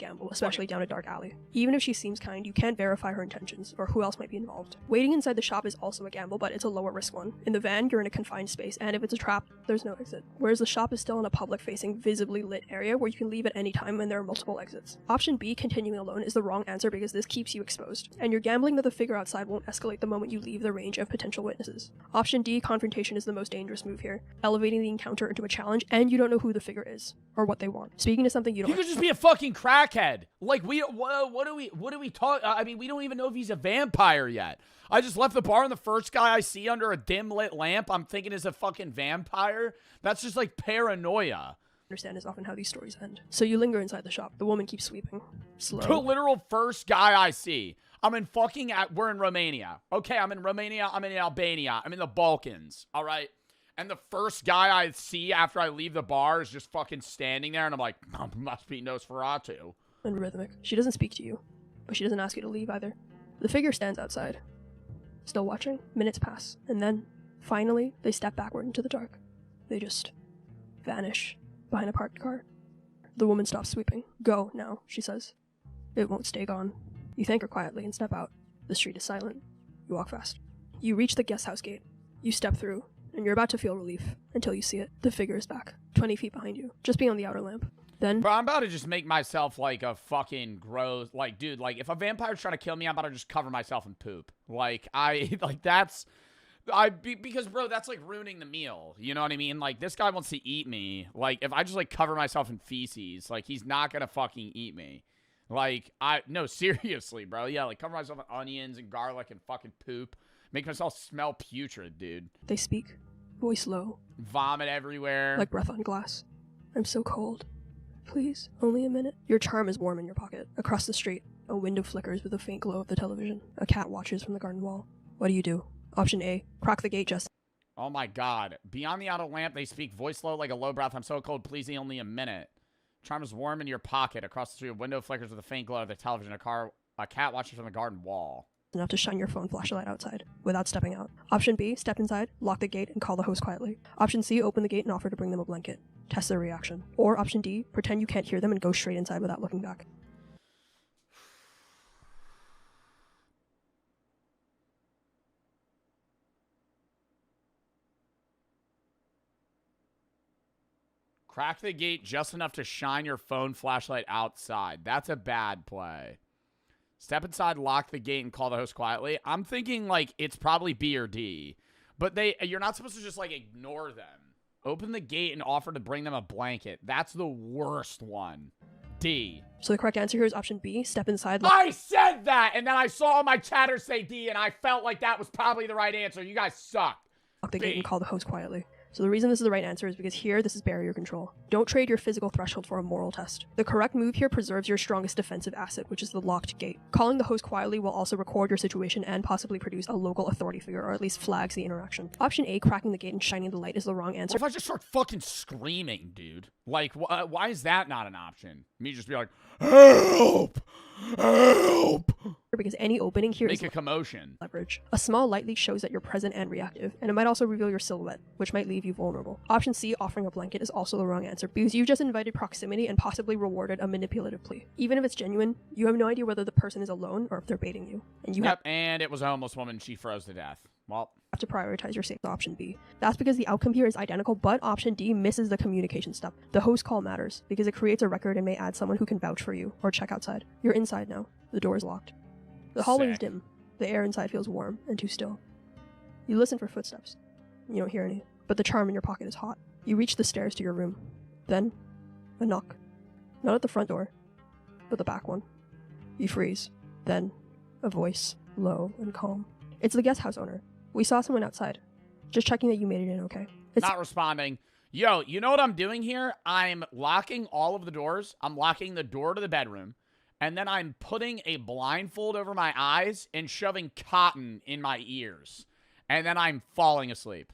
gamble, especially down a dark alley. Even if she seems kind, you can't verify her intentions, or who else might be involved. Waiting inside the shop is also a gamble, but it's a lower risk one. In the van, you're in a confined space, and if it's a trap, there's no exit. Whereas the shop is still in a public-facing, visibly lit area where you can leave at any time and there are multiple exits. Option B, continuing alone, is the wrong answer because this keeps you exposed, and you're gambling that the figure outside won't escalate the moment you leave the range of potential witnesses. Option D, confrontation, is the most dangerous move here, elevating the encounter into a challenge, and you don't know who the figure is, or what they want. Speaking to something you don't— He could just be a fucking crackhead. Like, what do we talk? I mean, we don't even know if he's a vampire yet. I just left the bar and the first guy I see under a dim lit lamp, I'm thinking is a fucking vampire. That's just like paranoia. Understand is often how these stories end. So you linger inside the shop. The woman keeps sweeping. Slow. The literal first guy I see. We're in Romania. Okay, I'm in Romania. I'm in Albania. I'm in the Balkans. All right. And the first guy I see after I leave the bar is just fucking standing there. And I'm like, oh, must be Nosferatu. And rhythmic. She doesn't speak to you, but she doesn't ask you to leave either. The figure stands outside, still watching. Minutes pass. And then, finally, they step backward into the dark. They just vanish behind a parked car. The woman stops sweeping. Go now, she says. It won't stay gone. You thank her quietly and step out. The street is silent. You walk fast. You reach the guest house gate. You step through, and you're about to feel relief until you see it. The figure is back, 20 feet behind you, just beyond the outer lamp. Then— Bro, I'm about to just make myself like a fucking gross, like, dude, like, if a vampire's trying to kill me, I'm about to just cover myself in poop. Because, bro, that's, like, ruining the meal. You know what I mean? Like, this guy wants to eat me. Like, if I just, like, cover myself in feces, like, he's not gonna fucking eat me. Like, no, seriously, bro. Yeah, like, cover myself in onions and garlic and fucking poop. Make myself smell putrid, dude. They speak, voice low. Vomit everywhere. Like breath on glass. I'm so cold. Please, only a minute. Your charm is warm in your pocket. Across the street, a window flickers with the faint glow of the television. A cat watches from the garden wall. What do you do? Option A, crack the gate just— Oh my god. Beyond the outer lamp, they speak voice low like a low breath. I'm so cold, please, only a minute. Charm is warm in your pocket. Across the street, a window flickers with a faint glow of the television. A cat watches from the garden wall. Enough to shine your phone flashlight outside, without stepping out. Option B, step inside, lock the gate, and call the host quietly. Option C, open the gate and offer to bring them a blanket. Test their reaction. Or Option D, pretend you can't hear them and go straight inside without looking back. Crack the gate just enough to shine your phone flashlight outside. That's a bad play. Step inside, lock the gate, and call the host quietly. I'm thinking, like, it's probably B or D. But you're not supposed to just, like, ignore them. Open the gate and offer to bring them a blanket. That's the worst one. D. So the correct answer here is Option B, step inside— I said that, and then I saw my chatter say D, and I felt like that was probably the right answer. You guys suck. Lock the gate and call the host quietly. So the reason this is the right answer is because here, this is barrier control. Don't trade your physical threshold for a moral test. The correct move here preserves your strongest defensive asset, which is the locked gate. Calling the host quietly will also record your situation and possibly produce a local authority figure, or at least flags the interaction. Option A, cracking the gate and shining the light, is the wrong answer. What if I just start fucking screaming, dude? Like, why is that not an option? Me just be like, help! Help! Because any opening here is a commotion. Leverage. A small light leak shows that you're present and reactive, and it might also reveal your silhouette, which might leave you vulnerable. Option C, offering a blanket, is also the wrong answer, because you've just invited proximity and possibly rewarded a manipulative plea. Even if it's genuine, you have no idea whether the person is alone or if they're baiting you. And you and it was a homeless woman. She froze to death. Well, have to prioritize your safe option B. That's because the outcome here is identical, but option D misses the communication step. The host call matters, because it creates a record and may add someone who can vouch for you or check outside. You're inside now. The door is locked. The hallway is dim. The air inside feels warm and too still. You listen for footsteps. You don't hear any, but the charm in your pocket is hot. You reach the stairs to your room. Then, a knock. Not at the front door, but the back one. You freeze. Then, a voice, low and calm. It's the guest house owner. We saw someone outside. Just checking that you made it in okay. Not responding. Yo, you know what I'm doing here? I'm locking all of the doors. I'm locking the door to the bedroom. And then I'm putting a blindfold over my eyes and shoving cotton in my ears. And then I'm falling asleep.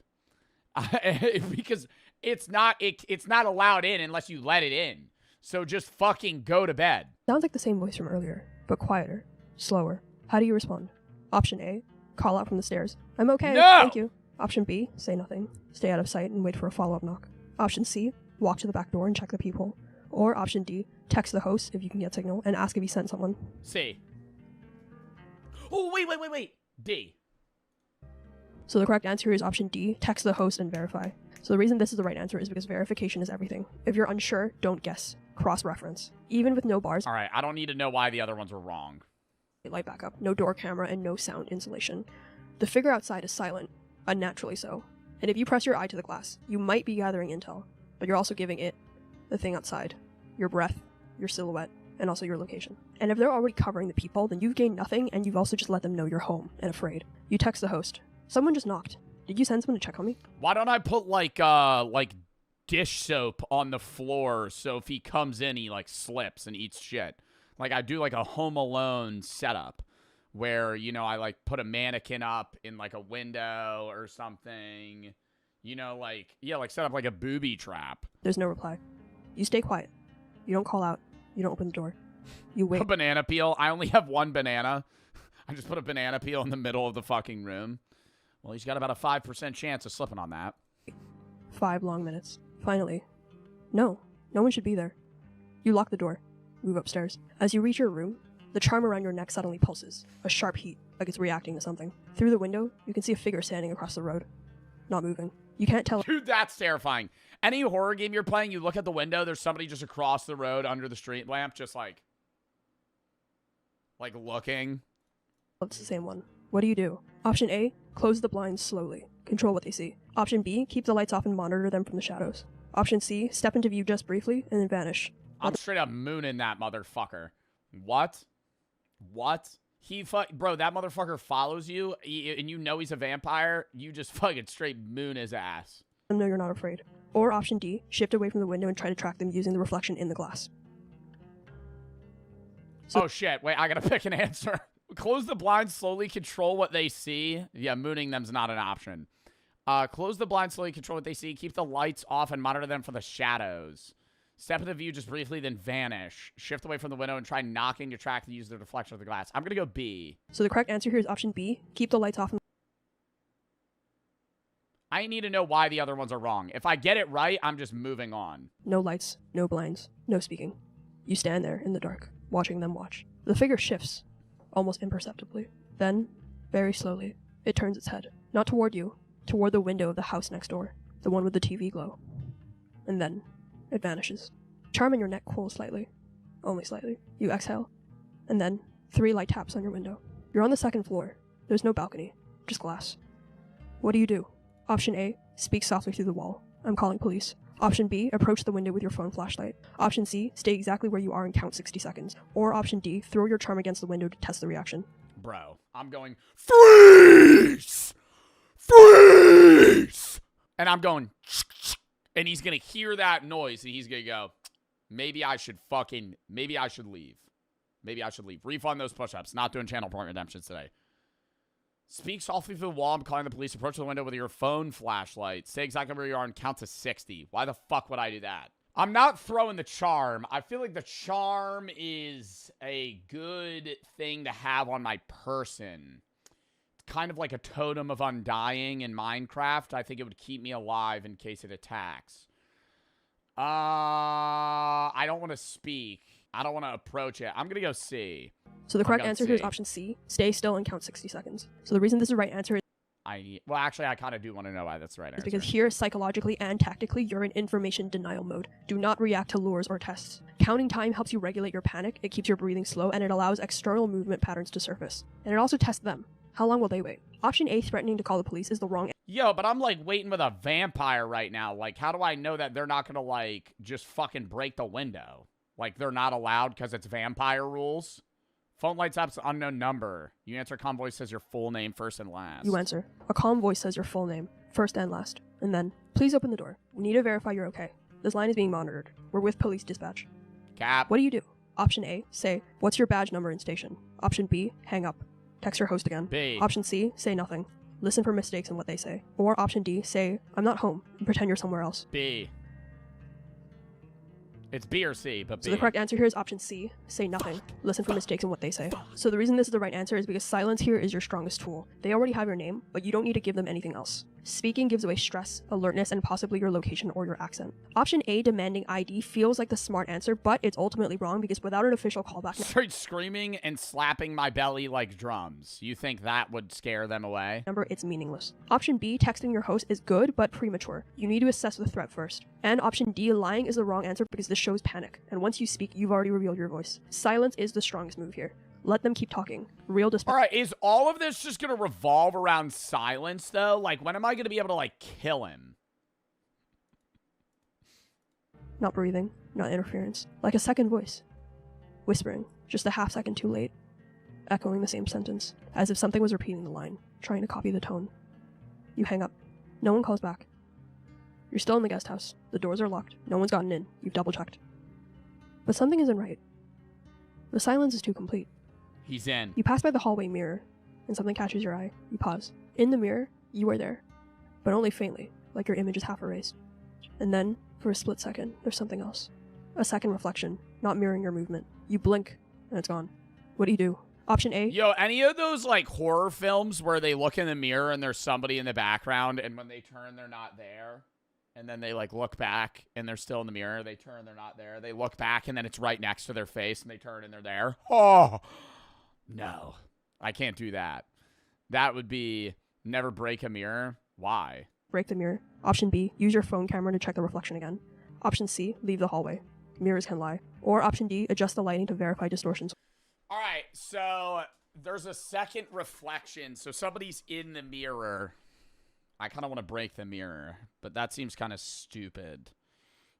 Because it's not allowed in unless you let it in. So just fucking go to bed. Sounds like the same voice from earlier, but quieter, slower. How do you respond? Option A, call out from the stairs. I'm okay, no! Thank you. Option B, say nothing. Stay out of sight and wait for a follow-up knock. Option C, walk to the back door and check the peephole. Or Option D, text the host if you can get signal, and ask if he sent someone. C. Oh, wait. D. So the correct answer is option D, text the host and verify. So the reason this is the right answer is because verification is everything. If you're unsure, don't guess. Cross-reference. Even with no bars. All right, I don't need to know why the other ones were wrong. Light backup, no door camera, and no sound insulation. The figure outside is silent, unnaturally so. And if you press your eye to the glass, you might be gathering intel, but you're also giving it, the thing outside, your breath, your silhouette, and also your location. And if they're already covering the people, then you've gained nothing, and you've also just let them know you're home and afraid. You text the host. Someone just knocked. Did you send someone to check on me? Why don't I put like dish soap on the floor so if he comes in, he like slips and eats shit. Like I do like a Home Alone setup where, you know, I like put a mannequin up in like a window or something. You know, like, yeah, like set up like a booby trap. There's no reply. You stay quiet. You don't call out. You don't open the door. You wait. A banana peel. I only have one banana. I just put a banana peel in the middle of the fucking room. Well, he's got about a 5% chance of slipping on that. 5 long minutes. Finally. No one should be there. You lock the door. Move upstairs. As you reach your room, the charm around your neck suddenly pulses. A sharp heat, like it's reacting to something. Through the window, you can see a figure standing across the road. Not moving. You can't tell. Dude, that's terrifying. Any horror game you're playing, you look at the window, there's somebody just across the road under the street lamp, just like looking. It's the same one. What do? Option A, close the blinds slowly. Control what they see. Option B, keep the lights off and monitor them from the shadows. Option C, step into view just briefly and then vanish. I'm straight up mooning that motherfucker. What? Bro, that motherfucker follows you, and you know he's a vampire. You just fucking straight moon his ass. No, you're not afraid. Or option D, shift away from the window and try to track them using the reflection in the glass. Oh shit, wait, I gotta pick an answer. Close the blinds slowly, control what they see. Yeah, mooning them's not an option. Close the blinds slowly, control what they see. Keep the lights off and monitor them from the shadows. Step into view just briefly, then vanish. Shift away from the window and try knocking your track to use the reflection of the glass. I'm gonna go B. So the correct answer here is option B, keep the lights off. I need to know why the other ones are wrong. If I get it right, I'm just moving on. No lights, no blinds, no speaking. You stand there in the dark, watching them watch. The figure shifts, almost imperceptibly. Then, very slowly, it turns its head. Not toward you, toward the window of the house next door, the one with the TV glow. And then, it vanishes. Charm in your neck cools slightly. Only slightly. You exhale. And then, 3 light taps on your window. You're on the 2nd floor. There's no balcony, just glass. What do? Option A, speak softly through the wall. I'm calling police. Option B, approach the window with your phone flashlight. Option C, stay exactly where you are and count 60 seconds. Or option D, throw your charm against the window to test the reaction. Bro, I'm going, freeze! Freeze! And I'm going, and he's going to hear that noise, and he's going to go, maybe I should leave. Maybe I should leave. Refund those push-ups. Not doing channel point redemptions today. Speak softly through the wall. I'm calling the police. Approach the window with your phone flashlight. Stay exactly where you are and count to 60. Why the fuck would I do that? I'm not throwing the charm. I feel like the charm is a good thing to have on my person. It's kind of like a totem of undying in Minecraft. I think it would keep me alive in case it attacks. I don't want to speak. I don't want to approach it. I'm going to go C. So the correct answer here is option C. Stay still and count 60 seconds. So the reason this is the right answer is well, actually, I kind of do want to know why that's the right answer. Because here, psychologically and tactically, you're in information denial mode. Do not react to lures or tests. Counting time helps you regulate your panic, it keeps your breathing slow, and it allows external movement patterns to surface. And it also tests them. How long will they wait? Option A, threatening to call the police, is the wrong answer. Yo, but I'm, like, waiting with a vampire right now. Like, how do I know that they're not going to, like, just fucking break the window? Like, they're not allowed because it's vampire rules? Phone lights up, unknown number. You answer, calm voice says your full name first and last. You answer. A calm voice says your full name, first and last. And then, please open the door. We need to verify you're okay. This line is being monitored. We're with police dispatch. Cap. What do? Option A, say, what's your badge number and station? Option B, hang up. Text your host again. B. Option C, say nothing. Listen for mistakes in what they say. Or option D, say, I'm not home, and pretend you're somewhere else. B. It's B or C, but B. So the correct answer here is option C. Say nothing. Listen for mistakes in what they say. So the reason this is the right answer is because silence here is your strongest tool. They already have your name, but you don't need to give them anything else. Speaking gives away stress, alertness, and possibly your location or your accent. Option A, demanding ID, feels like the smart answer, but it's ultimately wrong because without an official callback... Straight screaming and slapping my belly like drums. You think that would scare them away? Number, it's meaningless. Option B, texting your host is good, but premature. You need to assess the threat first. And option D, lying is the wrong answer because this shows panic. And once you speak, you've already revealed your voice. Silence is the strongest move here. Let them keep talking. Real All right, is all of this just going to revolve around silence, though? Like, when am I going to be able to, like, kill him? Not breathing, not interference. Like a second voice. Whispering, just a half second too late. Echoing the same sentence, as if something was repeating the line, trying to copy the tone. You hang up. No one calls back. You're still in the guest house. The doors are locked. No one's gotten in. You've double-checked. But something isn't right. The silence is too complete. He's in. You pass by the hallway mirror, and something catches your eye. You pause. In the mirror, you are there. But only faintly, like your image is half erased. And then, for a split second, there's something else. A second reflection, not mirroring your movement. You blink, and it's gone. What do you do? Option A. Yo, any of those, like, horror films where they look in the mirror and there's somebody in the background, and when they turn, they're not there? And then they, like, look back, and they're still in the mirror. They turn, they're not there. They look back, and then it's right next to their face, and they turn, and they're there. Oh! No, I can't do that. That would be never break a mirror. Why? Break the mirror. Option B, use your phone camera to check the reflection again. Option C, leave the hallway. Mirrors can lie. Or option D, adjust the lighting to verify distortions. All right, so there's a second reflection. So somebody's in the mirror. I kind of want to break the mirror, but that seems kind of stupid.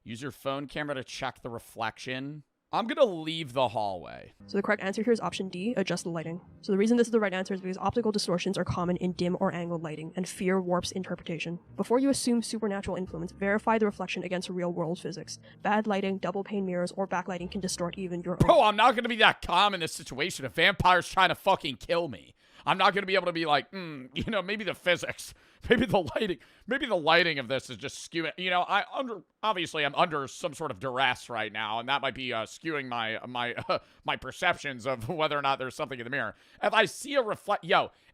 Use your phone camera to check the reflection. I'm going to leave the hallway. So the correct answer here is option D, adjust the lighting. So the reason this is the right answer is because optical distortions are common in dim or angled lighting, and fear warps interpretation. Before you assume supernatural influence, verify the reflection against real-world physics. Bad lighting, double-pane mirrors, or backlighting can distort even your own... Bro, I'm not going to be that calm in this situation. A vampire's trying to fucking kill me. I'm not going to be able to be like, you know, maybe the physics, maybe the lighting of this is just skewing. You know, obviously I'm under some sort of duress right now, and that might be skewing my perceptions of whether or not there's something in the mirror. If I see a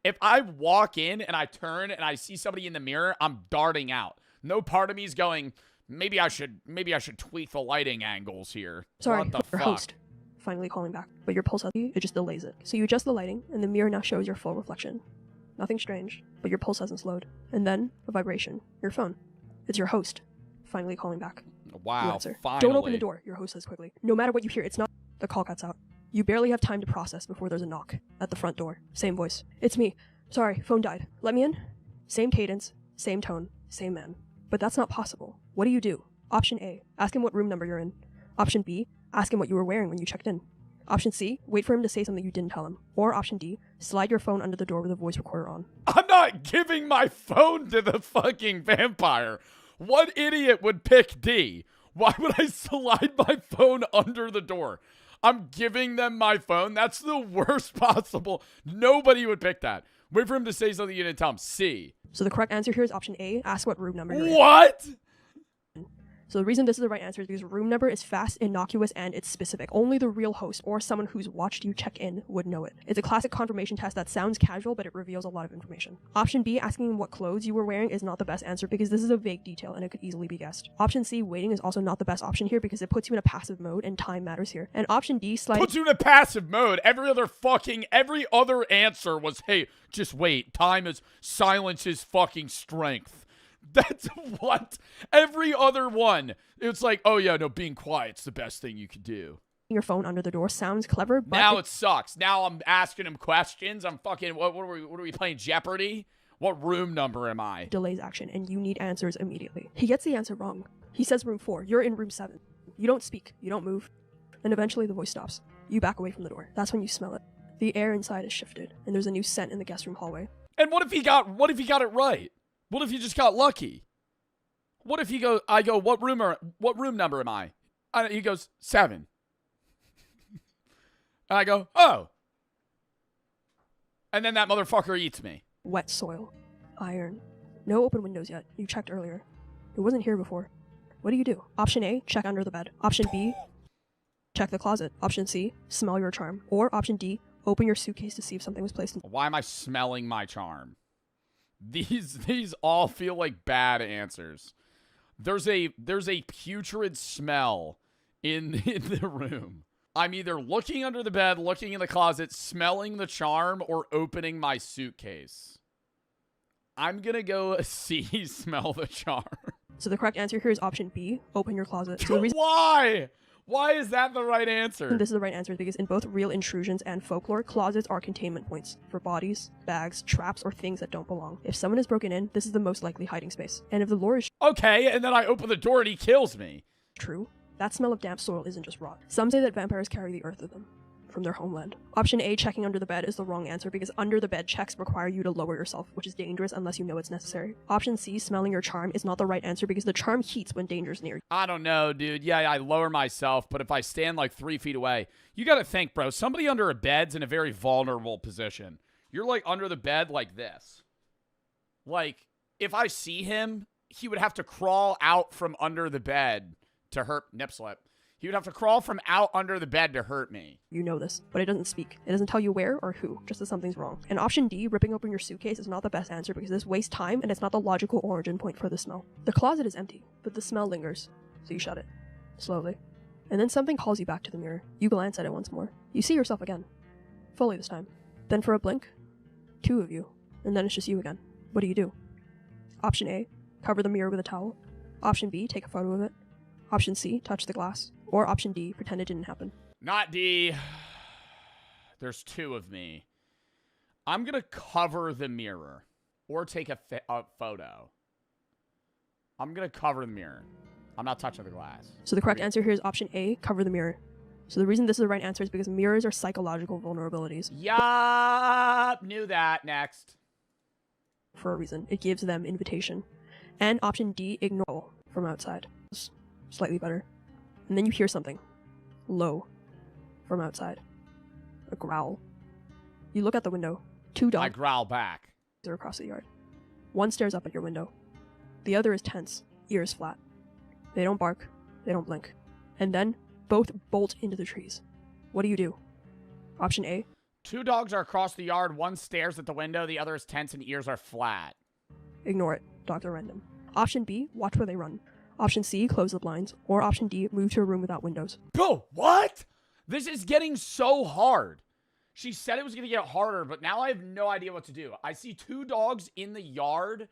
if I walk in and I turn and I see somebody in the mirror, I'm darting out. No part of me is going, maybe I should tweak the lighting angles here. Sorry, what the your fuck? host. Finally calling back, but your pulse, it just delays it. So you adjust the lighting, and the mirror now shows your full reflection. Nothing strange, but your pulse hasn't slowed. And then, a vibration. Your phone. It's your host. Finally calling back. Wow, You answer. finally. Don't open the door, your host says quickly. No matter what you hear, it's not... The call cuts out. You barely have time to process before there's a knock. At the front door. Same voice. It's me. Sorry, phone died. Let me in? Same cadence, same tone, same man. But that's not possible. What do you do? Option A. Ask him what room number you're in. Option B. Ask him what you were wearing when you checked in. Option C, wait for him to say something you didn't tell him. Or option D, slide your phone under the door with a voice recorder on. I'm not giving my phone to the fucking vampire. What idiot would pick D? Why would I slide my phone under the door? I'm giving them my phone? That's the worst possible. Nobody would pick that. Wait for him to say something you didn't tell him. C. So the correct answer here is option A, ask what room number you're in. What? So the reason this is the right answer is because room number is fast, innocuous, and it's specific. Only the real host or someone who's watched you check in would know it. It's a classic confirmation test that sounds casual, but it reveals a lot of information. Option B, asking what clothes you were wearing, is not the best answer because this is a vague detail and it could easily be guessed. Option C, waiting, is also not the best option here because it puts you in a passive mode and time matters here. And option D, sliding... Puts you in a passive mode. Every other answer was, hey, just wait. Time is silence is fucking strength. That's what every other one. It's like, oh yeah, no, being quiet's the best thing you could do. Your phone under the door sounds clever, but now it sucks. Now I'm asking him questions. I'm fucking. What are we playing? Jeopardy? What room number am I? Delays action, and you need answers immediately. He gets the answer wrong. He says room 4. You're in room 7. You don't speak. You don't move. And eventually the voice stops. You back away from the door. That's when you smell it. The air inside is shifted, and there's a new scent in the guest room hallway. And what if he got it right? What if you just got lucky? What if I go, what room number am I? He goes, 7. And I go, oh. And then that motherfucker eats me. Wet soil. Iron. No open windows yet. You checked earlier. It wasn't here before. What do you do? Option A, check under the bed. Option B, check the closet. Option C, smell your charm. Or option D, open your suitcase to see if something was placed in... Why am I smelling my charm? These all feel like bad answers. There's a putrid smell in the room. I'm either looking under the bed, looking in the closet, smelling the charm, or opening my suitcase. I'm gonna go see smell the charm. So the correct answer here is option B, open your closet. So the reason Why? Why is that the right answer? this is the right answer because in both real intrusions and folklore, closets are containment points for bodies, bags, traps, or things that don't belong. If someone is broken in, this is the most likely hiding space. And if the lore is okay, and then I open the door and he kills me. True, that smell of damp soil isn't just rot. Some say that vampires carry the earth with them from their homeland. Option A, checking under the bed, is the wrong answer because under the bed checks require you to lower yourself, which is dangerous unless you know it's necessary. Option C, smelling your charm, is not the right answer because the charm heats when danger's near you. I don't know, dude. Yeah, I lower myself, but if I stand like 3 feet away, you gotta think, bro, somebody under a bed's in a very vulnerable position. You're like under the bed like this. Like, if I see him, he would have to crawl out from under the bed to hurt nip slip. He would have to crawl from out under the bed to hurt me. You know this, but it doesn't speak. It doesn't tell you where or who, just that something's wrong. And option D, ripping open your suitcase, is not the best answer because this wastes time and it's not the logical origin point for the smell. The closet is empty, but the smell lingers, so you shut it. Slowly. And then something calls you back to the mirror. You glance at it once more. You see yourself again. Fully this time. Then for a blink, 2 of you, and then it's just you again. What do? Option A, cover the mirror with a towel. Option B, take a photo of it. Option C, touch the glass. Or option D, pretend it didn't happen. Not D. There's 2 of me. I'm going to cover the mirror or take a photo. I'm going to cover the mirror. I'm not touching the glass. So the correct answer here is option A, cover the mirror. So the reason this is the right answer is because mirrors are psychological vulnerabilities. Yup, knew that. Next. For a reason. It gives them invitation. And option D, ignore from outside. Slightly better. And then you hear something. Low. From outside. A growl. You look out the window. 2 dogs. I growl back. Are across the yard. One stares up at your window. The other is tense, ears flat. They don't bark. They don't blink. And then, both bolt into the trees. What do? Option A. 2 dogs are across the yard. One stares at the window. The other is tense and ears are flat. Ignore it. Dogs are random. Option B. Watch where they run. Option C, close the blinds. Or option D, move to a room without windows. Bro, what? This is getting so hard. She said it was going to get harder, but now I have no idea what to do. I see 2 dogs in the yard.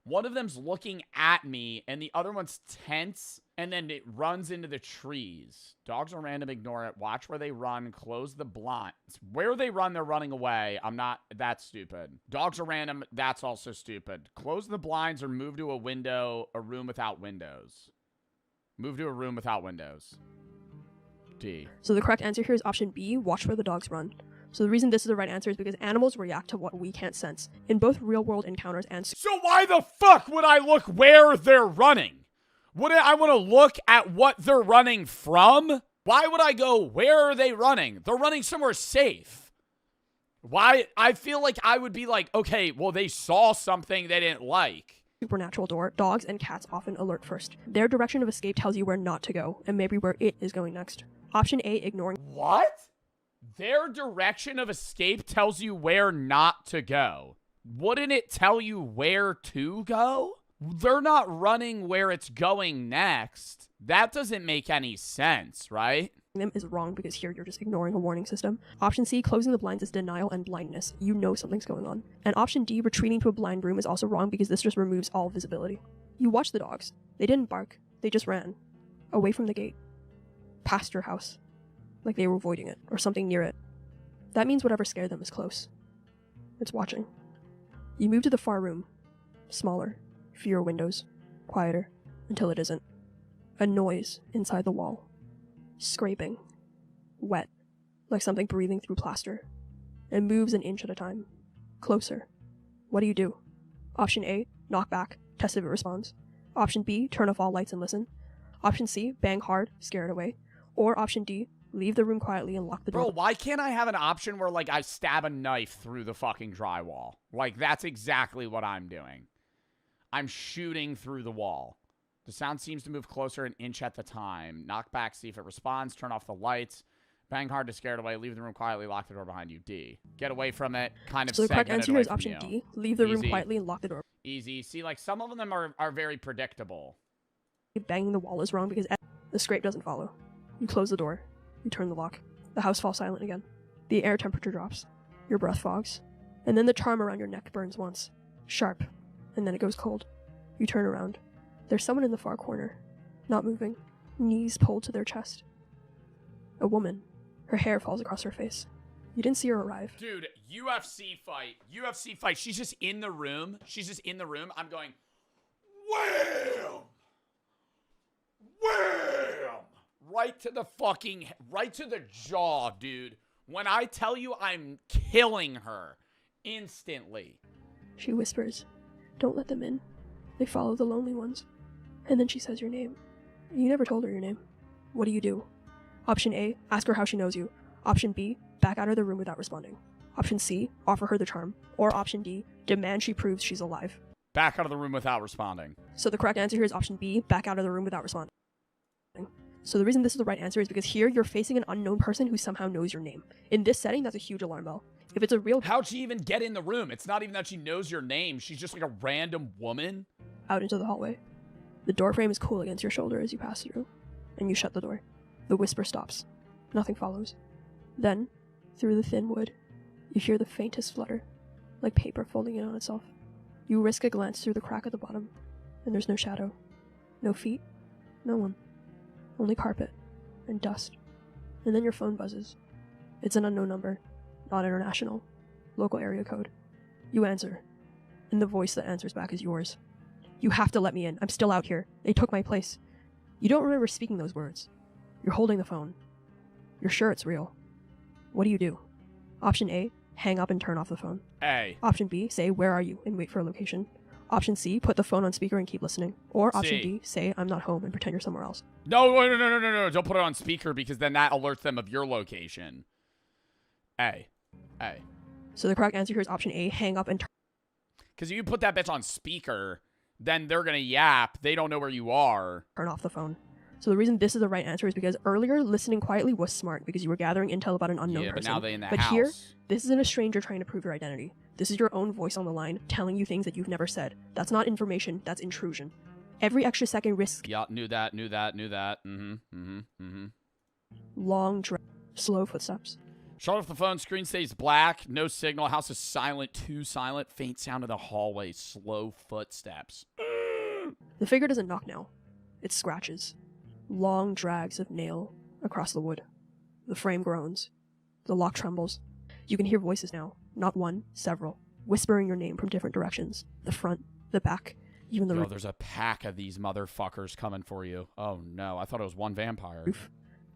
One of them's looking at me, and the other one's tense, and then it runs into the trees. Dogs are random, ignore it. Watch where they run, close the blinds. Where they run, they're running away. That's stupid. Dogs are random, that's also stupid. Close the blinds or move to a room without windows. Move to a room without windows. D. So the correct answer here is option B, watch where the dogs run. So the reason this is the right answer is because animals react to what we can't sense. In both real-world encounters and... So why the fuck would I look where they're running? Would I want to look at what they're running from? Why would I go, where are they running? They're running somewhere safe. Why? I feel like I would be like, okay, well, they saw something they didn't like. Supernatural door, dogs and cats often alert first. Their direction of escape tells you where not to go, and maybe where it is going next. Option A, ignoring... What? Their direction of escape tells you where not to go. Wouldn't it tell you where to go? They're not running where it's going next. That doesn't make any sense, right? Them is wrong because here you're just ignoring a warning system. Option C, closing the blinds, is denial and blindness. You know something's going on. And option D, retreating to a blind room, is also wrong because this just removes all visibility. You watch the dogs. They didn't bark. They just ran. Away from the gate. Past your house. Like they were avoiding it, or something near it. That means whatever scared them is close. It's watching. You move to the far room. Smaller. Fewer windows. Quieter. Until it isn't. A noise inside the wall. Scraping. Wet. Like something breathing through plaster. It moves an inch at a time. Closer. What do? Option A, knock back, test if it responds. Option B, turn off all lights and listen. Option C, bang hard, scare it away. Or option D, leave the room quietly and lock the door. Bro, why can't I have an option where, like, I stab a knife through the fucking drywall? Like, that's exactly what I'm doing. I'm shooting through the wall. The sound seems to move closer an inch at the time. Knock back, see if it responds. Turn off the lights. Bang hard to scare it away. Leave the room quietly. Lock the door behind you. D. Get away from it. Kind of So the correct segment it answer away here is from option you. D. Leave the room Easy. quietly and lock the door. Easy. See, like, some of them are very predictable. Banging the wall is wrong because the scrape doesn't follow. You close the door. You turn the lock. The house falls silent again. The air temperature drops. Your breath fogs. And then the charm around your neck burns once. Sharp. And then it goes cold. You turn around. There's someone in the far corner. Not moving. Knees pulled to their chest. A woman. Her hair falls across her face. You didn't see her arrive. Dude, UFC fight. UFC fight. She's just in the room. She's just in the room. I'm going, wham! Wham! Right to the jaw, dude. When I tell you I'm killing her instantly. She whispers, "Don't let them in. They follow the lonely ones." And then she says your name. You never told her your name. What do? Option A, ask her how she knows you. Option B, back out of the room without responding. Option C, offer her the charm. Or option D, demand she proves she's alive. Back out of the room without responding. So the correct answer here is option B, back out of the room without responding. So the reason this is the right answer is because here you're facing an unknown person who somehow knows your name. In this setting, that's a huge alarm bell. If it's a real... How'd she even get in the room? It's not even that she knows your name. She's just like a random woman. Out into the hallway. The door frame is cool against your shoulder as you pass through, and you shut the door. The whisper stops. Nothing follows. Then, through the thin wood, you hear the faintest flutter, like paper folding in on itself. You risk a glance through the crack at the bottom, and there's no shadow. No feet. No one. Only carpet. And dust. And then your phone buzzes. It's an unknown number. Not international. Local area code. You answer. And the voice that answers back is yours. "You have to let me in. I'm still out here. They took my place." You don't remember speaking those words. You're holding the phone. You're sure it's real. What do? Option A, hang up and turn off the phone. A. Option B, say, "Where are you?" and wait for a location. Option C, put the phone on speaker and keep listening. Or option C. D, say, "I'm not home," and pretend you're somewhere else. No. Don't put it on speaker because then that alerts them of your location. A. So the correct answer here is option A, hang up and turn. Because if you put that bitch on speaker, then they're going to yap. They don't know where you are. Turn off the phone. So the reason this is the right answer is because earlier, listening quietly was smart because you were gathering intel about an unknown person. But now they're in the But house. here, this isn't a stranger trying to prove your identity. This is your own voice on the line telling you things that you've never said. That's not information, that's intrusion. Every extra second risks Yeah, knew that. long, slow footsteps. Shut off the phone. Screen stays black. No signal. House is silent. Too silent. Faint sound of the hallway. Slow footsteps. The figure doesn't knock now. It scratches. Long drags of nail across the wood. The frame groans. The lock trembles. You can hear voices now. Not one, several. Whispering your name from different directions. The front, the back, even the Yo, roof. there's a pack of these motherfuckers coming for you. Oh, no. I thought it was one vampire.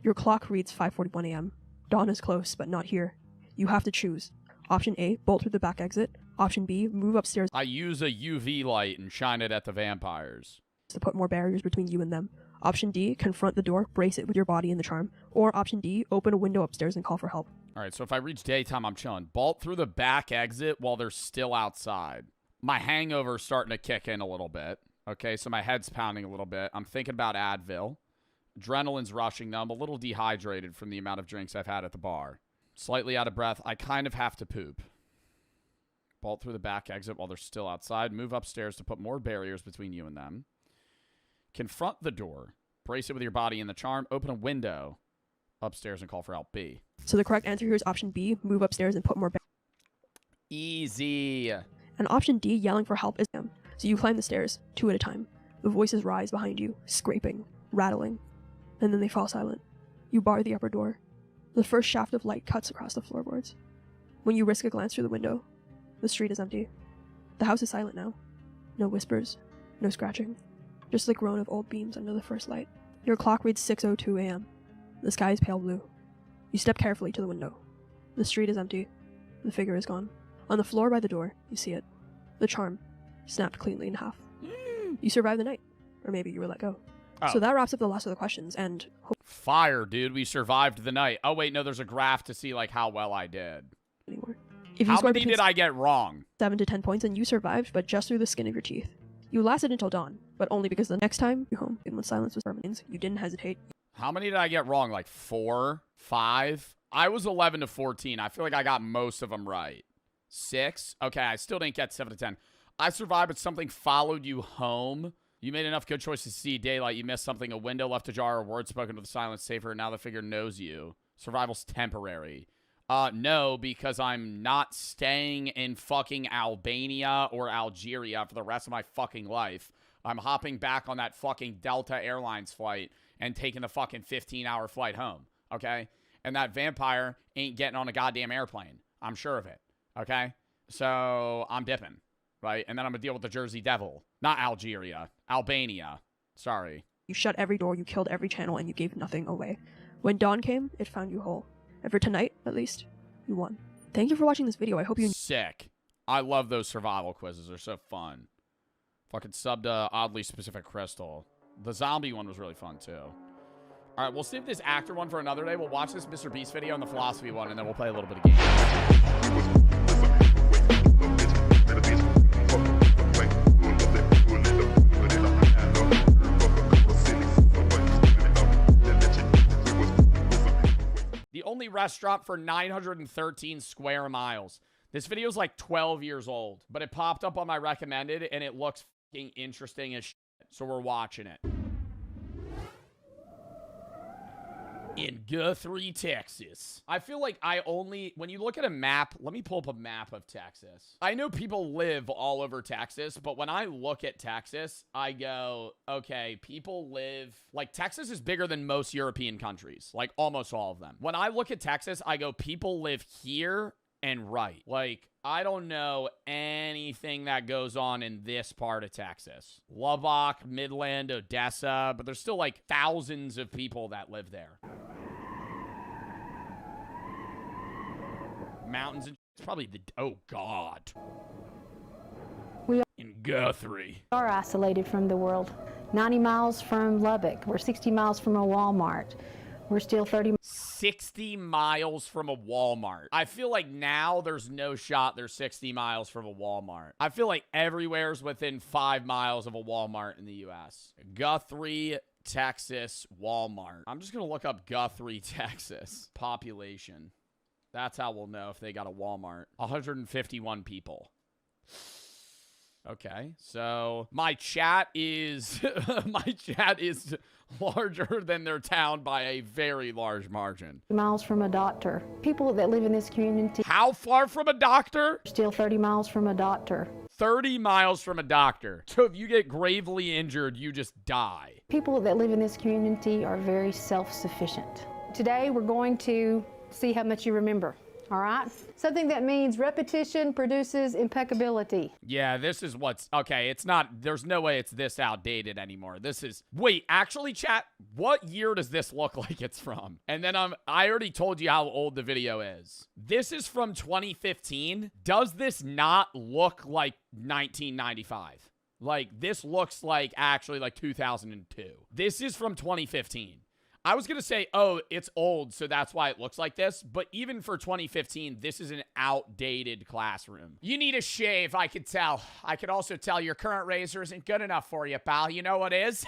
Your clock reads 5:41 a.m. Dawn is close, but not here. You have to choose. Option A, bolt through the back exit. Option B, move upstairs I use a UV light and shine it at the vampires. to put more barriers between you and them. Option D, confront the door, brace it with your body in the charm. Or option D, open a window upstairs and call for help. All right, so if I reach daytime, I'm chilling. Bolt through the back exit while they're still outside. My hangover's starting to kick in a little bit. Okay, so my head's pounding a little bit. I'm thinking about Advil. Adrenaline's rushing now. I'm a little dehydrated from the amount of drinks I've had at the bar. Slightly out of breath. I kind of have to poop. Bolt through the back exit while they're still outside. Move upstairs to put more barriers between you and them. Confront the door. Brace it with your body in the charm. Open a window upstairs and call for help. B. So the correct answer here is option B, move upstairs and put more barriers. Easy. And option D, yelling for help, is them. So you climb the stairs, 2 at a time. The voices rise behind you, scraping, rattling. And then they fall silent. You bar the upper door. The first shaft of light cuts across the floorboards. When you risk a glance through the window, the street is empty. The house is silent now. No whispers, no scratching. Just the groan of old beams under the first light. Your clock reads 6:02 a.m. The sky is pale blue. You step carefully to the window. The street is empty. The figure is gone. On the floor by the door, you see it. The charm, snapped cleanly in half. You survived the night. Or maybe you were let go. Oh. So that wraps up the last of the questions, and... Fire, dude. We survived the night. Oh, wait, no, there's a graph to see, like, how well I did. If you How scored many between did I get wrong? 7 to 10 points, and you survived, but just through the skin of your teeth. You lasted until dawn, but only because the next time you home, and when silence was permanent, you didn't hesitate. How many did I get wrong? Like 4, 5? I was 11 to 14. I feel like I got most of them right. 6? Okay, I still didn't get 7 to 10. I survived, but something followed you home. You made enough good choices to see daylight. You missed something. A window left ajar, a word spoken with the silence safer. Now the figure knows you. Survival's temporary. No, because I'm not staying in fucking Albania or Algeria for the rest of my fucking life. I'm hopping back on that fucking Delta Airlines flight and taking the fucking 15-hour flight home, okay? And that vampire ain't getting on a goddamn airplane. I'm sure of it, okay? So I'm dipping, right? And then I'm going to deal with the Jersey Devil. Not Algeria. Albania. Sorry. You shut every door, you killed every channel, and you gave nothing away. When dawn came, it found you whole. And for tonight, at least, you won. Thank you for watching this video. I hope you... Sick. I love those survival quizzes. They're so fun. Fucking sub to Oddly Specific Crystal. The zombie one was really fun, too. All right, we'll save this actor one for another day. We'll watch this Mr. Beast video and the philosophy one, and then we'll play a little bit of games. The only restaurant for 913 square miles. This video's like 12 years old, but it popped up on my recommended, and it looks fucking interesting as shit, so we're watching it. In Guthrie, Texas. I feel like when you look at a map, let me pull up a map of Texas. I know people live all over Texas, but when I look at Texas, I go, okay, people live, like Texas is bigger than most European countries, like almost all of them. When I look at Texas, I go, people live here and right. Like, I don't know anything that goes on in this part of Texas. Lubbock, Midland, Odessa, but there's still like thousands of people that live there. Mountains and it's probably the, oh God. In Guthrie. We are isolated from the world. 90 miles from Lubbock. We're 60 miles from a Walmart. We're still 60 miles from a Walmart. I feel like now there's no shot they're 60 miles from a Walmart. I feel like everywhere's within 5 miles of a Walmart in the U.S. Guthrie, Texas, Walmart. I'm just going to look up Guthrie, Texas. Population. That's how we'll know if they got a Walmart. 151 people. Okay, so my chat is larger than their town by a very large margin. miles from a doctor. People that live in this community. How far from a doctor? Still 30 miles from a doctor. 30 miles from a doctor. So if you get gravely injured, you just die. People that live in this community are very self-sufficient. Today we're going to see how much you remember. All right? Something that means repetition produces impeccability. Yeah, this is what's... Okay, it's not... There's no way it's this outdated anymore. This is... Wait, actually, chat, what year does this look like it's from? And then I already told you how old the video is. This is from 2015. Does this not look like 1995? Like, this looks like actually like 2002. This is from 2015. I was going to say, oh, it's old, so that's why it looks like this. But even for 2015, this is an outdated classroom. You need a shave, I could tell. I could also tell your current razor isn't good enough for you, pal. You know what is?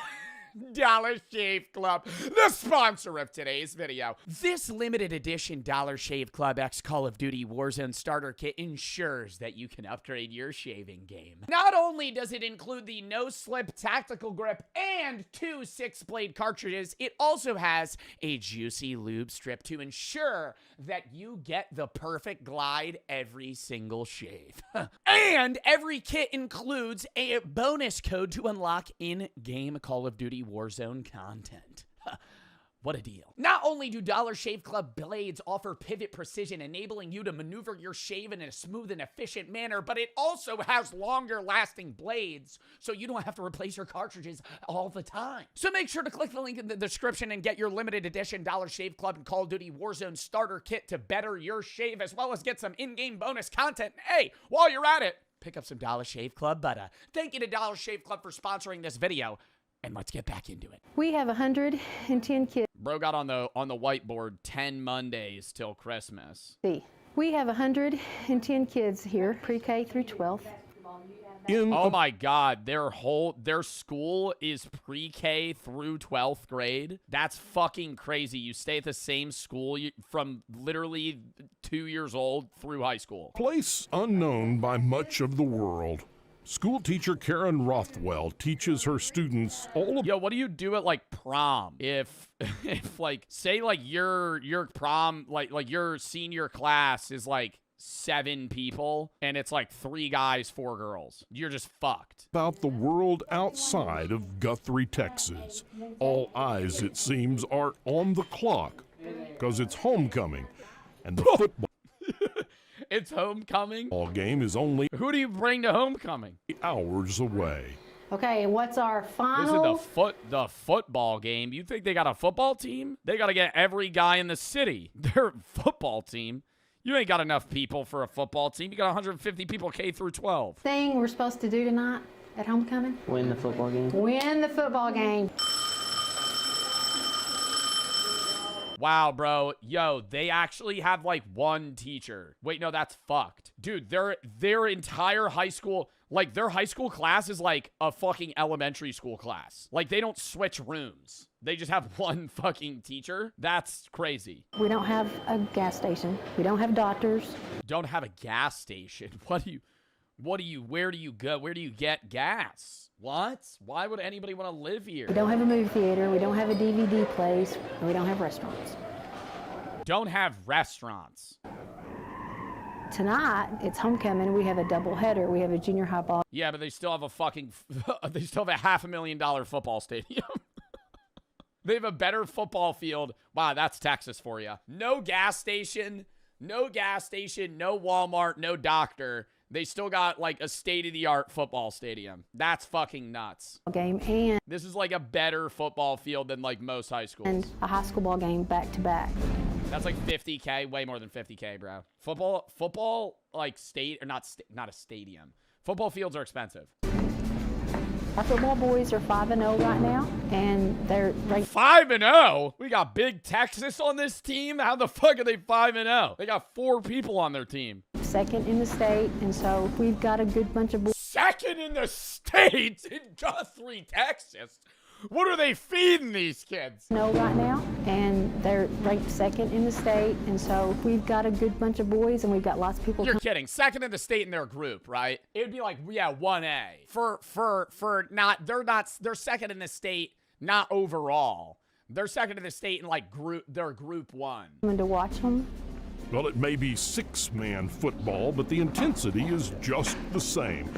Dollar Shave Club, the sponsor of today's video. This limited edition Dollar Shave Club X Call of Duty Warzone starter kit ensures that you can upgrade your shaving game. Not only does it include the no-slip tactical grip and 2 6-blade cartridges, it also has a juicy lube strip to ensure that you get the perfect glide every single shave. And every kit includes a bonus code to unlock in-game Call of Duty Warzone content. What a deal. Not only do Dollar Shave Club blades offer pivot precision, enabling you to maneuver your shave in a smooth and efficient manner, but it also has longer lasting blades, so you don't have to replace your cartridges all the time. So make sure to click the link in the description and get your limited edition Dollar Shave Club and Call of Duty Warzone starter kit to better your shave, as well as get some in-game bonus content. Hey, while you're at it, pick up some Dollar Shave Club butter. Thank you to Dollar Shave Club for sponsoring this video. And let's get back into it. We have 110 kids. Bro got on the whiteboard 10 Mondays till Christmas. We have 110 kids here, pre-K through 12th. Oh my God, their school is pre-K through 12th grade. That's fucking crazy. You stay at the same school from literally 2 years old through high school. Place unknown by much of the world. School teacher Karen Rothwell teaches her students all of— Yo, what do you do at like prom? If like say like your prom like your senior class is like 7 people and it's like 3 guys, 4 girls. You're just fucked. About the world outside of Guthrie, Texas. All eyes, it seems, are on the clock because it's homecoming and the football It's homecoming. Game is only— Who do you bring to homecoming? Hours away. Okay, and what's our final? This is the football game. You think they got a football team? They got to get every guy in the city. Their football team. You ain't got enough people for a football team. You got 150 people K through 12. Thing we're supposed to do tonight at homecoming? Win the football game. Win the football game. Wow, bro. Yo, they actually have like 1 teacher. Wait, no, that's fucked. Dude, their entire high school, like their high school class is like a fucking elementary school class. Like they don't switch rooms. They just have 1 fucking teacher. That's crazy. We don't have a gas station. We don't have doctors. Don't have a gas station. Where do you go? Where do you get gas? What? Why would anybody want to live here? We don't have a movie theater. We don't have a DVD place. And we don't have restaurants. Don't have restaurants. Tonight, it's homecoming. We have a double header. We have a junior high ball. Yeah, but they still have a $500,000 football stadium. They have a better football field. Wow, that's Texas for you. No gas station, no Walmart, no doctor. They still got like a state-of-the-art football stadium. That's fucking nuts. Game and this is like a better football field than like most high schools. And a high school ball game back to back. That's like 50K, way more than 50K, bro. Football like not a stadium. Football fields are expensive. Our football boys are 5-0 right now, and they're ranked 5-0. We got Big Texas on this team. How the fuck are they 5-0? They got 4 people on their team. Second in the state, and so we've got a good bunch of boys. Second in the state in Guthrie, Texas. What are they feeding these kids? No, right now, and they're ranked second in the state, and so we've got a good bunch of boys, and we've got lots of people. You're kidding. Second in the state in their group, right? It would be like, yeah, 1A. They're second in the state, not overall. They're second in the state in like they're group 1. Coming to watch them. Well, it may be 6-man football, but the intensity is just the same.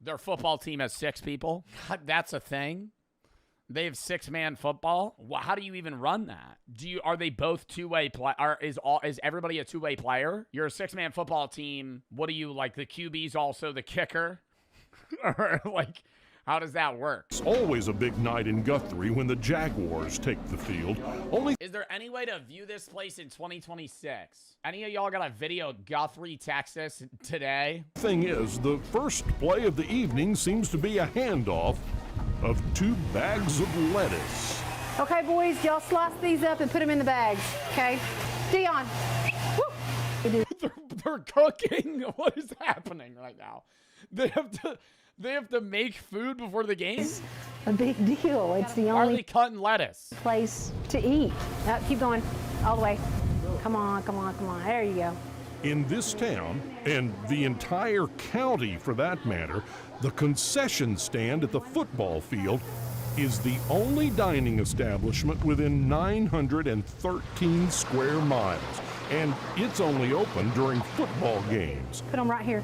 Their football team has 6 people. That's a thing. They have 6-man football. How do you even run that? Are they both 2-way play? Is everybody a 2-way player? You're a 6-man football team. What do you like? The QB's also the kicker, or like? How does that work? It's always a big night in Guthrie when the Jaguars take the field. Is there any way to view this place in 2026? Any of y'all got a video of Guthrie, Texas today? Thing is, the first play of the evening seems to be a handoff of 2 bags of lettuce. Okay, boys, y'all slice these up and put them in the bags, okay? Dion. They're cooking? What is happening right now? They have to make food before the game? A big deal. It's the only. only Are they cutting lettuce? Place to eat. Keep going. All the way. Come on. There you go. In this town, and the entire county for that matter, the concession stand at the football field is the only dining establishment within 913 square miles. And it's only open during football games. Put them right here.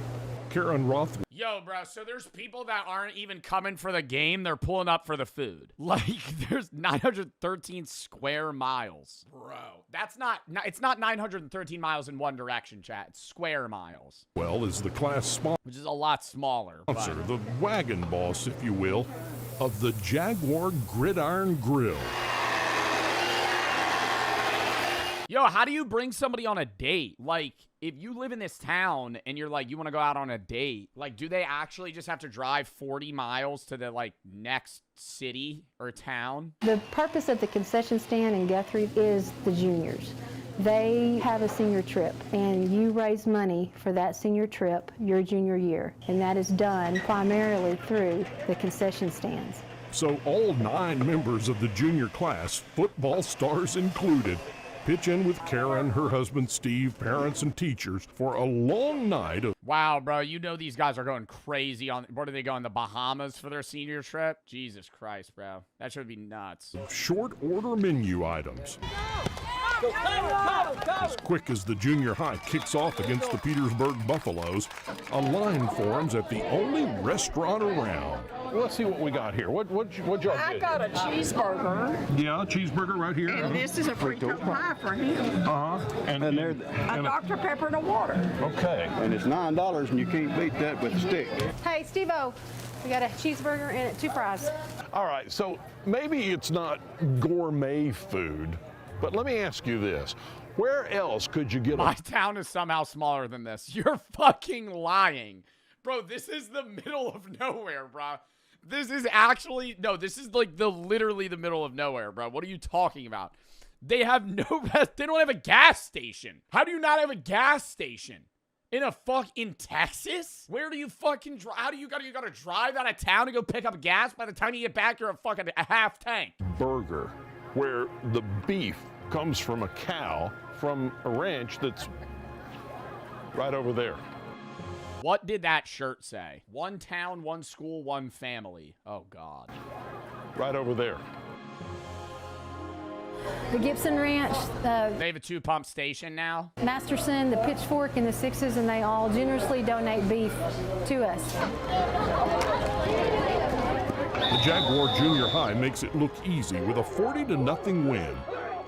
Karen Rothwell. Yo, bro, so there's people that aren't even coming for the game. They're pulling up for the food. Like, there's 913 square miles. Bro, it's not 913 miles in one direction, chat. It's square miles. Well, is the class sponsor. Which is a lot smaller. The wagon boss, if you will, of the Jaguar Gridiron Grill. Yo, how do you bring somebody on a date? Like, if you live in this town and you're like, you want to go out on a date, like, do they actually just have to drive 40 miles to the, like, next city or town? The purpose of the concession stand in Guthrie is the juniors. They have a senior trip, and you raise money for that senior trip your junior year, and that is done primarily through the concession stands. So all 9 members of the junior class, football stars included, pitch in with Karen, her husband Steve, parents and teachers for a long night of... Wow, bro, you know these guys are going crazy on... Where do they go, in the Bahamas for their senior trip? Jesus Christ, bro. That should be nuts. short order menu items. As quick as the junior high kicks off against the Petersburg Buffaloes, a line forms at the only restaurant around. Let's see what we got here. What y'all get? I got a cheeseburger. Yeah, cheeseburger right here. And this is a frito pie for him. And a Dr. Pepper and a water. Okay. And it's $9 and you can't beat that with a stick. Hey, Steve-O, we got a cheeseburger and 2 fries. All right, so maybe it's not gourmet food, but let me ask you this. Where else could you get My town is somehow smaller than this. You're fucking lying. Bro, this is the middle of nowhere, bro. This is actually, no, this is like literally the middle of nowhere, bro. What are you talking about? They have no, they don't have a gas station. How do you not have a gas station? In Texas? Where do you fucking drive? How do you gotta drive out of town to go pick up gas? By the time you get back, you're a half tank. burger where the beef comes from a cow from a ranch that's right over there? What did that shirt say? 1 town, 1 school, 1 family. Oh, God. Right over there. The Gibson Ranch, they have a 2-pump station now. Masterson, the Pitchfork, and the Sixes, and they all generously donate beef to us. The Jaguar Junior High makes it look easy with a 40-0 win.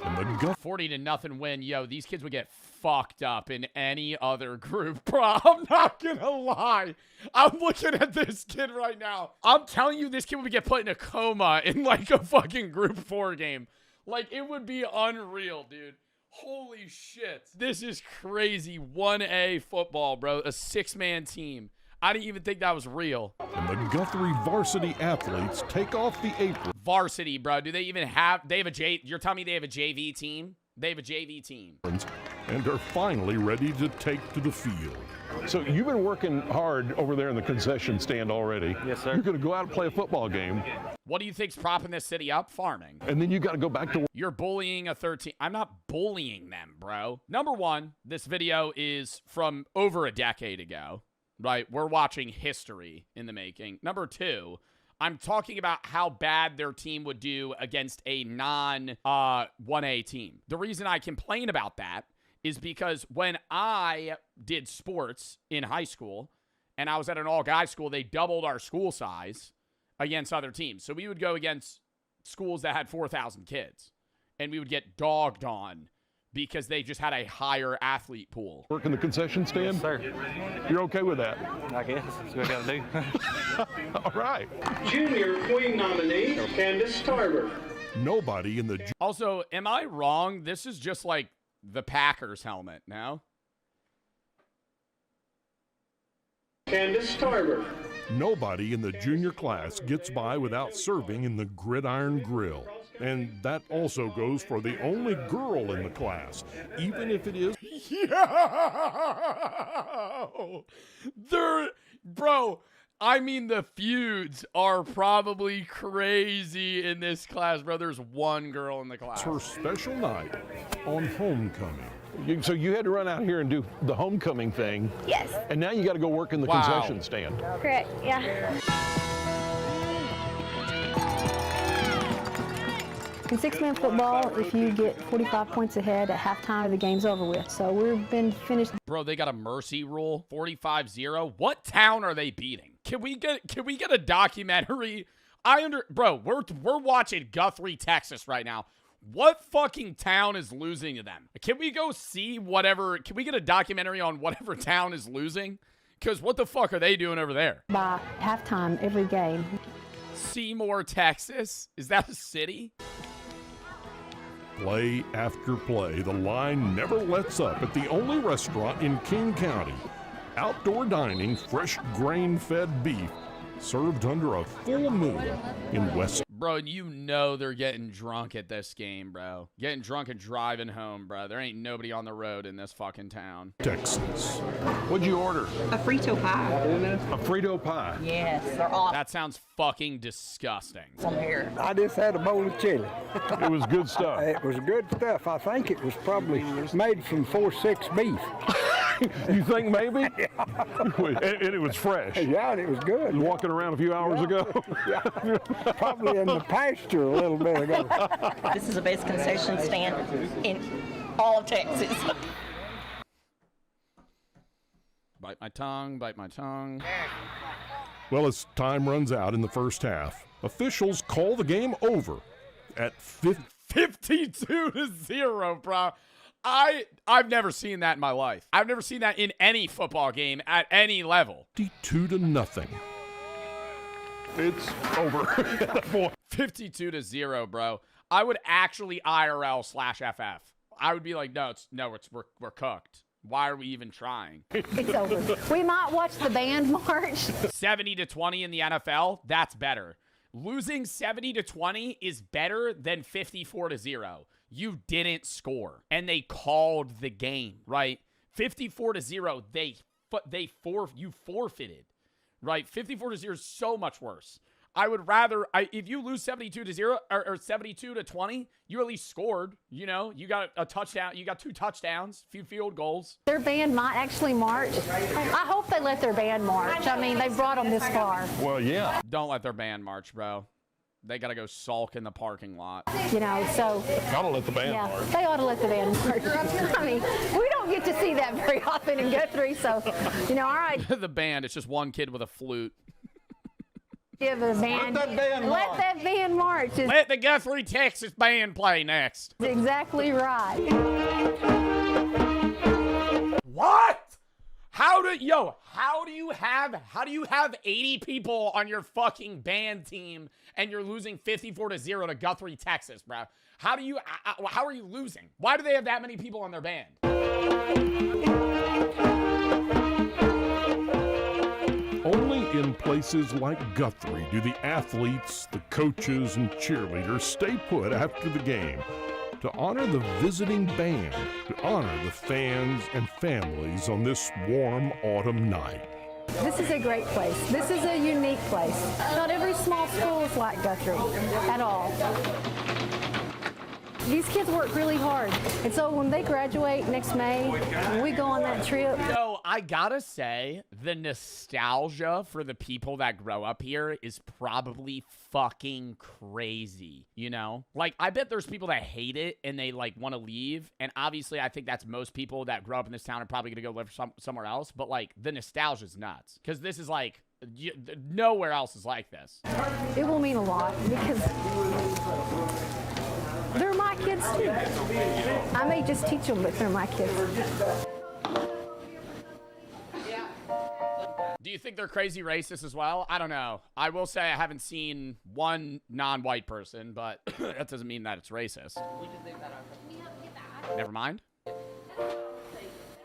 And the 40-0 win. Yo, these kids would get fucked up in any other group, bro. I'm not gonna lie. I'm looking at this kid right now. I'm telling you, this kid would get put in a coma in like a fucking Group 4 game. Like, it would be unreal, dude. Holy shit. This is crazy. 1A football, bro. A 6-man team. I didn't even think that was real. And the Guthrie varsity athletes take off the apron. Varsity, bro. Do they even have, you're telling me they have a JV team? They have a JV team. And are finally ready to take to the field. So you've been working hard over there in the concession stand already. Yes, sir. You're going to go out and play a football game. What do you think's propping this city up? Farming. And then you got to go back to work. You're bullying a 13. I'm not bullying them, bro. Number one, this video is from over a decade ago, right? We're watching history in the making. Number two, I'm talking about how bad their team would do against a non-1A team. The reason I complain about that is because when I did sports in high school and I was at an all-guys school, they doubled our school size against other teams. So we would go against schools that had 4,000 kids, and we would get dogged on because they just had a higher athlete pool. Work in the concession stand? Yes, sir. You're okay with that? I guess. That's what I got to do. All right. Junior Queen nominee, Candace Tarver. Nobody in the... Also, am I wrong? This is just like the Packers helmet now. Candace Tarver. Nobody in the junior class gets by without serving in the Gridiron Grill. And that also goes for the only girl in the class, even if it is... Yo! Bro, I mean, the feuds are probably crazy in this class, bro. There's one girl in the class. It's her special night on homecoming. So you had to run out here and do the homecoming thing. Yes. And now you got to go work in the concession stand. Correct, yeah. In 6-man football, if you get 45 points ahead at halftime, the game's over with. So we've been finished. Bro, they got a mercy rule, 45-0. What town are they beating? Can we get a documentary? Bro, we're watching Guthrie, Texas right now. What fucking town is losing to them? Can we go see whatever? Can we get a documentary on whatever town is losing? Because what the fuck are they doing over there? By halftime every game. Seymour, Texas? Is that a city? Play after play, the line never lets up at the only restaurant in King County. Outdoor dining, fresh grain-fed beef, served under a full moon in West. Bro, you know they're getting drunk at this game, bro. Getting drunk and driving home, bro. There ain't nobody on the road in this fucking town. Texas. What'd you order? A Frito pie. A Frito pie. Yes, they're awesome. That sounds fucking disgusting. From here. I just had a bowl of chili. It was good stuff. It was good stuff. I think it was probably made from 4-6 beef. You think maybe? and it was fresh. Yeah, and it was good. Walking around a few hours ago? Yeah. Probably in the pasture a little bit ago. This is the best concession stand in all of Texas. Bite my tongue, bite my tongue. Well, as time runs out in the first half, officials call the game over at 52-0, bro. I've never seen that in my life. I've never seen that in any football game at any level. 52-0. It's over. 52-0, bro. I would actually IRL/FF. I would be like, we're cooked. Why are we even trying? It's over. We might watch the band march. 70-20 in the NFL, that's better. Losing 70-20 is better than 54-0. You didn't score, and they called the game, right? 54-0, you forfeited, right? 54-0 is so much worse. I would rather, if you lose 72-0 or 72-20, you at least scored. You know, you got a touchdown, you got 2 touchdowns, few field goals. Their band might actually march. I hope they let their band march. I mean, they brought them this far. Well, yeah. Don't let their band march, bro. They got to go sulk in the parking lot. You know, so. Gotta let the band march. They ought to let the band march. I mean, we don't get to see that very often in Guthrie, so, you know, all right. The band, it's just one kid with a flute. Give the band. Let that band march. Let the Guthrie, Texas band play next. That's exactly right. What? How do you have 80 people on your fucking band team and you're losing 54-0 to Guthrie, Texas, bro? How are you losing? Why do they have that many people on their band? Only in places like Guthrie do the athletes, the coaches, and cheerleaders stay put after the game to honor the visiting band, to honor the fans and families on this warm autumn night. This is a great place. This is a unique place. Not every small school is like Guthrie at all. These kids work really hard. And so when they graduate next May, when we go on that trip. So I gotta say, the nostalgia for the people that grow up here is probably fucking crazy, you know? Like, I bet there's people that hate it and they, like, want to leave. And obviously, I think that's most people that grow up in this town are probably gonna go live somewhere else. But, like, the nostalgia's nuts. Because this is, like, nowhere else is like this. It will mean a lot because they're my kids too. I may just teach them, but they're my kids. Do you think they're crazy racist as well? I don't know. I will say I haven't seen one non-white person, but that doesn't mean that it's racist. Never mind.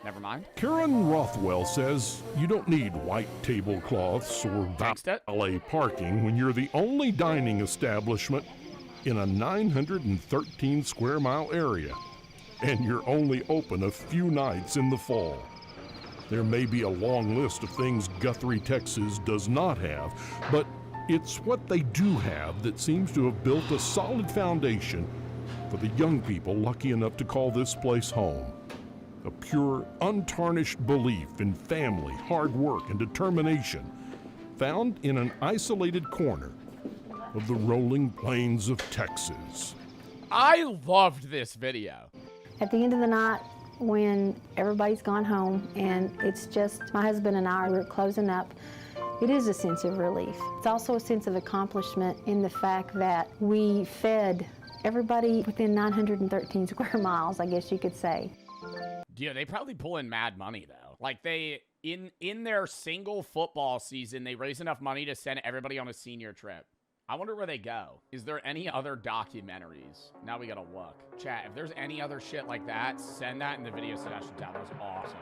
Never mind. Karen Rothwell says you don't need white tablecloths or valet parking when you're the only dining establishment in a 913 square mile area, and you're only open a few nights in the fall. There may be a long list of things Guthrie, Texas does not have, but it's what they do have that seems to have built a solid foundation for the young people lucky enough to call this place home. A pure, untarnished belief in family, hard work, and determination, found in an isolated corner of the rolling plains of Texas. I loved this video. At the end of the night, when everybody's gone home and it's just my husband and I are closing up, it is a sense of relief. It's also a sense of accomplishment in the fact that we fed everybody within 913 square miles, I guess you could say. Yeah, they probably pull in mad money, though. Like, they, in their single football season, they raise enough money to send everybody on a senior trip. I wonder where they go. Is there any other documentaries? Now we gotta look. Chat, if there's any other shit like that, send that in the video suggestion tab. That was awesome.